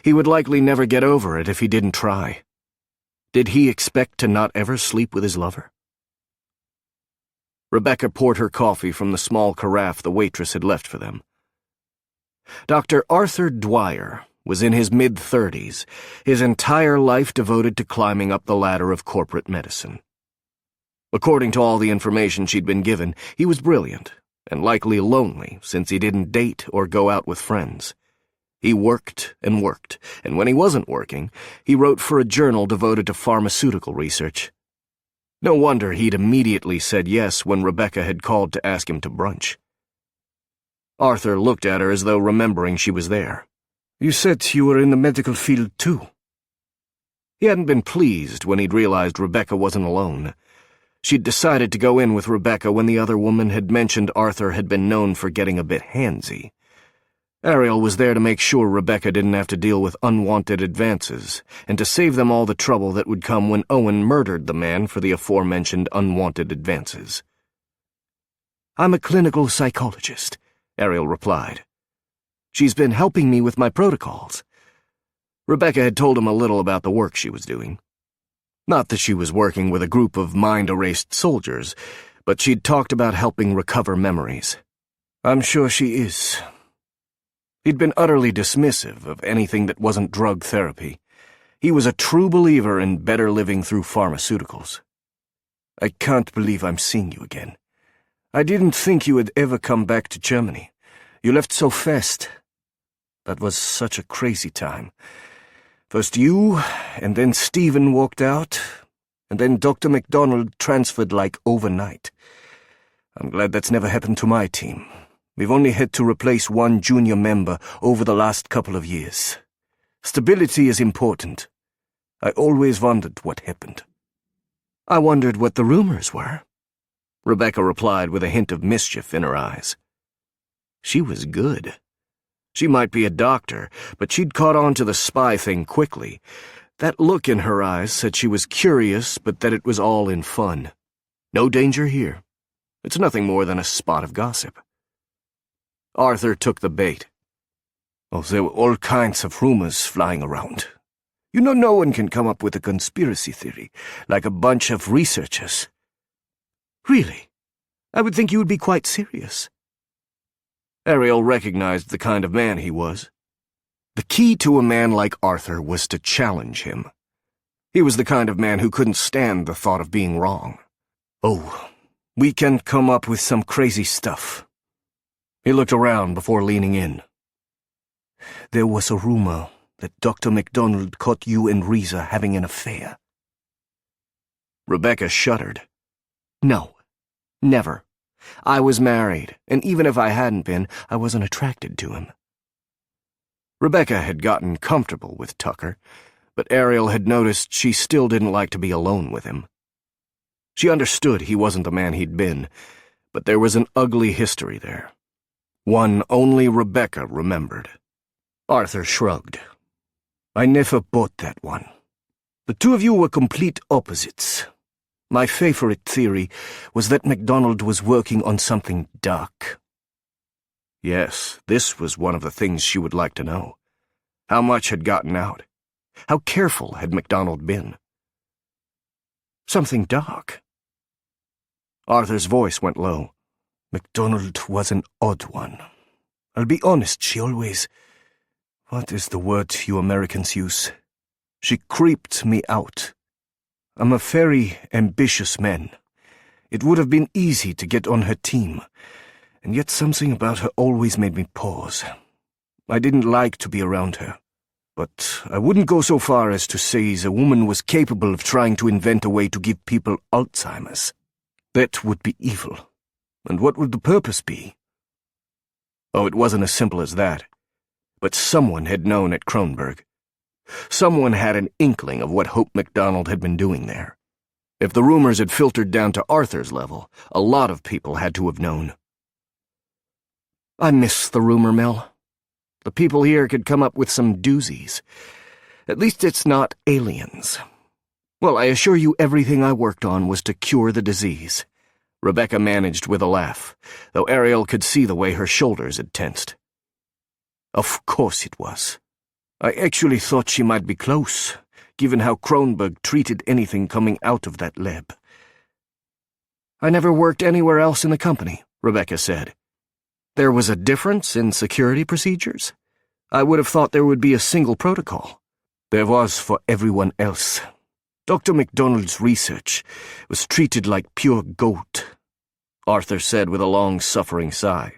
He would likely never get over it if he didn't try. Did he expect to not ever sleep with his lover? Rebecca poured her coffee from the small carafe the waitress had left for them. Dr. Arthur Dwyer was in his mid-30s, his entire life devoted to climbing up the ladder of corporate medicine. According to all the information she'd been given, he was brilliant, and likely lonely since he didn't date or go out with friends. He worked, and when he wasn't working, he wrote for a journal devoted to pharmaceutical research. No wonder he'd immediately said yes when Rebecca had called to ask him to brunch. Arthur looked at her as though remembering she was there. "You said you were in the medical field, too." He hadn't been pleased when he'd realized Rebecca wasn't alone. She'd decided to go in with Rebecca when the other woman had mentioned Arthur had been known for getting a bit handsy. Ariel was there to make sure Rebecca didn't have to deal with unwanted advances, and to save them all the trouble that would come when Owen murdered the man for the aforementioned unwanted advances. "I'm a clinical psychologist," Ariel replied. "She's been helping me with my protocols." Rebecca had told him a little about the work she was doing. Not that she was working with a group of mind-erased soldiers, but she'd talked about helping recover memories. "I'm sure she is." He'd been utterly dismissive of anything that wasn't drug therapy. He was a true believer in better living through pharmaceuticals. "I can't believe I'm seeing you again. I didn't think you would ever come back to Germany. You left so fast. That was such a crazy time. First you, and then Stephen walked out, and then Dr. MacDonald transferred like overnight. I'm glad that's never happened to my team. We've only had to replace one junior member over the last couple of years. Stability is important. I always wondered what happened." "I wondered what the rumors were," Rebecca replied with a hint of mischief in her eyes. She was good. She might be a doctor, but she'd caught on to the spy thing quickly. That look in her eyes said she was curious, but that it was all in fun. No danger here. It's nothing more than a spot of gossip. Arthur took the bait. "Oh, there were all kinds of rumors flying around. You know, no one can come up with a conspiracy theory like a bunch of researchers." "Really? I would think you would be quite serious." Ariel recognized the kind of man he was. The key to a man like Arthur was to challenge him. He was the kind of man who couldn't stand the thought of being wrong. "Oh, we can come up with some crazy stuff." He looked around before leaning in. "There was a rumor that Dr. MacDonald caught you and Reza having an affair." Rebecca shuddered. "No, never. I was married, and even if I hadn't been, I wasn't attracted to him." Rebecca had gotten comfortable with Tucker, but Ariel had noticed she still didn't like to be alone with him. She understood he wasn't the man he'd been, but there was an ugly history there. One only Rebecca remembered. Arthur shrugged. "I never bought that one. The two of you were complete opposites. My favorite theory was that MacDonald was working on something dark. Yes, this was one of the things she would like to know. How much had gotten out? How careful had MacDonald been? Something dark. Arthur's voice went low. MacDonald was an odd one. I'll be honest, she always... What is the word you Americans use? She creeped me out. I'm a very ambitious man. It would have been easy to get on her team, and yet something about her always made me pause. I didn't like to be around her, but I wouldn't go so far as to say the woman was capable of trying to invent a way to give people Alzheimer's. That would be evil. And what would the purpose be? Oh, it wasn't as simple as that. But someone had known at Kronberg. Someone had an inkling of what Hope MacDonald had been doing there. If the rumors had filtered down to Arthur's level, a lot of people had to have known. I miss the rumor mill. The people here could come up with some doozies. At least it's not aliens. Well, I assure you everything I worked on was to cure the disease. Rebecca managed with a laugh, though Ariel could see the way her shoulders had tensed. Of course it was. I actually thought she might be close, given how Kronberg treated anything coming out of that lab. I never worked anywhere else in the company, Rebecca said. There was a difference in security procedures? I would have thought there would be a single protocol. There was for everyone else. Dr. MacDonald's research was treated like pure goat, Arthur said with a long, suffering sigh.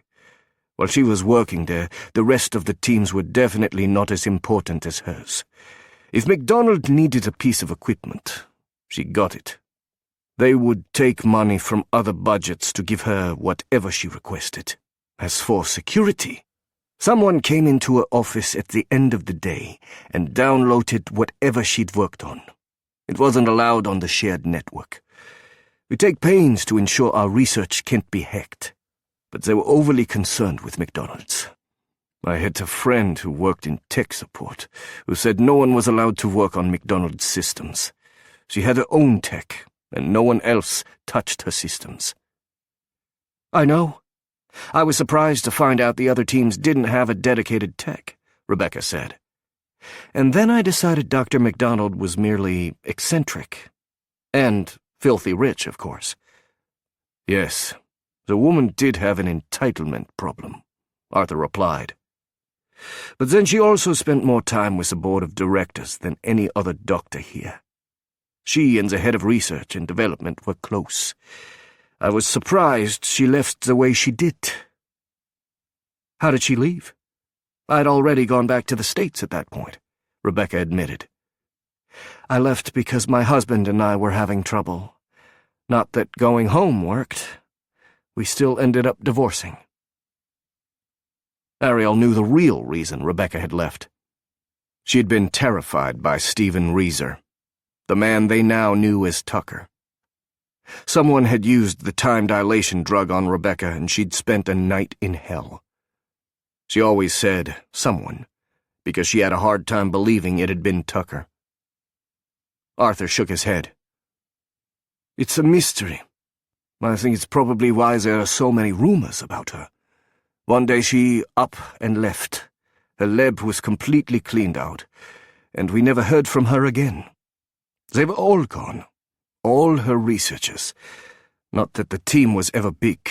While she was working there, the rest of the teams were definitely not as important as hers. If MacDonald needed a piece of equipment, she got it. They would take money from other budgets to give her whatever she requested. As for security, someone came into her office at the end of the day and downloaded whatever she'd worked on. It wasn't allowed on the shared network. We take pains to ensure our research can't be hacked, but they were overly concerned with MacDonald's. I had a friend who worked in tech support who said no one was allowed to work on MacDonald's systems. She had her own tech, and no one else touched her systems. I know. I was surprised to find out the other teams didn't have a dedicated tech, Rebecca said. And then I decided Dr. MacDonald was merely eccentric. And filthy rich, of course. Yes, the woman did have an entitlement problem, Arthur replied. But then she also spent more time with the board of directors than any other doctor here. She and the head of research and development were close. I was surprised she left the way she did. How did she leave? I'd already gone back to the States at that point, Rebecca admitted. I left because my husband and I were having trouble. Not that going home worked. We still ended up divorcing. Ariel knew the real reason Rebecca had left. She had been terrified by Stephen Reeser, the man they now knew as Tucker. Someone had used the time dilation drug on Rebecca, and she'd spent a night in hell. She always said, someone, because she had a hard time believing it had been Tucker. Arthur shook his head. It's a mystery. I think it's probably why there are so many rumors about her. One day she up and left. Her lab was completely cleaned out, and we never heard from her again. They were all gone. All her researchers. Not that the team was ever big.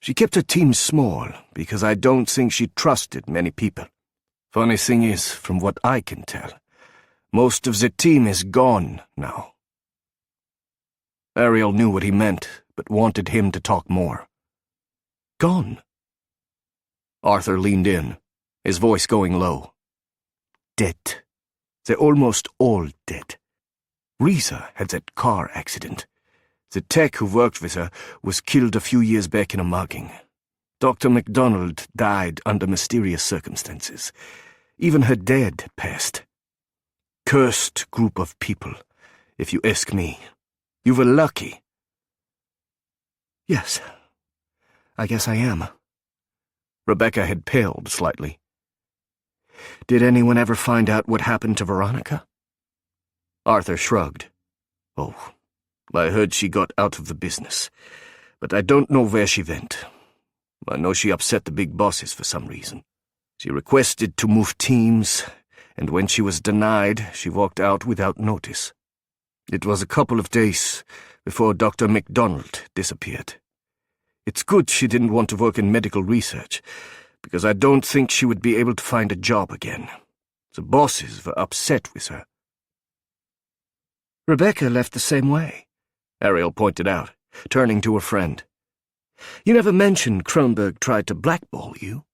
She kept her team small, because I don't think she trusted many people. Funny thing is, from what I can tell, most of the team is gone now. Ariel knew what he meant, but wanted him to talk more. Gone? Arthur leaned in, his voice going low. Dead. They're almost all dead. Reeser had that car accident. The tech who worked with her was killed a few years back in a mugging. Dr. MacDonald died under mysterious circumstances. Even her dad had passed. Cursed group of people, if you ask me. You were lucky. Yes, I guess I am. Rebecca had paled slightly. Did anyone ever find out what happened to Veronica? Arthur shrugged. Oh, I heard she got out of the business, but I don't know where she went. I know she upset the big bosses for some reason. She requested to move teams, and when she was denied, she walked out without notice. It was a couple of days before Dr. MacDonald disappeared. It's good she didn't want to work in medical research, because I don't think she would be able to find a job again. The bosses were upset with her. Rebecca left the same way, Ariel pointed out, turning to her friend. You never mentioned Kronberg tried to blackball you.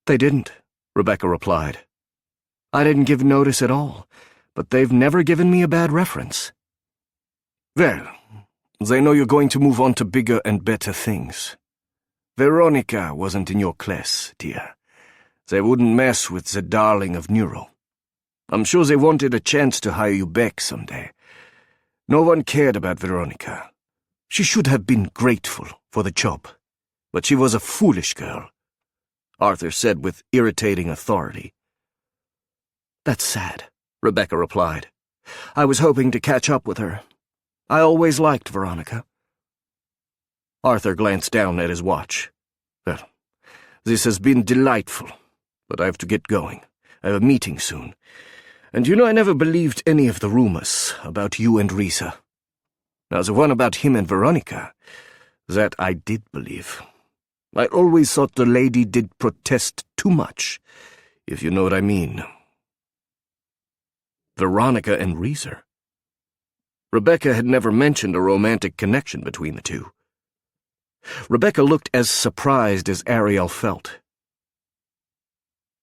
They didn't, Rebecca replied. I didn't give notice at all, but they've never given me a bad reference. Well, they know you're going to move on to bigger and better things. Veronica wasn't in your class, dear. They wouldn't mess with the darling of neuro. I'm sure they wanted a chance to hire you back someday. No one cared about Veronica. She should have been grateful for the job, but she was a foolish girl, Arthur said with irritating authority. That's sad, Rebecca replied. I was hoping to catch up with her. I always liked Veronica. Arthur glanced down at his watch. Well, this has been delightful, but I have to get going. I have a meeting soon. And I never believed any of the rumors about you and Risa. Now, the one about him and Veronica, that I did believe. I always thought the lady did protest too much, if you know what I mean. Veronica and Risa. Rebecca had never mentioned a romantic connection between the two. Rebecca looked as surprised as Ariel felt.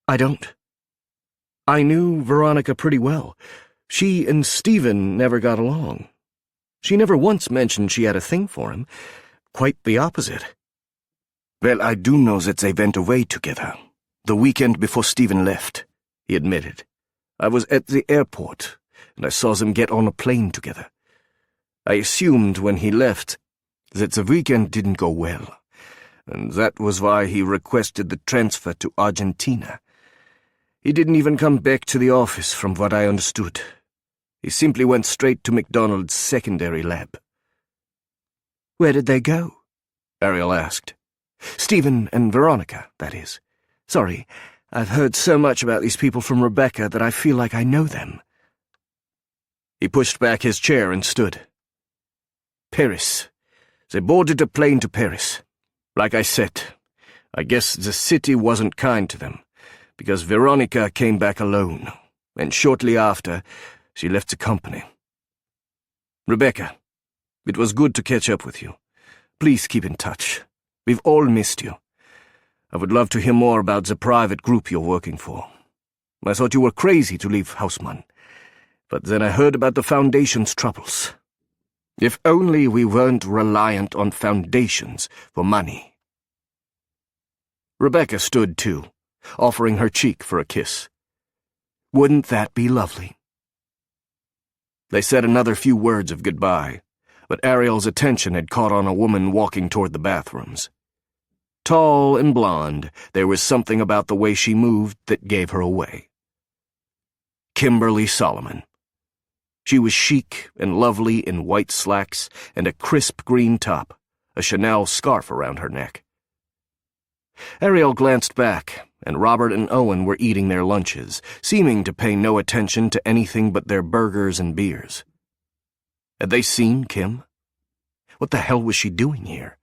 I don't. I knew Veronica pretty well. She and Stephen never got along. She never once mentioned she had a thing for him. Quite the opposite. Well, I do know that they went away together, the weekend before Stephen left, he admitted. I was at the airport, and I saw them get on a plane together. I assumed when he left that the weekend didn't go well, and that was why he requested the transfer to Argentina. He didn't even come back to the office, from what I understood. He simply went straight to MacDonald's secondary lab. Where did they go? Ariel asked. Stephen and Veronica, that is. Sorry, I've heard so much about these people from Rebecca that I feel like I know them. He pushed back his chair and stood. Paris. They boarded a plane to Paris. Like I said, I guess the city wasn't kind to them, because Veronica came back alone, and shortly after, she left the company. Rebecca, it was good to catch up with you. Please keep in touch. We've all missed you. I would love to hear more about the private group you're working for. I thought you were crazy to leave Haussmann, but then I heard about the Foundation's troubles. If only we weren't reliant on foundations for money. Rebecca stood too, offering her cheek for a kiss. Wouldn't that be lovely? They said another few words of goodbye, but Ariel's attention had caught on a woman walking toward the bathrooms. Tall and blonde, there was something about the way she moved that gave her away. Kimberly Solomon. She was chic and lovely in white slacks and a crisp green top, a Chanel scarf around her neck. Ariel glanced back, and Robert and Owen were eating their lunches, seeming to pay no attention to anything but their burgers and beers. Had they seen Kim? What the hell was she doing here?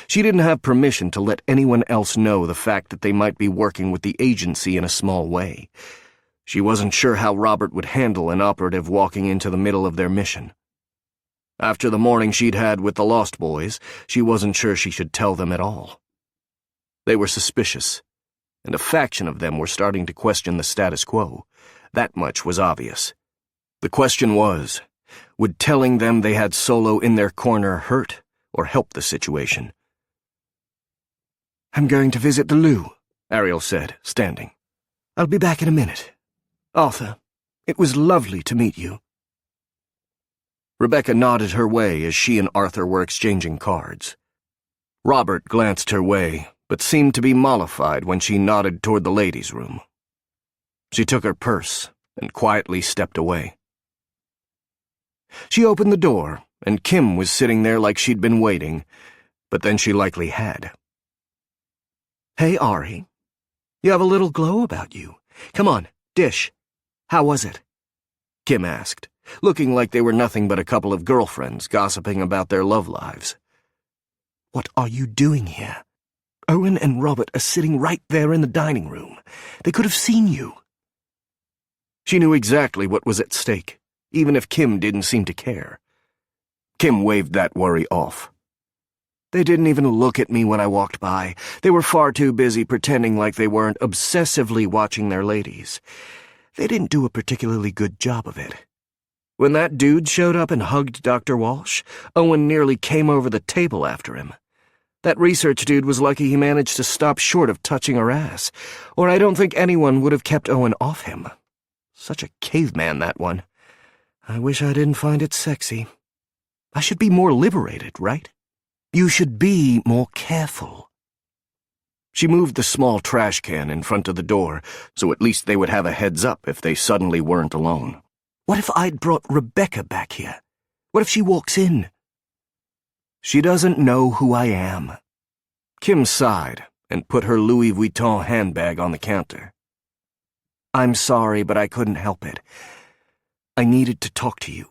She didn't have permission to let anyone else know the fact that they might be working with the agency in a small way. She wasn't sure how Robert would handle an operative walking into the middle of their mission. After the morning she'd had with the Lost Boys, she wasn't sure she should tell them at all. They were suspicious, and a faction of them were starting to question the status quo. That much was obvious. The question was, would telling them they had Solo in their corner hurt or help the situation? I'm going to visit the loo, Ariel said, standing. I'll be back in a minute. Arthur, it was lovely to meet you. Rebecca nodded her way as she and Arthur were exchanging cards. Robert glanced her way, but seemed to be mollified when she nodded toward the ladies' room. She took her purse and quietly stepped away. She opened the door, and Kim was sitting there like she'd been waiting, but then she likely had. "Hey, Ari. You have a little glow about you. Come on, dish. How was it?" Kim asked, looking like they were nothing but a couple of girlfriends gossiping about their love lives. "What are you doing here? Owen and Robert are sitting right there in the dining room. They could have seen you." She knew exactly what was at stake, even if Kim didn't seem to care. Kim waved that worry off. "They didn't even look at me when I walked by. They were far too busy pretending like they weren't obsessively watching their ladies. They didn't do a particularly good job of it. When that dude showed up and hugged Dr. Walsh, Owen nearly came over the table after him. That research dude was lucky he managed to stop short of touching her ass, or I don't think anyone would have kept Owen off him. Such a caveman, that one. I wish I didn't find it sexy. I should be more liberated, right? You should be more careful." She moved the small trash can in front of the door, so at least they would have a heads up if they suddenly weren't alone. "What if I'd brought Rebecca back here? What if she walks in?" "She doesn't know who I am." Kim sighed and put her Louis Vuitton handbag on the counter. "I'm sorry, but I couldn't help it. I needed to talk to you."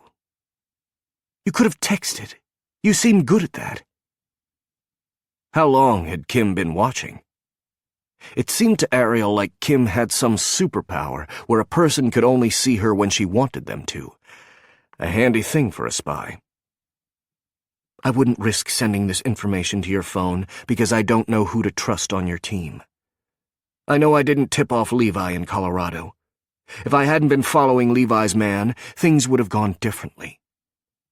"You could have texted. You seemed good at that." How long had Kim been watching? It seemed to Ariel like Kim had some superpower where a person could only see her when she wanted them to. A handy thing for a spy. "I wouldn't risk sending this information to your phone because I don't know who to trust on your team. I know I didn't tip off Levi in Colorado. If I hadn't been following Levi's man, things would have gone differently.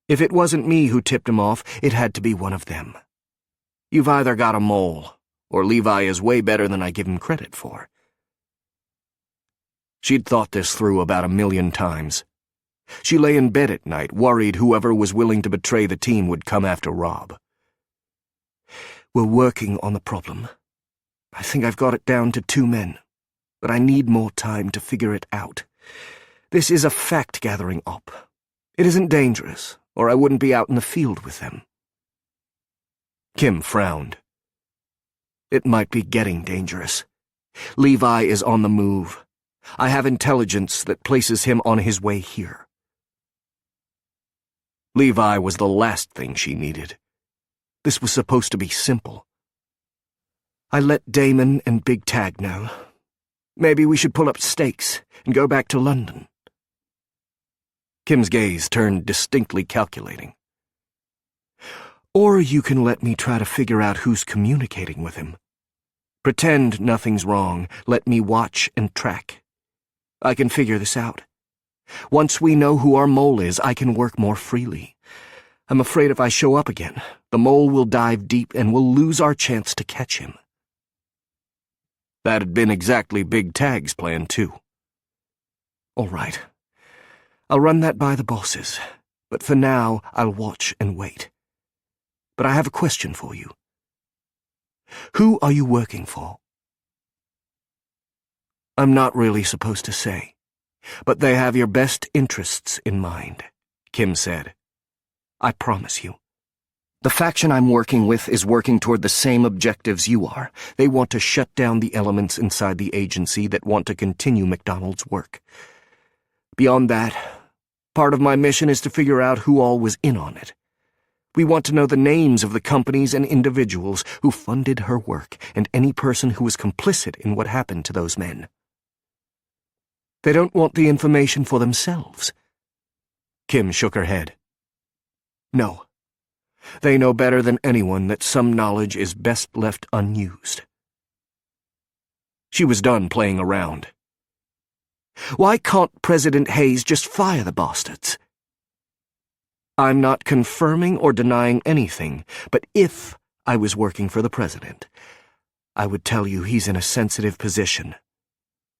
If it wasn't me who tipped him off, it had to be one of them. You've either got a mole, or Levi is way better than I give him credit for." She'd thought this through about 1,000,000 times. She lay in bed at night, worried whoever was willing to betray the team would come after Rob. "We're working on the problem. I think I've got it down to 2 men, but I need more time to figure it out. This is a fact-gathering op. It isn't dangerous, or I wouldn't be out in the field with them." Kim frowned. "It might be getting dangerous. Levi is on the move. I have intelligence that places him on his way here." Levi was the last thing she needed. This was supposed to be simple. "I let Damon and Big Tag know. Maybe we should pull up stakes and go back to London." Kim's gaze turned distinctly calculating. "Or you can let me try to figure out who's communicating with him. Pretend nothing's wrong. Let me watch and track. I can figure this out. Once we know who our mole is, I can work more freely. I'm afraid if I show up again, the mole will dive deep and we'll lose our chance to catch him." That had been exactly Big Tag's plan, too. "All right. I'll run that by the bosses, but for now I'll watch and wait. But I have a question for you. Who are you working for?" "I'm not really supposed to say, but they have your best interests in mind," Kim said. "I promise you. The faction I'm working with is working toward the same objectives you are. They want to shut down the elements inside the agency that want to continue McDonald's work. Beyond that, part of my mission is to figure out who all was in on it. We want to know the names of the companies and individuals who funded her work and any person who was complicit in what happened to those men." "They don't want the information for themselves?" Kim shook her head. "No. They know better than anyone that some knowledge is best left unused." She was done playing around. "Why can't President Hayes just fire the bastards?" "I'm not confirming or denying anything, but if I was working for the president, I would tell you he's in a sensitive position.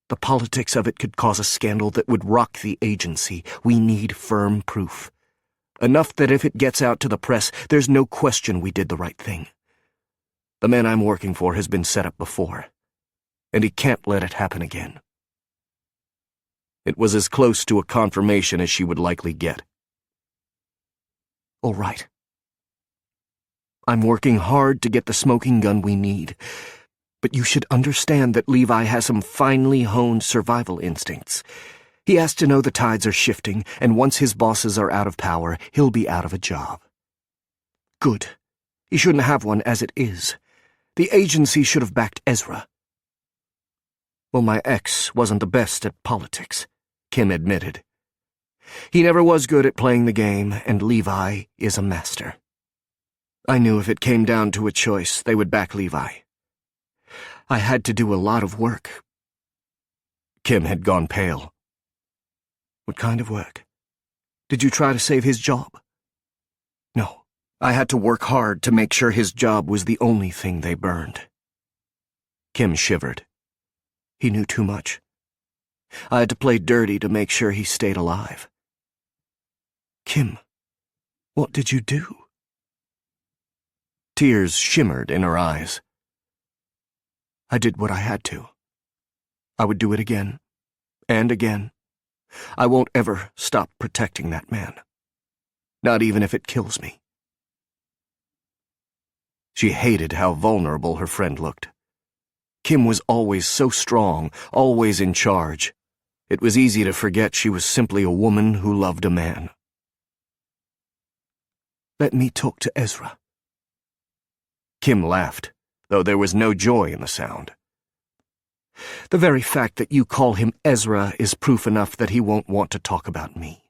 The politics of it could cause a scandal that would rock the agency. We need firm proof. Enough that if it gets out to the press, there's no question we did the right thing. The man I'm working for has been set up before, and he can't let it happen again." It was as close to a confirmation as she would likely get. All right. I'm working hard to get the smoking gun we need, but you should understand that Levi has some finely honed survival instincts. He has to know the tides are shifting, and once his bosses are out of power, he'll be out of a job. Good. He shouldn't have one as it is. The agency should have backed Ezra. Well, my ex wasn't the best at politics, Kim admitted. He never was good at playing the game, and Levi is a master. I knew if it came down to a choice, they would back Levi. I had to do a lot of work. Kim had gone pale. What kind of work? Did you try to save his job? No. I had to work hard to make sure his job was the only thing they burned. Kim shivered. He knew too much. I had to play dirty to make sure he stayed alive. Kim, what did you do? Tears shimmered in her eyes. I did what I had to. I would do it again, and again. I won't ever stop protecting that man. Not even if it kills me. She hated how vulnerable her friend looked. Kim was always so strong, always in charge. It was easy to forget she was simply a woman who loved a man. Let me talk to Ezra. Kim laughed, though there was no joy in the sound. The very fact that you call him Ezra is proof enough that he won't want to talk about me.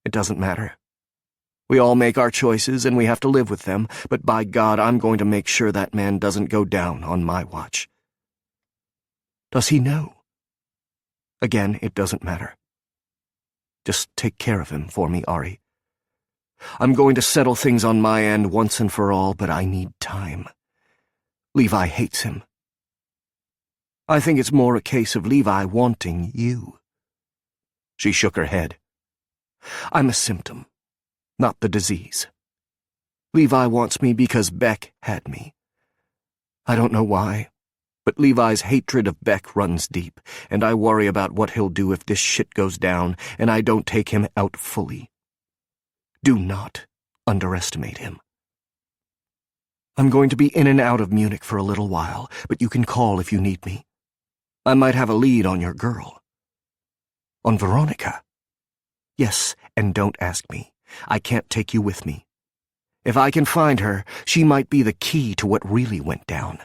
It doesn't matter. We all make our choices and we have to live with them, but by God, I'm going to make sure that man doesn't go down on my watch. Does he know? Again, it doesn't matter. Just take care of him for me, Ari. I'm going to settle things on my end once and for all, but I need time. Levi hates him. I think it's more a case of Levi wanting you. She shook her head. I'm a symptom, not the disease. Levi wants me because Beck had me. I don't know why, but Levi's hatred of Beck runs deep, and I worry about what he'll do if this shit goes down and I don't take him out fully. Do not underestimate him. I'm going to be in and out of Munich for a little while, but you can call if you need me. I might have a lead on your girl. On Veronica? Yes, and don't ask me. I can't take you with me. If I can find her, she might be the key to what really went down.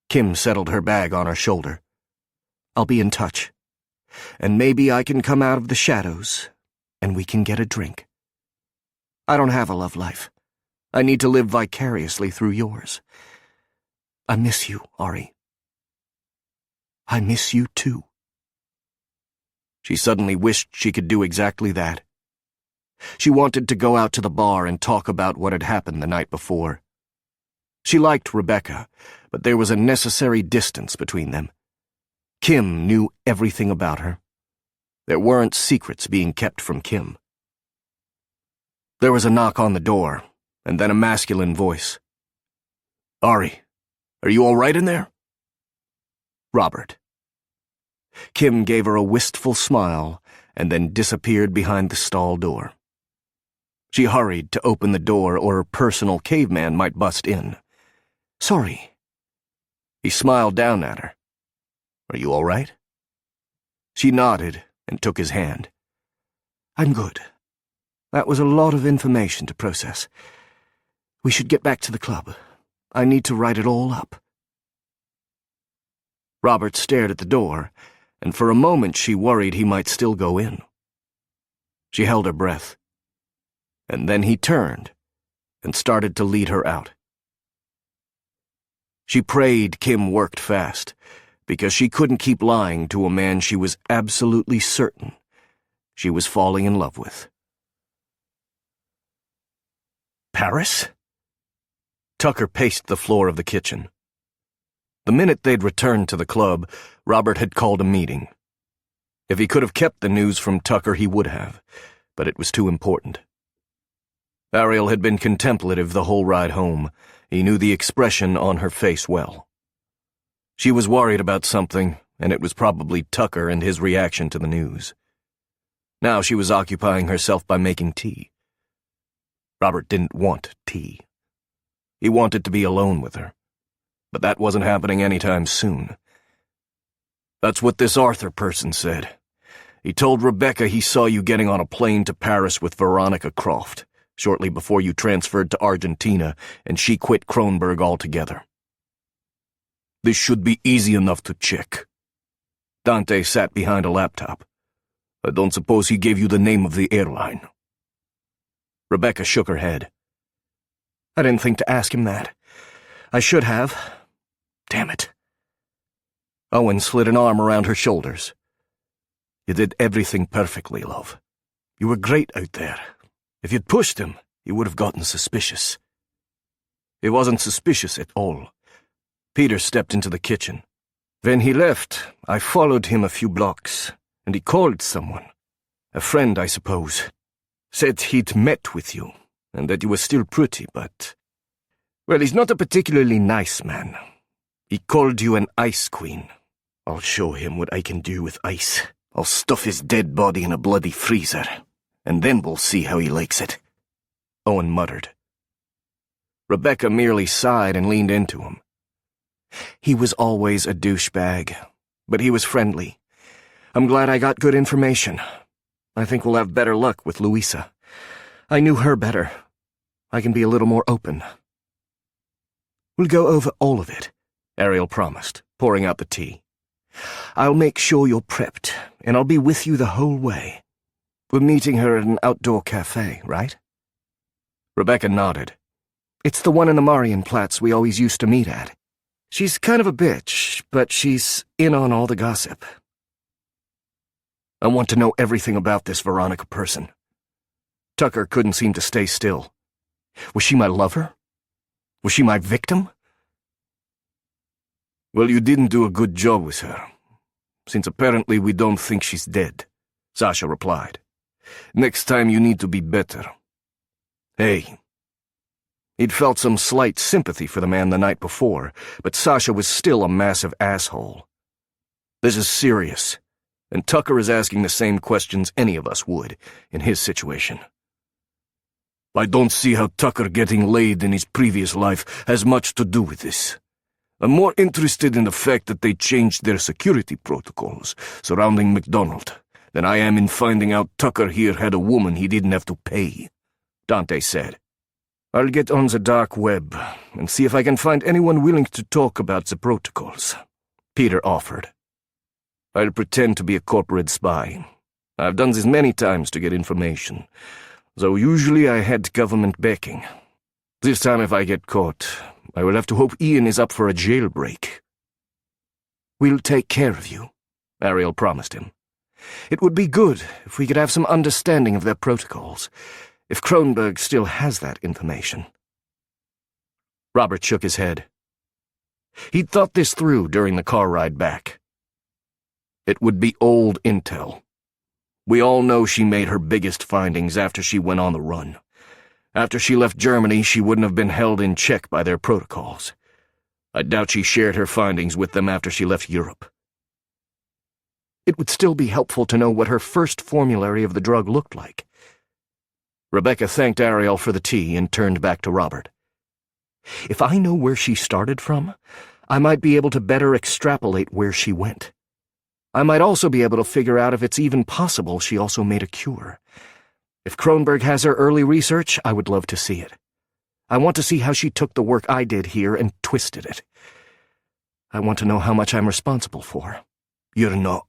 Kim settled her bag on her shoulder. I'll be in touch. And maybe I can come out of the shadows, and we can get a drink. I don't have a love life. I need to live vicariously through yours. I miss you, Ari. I miss you too. She suddenly wished she could do exactly that. She wanted to go out to the bar and talk about what had happened the night before. She liked Rebecca, but there was a necessary distance between them. Kim knew everything about her. There weren't secrets being kept from Kim. There was a knock on the door, and then a masculine voice. Ari, are you all right in there? Robert. Kim gave her a wistful smile and then disappeared behind the stall door. She hurried to open the door or her personal caveman might bust in. Sorry. He smiled down at her. Are you all right? She nodded and took his hand. I'm good. That was a lot of information to process. We should get back to the club. I need to write it all up. Robert stared at the door, and for a moment she worried he might still go in. She held her breath. And then he turned and started to lead her out. She prayed Kim worked fast, because she couldn't keep lying to a man she was absolutely certain she was falling in love with. Paris? Tucker paced the floor of the kitchen. The minute they'd returned to the club, Robert had called a meeting. If he could have kept the news from Tucker, he would have, but it was too important. Ariel had been contemplative the whole ride home. He knew the expression on her face well. She was worried about something, and it was probably Tucker and his reaction to the news. Now she was occupying herself by making tea, Robert didn't want tea. He wanted to be alone with her, but that wasn't happening anytime soon. That's what this Arthur person said. He told Rebecca he saw you getting on a plane to Paris with Veronica Croft, shortly before you transferred to Argentina and she quit Kronberg altogether. This should be easy enough to check. Dante sat behind a laptop. I don't suppose he gave you the name of the airline. Rebecca shook her head. I didn't think to ask him that. I should have. Damn it. Owen slid an arm around her shoulders. You did everything perfectly, love. You were great out there. If you'd pushed him, he would have gotten suspicious. He wasn't suspicious at all. Peter stepped into the kitchen. When he left, I followed him a few blocks, and he called someone. A friend, I suppose. Said he'd met with you, and that you were still pretty, but... Well, he's not a particularly nice man. He called you an ice queen. I'll show him what I can do with ice. I'll stuff his dead body in a bloody freezer, and then we'll see how he likes it. Owen muttered. Rebecca merely sighed and leaned into him. He was always a douchebag, but he was friendly. I'm glad I got good information. I think we'll have better luck with Louisa. I knew her better. I can be a little more open. We'll go over all of it, Ariel promised, pouring out the tea. I'll make sure you're prepped, and I'll be with you the whole way. We're meeting her at an outdoor cafe, right? Rebecca nodded. It's the one in the Marienplatz we always used to meet at. She's kind of a bitch, but she's in on all the gossip. I want to know everything about this Veronica person. Tucker couldn't seem to stay still. Was she my lover? Was she my victim? Well, you didn't do a good job with her, since apparently we don't think she's dead, Sasha replied. Next time you need to be better. Hey. He'd felt some slight sympathy for the man the night before, but Sasha was still a massive asshole. This is serious, and Tucker is asking the same questions any of us would in his situation. I don't see how Tucker getting laid in his previous life has much to do with this. I'm more interested in the fact that they changed their security protocols surrounding McDonald than I am in finding out Tucker here had a woman he didn't have to pay, Dante said. I'll get on the dark web and see if I can find anyone willing to talk about the protocols, Peter offered. I'll pretend to be a corporate spy. I've done this many times to get information, though usually I had government backing. This time if I get caught, I will have to hope Ian is up for a jailbreak. We'll take care of you, Ariel promised him. It would be good if we could have some understanding of their protocols, if Kronberg still has that information. Robert shook his head. He'd thought this through during the car ride back. It would be old intel. We all know she made her biggest findings after she went on the run. After she left Germany, she wouldn't have been held in check by their protocols. I doubt she shared her findings with them after she left Europe. It would still be helpful to know what her first formulary of the drug looked like. Rebecca thanked Ariel for the tea and turned back to Robert. If I know where she started from, I might be able to better extrapolate where she went. I might also be able to figure out if it's even possible she also made a cure. If Kronberg has her early research, I would love to see it. I want to see how she took the work I did here and twisted it. I want to know how much I'm responsible for. You're not.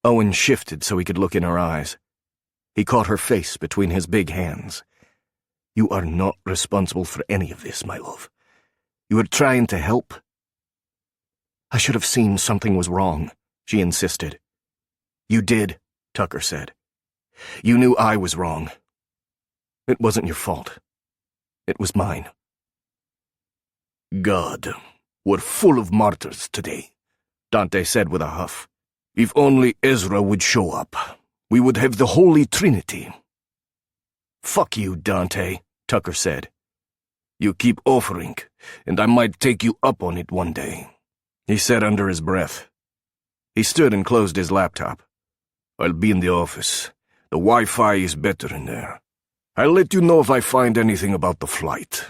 Owen shifted so he could look in her eyes. He caught her face between his big hands. You are not responsible for any of this, my love. You are trying to help. I should have seen something was wrong, she insisted. You did, Tucker said. You knew I was wrong. It wasn't your fault. It was mine. God, we're full of martyrs today, Dante said with a huff. If only Ezra would show up, we would have the Holy Trinity. Fuck you, Dante, Tucker said. You keep offering, and I might take you up on it one day, he said under his breath. He stood and closed his laptop. I'll be in the office. The Wi-Fi is better in there. I'll let you know if I find anything about the flight.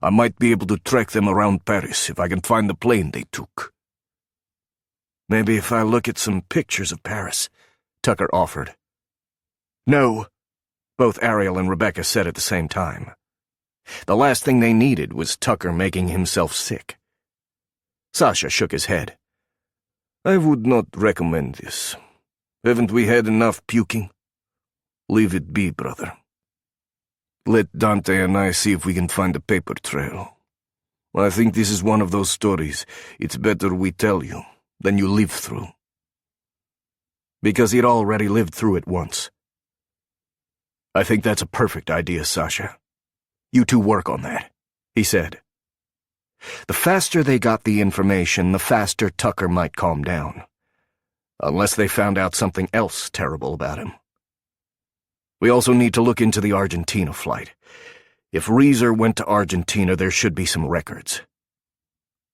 I might be able to track them around Paris if I can find the plane they took. Maybe if I look at some pictures of Paris, Tucker offered. No, both Ariel and Rebecca said at the same time. The last thing they needed was Tucker making himself sick. Sasha shook his head. I would not recommend this. Haven't we had enough puking? Leave it be, brother. Let Dante and I see if we can find a paper trail. I think this is one of those stories it's better we tell you than you live through. Because he'd already lived through it once. I think that's a perfect idea, Sasha. You two work on that, he said. The faster they got the information, the faster Tucker might calm down. Unless they found out something else terrible about him. We also need to look into the Argentina flight. If Reeser went to Argentina, there should be some records.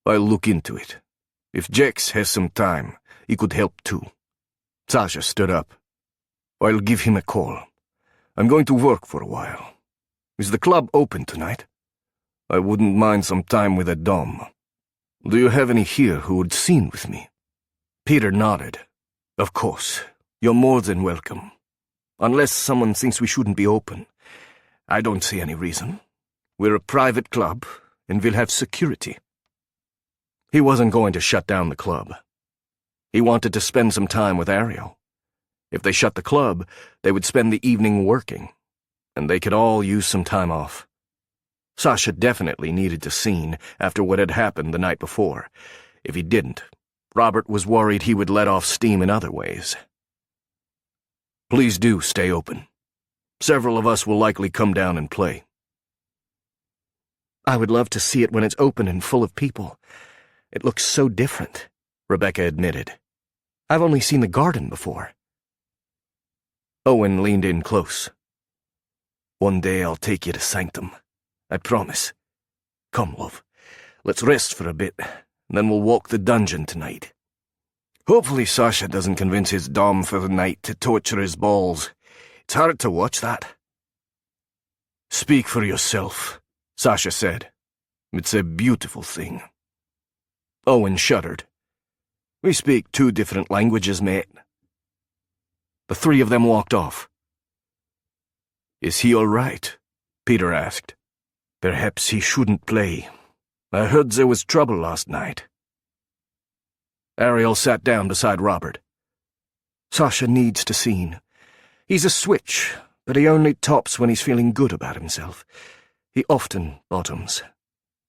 I'll look into it. If Jex has some time, he could help too. Sasha stood up. I'll give him a call. I'm going to work for a while. Is the club open tonight? I wouldn't mind some time with a dom. Do you have any here who would scene with me? Peter nodded. Of course. You're more than welcome. Unless someone thinks we shouldn't be open. I don't see any reason. We're a private club, and we'll have security. He wasn't going to shut down the club. He wanted to spend some time with Ariel. If they shut the club, they would spend the evening working, and they could all use some time off. Sasha definitely needed to scene after what had happened the night before. If he didn't, Robert was worried he would let off steam in other ways. Please do stay open. Several of us will likely come down and play. I would love to see it when it's open and full of people. It looks so different, Rebecca admitted. I've only seen the garden before. Owen leaned in close. One day I'll take you to Sanctum. I promise. Come, love. Let's rest for a bit, and then we'll walk the dungeon tonight. Hopefully Sasha doesn't convince his dom for the night to torture his balls. It's hard to watch that. Speak for yourself, Sasha said. It's a beautiful thing. Owen shuddered. We speak 2 different languages, mate. The 3 of them walked off. Is he all right? Peter asked. Perhaps he shouldn't play. I heard there was trouble last night. Ariel sat down beside Robert. Sasha needs to scene. He's a switch, but he only tops when he's feeling good about himself. He often bottoms.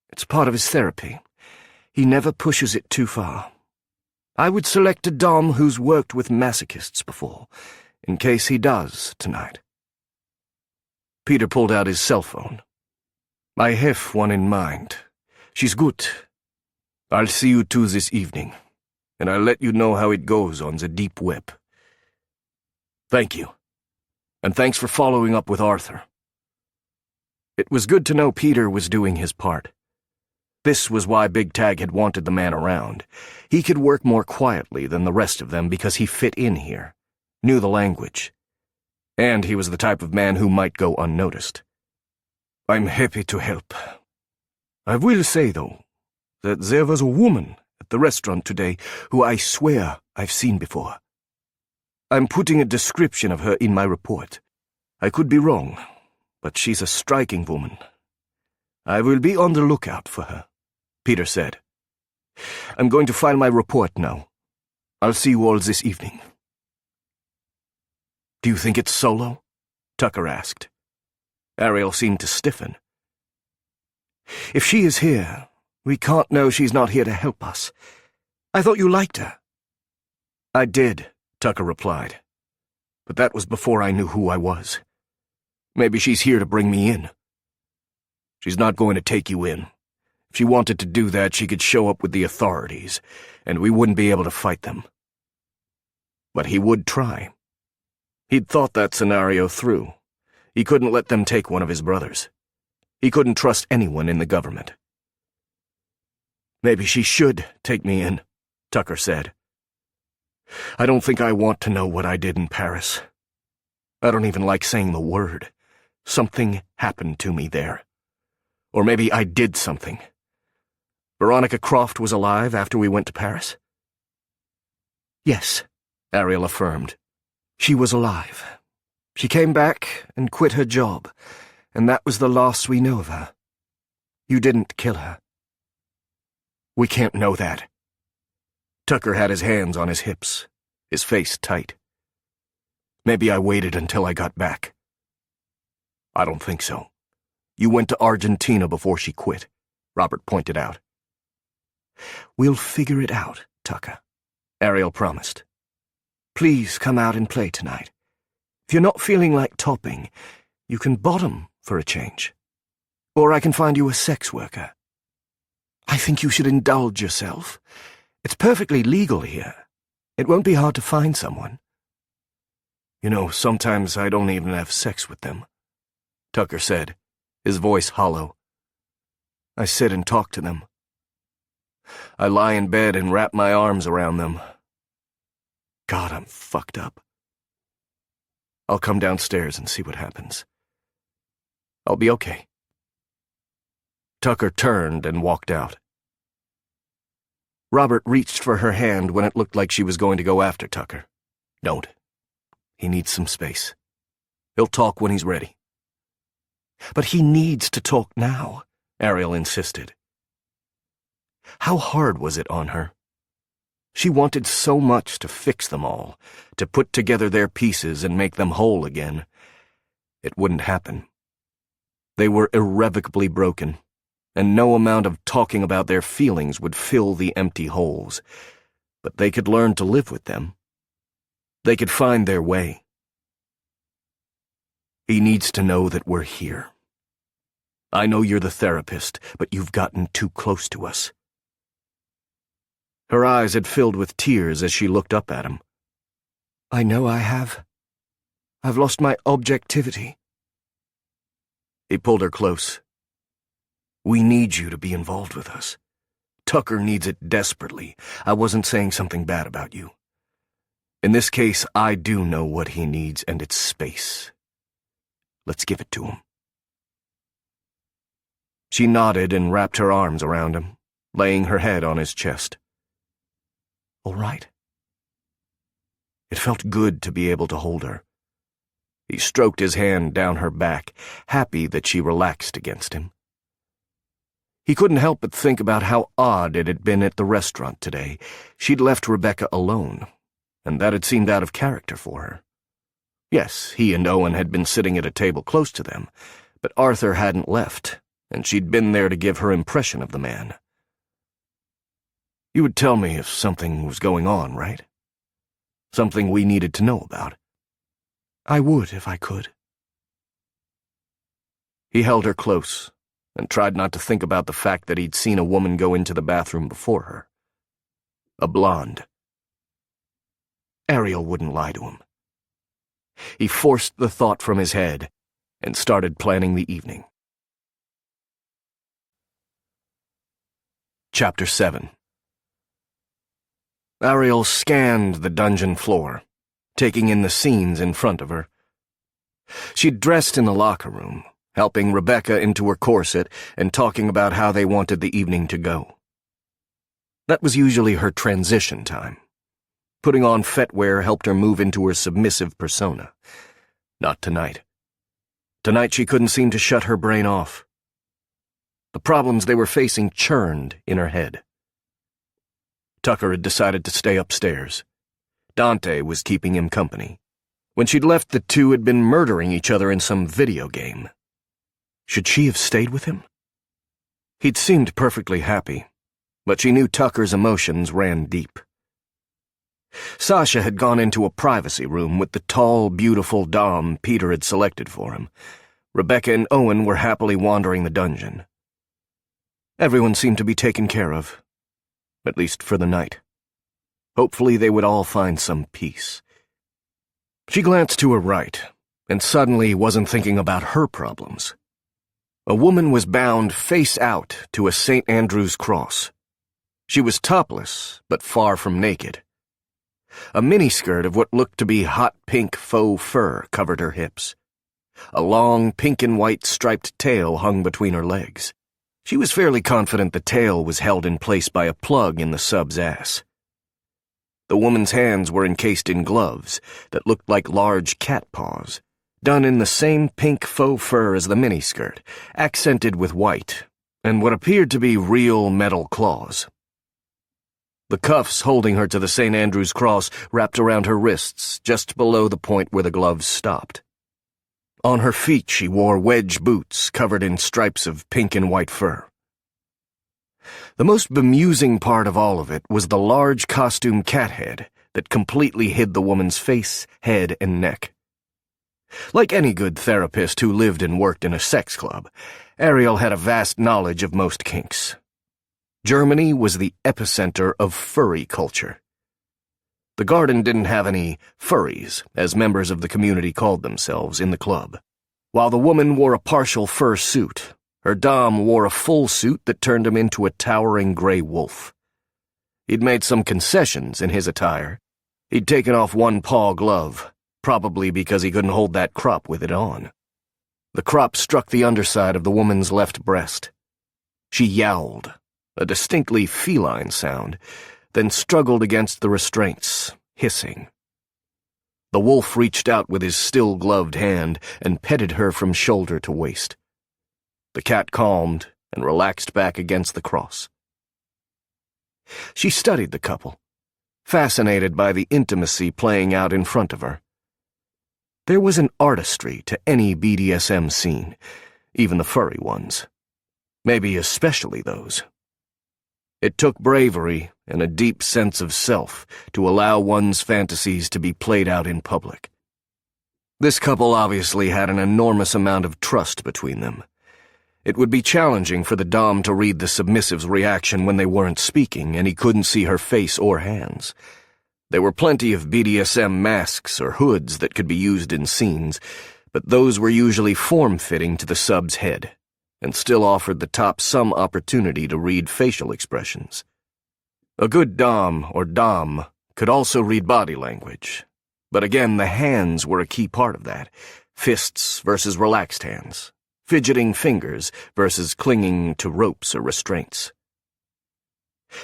It's part of his therapy. He never pushes it too far. I would select a dom who's worked with masochists before, in case he does tonight. Peter pulled out his cell phone. I have one in mind. She's good. I'll see you 2 this evening, and I'll let you know how it goes on the deep web. Thank you. And thanks for following up with Arthur. It was good to know Peter was doing his part. This was why Big Tag had wanted the man around. He could work more quietly than the rest of them because he fit in here, knew the language. And he was the type of man who might go unnoticed. I'm happy to help. I will say, though, that there was a woman at the restaurant today who I swear I've seen before. I'm putting a description of her in my report. I could be wrong, but she's a striking woman. I will be on the lookout for her, Peter said. I'm going to file my report now. I'll see you all this evening. Do you think it's Solo? Tucker asked. Ariel seemed to stiffen. If she is here, we can't know she's not here to help us. I thought you liked her. I did, Tucker replied. But that was before I knew who I was. Maybe she's here to bring me in. She's not going to take you in. If she wanted to do that, she could show up with the authorities, and we wouldn't be able to fight them. But he would try. He'd thought that scenario through. He couldn't let them take one of his brothers. He couldn't trust anyone in the government. Maybe she should take me in, Tucker said. I don't think I want to know what I did in Paris. I don't even like saying the word. Something happened to me there. Or maybe I did something. Veronica Croft was alive after we went to Paris? Yes, Ariel affirmed. she was alive. She came back and quit her job, and that was the last we know of her. You didn't kill her. We can't know that. Tucker had his hands on his hips, his face tight. Maybe I waited until I got back. I don't think so. You went to Argentina before she quit, Robert pointed out. We'll figure it out, Tucker, Ariel promised. Please come out and play tonight. If you're not feeling like topping, you can bottom for a change. Or I can find you a sex worker. I think you should indulge yourself. It's perfectly legal here. It won't be hard to find someone. You know, sometimes I don't even have sex with them, Tucker said, his voice hollow. I sit and talk to them. I lie in bed and wrap my arms around them. God, I'm fucked up. I'll come downstairs and see what happens. I'll be okay. Tucker turned and walked out. Robert reached for her hand when it looked like she was going to go after Tucker. Don't. He needs some space. He'll talk when he's ready. But he needs to talk now, Ariel insisted. How hard was it on her? She wanted so much to fix them all, to put together their pieces and make them whole again. It wouldn't happen. They were irrevocably broken, and no amount of talking about their feelings would fill the empty holes. But they could learn to live with them. They could find their way. He needs to know that we're here. I know you're the therapist, but you've gotten too close to us. Her eyes had filled with tears as she looked up at him. I know I have. I've lost my objectivity. He pulled her close. We need you to be involved with us. Tucker needs it desperately. I wasn't saying something bad about you. In this case, I do know what he needs, and it's space. Let's give it to him. She nodded and wrapped her arms around him, laying her head on his chest. All right. It felt good to be able to hold her. He stroked his hand down her back, happy that she relaxed against him. He couldn't help but think about how odd it had been at the restaurant today. She'd left Rebecca alone, and that had seemed out of character for her. Yes, he and Owen had been sitting at a table close to them, but Arthur hadn't left, and she'd been there to give her impression of the man. You would tell me if something was going on, right? Something we needed to know about. I would if I could. He held her close and tried not to think about the fact that he'd seen a woman go into the bathroom before her. A blonde. Ariel wouldn't lie to him. He forced the thought from his head and started planning the evening. Chapter 7. Ariel scanned the dungeon floor, taking in the scenes in front of her. She'd dressed in the locker room, helping Rebecca into her corset and talking about how they wanted the evening to go. That was usually her transition time. Putting on fetwear helped her move into her submissive persona. Not tonight. Tonight she couldn't seem to shut her brain off. The problems they were facing churned in her head. Tucker had decided to stay upstairs. Dante was keeping him company. When she'd left, the two had been murdering each other in some video game. Should she have stayed with him? He'd seemed perfectly happy, but she knew Tucker's emotions ran deep. Sasha had gone into a privacy room with the tall, beautiful dame Peter had selected for him. Rebecca and Owen were happily wandering the dungeon. Everyone seemed to be taken care of, at least for the night. Hopefully they would all find some peace. She glanced to her right, and suddenly wasn't thinking about her problems. A woman was bound face out to a St. Andrew's cross. She was topless, but far from naked. A miniskirt of what looked to be hot pink faux fur covered her hips. A long pink and white striped tail hung between her legs. She was fairly confident the tail was held in place by a plug in the sub's ass. The woman's hands were encased in gloves that looked like large cat paws, done in the same pink faux fur as the miniskirt, accented with white, and what appeared to be real metal claws. The cuffs holding her to the St. Andrew's cross wrapped around her wrists just below the point where the gloves stopped. On her feet she wore wedge boots covered in stripes of pink and white fur. The most bemusing part of all of it was the large costume cat head that completely hid the woman's face, head, and neck. Like any good therapist who lived and worked in a sex club, Ariel had a vast knowledge of most kinks. Germany was the epicenter of furry culture. The garden didn't have any furries, as members of the community called themselves, in the club. While the woman wore a partial fur suit, her dom wore a full suit that turned him into a towering gray wolf. He'd made some concessions in his attire. He'd taken off one paw glove, probably because he couldn't hold that crop with it on. The crop struck the underside of the woman's left breast. She yowled, a distinctly feline sound, then struggled against the restraints, hissing. The wolf reached out with his still-gloved hand and petted her from shoulder to waist. The cat calmed and relaxed back against the cross. She studied the couple, fascinated by the intimacy playing out in front of her. There was an artistry to any BDSM scene, even the furry ones. Maybe especially those. It took bravery and a deep sense of self to allow one's fantasies to be played out in public. This couple obviously had an enormous amount of trust between them. It would be challenging for the dom to read the submissive's reaction when they weren't speaking and he couldn't see her face or hands. There were plenty of BDSM masks or hoods that could be used in scenes, but those were usually form-fitting to the sub's head, and still offered the top some opportunity to read facial expressions. A good dom or dom could also read body language, but again the hands were a key part of that. Fists versus relaxed hands, fidgeting fingers versus clinging to ropes or restraints.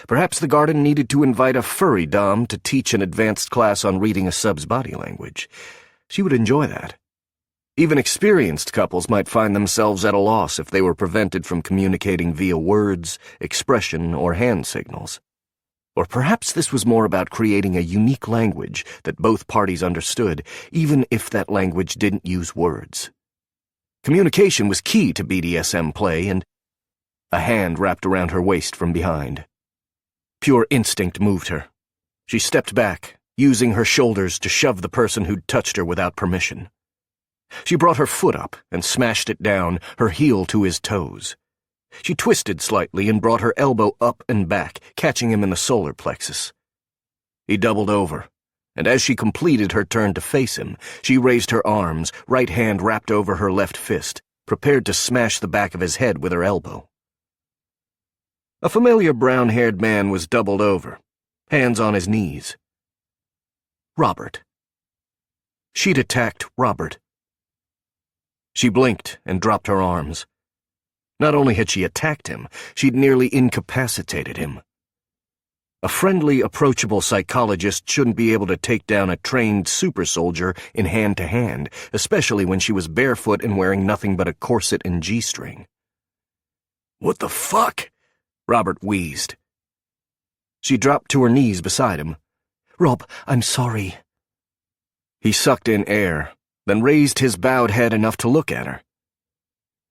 Perhaps the garden needed to invite a furry dom to teach an advanced class on reading a sub's body language. She would enjoy that. Even experienced couples might find themselves at a loss if they were prevented from communicating via words, expression, or hand signals. Or perhaps this was more about creating a unique language that both parties understood, even if that language didn't use words. Communication was key to BDSM play, and a hand wrapped around her waist from behind. Pure instinct moved her. She stepped back, using her shoulders to shove the person who'd touched her without permission. She brought her foot up and smashed it down, her heel to his toes. She twisted slightly and brought her elbow up and back, catching him in the solar plexus. He doubled over, and as she completed her turn to face him, she raised her arms, right hand wrapped over her left fist, prepared to smash the back of his head with her elbow. A familiar brown-haired man was doubled over, hands on his knees. Robert. She'd attacked Robert. She blinked and dropped her arms. Not only had she attacked him, she'd nearly incapacitated him. A friendly, approachable psychologist shouldn't be able to take down a trained super soldier in hand-to-hand, especially when she was barefoot and wearing nothing but a corset and G-string. "What the fuck?" Robert wheezed. She dropped to her knees beside him. "Rob, I'm sorry." He sucked in air, then raised his bowed head enough to look at her.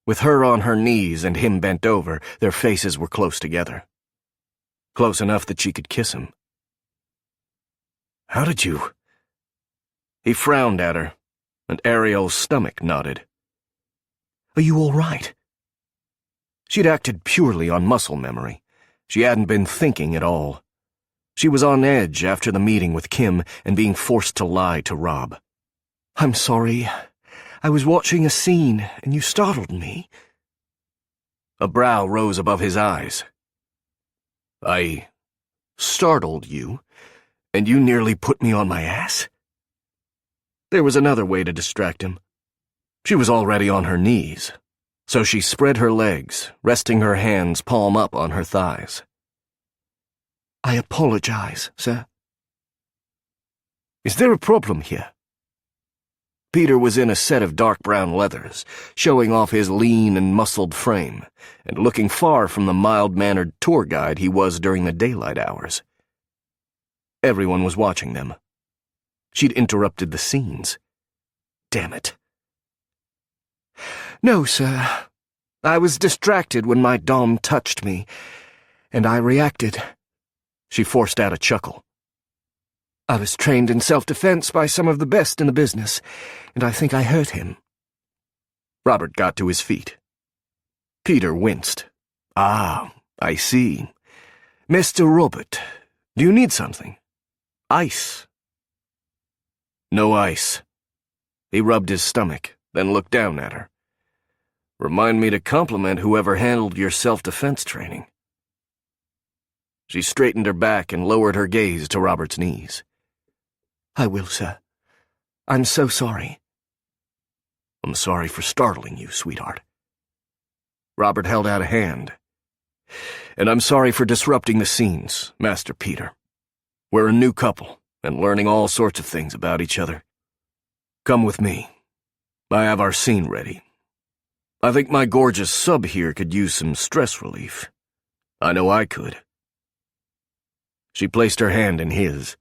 With her on her knees and him bent over, their faces were close together. Close enough that she could kiss him. "How did you—" He frowned at her, and Ariel's stomach nodded. "Are you all right?" She'd acted purely on muscle memory. She hadn't been thinking at all. She was on edge after the meeting with Kim and being forced to lie to Rob. "I'm sorry. I was watching a scene, and you startled me." A brow rose above his eyes. "I startled you, and you nearly put me on my ass?" There was another way to distract him. She was already on her knees, so she spread her legs, resting her hands palm up on her thighs. I apologize, sir. Is there a problem here? Peter was in a set of dark brown leathers, showing off his lean and muscled frame, and looking far from the mild-mannered tour guide he was during the daylight hours. Everyone was watching them. She'd interrupted the scenes. Damn it. No, sir. I was distracted when my dom touched me, and I reacted. She forced out a chuckle. I was trained in self-defense by some of the best in the business, and I think I hurt him. Robert got to his feet. Peter winced. Ah, I see. Mr. Robert, do you need something? Ice? No ice. He rubbed his stomach, then looked down at her. Remind me to compliment whoever handled your self-defense training. She straightened her back and lowered her gaze to Robert's knees. I will, sir. I'm so sorry. I'm sorry for startling you, sweetheart. Robert held out a hand. And I'm sorry for disrupting the scenes, Master Peter. We're a new couple, and learning all sorts of things about each other. Come with me. I have our scene ready. I think my gorgeous sub here could use some stress relief. I know I could. She placed her hand in his.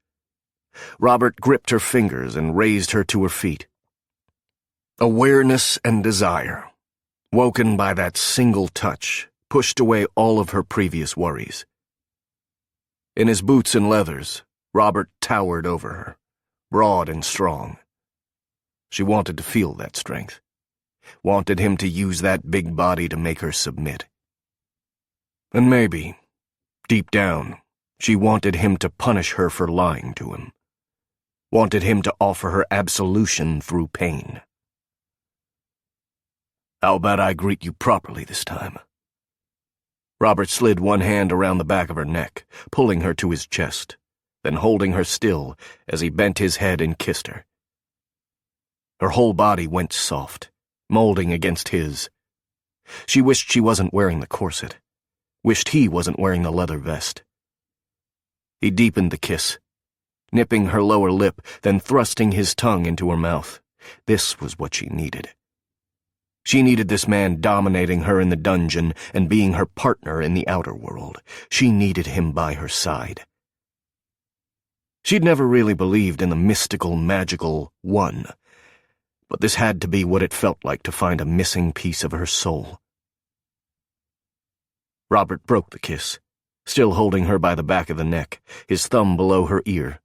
Robert gripped her fingers and raised her to her feet. Awareness and desire, woken by that single touch, pushed away all of her previous worries. In his boots and leathers, Robert towered over her, broad and strong. She wanted to feel that strength, wanted him to use that big body to make her submit. And maybe, deep down, she wanted him to punish her for lying to him, wanted him to offer her absolution through pain. How about I greet you properly this time? Robert slid one hand around the back of her neck, pulling her to his chest, then holding her still as he bent his head and kissed her. Her whole body went soft, molding against his. She wished she wasn't wearing the corset, wished he wasn't wearing the leather vest. He deepened the kiss, nipping her lower lip, then thrusting his tongue into her mouth. This was what she needed. She needed this man dominating her in the dungeon and being her partner in the outer world. She needed him by her side. She'd never really believed in the mystical, magical one, but this had to be what it felt like to find a missing piece of her soul. Robert broke the kiss, still holding her by the back of the neck, his thumb below her ear.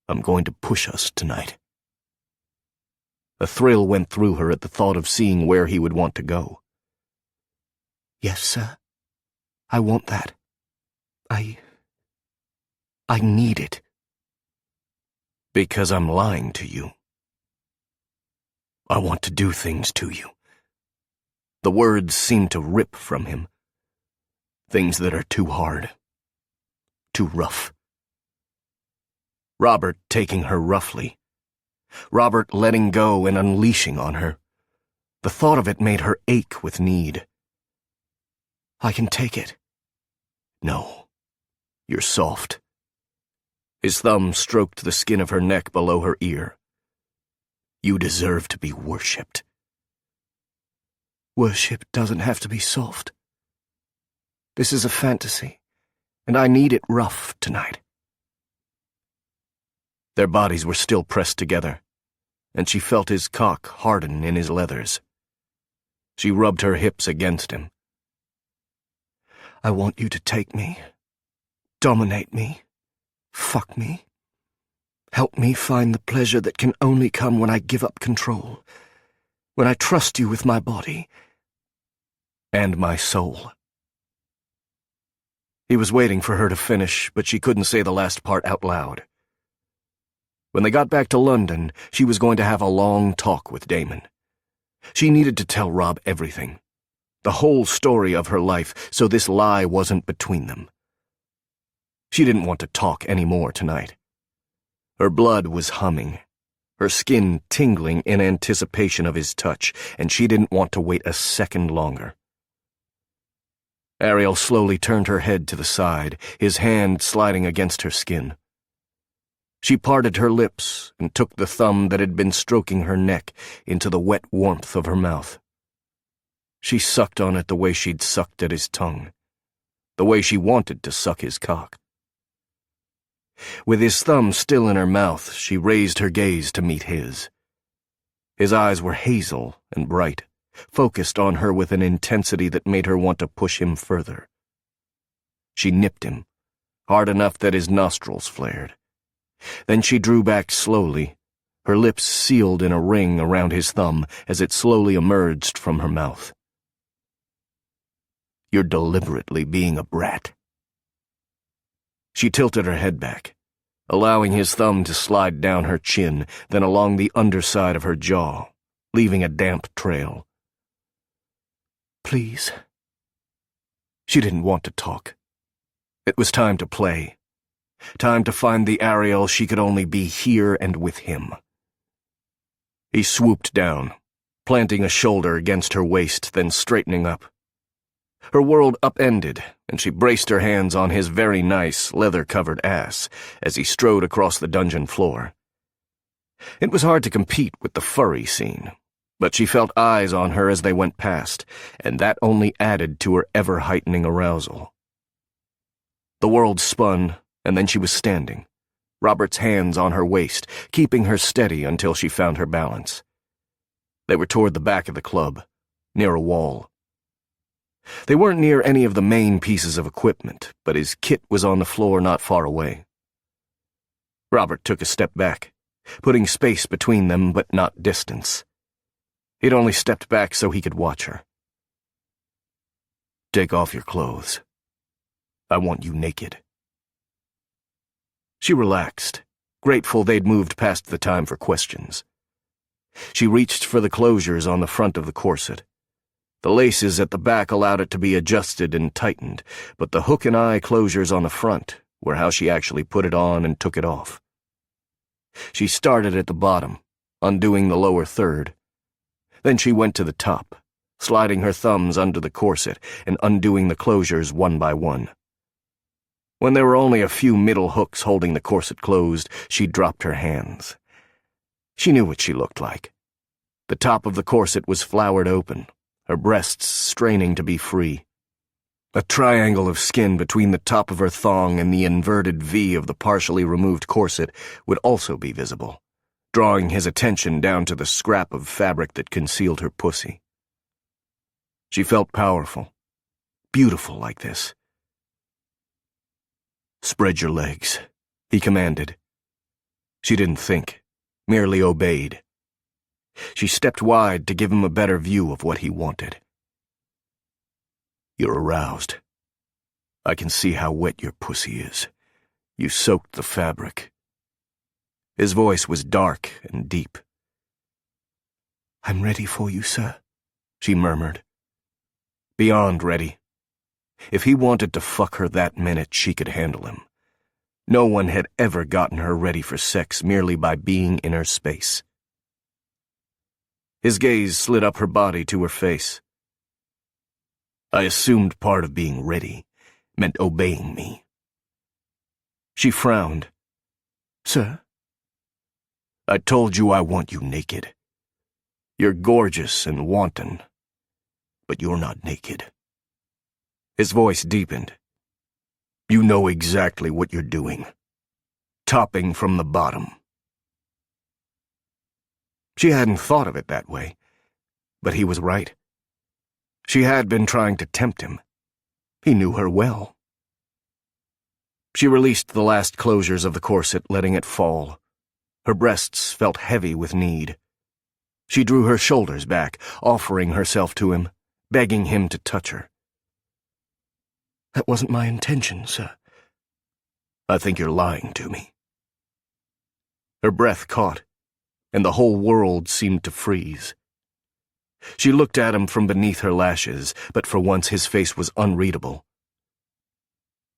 I'm going to push us tonight. A thrill went through her at the thought of seeing where he would want to go. Yes, sir. I want that. I need it. Because I'm lying to you. I want to do things to you. The words seemed to rip from him. Things that are too hard, too rough. Robert taking her roughly. Robert letting go and unleashing on her. The thought of it made her ache with need. I can take it. No, you're soft. His thumb stroked the skin of her neck below her ear. You deserve to be worshipped. Worship doesn't have to be soft. This is a fantasy, and I need it rough tonight. Their bodies were still pressed together, and she felt his cock harden in his leathers. She rubbed her hips against him. I want you to take me, dominate me, fuck me. Help me find the pleasure that can only come when I give up control, when I trust you with my body. And my soul. He was waiting for her to finish, but she couldn't say the last part out loud. When they got back to London, she was going to have a long talk with Damon. She needed to tell Rob everything, the whole story of her life, so this lie wasn't between them. She didn't want to talk any more tonight. Her blood was humming. her skin tingling in anticipation of his touch, and she didn't want to wait a second longer. Ariel slowly turned her head to the side, his hand sliding against her skin. She parted her lips and took the thumb that had been stroking her neck into the wet warmth of her mouth. She sucked on it the way she'd sucked at his tongue, the way she wanted to suck his cock. With his thumb still in her mouth, she raised her gaze to meet his. His eyes were hazel and bright, focused on her with an intensity that made her want to push him further. She nipped him, hard enough that his nostrils flared. Then she drew back slowly, her lips sealed in a ring around his thumb as it slowly emerged from her mouth. "You're deliberately being a brat." She tilted her head back, allowing his thumb to slide down her chin, then along the underside of her jaw, leaving a damp trail. "Please." She didn't want to talk. It was time to play. Time to find the Ariel she could only be here and with him. He swooped down, planting a shoulder against her waist, then straightening up. Her world upended, and she braced her hands on his very nice, leather-covered ass as he strode across the dungeon floor. It was hard to compete with the furry scene, but she felt eyes on her as they went past, and that only added to her ever-heightening arousal. The world spun, and then she was standing, Robert's hands on her waist, keeping her steady until she found her balance. They were toward the back of the club, near a wall. They weren't near any of the main pieces of equipment, but his kit was on the floor not far away. Robert took a step back, putting space between them but not distance. He'd only stepped back so he could watch her. "Take off your clothes. I want you naked." She relaxed, grateful they'd moved past the time for questions. She reached for the closures on the front of the corset. The laces at the back allowed it to be adjusted and tightened, but the hook-and-eye closures on the front were how she actually put it on and took it off. She started at the bottom, undoing the lower third. Then she went to the top, sliding her thumbs under the corset and undoing the closures one by one. When there were only a few middle hooks holding the corset closed, she dropped her hands. She knew what she looked like. The top of the corset was flowered open, her breasts straining to be free. A triangle of skin between the top of her thong and the inverted V of the partially removed corset would also be visible, drawing his attention down to the scrap of fabric that concealed her pussy. She felt powerful, beautiful like this. "Spread your legs," he commanded. She didn't think, merely obeyed. She stepped wide to give him a better view of what he wanted. "You're aroused. I can see how wet your pussy is. You soaked the fabric." His voice was dark and deep. "I'm ready for you, sir," she murmured. Beyond ready. If he wanted to fuck her that minute, she could handle him. No one had ever gotten her ready for sex merely by being in her space. His gaze slid up her body to her face. "I assumed part of being ready meant obeying me." She frowned. "Sir?" "I told you I want you naked. You're gorgeous and wanton, but you're not naked." His voice deepened. "You know exactly what you're doing. Topping from the bottom." She hadn't thought of it that way, but he was right. She had been trying to tempt him. He knew her well. She released the last closures of the corset, letting it fall. Her breasts felt heavy with need. She drew her shoulders back, offering herself to him, begging him to touch her. "That wasn't my intention, sir." "I think you're lying to me." Her breath caught, and the whole world seemed to freeze. She looked at him from beneath her lashes, but for once his face was unreadable.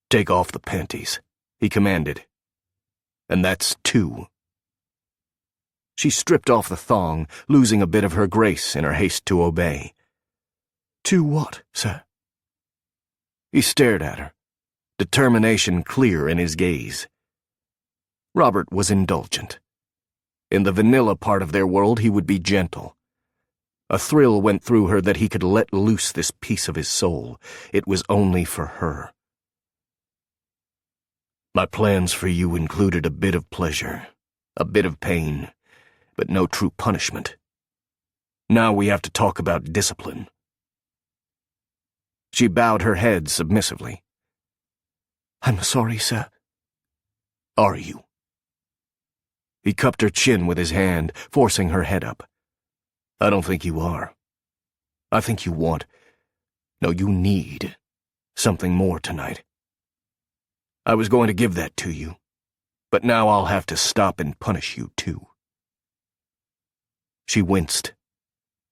"Take off the panties," he commanded. "And that's 2." She stripped off the thong, losing a bit of her grace in her haste to obey. To what, sir? He stared at her, determination clear in his gaze. Robert was indulgent. In the vanilla part of their world, he would be gentle. A thrill went through her that he could let loose this piece of his soul. It was only for her. My plans for you included a bit of pleasure, a bit of pain, but no true punishment. Now we have to talk about discipline. She bowed her head submissively. I'm sorry, sir. Are you? He cupped her chin with his hand, forcing her head up. I don't think you are. I think you want, no, you need, something more tonight. I was going to give that to you, but now I'll have to stop and punish you too. She winced.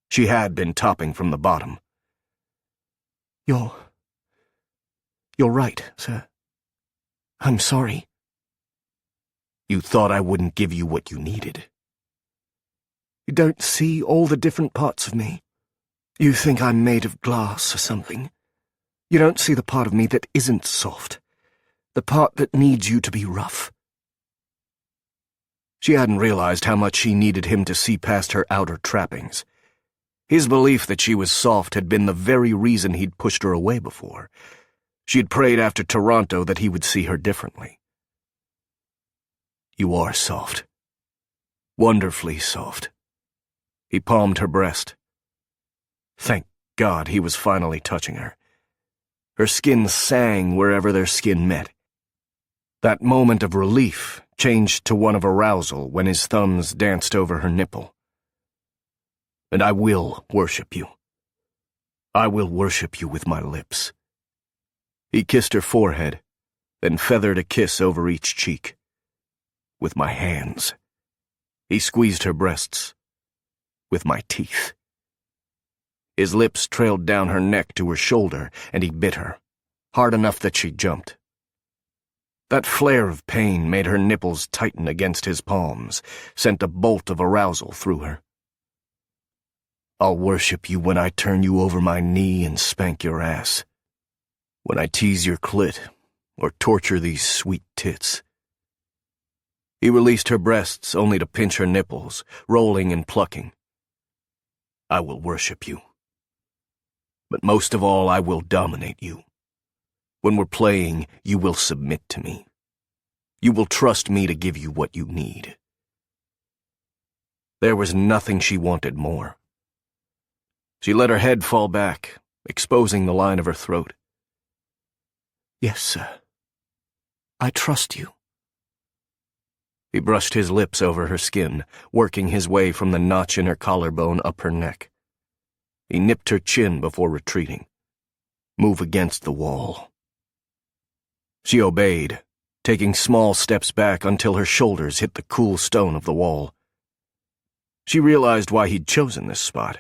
She had been topping from the bottom. You're right, sir. I'm sorry. You thought I wouldn't give you what you needed. You don't see all the different parts of me. You think I'm made of glass or something. You don't see the part of me that isn't soft, the part that needs you to be rough. She hadn't realized how much she needed him to see past her outer trappings. His belief that she was soft had been the very reason he'd pushed her away before. She'd prayed after Toronto that he would see her differently. You are soft. Wonderfully soft. He palmed her breast. Thank God he was finally touching her. Her skin sang wherever their skin met. That moment of relief changed to one of arousal when his thumbs danced over her nipple. And I will worship you. I will worship you with my lips. He kissed her forehead, then feathered a kiss over each cheek. With my hands. He squeezed her breasts. With my teeth. His lips trailed down her neck to her shoulder, and he bit her, hard enough that she jumped. That flare of pain made her nipples tighten against his palms, sent a bolt of arousal through her. I'll worship you when I turn you over my knee and spank your ass. When I tease your clit, or torture these sweet tits. He released her breasts only to pinch her nipples, rolling and plucking. I will worship you. But most of all, I will dominate you. When we're playing, you will submit to me. You will trust me to give you what you need. There was nothing she wanted more. She let her head fall back, exposing the line of her throat. Yes, sir. I trust you. He brushed his lips over her skin, working his way from the notch in her collarbone up her neck. He nipped her chin before retreating. Move against the wall. She obeyed, taking small steps back until her shoulders hit the cool stone of the wall. She realized why he'd chosen this spot.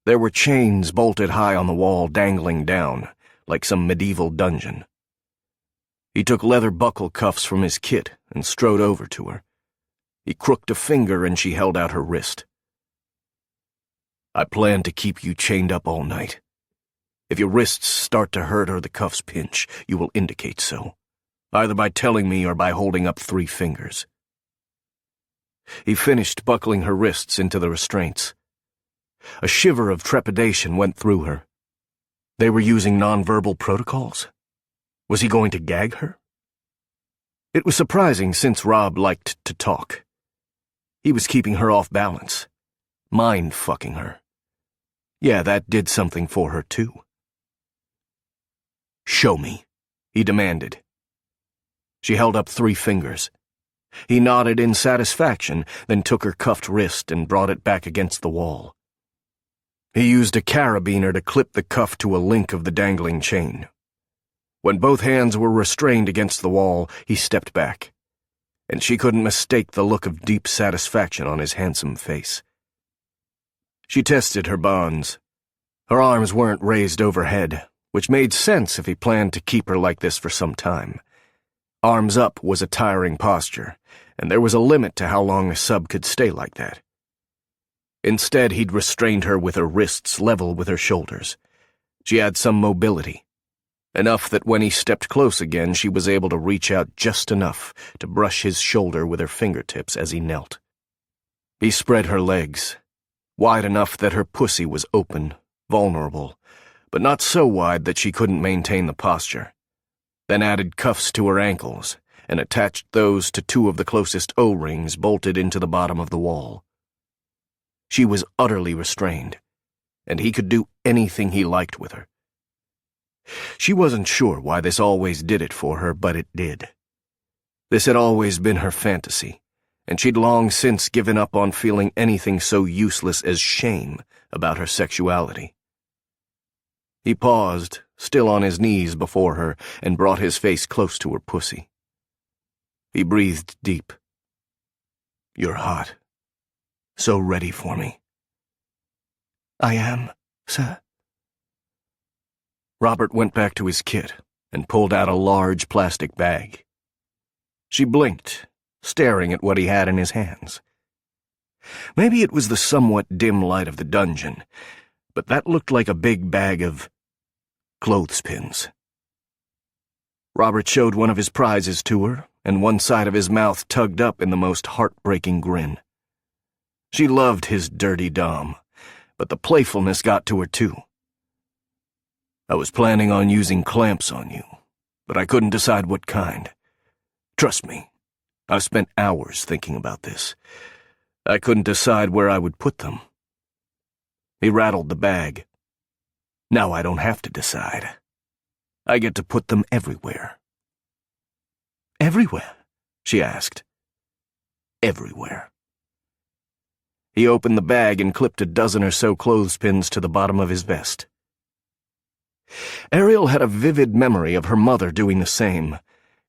There were chains bolted high on the wall dangling down, like some medieval dungeon. He took leather buckle cuffs from his kit and strode over to her. He crooked a finger and she held out her wrist. I plan to keep you chained up all night. If your wrists start to hurt or the cuffs pinch, you will indicate so, either by telling me or by holding up 3 fingers. He finished buckling her wrists into the restraints. A shiver of trepidation went through her. They were using nonverbal protocols? Was he going to gag her? It was surprising since Rob liked to talk. He was keeping her off balance, mind-fucking her. Yeah, that did something for her too. Show me, he demanded. She held up 3 fingers. He nodded in satisfaction, then took her cuffed wrist and brought it back against the wall. He used a carabiner to clip the cuff to a link of the dangling chain. When both hands were restrained against the wall, he stepped back, and she couldn't mistake the look of deep satisfaction on his handsome face. She tested her bonds. Her arms weren't raised overhead, which made sense if he planned to keep her like this for some time. Arms up was a tiring posture, and there was a limit to how long a sub could stay like that. Instead, he'd restrained her with her wrists level with her shoulders. She had some mobility, enough that when he stepped close again, she was able to reach out just enough to brush his shoulder with her fingertips as he knelt. He spread her legs, wide enough that her pussy was open, vulnerable, but not so wide that she couldn't maintain the posture, then added cuffs to her ankles and attached those to two of the closest O-rings bolted into the bottom of the wall. She was utterly restrained, and he could do anything he liked with her. She wasn't sure why this always did it for her, but it did. This had always been her fantasy, and she'd long since given up on feeling anything so useless as shame about her sexuality. He paused, still on his knees before her, and brought his face close to her pussy. He breathed deep. "You're hot. So ready for me." "I am, sir." Robert went back to his kit and pulled out a large plastic bag. She blinked, staring at what he had in his hands. Maybe it was the somewhat dim light of the dungeon, but that looked like a big bag of clothespins. Robert showed one of his prizes to her, and one side of his mouth tugged up in the most heartbreaking grin. She loved his dirty dom, but the playfulness got to her too. "I was planning on using clamps on you, but I couldn't decide what kind. Trust me, I've spent hours thinking about this. I couldn't decide where I would put them." He rattled the bag. "Now I don't have to decide. I get to put them everywhere." "Everywhere?" she asked. "Everywhere." He opened the bag and clipped a dozen or so clothespins to the bottom of his vest. Ariel had a vivid memory of her mother doing the same,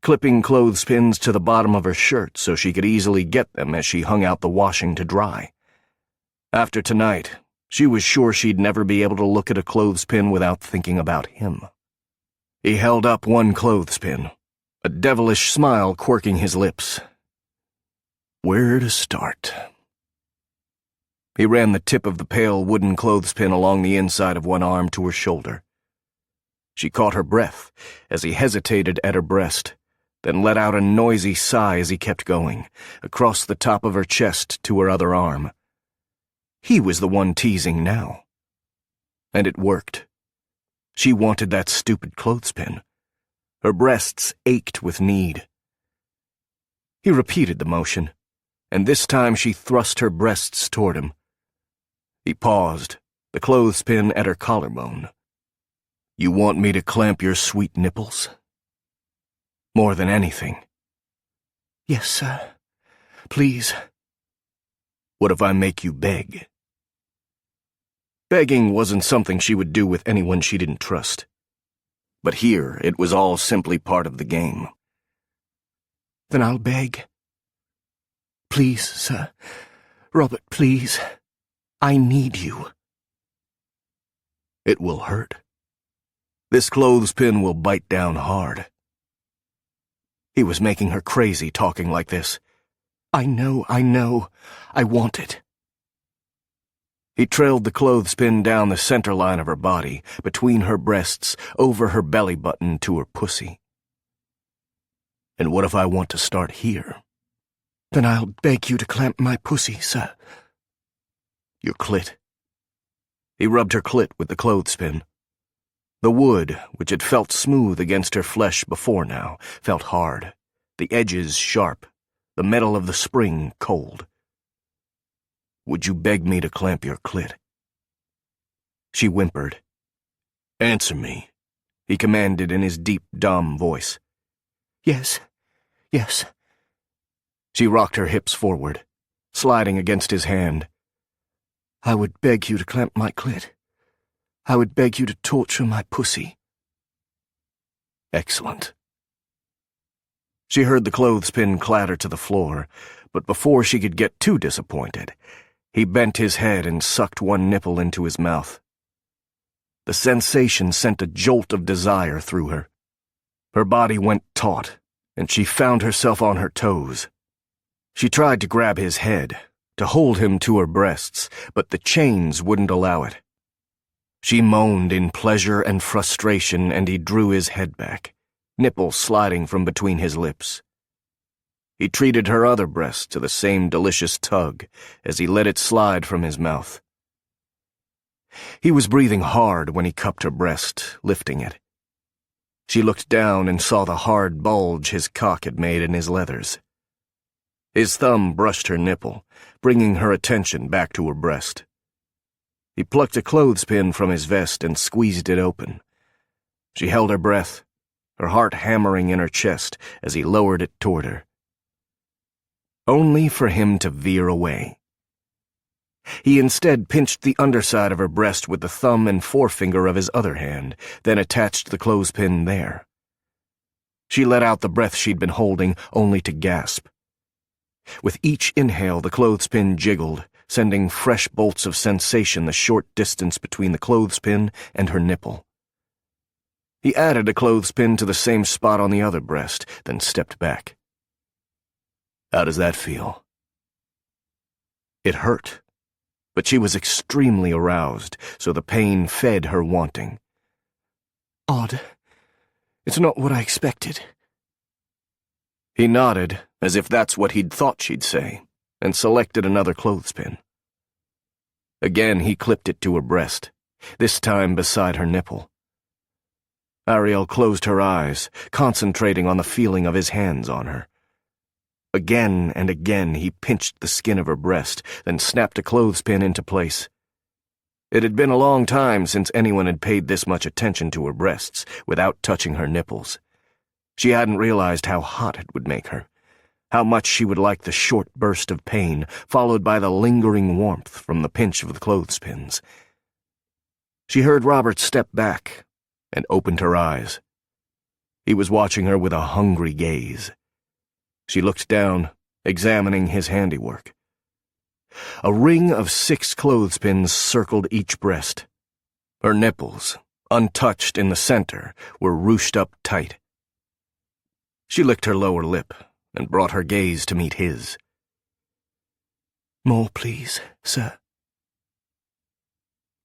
clipping clothespins to the bottom of her shirt so she could easily get them as she hung out the washing to dry. After tonight, she was sure she'd never be able to look at a clothespin without thinking about him. He held up one clothespin, a devilish smile quirking his lips. Where to start? He ran the tip of the pale wooden clothespin along the inside of one arm to her shoulder. She caught her breath as he hesitated at her breast, then let out a noisy sigh as he kept going, across the top of her chest to her other arm. He was the one teasing now. And it worked. She wanted that stupid clothespin. Her breasts ached with need. He repeated the motion, and this time she thrust her breasts toward him. He paused, the clothespin at her collarbone. "You want me to clamp your sweet nipples?" "More than anything." "Yes, sir. Please." "What if I make you beg?" Begging wasn't something she would do with anyone she didn't trust. But here, it was all simply part of the game. "Then I'll beg. Please, sir. Robert, please. I need you." "It will hurt. This clothespin will bite down hard." He was making her crazy talking like this. I know. I want it." He trailed the clothespin down the center line of her body, between her breasts, over her belly button to her pussy. "And what if I want to start here?" "Then I'll beg you to clamp my pussy, sir." "Your clit." He rubbed her clit with the clothespin. The wood, which had felt smooth against her flesh before now, felt hard, the edges sharp, the metal of the spring cold. "Would you beg me to clamp your clit?" She whimpered. "Answer me," he commanded in his deep, dumb voice. Yes. She rocked her hips forward, sliding against his hand. "I would beg you to clamp my clit. I would beg you to torture my pussy." Excellent. She heard the clothespin clatter to the floor, but before she could get too disappointed, he bent his head and sucked one nipple into his mouth. The sensation sent a jolt of desire through her. Her body went taut, and she found herself on her toes. She tried to grab his head, to hold him to her breasts, but the chains wouldn't allow it. She moaned in pleasure and frustration, and he drew his head back, nipples sliding from between his lips. He treated her other breast to the same delicious tug as he let it slide from his mouth. He was breathing hard when he cupped her breast, lifting it. She looked down and saw the hard bulge his cock had made in his leathers. His thumb brushed her nipple, bringing her attention back to her breast. He plucked a clothespin from his vest and squeezed it open. She held her breath, her heart hammering in her chest as he lowered it toward her. Only for him to veer away. He instead pinched the underside of her breast with the thumb and forefinger of his other hand, then attached the clothespin there. She let out the breath she'd been holding, only to gasp. With each inhale, the clothespin jiggled, sending fresh bolts of sensation the short distance between the clothespin and her nipple. He added a clothespin to the same spot on the other breast, then stepped back. How does that feel? It hurt, but she was extremely aroused, so the pain fed her wanting. Odd. It's not what I expected. He nodded, as if that's what he'd thought she'd say, and selected another clothespin. Again he clipped it to her breast, this time beside her nipple. Ariel closed her eyes, concentrating on the feeling of his hands on her. Again and again he pinched the skin of her breast, then snapped a clothespin into place. It had been a long time since anyone had paid this much attention to her breasts without touching her nipples. She hadn't realized how hot it would make her, how much she would like the short burst of pain, followed by the lingering warmth from the pinch of the clothespins. She heard Robert step back and opened her eyes. He was watching her with a hungry gaze. She looked down, examining his handiwork. A ring of 6 clothespins circled each breast. Her nipples, untouched in the center, were ruched up tight. She licked her lower lip and brought her gaze to meet his. More, please, sir.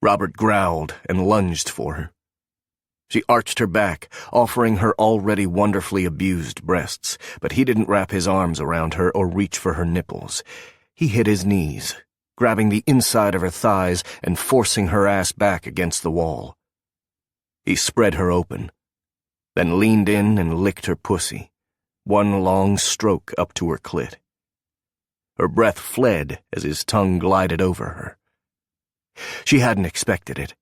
Robert growled and lunged for her. She arched her back, offering her already wonderfully abused breasts, but he didn't wrap his arms around her or reach for her nipples. He hit his knees, grabbing the inside of her thighs and forcing her ass back against the wall. He spread her open, then leaned in and licked her pussy, one long stroke up to her clit. Her breath fled as his tongue glided over her. She hadn't expected it,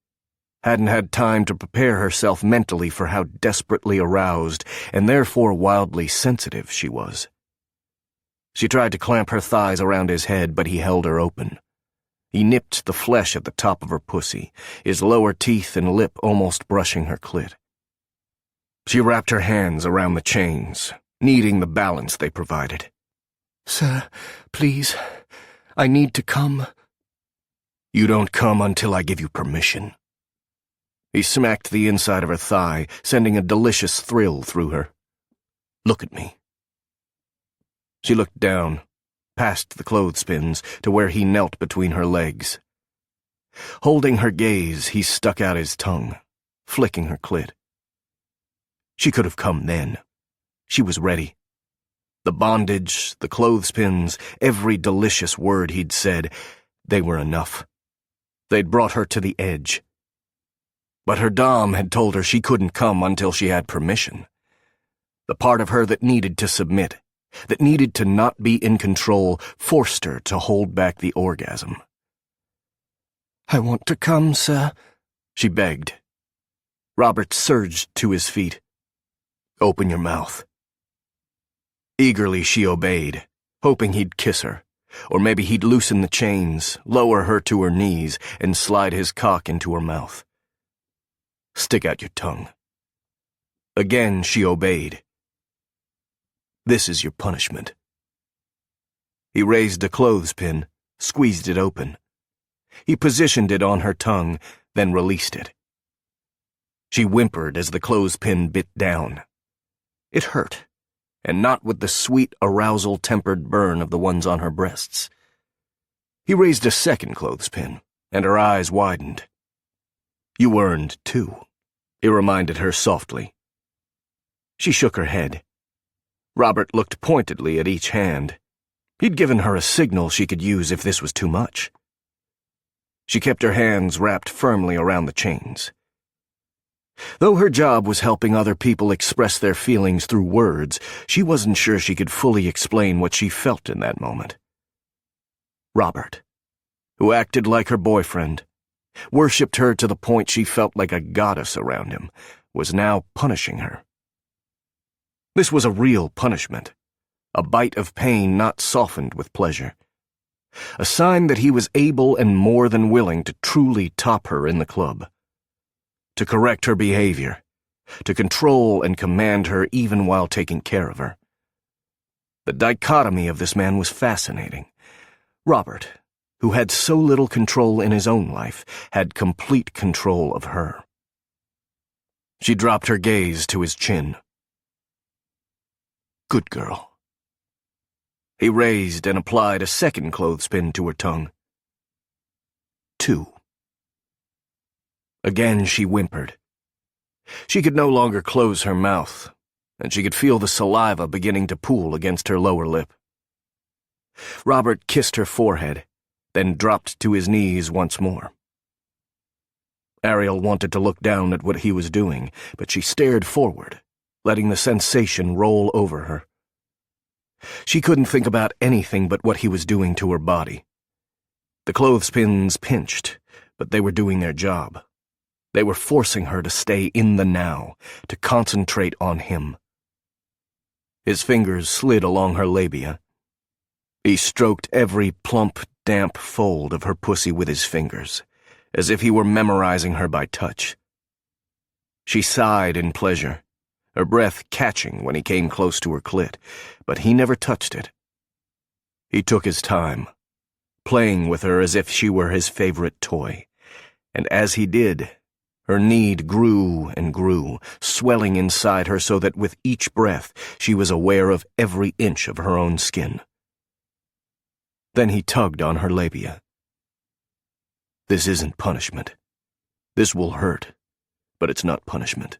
hadn't had time to prepare herself mentally for how desperately aroused and therefore wildly sensitive she was. She tried to clamp her thighs around his head, but he held her open. He nipped the flesh at the top of her pussy, his lower teeth and lip almost brushing her clit. She wrapped her hands around the chains, needing the balance they provided. Sir, please, I need to come. You don't come until I give you permission. He smacked the inside of her thigh, sending a delicious thrill through her. Look at me. She looked down, past the clothespins, to where he knelt between her legs. Holding her gaze, he stuck out his tongue, flicking her clit. She could have come then. She was ready. The bondage, the clothespins, every delicious word he'd said, they were enough. They'd brought her to the edge. But her dom had told her she couldn't come until she had permission. The part of her that needed to submit, that needed to not be in control, forced her to hold back the orgasm. I want to come, sir, she begged. Robert surged to his feet. Open your mouth. Eagerly she obeyed, hoping he'd kiss her, or maybe he'd loosen the chains, lower her to her knees, and slide his cock into her mouth. Stick out your tongue. Again she obeyed. This is your punishment. He raised a clothespin, squeezed it open. He positioned it on her tongue, then released it. She whimpered as the clothespin bit down. It hurt, and not with the sweet arousal-tempered burn of the ones on her breasts. He raised a second clothespin, and her eyes widened. "You earned 2, he reminded her softly. She shook her head. Robert looked pointedly at each hand. He'd given her a signal she could use if this was too much. She kept her hands wrapped firmly around the chains. Though her job was helping other people express their feelings through words, she wasn't sure she could fully explain what she felt in that moment. Robert, who acted like her boyfriend, worshipped her to the point she felt like a goddess around him, was now punishing her. This was a real punishment, a bite of pain not softened with pleasure, a sign that he was able and more than willing to truly top her in the club, to correct her behavior, to control and command her even while taking care of her. The dichotomy of this man was fascinating. Robert, who had so little control in his own life, had complete control of her. She dropped her gaze to his chin. "Good girl." He raised and applied a second clothespin to her tongue. 2. Again she whimpered. She could no longer close her mouth, and she could feel the saliva beginning to pool against her lower lip. Robert kissed her forehead, then dropped to his knees once more. Ariel wanted to look down at what he was doing, but she stared forward, letting the sensation roll over her. She couldn't think about anything but what he was doing to her body. The clothespins pinched, but they were doing their job. They were forcing her to stay in the now, to concentrate on him. His fingers slid along her labia. He stroked every plump, damp fold of her pussy with his fingers, as if he were memorizing her by touch. She sighed in pleasure, her breath catching when he came close to her clit, but he never touched it. He took his time, playing with her as if she were his favorite toy, and as he did, her need grew and grew, swelling inside her so that with each breath she was aware of every inch of her own skin. Then he tugged on her labia. "This isn't punishment. This will hurt, but it's not punishment.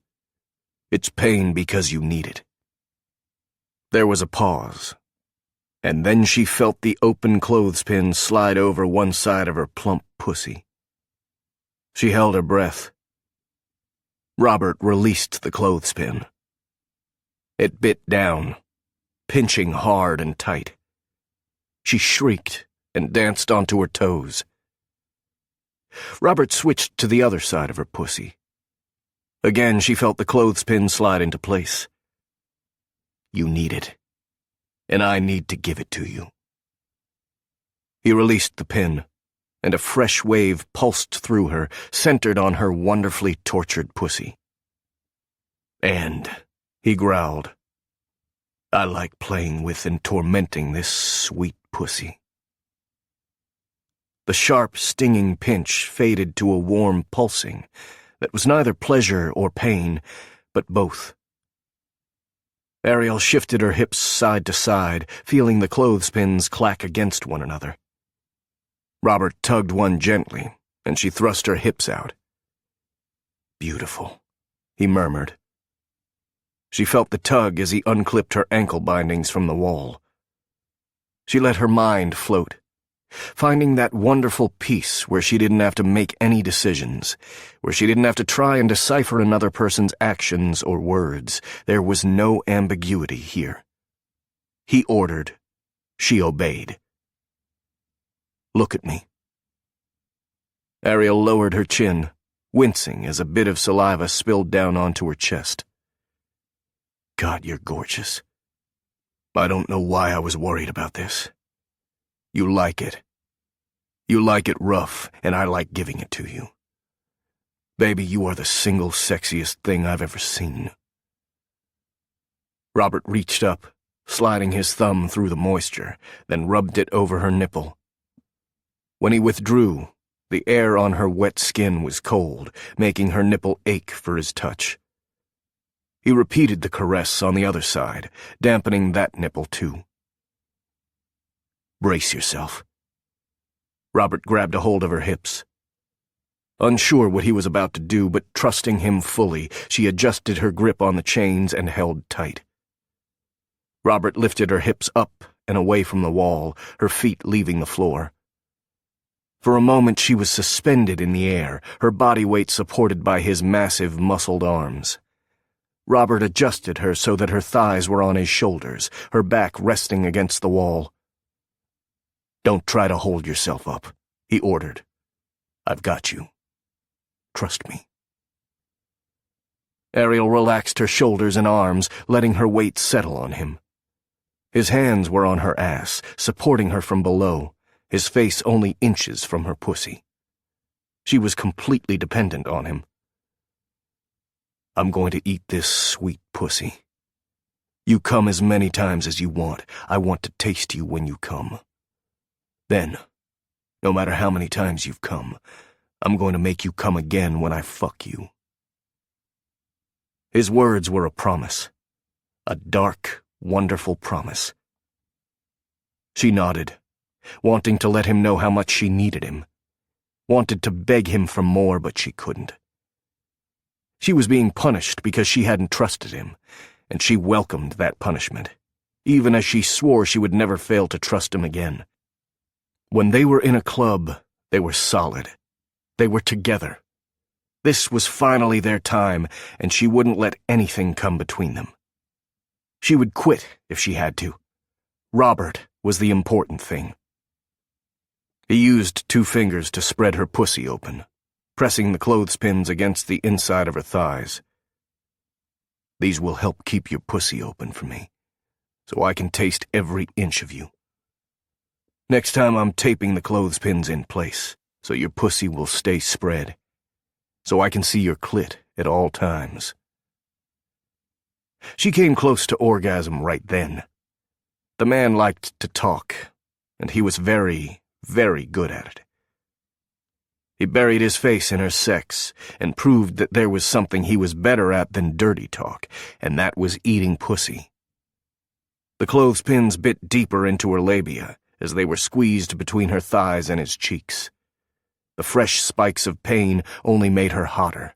It's pain because you need it." There was a pause, and then she felt the open clothespin slide over one side of her plump pussy. She held her breath. Robert released the clothespin. It bit down, pinching hard and tight. She shrieked and danced onto her toes. Robert switched to the other side of her pussy. Again, she felt the clothespin slide into place. "You need it, and I need to give it to you." He released the pin, and a fresh wave pulsed through her, centered on her wonderfully tortured pussy. "And," he growled, "I like playing with and tormenting this sweet pussy." The sharp, stinging pinch faded to a warm pulsing that was neither pleasure or pain, but both. Ariel shifted her hips side to side, feeling the clothespins clack against one another. Robert tugged one gently, and she thrust her hips out. "Beautiful," he murmured. She felt the tug as he unclipped her ankle bindings from the wall. She let her mind float, finding that wonderful peace where she didn't have to make any decisions, where she didn't have to try and decipher another person's actions or words. There was no ambiguity here. He ordered. She obeyed. "Look at me." Ariel lowered her chin, wincing as a bit of saliva spilled down onto her chest. "God, you're gorgeous. I don't know why I was worried about this. You like it. You like it rough, and I like giving it to you. Baby, you are the single sexiest thing I've ever seen." Robert reached up, sliding his thumb through the moisture, then rubbed it over her nipple. When he withdrew, the air on her wet skin was cold, making her nipple ache for his touch. He repeated the caress on the other side, dampening that nipple too. Brace yourself. Robert grabbed a hold of her hips. Unsure what he was about to do, but trusting him fully, she adjusted her grip on the chains and held tight. Robert lifted her hips up and away from the wall, her feet leaving the floor. For a moment she was suspended in the air, her body weight supported by his massive, muscled arms. Robert adjusted her so that her thighs were on his shoulders, her back resting against the wall. "Don't try to hold yourself up," he ordered. "I've got you. Trust me." Ariel relaxed her shoulders and arms, letting her weight settle on him. His hands were on her ass, supporting her from below, his face only inches from her pussy. She was completely dependent on him. "I'm going to eat this sweet pussy. You come as many times as you want. I want to taste you when you come. Then, no matter how many times you've come, I'm going to make you come again when I fuck you." His words were a promise. A dark, wonderful promise. She nodded, wanting to let him know how much she needed him. Wanted to beg him for more, but she couldn't. She was being punished because she hadn't trusted him, and she welcomed that punishment, even as she swore she would never fail to trust him again. When they were in a club, they were solid. They were together. This was finally their time, and she wouldn't let anything come between them. She would quit if she had to. Robert was the important thing. He used 2 fingers to spread her pussy open, pressing the clothespins against the inside of her thighs. "These will help keep your pussy open for me, so I can taste every inch of you. Next time I'm taping the clothespins in place, so your pussy will stay spread, so I can see your clit at all times." She came close to orgasm right then. The man liked to talk, and he was very, very good at it. He buried his face in her sex and proved that there was something he was better at than dirty talk, and that was eating pussy. The clothespins bit deeper into her labia as they were squeezed between her thighs and his cheeks. The fresh spikes of pain only made her hotter,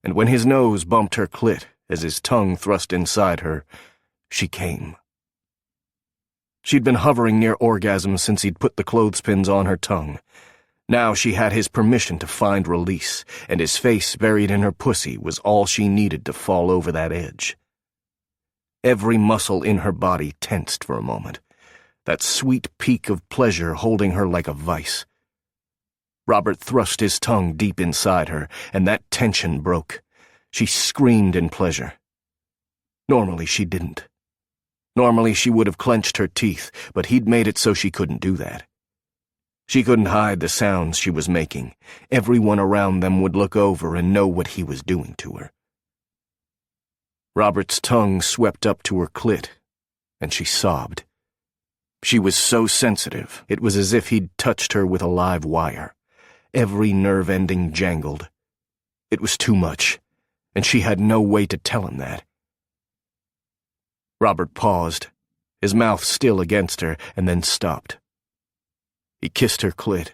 and when his nose bumped her clit as his tongue thrust inside her, she came. She'd been hovering near orgasm since he'd put the clothespins on her tongue. Now she had his permission to find release, and his face buried in her pussy was all she needed to fall over that edge. Every muscle in her body tensed for a moment, that sweet peak of pleasure holding her like a vice. Robert thrust his tongue deep inside her, and that tension broke. She screamed in pleasure. Normally she didn't. Normally she would have clenched her teeth, but he'd made it so she couldn't do that. She couldn't hide the sounds she was making. Everyone around them would look over and know what he was doing to her. Robert's tongue swept up to her clit, and she sobbed. She was so sensitive, it was as if he'd touched her with a live wire. Every nerve ending jangled. It was too much, and she had no way to tell him that. Robert paused, his mouth still against her, and then stopped. He kissed her clit,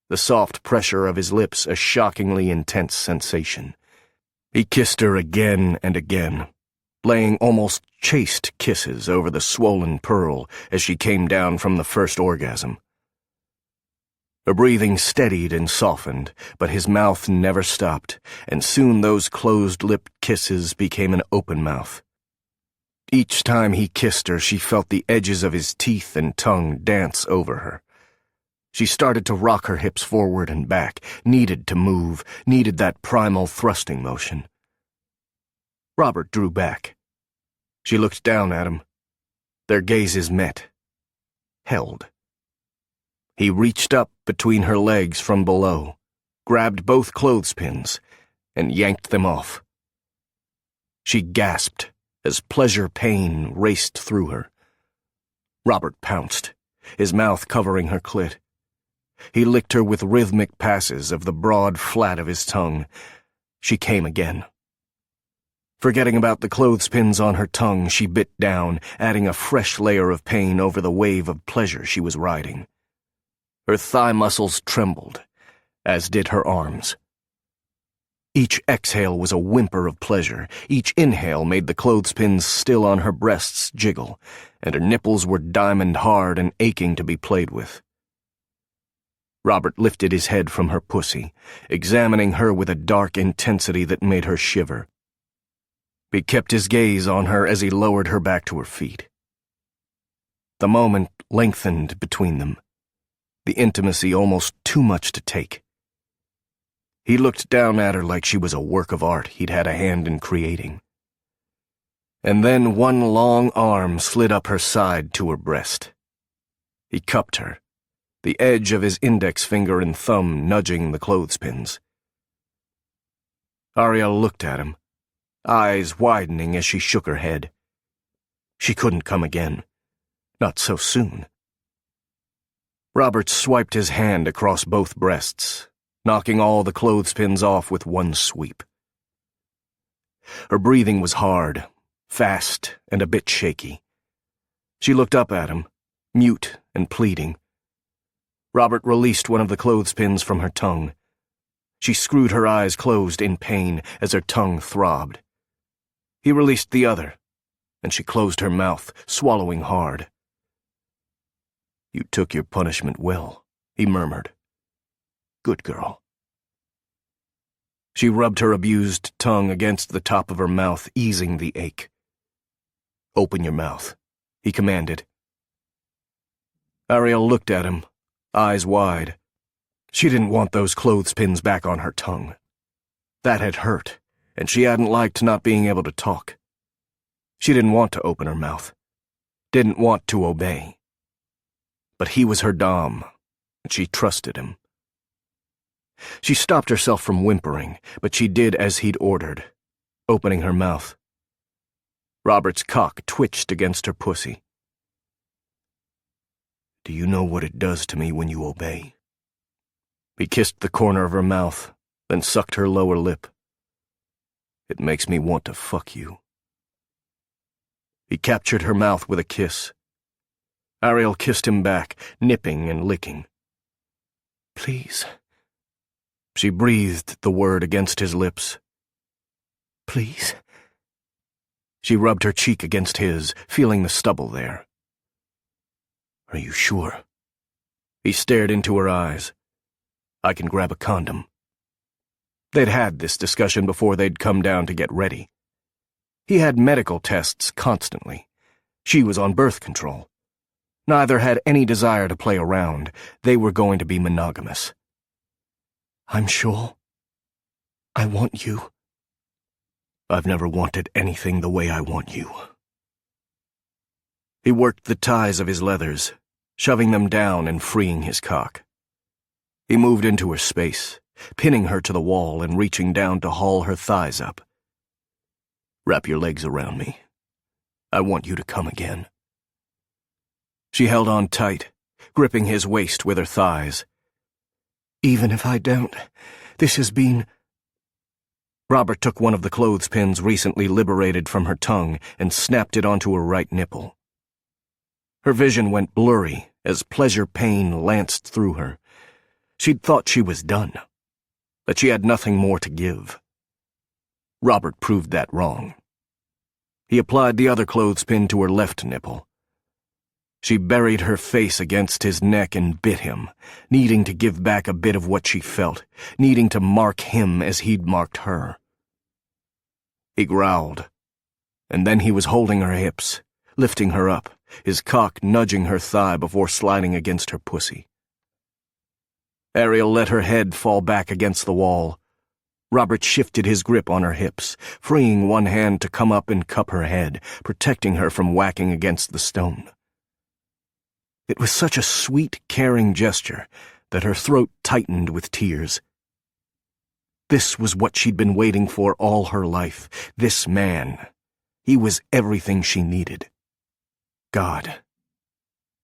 the soft pressure of his lips a shockingly intense sensation. He kissed her again and again, laying almost chaste kisses over the swollen pearl as she came down from the first orgasm. Her breathing steadied and softened, but his mouth never stopped, and soon those closed-lipped kisses became an open mouth. Each time he kissed her, she felt the edges of his teeth and tongue dance over her. She started to rock her hips forward and back, needed to move, needed that primal thrusting motion. Robert drew back. She looked down at him. Their gazes met. Held. He reached up between her legs from below, grabbed both clothespins, and yanked them off. She gasped as pleasure-pain raced through her. Robert pounced, his mouth covering her clit. He licked her with rhythmic passes of the broad flat of his tongue. She came again. Forgetting about the clothespins on her tongue, she bit down, adding a fresh layer of pain over the wave of pleasure she was riding. Her thigh muscles trembled, as did her arms. Each exhale was a whimper of pleasure. Each inhale made the clothespins still on her breasts jiggle, and her nipples were diamond hard and aching to be played with. Robert lifted his head from her pussy, examining her with a dark intensity that made her shiver. He kept his gaze on her as he lowered her back to her feet. The moment lengthened between them, the intimacy almost too much to take. He looked down at her like she was a work of art he'd had a hand in creating. And then one long arm slid up her side to her breast. He cupped her, the edge of his index finger and thumb nudging the clothespins. Ariel looked at him, eyes widening as she shook her head. She couldn't come again. Not so soon. Robert swiped his hand across both breasts, knocking all the clothespins off with one sweep. Her breathing was hard, fast, and a bit shaky. She looked up at him, mute and pleading. Robert released one of the clothespins from her tongue. She screwed her eyes closed in pain as her tongue throbbed. He released the other, and she closed her mouth, swallowing hard. "You took your punishment well," he murmured. "Good girl." She rubbed her abused tongue against the top of her mouth, easing the ache. "Open your mouth," he commanded. Ariel looked at him, eyes wide. She didn't want those clothespins back on her tongue. That had hurt, and she hadn't liked not being able to talk. She didn't want to open her mouth, didn't want to obey. But he was her dom, and she trusted him. She stopped herself from whimpering, but she did as he'd ordered, opening her mouth. Robert's cock twitched against her pussy. "Do you know what it does to me when you obey?" He kissed the corner of her mouth, then sucked her lower lip. "It makes me want to fuck you." He captured her mouth with a kiss. Ariel kissed him back, nipping and licking. "Please." She breathed the word against his lips. "Please." She rubbed her cheek against his, feeling the stubble there. "Are you sure?" He stared into her eyes. "I can grab a condom." They'd had this discussion before they'd come down to get ready. He had medical tests constantly. She was on birth control. Neither had any desire to play around. They were going to be monogamous. "I'm sure. I want you." "I've never wanted anything the way I want you." He worked the ties of his leathers, shoving them down and freeing his cock. He moved into her space, pinning her to the wall and reaching down to haul her thighs up. "Wrap your legs around me. I want you to come again." She held on tight, gripping his waist with her thighs. "Even if I don't, this has been—" Robert took one of the clothespins recently liberated from her tongue and snapped it onto her right nipple. Her vision went blurry as pleasure-pain lanced through her. She'd thought she was done, that she had nothing more to give. Robert proved that wrong. He applied the other clothespin to her left nipple. She buried her face against his neck and bit him, needing to give back a bit of what she felt, needing to mark him as he'd marked her. He growled, and then he was holding her hips, lifting her up, his cock nudging her thigh before sliding against her pussy. Ariel let her head fall back against the wall. Robert shifted his grip on her hips, freeing one hand to come up and cup her head, protecting her from whacking against the stone. It was such a sweet, caring gesture that her throat tightened with tears. This was what she'd been waiting for all her life. This man. He was everything she needed. God.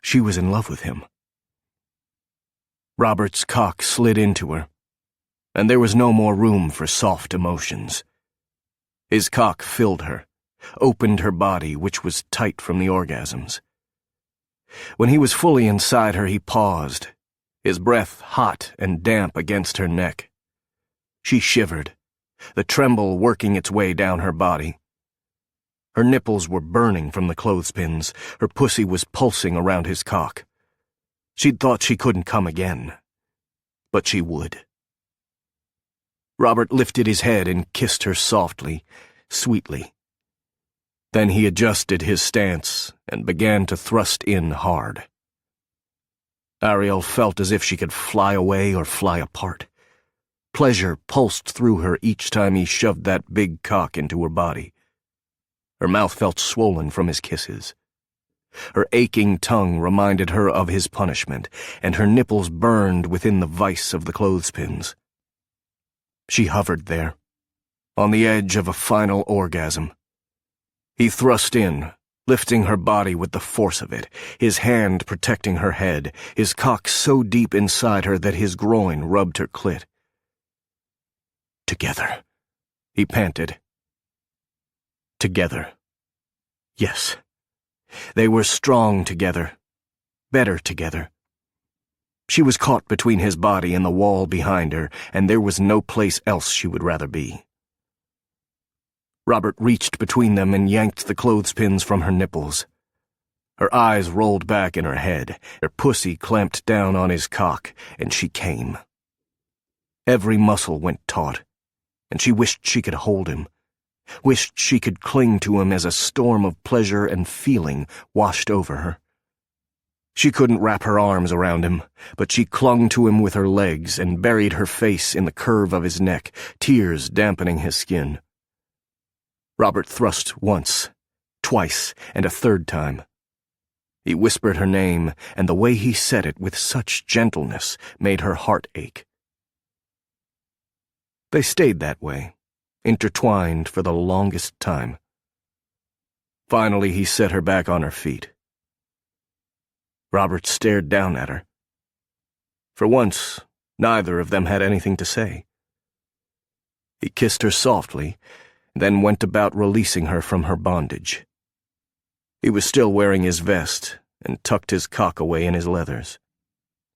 She was in love with him. Robert's cock slid into her, and there was no more room for soft emotions. His cock filled her, opened her body, which was tight from the orgasms. When he was fully inside her, he paused, his breath hot and damp against her neck. She shivered, the tremble working its way down her body. Her nipples were burning from the clothespins, her pussy was pulsing around his cock. She'd thought she couldn't come again, but she would. Robert lifted his head and kissed her softly, sweetly. Then he adjusted his stance and began to thrust in hard. Ariel felt as if she could fly away or fly apart. Pleasure pulsed through her each time he shoved that big cock into her body. Her mouth felt swollen from his kisses. Her aching tongue reminded her of his punishment, and her nipples burned within the vice of the clothespins. She hovered there, on the edge of a final orgasm. He thrust in, lifting her body with the force of it, his hand protecting her head, his cock so deep inside her that his groin rubbed her clit. Together, he panted. Together. Yes. They were strong together, better together. She was caught between his body and the wall behind her, and there was no place else she would rather be. Robert reached between them and yanked the clothespins from her nipples. Her eyes rolled back in her head, her pussy clamped down on his cock, and she came. Every muscle went taut, and she wished she could hold him, wished she could cling to him as a storm of pleasure and feeling washed over her. She couldn't wrap her arms around him, but she clung to him with her legs and buried her face in the curve of his neck, tears dampening his skin. Robert thrust once, twice, and a third time. He whispered her name, and the way he said it with such gentleness made her heart ache. They stayed that way, intertwined for the longest time. Finally, he set her back on her feet. Robert stared down at her. For once, neither of them had anything to say. He kissed her softly, then went about releasing her from her bondage. He was still wearing his vest and tucked his cock away in his leathers.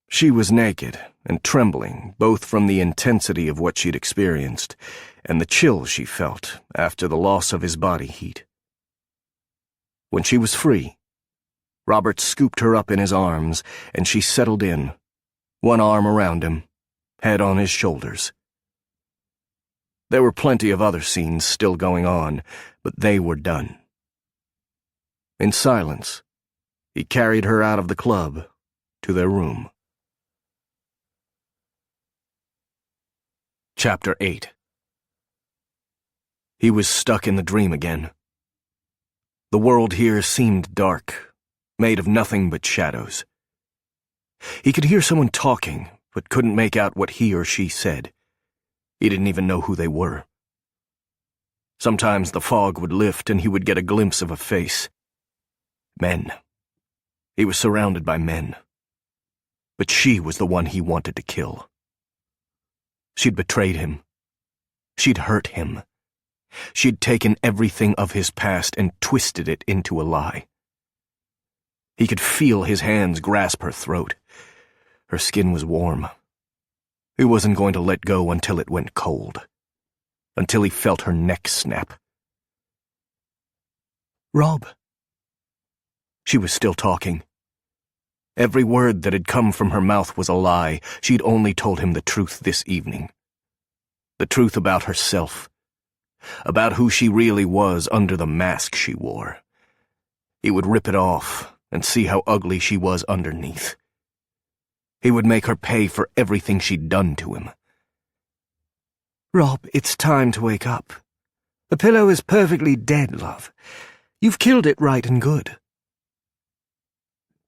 She was naked and trembling, both from the intensity of what she'd experienced and the chill she felt after the loss of his body heat. When she was free, Robert scooped her up in his arms, and she settled in, one arm around him, head on his shoulders. There were plenty of other scenes still going on, but they were done. In silence, he carried her out of the club to their room. Chapter 8. He was stuck in the dream again. The world here seemed dark, made of nothing but shadows. He could hear someone talking, but couldn't make out what he or she said. He didn't even know who they were. Sometimes the fog would lift and he would get a glimpse of a face. Men. He was surrounded by men. But she was the one he wanted to kill. She'd betrayed him. She'd hurt him. She'd taken everything of his past and twisted it into a lie. He could feel his hands grasp her throat. Her skin was warm. He wasn't going to let go until it went cold, until he felt her neck snap. "Rob." She was still talking. Every word that had come from her mouth was a lie. She'd only told him the truth this evening. The truth about herself, about who she really was under the mask she wore. He would rip it off and see how ugly she was underneath. He would make her pay for everything she'd done to him. "Rob, it's time to wake up. The pillow is perfectly dead, love. You've killed it right and good."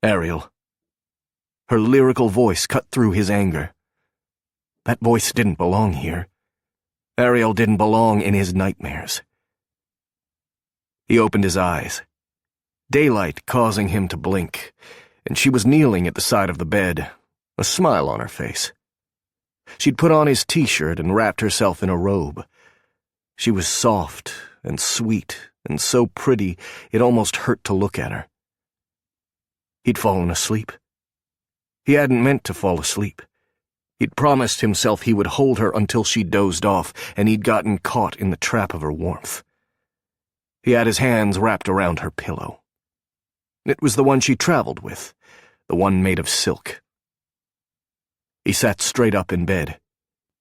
Ariel. Her lyrical voice cut through his anger. That voice didn't belong here. Ariel didn't belong in his nightmares. He opened his eyes, daylight causing him to blink, and she was kneeling at the side of the bed, a smile on her face. She'd put on his t-shirt and wrapped herself in a robe. She was soft and sweet and so pretty it almost hurt to look at her. He'd fallen asleep. He hadn't meant to fall asleep. He'd promised himself he would hold her until she dozed off, and he'd gotten caught in the trap of her warmth. He had his hands wrapped around her pillow. It was the one she traveled with, the one made of silk. He sat straight up in bed.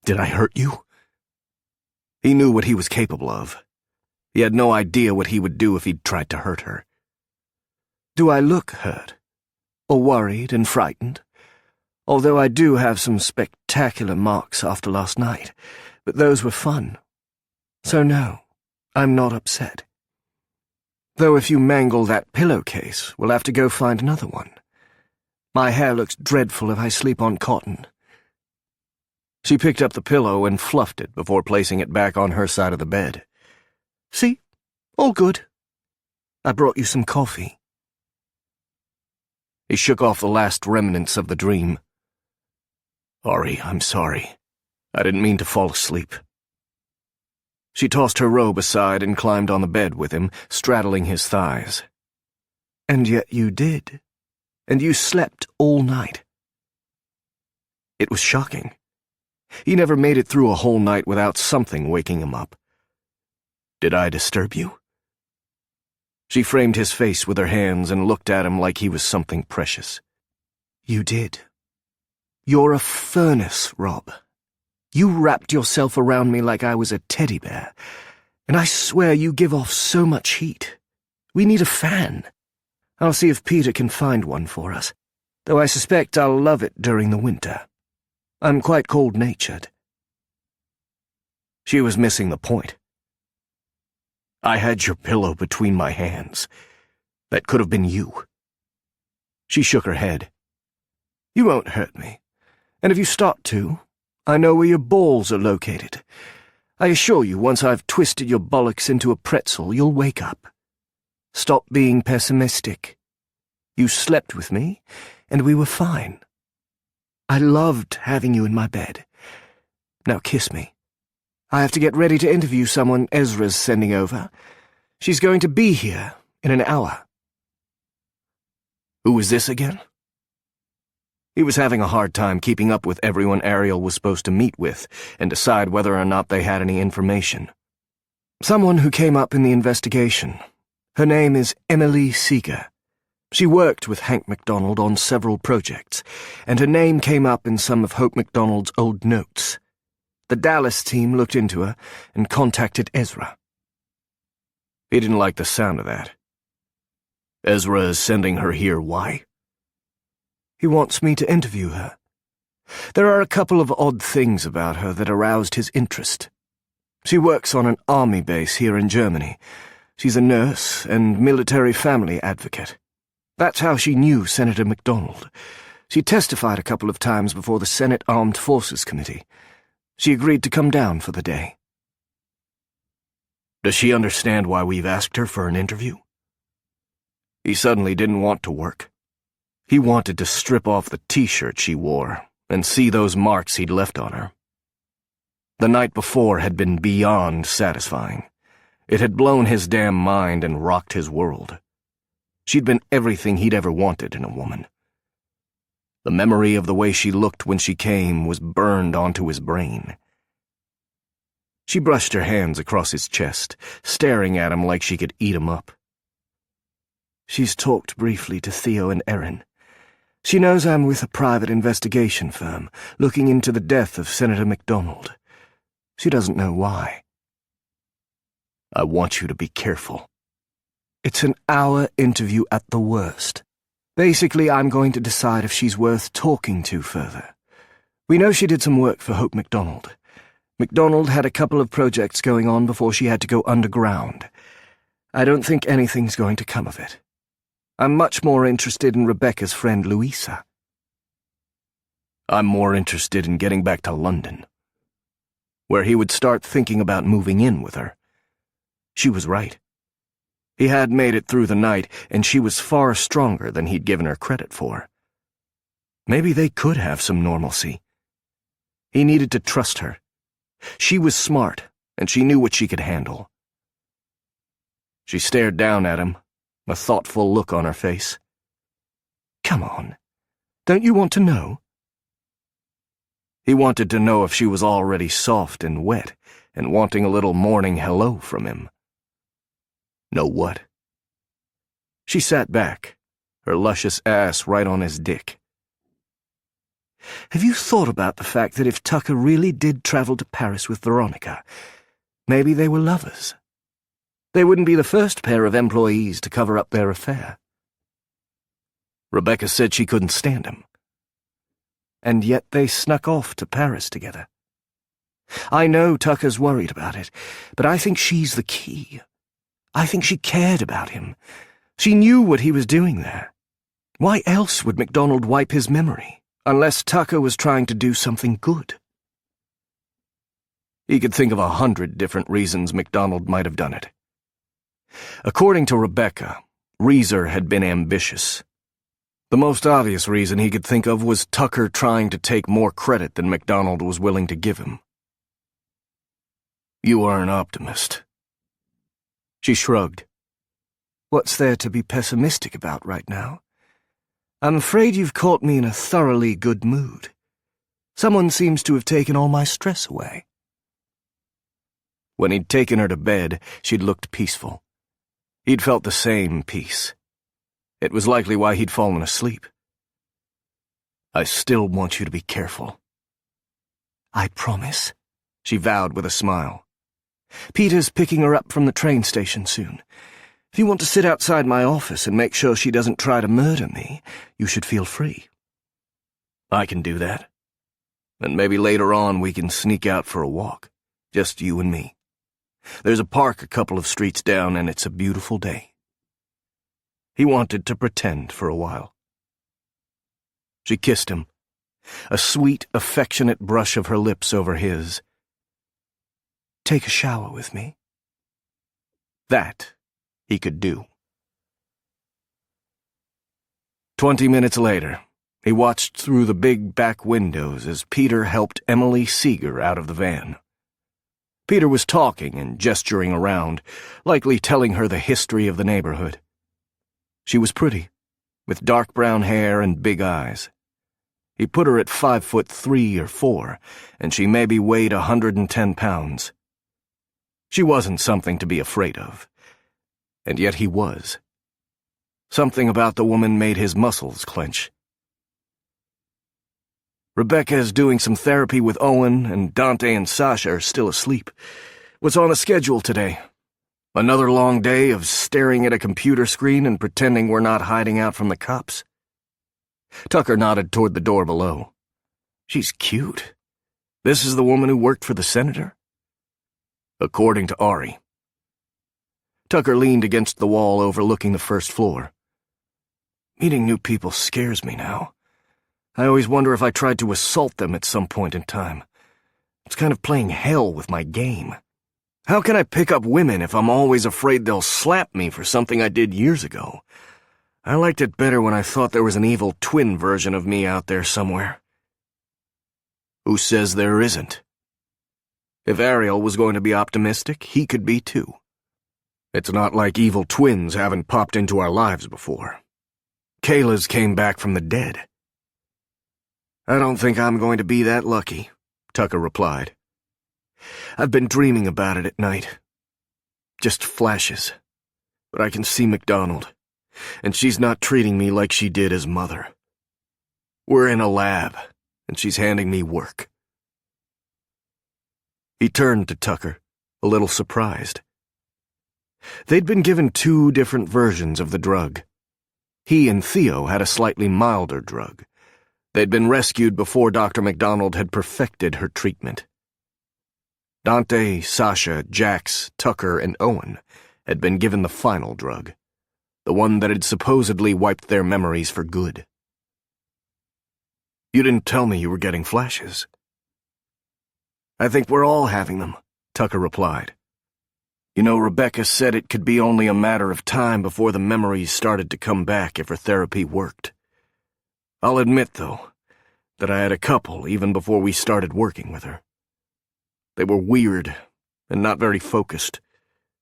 "Did I hurt you?" He knew what he was capable of. He had no idea what he would do if he'd tried to hurt her. "Do I look hurt? Or worried and frightened? Although I do have some spectacular marks after last night, but those were fun. So no, I'm not upset. Though if you mangle that pillowcase, we'll have to go find another one. My hair looks dreadful if I sleep on cotton." She picked up the pillow and fluffed it before placing it back on her side of the bed. "See? All good. I brought you some coffee." He shook off the last remnants of the dream. "Ari, I'm sorry. I didn't mean to fall asleep." She tossed her robe aside and climbed on the bed with him, straddling his thighs. "And yet you did. And you slept all night." It was shocking. He never made it through a whole night without something waking him up. "Did I disturb you?" She framed his face with her hands and looked at him like he was something precious. "You did. You're a furnace, Rob. You wrapped yourself around me like I was a teddy bear, and I swear you give off so much heat. We need a fan. I'll see if Peter can find one for us, though I suspect I'll love it during the winter. I'm quite cold-natured." She was missing the point. "I had your pillow between my hands. That could have been you." She shook her head. "You won't hurt me, and if you start to, I know where your balls are located. I assure you, once I've twisted your bollocks into a pretzel, you'll wake up. Stop being pessimistic. You slept with me, and we were fine. I loved having you in my bed. Now kiss me. I have to get ready to interview someone Ezra's sending over. She's going to be here in an hour." Who was this again? He was having a hard time keeping up with everyone Ariel was supposed to meet with and decide whether or not they had any information. "Someone who came up in the investigation. Her name is Emily Seeger. She worked with Hank MacDonald on several projects, and her name came up in some of Hope MacDonald's old notes. The Dallas team looked into her and contacted Ezra." He didn't like the sound of that. "Ezra is sending her here, why?" "He wants me to interview her. There are a couple of odd things about her that aroused his interest. She works on an army base here in Germany. She's a nurse and military family advocate. That's how she knew Senator MacDonald. She testified a couple of times before the Senate Armed Forces Committee. She agreed to come down for the day." "Does she understand why we've asked her for an interview?" He suddenly didn't want to work. He wanted to strip off the t-shirt she wore and see those marks he'd left on her. The night before had been beyond satisfying. It had blown his damn mind and rocked his world. She'd been everything he'd ever wanted in a woman. The memory of the way she looked when she came was burned onto his brain. She brushed her hands across his chest, staring at him like she could eat him up. "She's talked briefly to Theo and Erin. She knows I'm with a private investigation firm looking into the death of Senator MacDonald. She doesn't know why." "I want you to be careful." "It's an hour interview at the worst. Basically, I'm going to decide if she's worth talking to further. We know she did some work for Hope MacDonald. MacDonald had a couple of projects going on before she had to go underground. I don't think anything's going to come of it. I'm much more interested in Rebecca's friend Louisa." "I'm more interested in getting back to London," where he would start thinking about moving in with her. She was right. He had made it through the night, and she was far stronger than he'd given her credit for. Maybe they could have some normalcy. He needed to trust her. She was smart, and she knew what she could handle. She stared down at him, a thoughtful look on her face. Come on. Don't you want to know? He wanted to know if she was already soft and wet and wanting a little morning hello from him. Know what? She sat back, her luscious ass right on his dick. Have you thought about the fact that if Tucker really did travel to Paris with Veronica, maybe they were lovers? They wouldn't be the first pair of employees to cover up their affair. Rebecca said she couldn't stand him. And yet they snuck off to Paris together. I know Tucker's worried about it, but I think she's the key. I think she cared about him. She knew what he was doing there. Why else would MacDonald wipe his memory, unless Tucker was trying to do something good? He could think of 100 different reasons MacDonald might have done it. According to Rebecca, Reeser had been ambitious. The most obvious reason he could think of was Tucker trying to take more credit than MacDonald was willing to give him. You are an optimist. She shrugged. What's there to be pessimistic about right now? I'm afraid you've caught me in a thoroughly good mood. Someone seems to have taken all my stress away. When he'd taken her to bed, she'd looked peaceful. He'd felt the same peace. It was likely why he'd fallen asleep. I still want you to be careful. I promise, she vowed with a smile. Peter's picking her up from the train station soon. If you want to sit outside my office and make sure she doesn't try to murder me, you should feel free. I can do that. And maybe later on we can sneak out for a walk, just you and me. There's a park a couple of streets down, and it's a beautiful day. He wanted to pretend for a while. She kissed him, a sweet, affectionate brush of her lips over his. Take a shower with me. That he could do. 20 minutes later, he watched through the big back windows as Peter helped Emily Seeger out of the van. Peter was talking and gesturing around, likely telling her the history of the neighborhood. She was pretty, with dark brown hair and big eyes. He put her at 5'3" or 4", and she maybe weighed 110 pounds. She wasn't something to be afraid of. And yet he was. Something about the woman made his muscles clench. Rebecca is doing some therapy with Owen, and Dante and Sasha are still asleep. What's on the schedule today? Another long day of staring at a computer screen and pretending we're not hiding out from the cops? Tucker nodded toward the door below. She's cute. This is the woman who worked for the senator? According to Ari. Tucker leaned against the wall overlooking the first floor. Meeting new people scares me now. I always wonder if I tried to assault them at some point in time. It's kind of playing hell with my game. How can I pick up women if I'm always afraid they'll slap me for something I did years ago? I liked it better when I thought there was an evil twin version of me out there somewhere. Who says there isn't? If Ariel was going to be optimistic, he could be too. It's not like evil twins haven't popped into our lives before. Kayla's came back from the dead. I don't think I'm going to be that lucky, Tucker replied. I've been dreaming about it at night. Just flashes. But I can see MacDonald, and she's not treating me like she did as mother. We're in a lab, and she's handing me work. He turned to Tucker, a little surprised. They'd been given 2 different versions of the drug. He and Theo had a slightly milder drug. They'd been rescued before Dr. MacDonald had perfected her treatment. Dante, Sasha, Jax, Tucker, and Owen had been given the final drug, the one that had supposedly wiped their memories for good. You didn't tell me you were getting flashes. I think we're all having them, Tucker replied. You know, Rebecca said it could be only a matter of time before the memories started to come back if her therapy worked. I'll admit, though, that I had a couple even before we started working with her. They were weird and not very focused.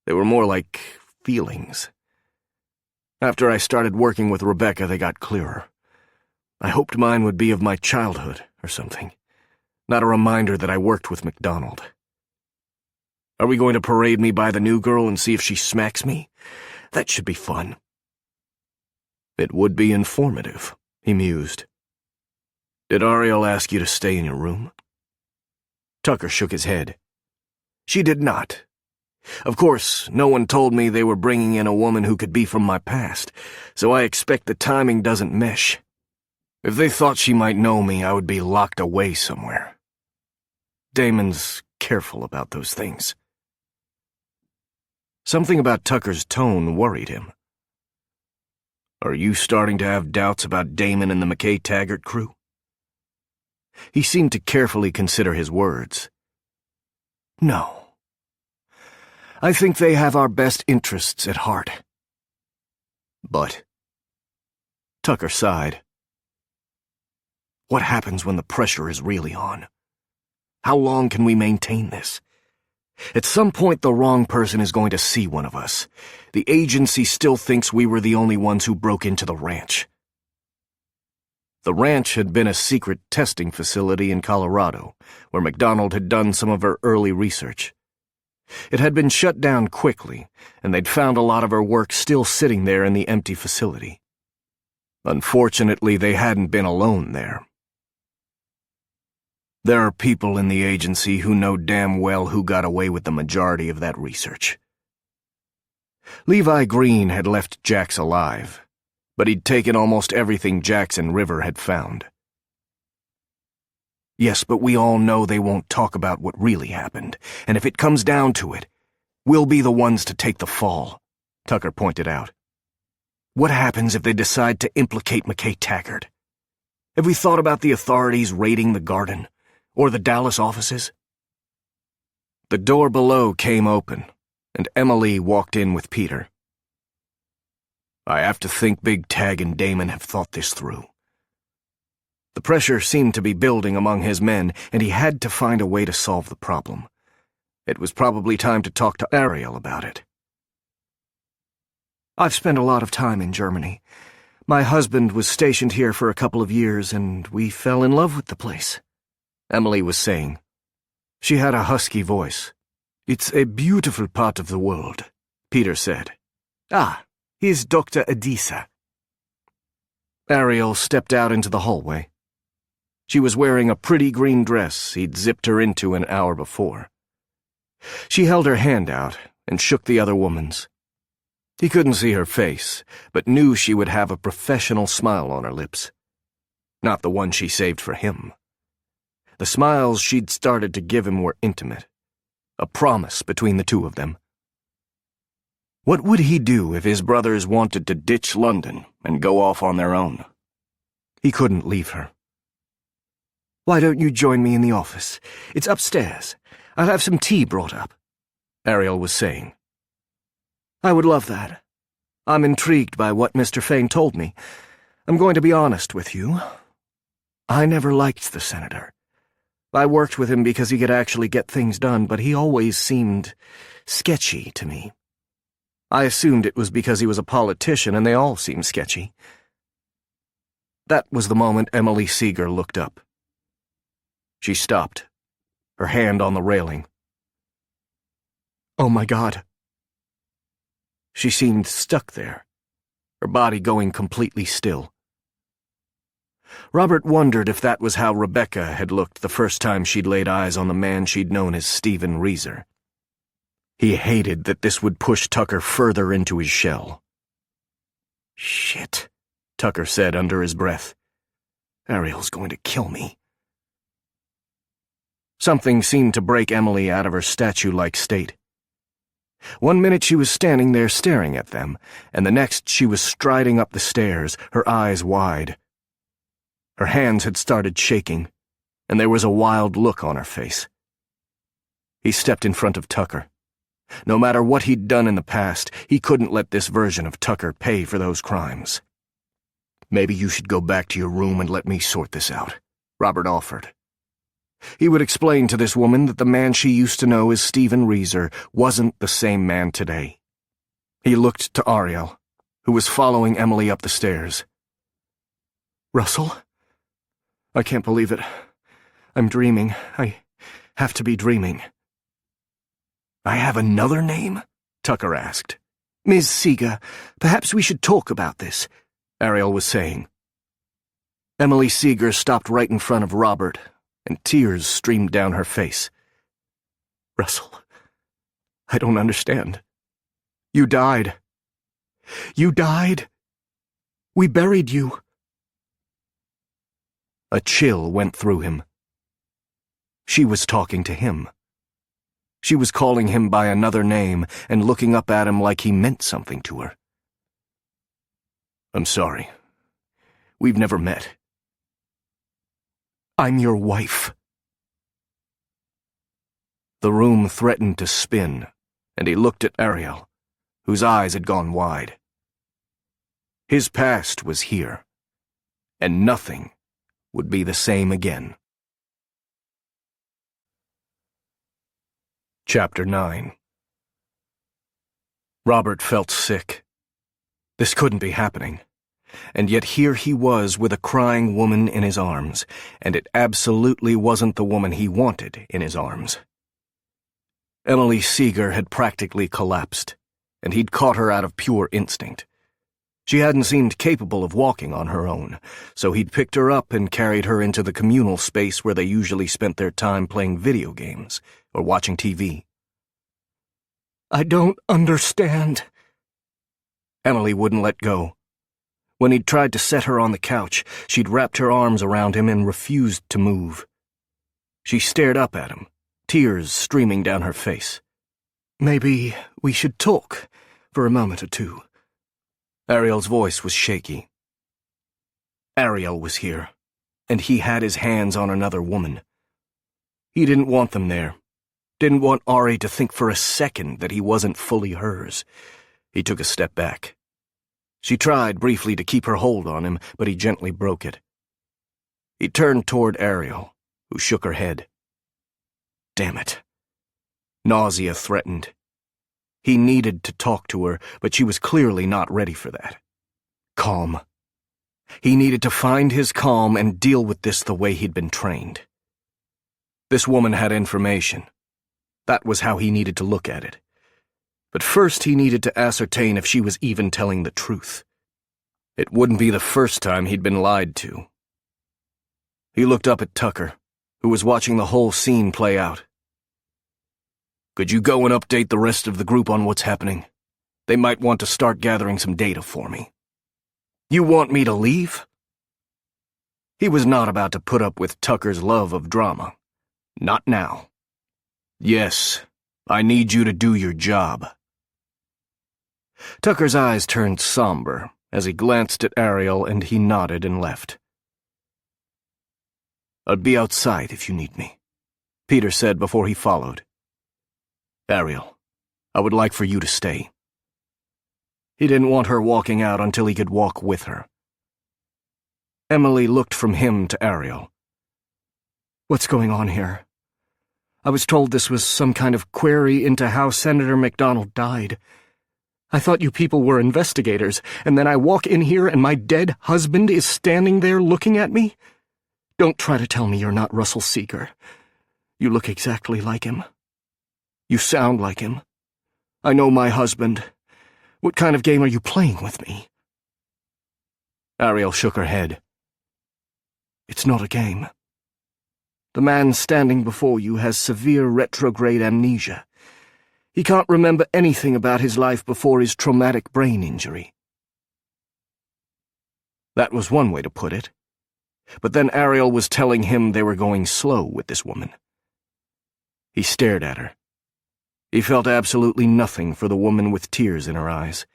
They were more like feelings. After I started working with Rebecca, they got clearer. I hoped mine would be of my childhood or something, not a reminder that I worked with MacDonald. Are we going to parade me by the new girl and see if she smacks me? That should be fun. It would be informative, he mused. Did Ariel ask you to stay in your room? Tucker shook his head. She did not. Of course, no one told me they were bringing in a woman who could be from my past, so I expect the timing doesn't mesh. If they thought she might know me, I would be locked away somewhere. Damon's careful about those things. Something about Tucker's tone worried him. Are you starting to have doubts about Damon and the McKay-Taggart crew? He seemed to carefully consider his words. No. I think they have our best interests at heart. But... Tucker sighed. What happens when the pressure is really on? How long can we maintain this? At some point, the wrong person is going to see one of us. The agency still thinks we were the only ones who broke into the ranch. The ranch had been a secret testing facility in Colorado, where MacDonald had done some of her early research. It had been shut down quickly, and they'd found a lot of her work still sitting there in the empty facility. Unfortunately, they hadn't been alone there. There are people in the agency who know damn well who got away with the majority of that research. Levi Green had left Jax alive, but he'd taken almost everything Jax and River had found. Yes, but we all know they won't talk about what really happened, and if it comes down to it, we'll be the ones to take the fall, Tucker pointed out. What happens if they decide to implicate McKay-Taggart? Have we thought about the authorities raiding the garden? Or the Dallas offices? The door below came open, and Emily walked in with Peter. I have to think Big Tag and Damon have thought this through. The pressure seemed to be building among his men, and he had to find a way to solve the problem. It was probably time to talk to Ariel about it. I've spent a lot of time in Germany. My husband was stationed here for a couple of years, and we fell in love with the place. Emily was saying. She had a husky voice. It's a beautiful part of the world, Peter said. Ah, here's Dr. Adisa. Ariel stepped out into the hallway. She was wearing a pretty green dress he'd zipped her into an hour before. She held her hand out and shook the other woman's. He couldn't see her face, but knew she would have a professional smile on her lips. Not the one she saved for him. The smiles she'd started to give him were intimate, a promise between the two of them. What would he do if his brothers wanted to ditch London and go off on their own? He couldn't leave her. Why don't you join me in the office? It's upstairs. I'll have some tea brought up, Ariel was saying. I would love that. I'm intrigued by what Mr. Fane told me. I'm going to be honest with you. I never liked the senator. I worked with him because he could actually get things done, but he always seemed sketchy to me. I assumed it was because he was a politician, and they all seemed sketchy. That was the moment Emily Seeger looked up. She stopped, her hand on the railing. Oh my God. She seemed stuck there, her body going completely still. Robert wondered if that was how Rebecca had looked the first time she'd laid eyes on the man she'd known as Stephen Reeser. He hated that this would push Tucker further into his shell. Shit, Tucker said under his breath. Ariel's going to kill me. Something seemed to break Emily out of her statue-like state. One minute she was standing there staring at them, and the next she was striding up the stairs, her eyes wide. Her hands had started shaking, and there was a wild look on her face. He stepped in front of Tucker. No matter what he'd done in the past, he couldn't let this version of Tucker pay for those crimes. Maybe you should go back to your room and let me sort this out, Robert offered. He would explain to this woman that the man she used to know as Stephen Reeser wasn't the same man today. He looked to Ariel, who was following Emily up the stairs. Russell? I can't believe it. I'm dreaming. I have to be dreaming. I have another name? Tucker asked. Ms. Seeger, perhaps we should talk about this, Ariel was saying. Emily Seeger stopped right in front of Robert, and tears streamed down her face. Russell, I don't understand. You died. You died. We buried you. A chill went through him. She was talking to him. She was calling him by another name and looking up at him like he meant something to her. I'm sorry. We've never met. I'm your wife. The room threatened to spin, and he looked at Ariel, whose eyes had gone wide. His past was here, and nothing would be the same again. Chapter 9. Robert felt sick. This couldn't be happening. And yet here he was with a crying woman in his arms, and it absolutely wasn't the woman he wanted in his arms. Emily Seeger had practically collapsed, and he'd caught her out of pure instinct. She hadn't seemed capable of walking on her own, so he'd picked her up and carried her into the communal space where they usually spent their time playing video games or watching TV. I don't understand. Emily wouldn't let go. When he'd tried to set her on the couch, she'd wrapped her arms around him and refused to move. She stared up at him, tears streaming down her face. Maybe we should talk for a moment or two. Ariel's voice was shaky. Ariel was here, and he had his hands on another woman. He didn't want them there. Didn't want Ari to think for a second that he wasn't fully hers. He took a step back. She tried briefly to keep her hold on him, but he gently broke it. He turned toward Ariel, who shook her head. Damn it. Nausea threatened. He needed to talk to her, but she was clearly not ready for that. Calm. He needed to find his calm and deal with this the way he'd been trained. This woman had information. That was how he needed to look at it. But first he needed to ascertain if she was even telling the truth. It wouldn't be the first time he'd been lied to. He looked up at Tucker, who was watching the whole scene play out. Could you go and update the rest of the group on what's happening? They might want to start gathering some data for me. You want me to leave? He was not about to put up with Tucker's love of drama. Not now. Yes, I need you to do your job. Tucker's eyes turned somber as he glanced at Ariel, and he nodded and left. I'll be outside if you need me, Peter said before he followed. Ariel, I would like for you to stay. He didn't want her walking out until he could walk with her. Emily looked from him to Ariel. What's going on here? I was told this was some kind of query into how Senator MacDonald died. I thought you people were investigators, and then I walk in here and my dead husband is standing there looking at me? Don't try to tell me you're not Russell Seeger. You look exactly like him. You sound like him. I know my husband. What kind of game are you playing with me? Ariel shook her head. It's not a game. The man standing before you has severe retrograde amnesia. He can't remember anything about his life before his traumatic brain injury. That was one way to put it. But then Ariel was telling him they were going slow with this woman. He stared at her. He felt absolutely nothing for the woman with tears in her eyes.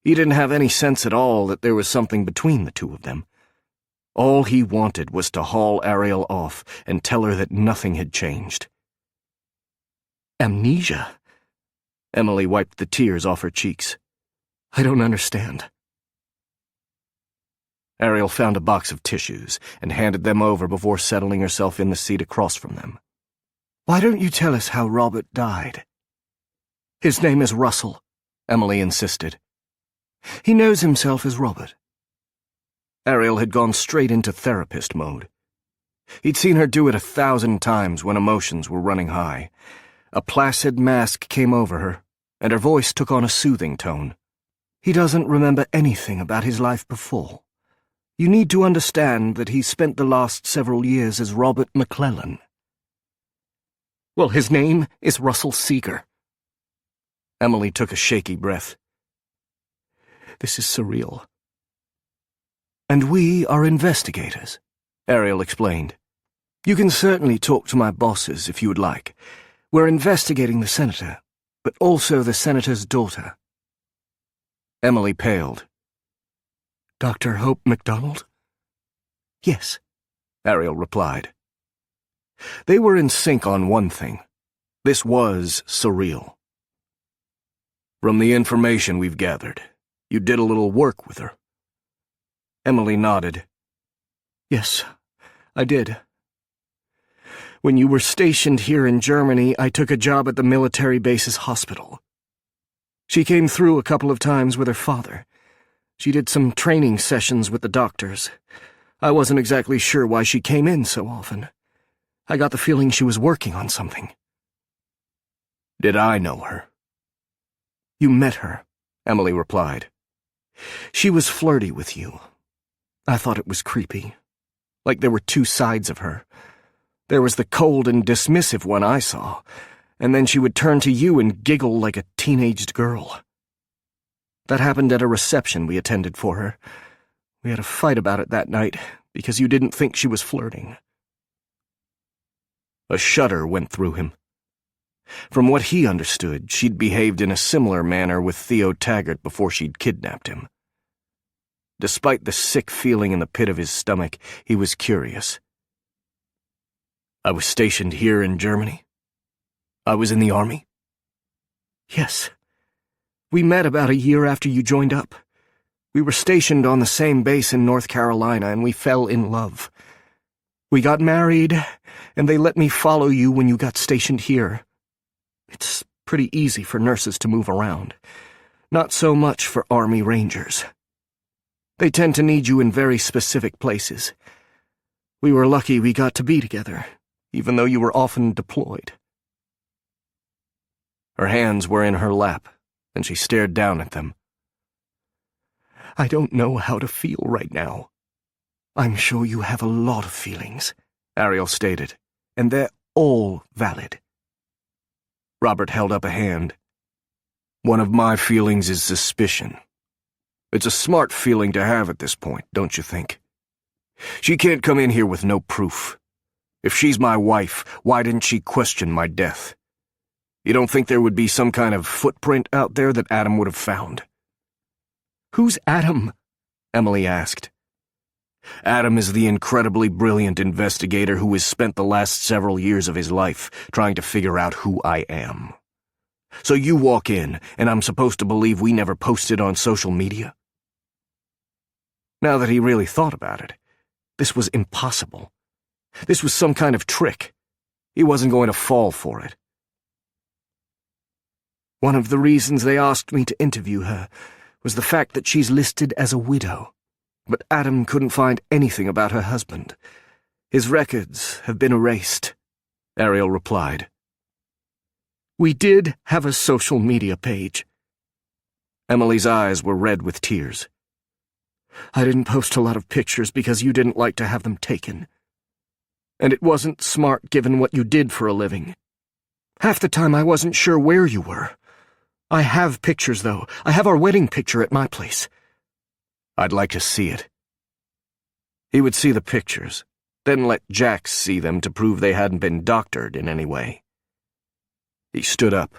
He didn't have any sense at all that there was something between the two of them. All he wanted was to haul Ariel off and tell her that nothing had changed. Amnesia? Emily wiped the tears off her cheeks. I don't understand. Ariel found a box of tissues and handed them over before settling herself in the seat across from them. Why don't you tell us how Robert died? His name is Russell, Emily insisted. He knows himself as Robert. Ariel had gone straight into therapist mode. He'd seen her do it 1,000 times when emotions were running high. A placid mask came over her, and her voice took on a soothing tone. He doesn't remember anything about his life before. You need to understand that he spent the last several years as Robert McClellan. Well, his name is Russell Seeger. Emily took a shaky breath. This is surreal. And we are investigators, Ariel explained. You can certainly talk to my bosses if you would like. We're investigating the senator, but also the senator's daughter. Emily paled. Dr. Hope MacDonald? Yes, Ariel replied. They were in sync on one thing. This was surreal. From the information we've gathered, you did a little work with her. Emily nodded. Yes, I did. When you were stationed here in Germany, I took a job at the military base's hospital. She came through a couple of times with her father. She did some training sessions with the doctors. I wasn't exactly sure why she came in so often. I got the feeling she was working on something. Did I know her? You met her, Emily replied. She was flirty with you. I thought it was creepy. Like there were two sides of her. There was the cold and dismissive one I saw, and then she would turn to you and giggle like a teenaged girl. That happened at a reception we attended for her. We had a fight about it that night because you didn't think she was flirting. A shudder went through him. From what he understood, she'd behaved in a similar manner with Theo Taggart before she'd kidnapped him. Despite the sick feeling in the pit of his stomach, he was curious. I was stationed here in Germany? I was in the army? Yes. We met about a year after you joined up. We were stationed on the same base in North Carolina, and we fell in love. We got married, and they let me follow you when you got stationed here. It's pretty easy for nurses to move around. Not so much for Army Rangers. They tend to need you in very specific places. We were lucky we got to be together, even though you were often deployed. Her hands were in her lap, and she stared down at them. I don't know how to feel right now. I'm sure you have a lot of feelings, Ariel stated, and they're all valid. Robert held up a hand. One of my feelings is suspicion. It's a smart feeling to have at this point, don't you think? She can't come in here with no proof. If she's my wife, why didn't she question my death? You don't think there would be some kind of footprint out there that Adam would have found? Who's Adam? Emily asked. Adam is the incredibly brilliant investigator who has spent the last several years of his life trying to figure out who I am. So you walk in, and I'm supposed to believe we never posted on social media? Now that he really thought about it, this was impossible. This was some kind of trick. He wasn't going to fall for it. One of the reasons they asked me to interview her was the fact that she's listed as a widow. But Adam couldn't find anything about her husband. His records have been erased, Ariel replied. We did have a social media page. Emily's eyes were red with tears. I didn't post a lot of pictures because you didn't like to have them taken. And it wasn't smart given what you did for a living. Half the time I wasn't sure where you were. I have pictures, though. I have our wedding picture at my place. I'd like to see it. He would see the pictures, then let Jax see them to prove they hadn't been doctored in any way. He stood up.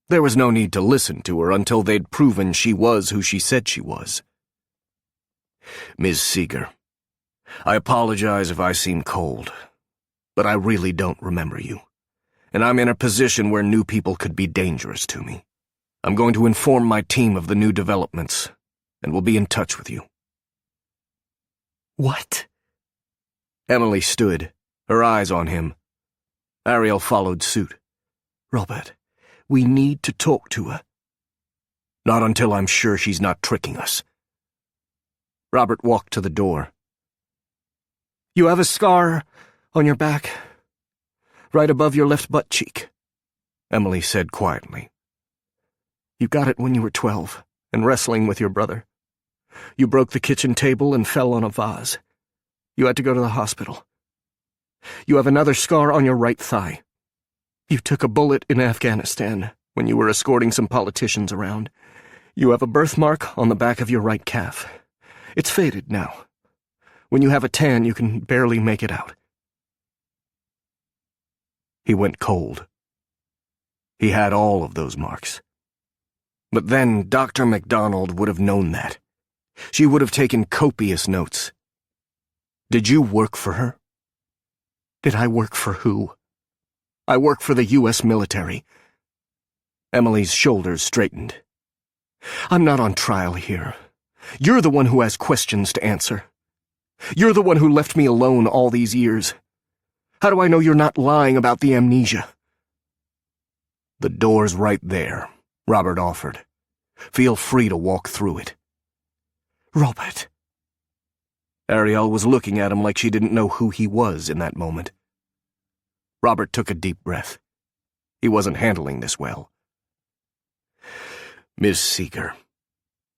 There was no need to listen to her until they'd proven she was who she said she was. Ms. Seeger, I apologize if I seem cold, but I really don't remember you, and I'm in a position where new people could be dangerous to me. I'm going to inform my team of the new developments, and we'll be in touch with you. What? Emily stood, her eyes on him. Ariel followed suit. Robert, we need to talk to her. Not until I'm sure she's not tricking us. Robert walked to the door. You have a scar on your back, right above your left butt cheek, Emily said quietly. You got it when you were 12 and wrestling with your brother. You broke the kitchen table and fell on a vase. You had to go to the hospital. You have another scar on your right thigh. You took a bullet in Afghanistan when you were escorting some politicians around. You have a birthmark on the back of your right calf. It's faded now. When you have a tan, you can barely make it out. He went cold. He had all of those marks. But then Dr. MacDonald would have known that. She would have taken copious notes. Did you work for her? Did I work for who? I work for the U.S. military. Emily's shoulders straightened. I'm not on trial here. You're the one who has questions to answer. You're the one who left me alone all these years. How do I know you're not lying about the amnesia? The door's right there, Robert offered. Feel free to walk through it. Robert. Ariel was looking at him like she didn't know who he was in that moment. Robert took a deep breath. He wasn't handling this well. Miss Seeger.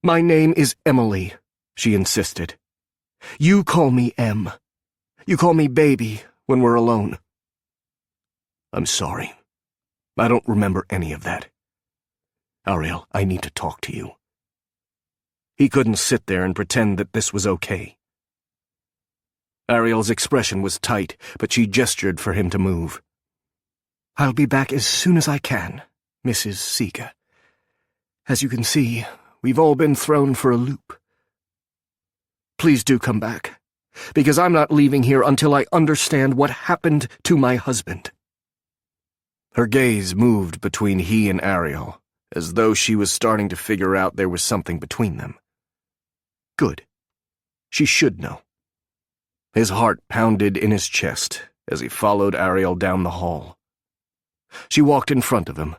My name is Emily, she insisted. You call me Em. You call me baby when we're alone. I'm sorry. I don't remember any of that. Ariel, I need to talk to you. He couldn't sit there and pretend that this was okay. Ariel's expression was tight, but she gestured for him to move. I'll be back as soon as I can, Mrs. Seeger. As you can see, we've all been thrown for a loop. Please do come back, because I'm not leaving here until I understand what happened to my husband. Her gaze moved between he and Ariel, as though she was starting to figure out there was something between them. Good. She should know. His heart pounded in his chest as he followed Ariel down the hall. She walked in front of him,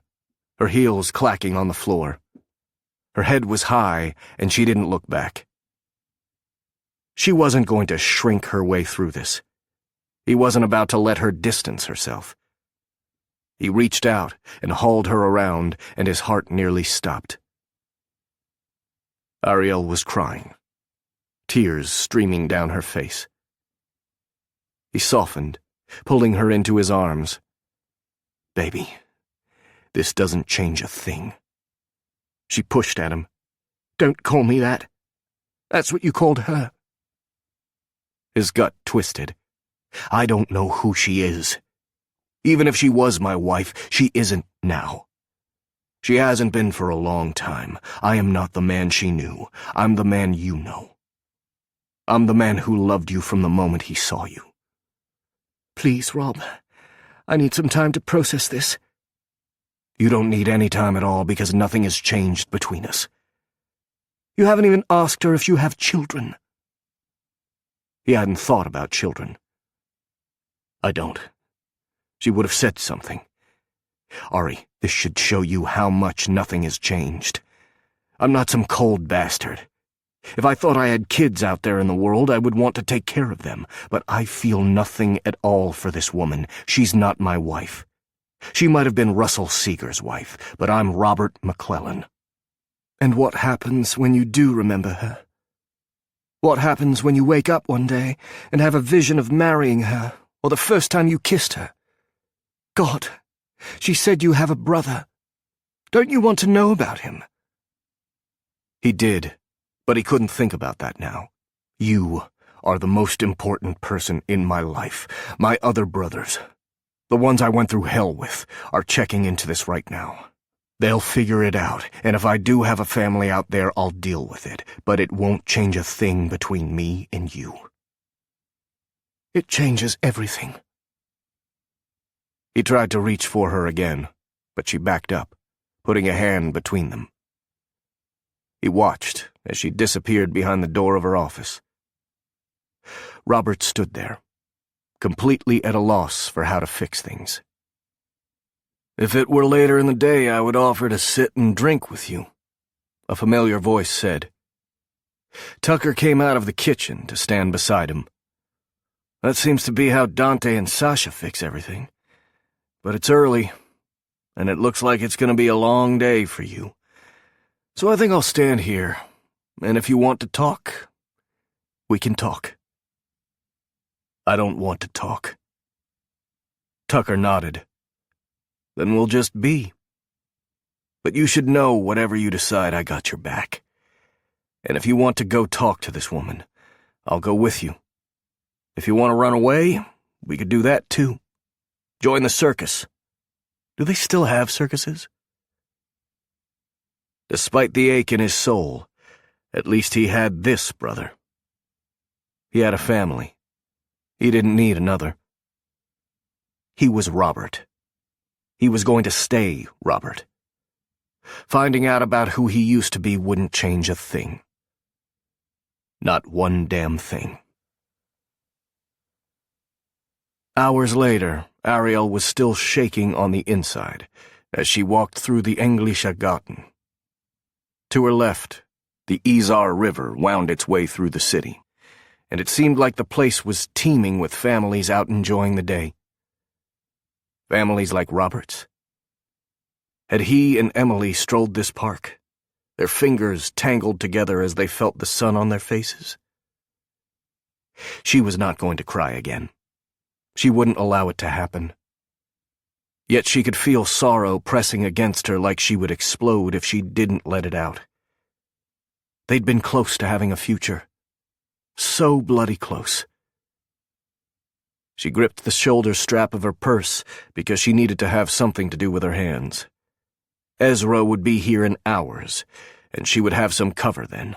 her heels clacking on the floor. Her head was high, and she didn't look back. She wasn't going to shrink her way through this. He wasn't about to let her distance herself. He reached out and hauled her around, and his heart nearly stopped. Ariel was crying, tears streaming down her face. He softened, pulling her into his arms. Baby, this doesn't change a thing. She pushed at him. Don't call me that. That's what you called her. His gut twisted. I don't know who she is. Even if she was my wife, she isn't now. She hasn't been for a long time. I am not the man she knew. I'm the man you know. I'm the man who loved you from the moment he saw you. Please, Rob. I need some time to process this. You don't need any time at all because nothing has changed between us. You haven't even asked her if you have children. He hadn't thought about children. I don't. She would have said something. Ari, this should show you how much nothing has changed. I'm not some cold bastard. If I thought I had kids out there in the world, I would want to take care of them, but I feel nothing at all for this woman. She's not my wife. She might have been Russell Seeger's wife, but I'm Robert McClellan. And what happens when you do remember her? What happens when you wake up one day and have a vision of marrying her, or the first time you kissed her? God, she said you have a brother. Don't you want to know about him? He did, but he couldn't think about that now. You are the most important person in my life. My other brothers, the ones I went through hell with, are checking into this right now. They'll figure it out, and if I do have a family out there, I'll deal with it, but it won't change a thing between me and you. It changes everything. He tried to reach for her again, but she backed up, putting a hand between them. He watched as she disappeared behind the door of her office. Robert stood there, completely at a loss for how to fix things. If it were later in the day, I would offer to sit and drink with you. a familiar voice said. Tucker came out of the kitchen to stand beside him. That seems to be how Dante and Sasha fix everything. But it's early, and it looks like it's going to be a long day for you. So I think I'll stand here, and if you want to talk, we can talk. I don't want to talk. Tucker nodded. Then we'll just be. But you should know whatever you decide, I got your back. And if you want to go talk to this woman, I'll go with you. If you want to run away, we could do that too. Join the circus. Do they still have circuses? Despite the ache in his soul, at least he had this brother. He had a family. He didn't need another. He was Robert. He was going to stay Robert. Finding out about who he used to be wouldn't change a thing. Not one damn thing. Hours later, Ariel was still shaking on the inside as she walked through the Englischer Garten. To her left, the Isar River wound its way through the city, and it seemed like the place was teeming with families out enjoying the day. Families like Robert's. Had he and Emily strolled this park, their fingers tangled together as they felt the sun on their faces? She was not going to cry again. She wouldn't allow it to happen. Yet she could feel sorrow pressing against her like she would explode if she didn't let it out. They'd been close to having a future. So bloody close. She gripped the shoulder strap of her purse because she needed to have something to do with her hands. Ezra would be here in hours, and she would have some cover then.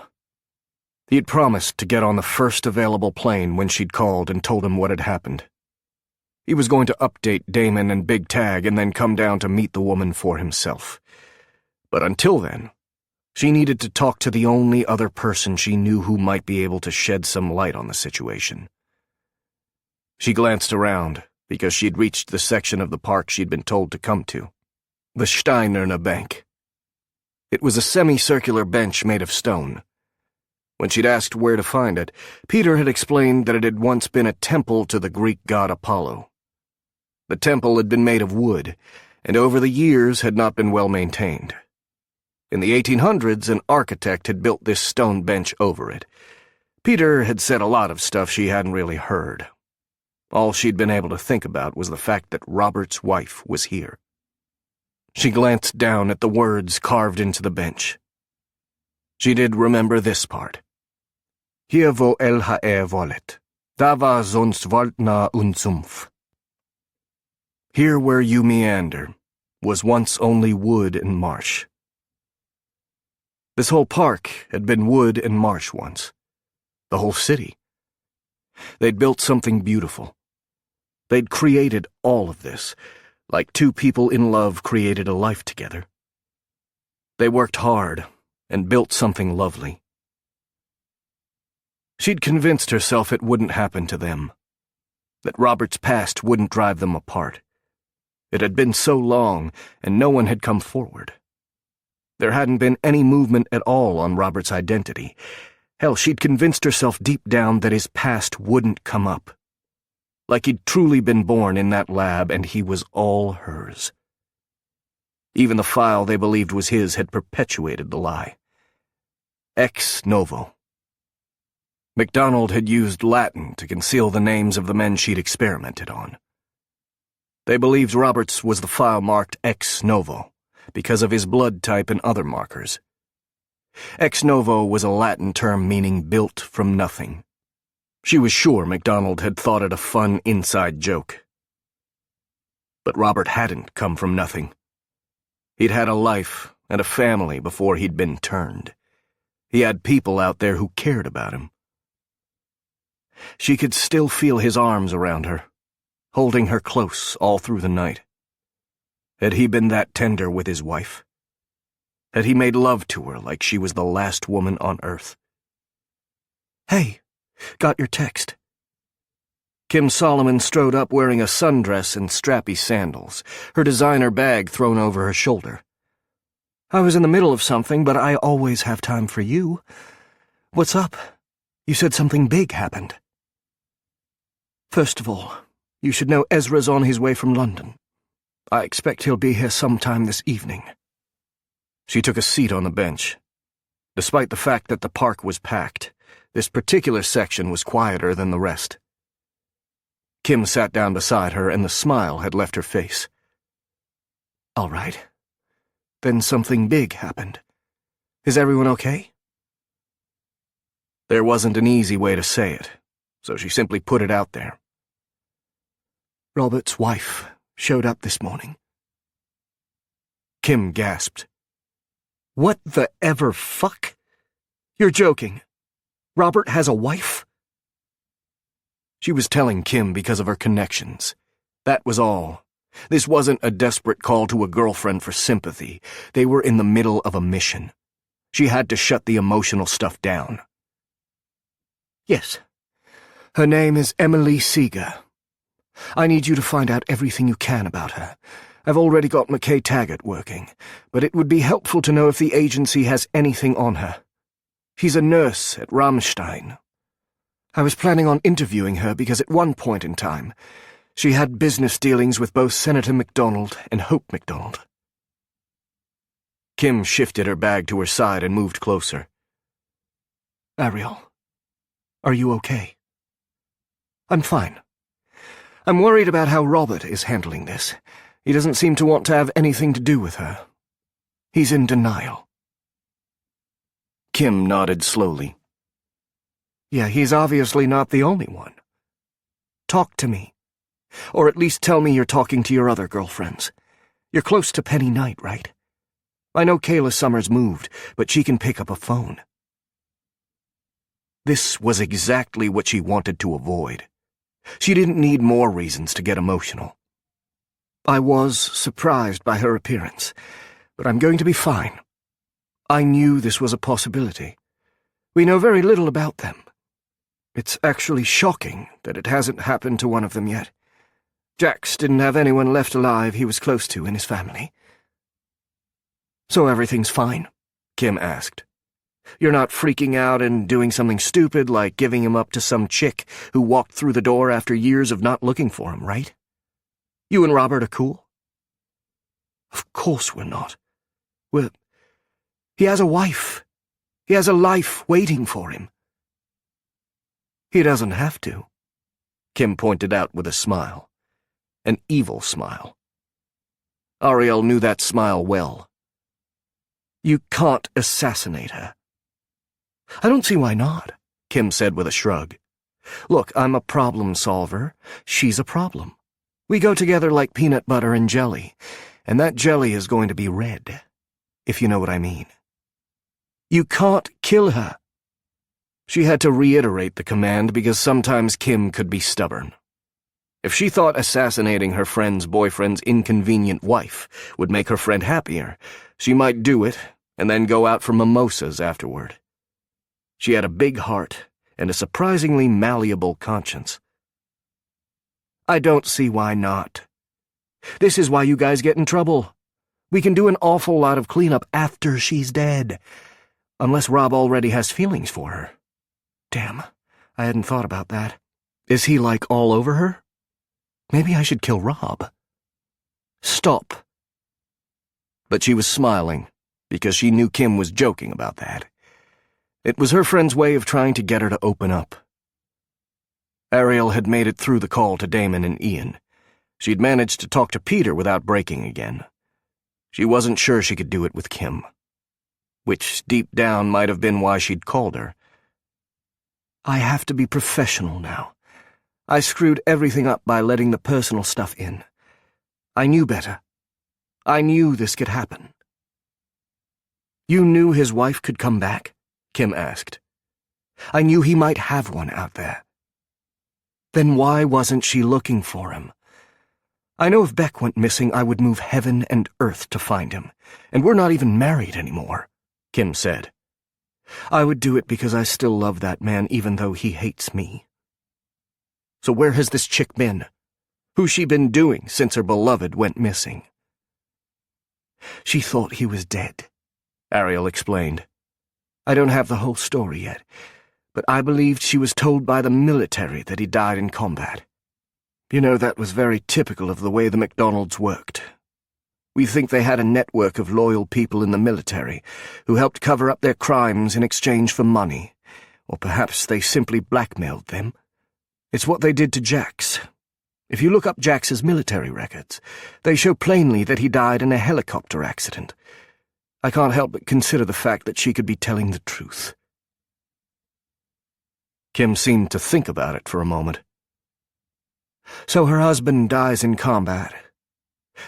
He'd promised to get on the first available plane when she'd called and told him what had happened. He was going to update Damon and Big Tag and then come down to meet the woman for himself. But until then, she needed to talk to the only other person she knew who might be able to shed some light on the situation. She glanced around because she'd reached the section of the park she'd been told to come to. The Steinerne Bank. It was a semicircular bench made of stone. When she'd asked where to find it, Peter had explained that it had once been a temple to the Greek god Apollo. The temple had been made of wood, and over the years had not been well maintained. In the 1800s, an architect had built this stone bench over it. Peter had said a lot of stuff she hadn't really heard. All she'd been able to think about was the fact that Robert's wife was here. She glanced down at the words carved into the bench. She did remember this part. Hier wo LHR wollet, da war sonst Waldner und Sumpf. Here where you meander was once only wood and marsh. This whole park had been wood and marsh once. The whole city. They'd built something beautiful. They'd created all of this, like two people in love created a life together. They worked hard and built something lovely. She'd convinced herself it wouldn't happen to them, that Robert's past wouldn't drive them apart. It had been so long, and no one had come forward. There hadn't been any movement at all on Robert's identity. Hell, she'd convinced herself deep down that his past wouldn't come up. Like he'd truly been born in that lab and he was all hers. Even the file they believed was his had perpetuated the lie. Ex novo. MacDonald had used Latin to conceal the names of the men she'd experimented on. They believed Roberts was the file marked ex novo because of his blood type and other markers. Ex novo was a Latin term meaning built from nothing. She was sure MacDonald had thought it a fun inside joke. But Robert hadn't come from nothing. He'd had a life and a family before he'd been turned. He had people out there who cared about him. She could still feel his arms around her, holding her close all through the night. Had he been that tender with his wife? Had he made love to her like she was the last woman on earth? Hey, got your text. Kim Solomon strode up wearing a sundress and strappy sandals, her designer bag thrown over her shoulder. I was in the middle of something, but I always have time for you. What's up? You said something big happened. First of all, you should know Ezra's on his way from London. I expect he'll be here sometime this evening. She took a seat on the bench. Despite the fact that the park was packed, this particular section was quieter than the rest. Kim sat down beside her, and the smile had left her face. All right. Then something big happened. Is everyone okay? There wasn't an easy way to say it, so she simply put it out there. Robert's wife showed up this morning. Kim gasped. What the ever fuck? You're joking. Robert has a wife? She was telling Kim because of her connections. That was all. This wasn't a desperate call to a girlfriend for sympathy. They were in the middle of a mission. She had to shut the emotional stuff down. Yes. Her name is Emily Seeger. I need you to find out everything you can about her. I've already got McKay Taggart working, but it would be helpful to know if the agency has anything on her. She's a nurse at Rammstein. I was planning on interviewing her because at one point in time, she had business dealings with both Senator MacDonald and Hope MacDonald. Kim shifted her bag to her side and moved closer. Ariel, are you okay? I'm fine. I'm worried about how Robert is handling this. He doesn't seem to want to have anything to do with her. He's in denial. Kim nodded slowly. Yeah, he's obviously not the only one. Talk to me. Or at least tell me you're talking to your other girlfriends. You're close to Penny Knight, right? I know Kayla Summers moved, but she can pick up a phone. This was exactly what she wanted to avoid. She didn't need more reasons to get emotional. I was surprised by her appearance, but I'm going to be fine. I knew this was a possibility. We know very little about them. It's actually shocking that it hasn't happened to one of them yet. Jax didn't have anyone left alive he was close to in his family. So everything's fine? Kim asked. You're not freaking out and doing something stupid like giving him up to some chick who walked through the door after years of not looking for him, right? You and Robert are cool? Of course we're not. He has a wife. He has a life waiting for him. He doesn't have to, Kim pointed out with a smile. An evil smile. Ariel knew that smile well. You can't assassinate her. I don't see why not, Kim said with a shrug. Look, I'm a problem solver. She's a problem. We go together like peanut butter and jelly, and that jelly is going to be red, if you know what I mean. You can't kill her. She had to reiterate the command because sometimes Kim could be stubborn. If she thought assassinating her friend's boyfriend's inconvenient wife would make her friend happier, she might do it and then go out for mimosas afterward. She had a big heart and a surprisingly malleable conscience. I don't see why not. This is why you guys get in trouble. We can do an awful lot of cleanup after she's dead. Unless Rob already has feelings for her. Damn, I hadn't thought about that. Is he like all over her? Maybe I should kill Rob. Stop. But she was smiling, because she knew Kim was joking about that. It was her friend's way of trying to get her to open up. Ariel had made it through the call to Damon and Ian. She'd managed to talk to Peter without breaking again. She wasn't sure she could do it with Kim. Which, deep down, might have been why she'd called her. I have to be professional now. I screwed everything up by letting the personal stuff in. I knew better. I knew this could happen. You knew his wife could come back? Kim asked. I knew he might have one out there. Then why wasn't she looking for him? I know if Beck went missing, I would move heaven and earth to find him, and we're not even married anymore, Kim said. I would do it because I still love that man even though he hates me. So where has this chick been? Who's she been doing since her beloved went missing? She thought he was dead, Ariel explained. I don't have the whole story yet, but I believed she was told by the military that he died in combat. You know, that was very typical of the way the MacDonalds worked. We think they had a network of loyal people in the military who helped cover up their crimes in exchange for money, or perhaps they simply blackmailed them. It's what they did to Jax. If you look up Jax's military records, they show plainly that he died in a helicopter accident. I can't help but consider the fact that she could be telling the truth. Kim seemed to think about it for a moment. So her husband dies in combat.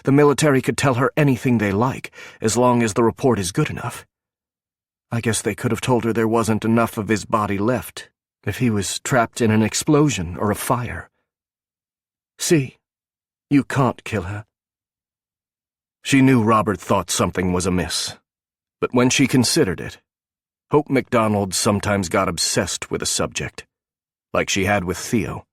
The military could tell her anything they like, as long as the report is good enough. I guess they could have told her there wasn't enough of his body left, if he was trapped in an explosion or a fire. See, you can't kill her. She knew Robert thought something was amiss, but when she considered it, Hope MacDonald sometimes got obsessed with a subject, like she had with Theo.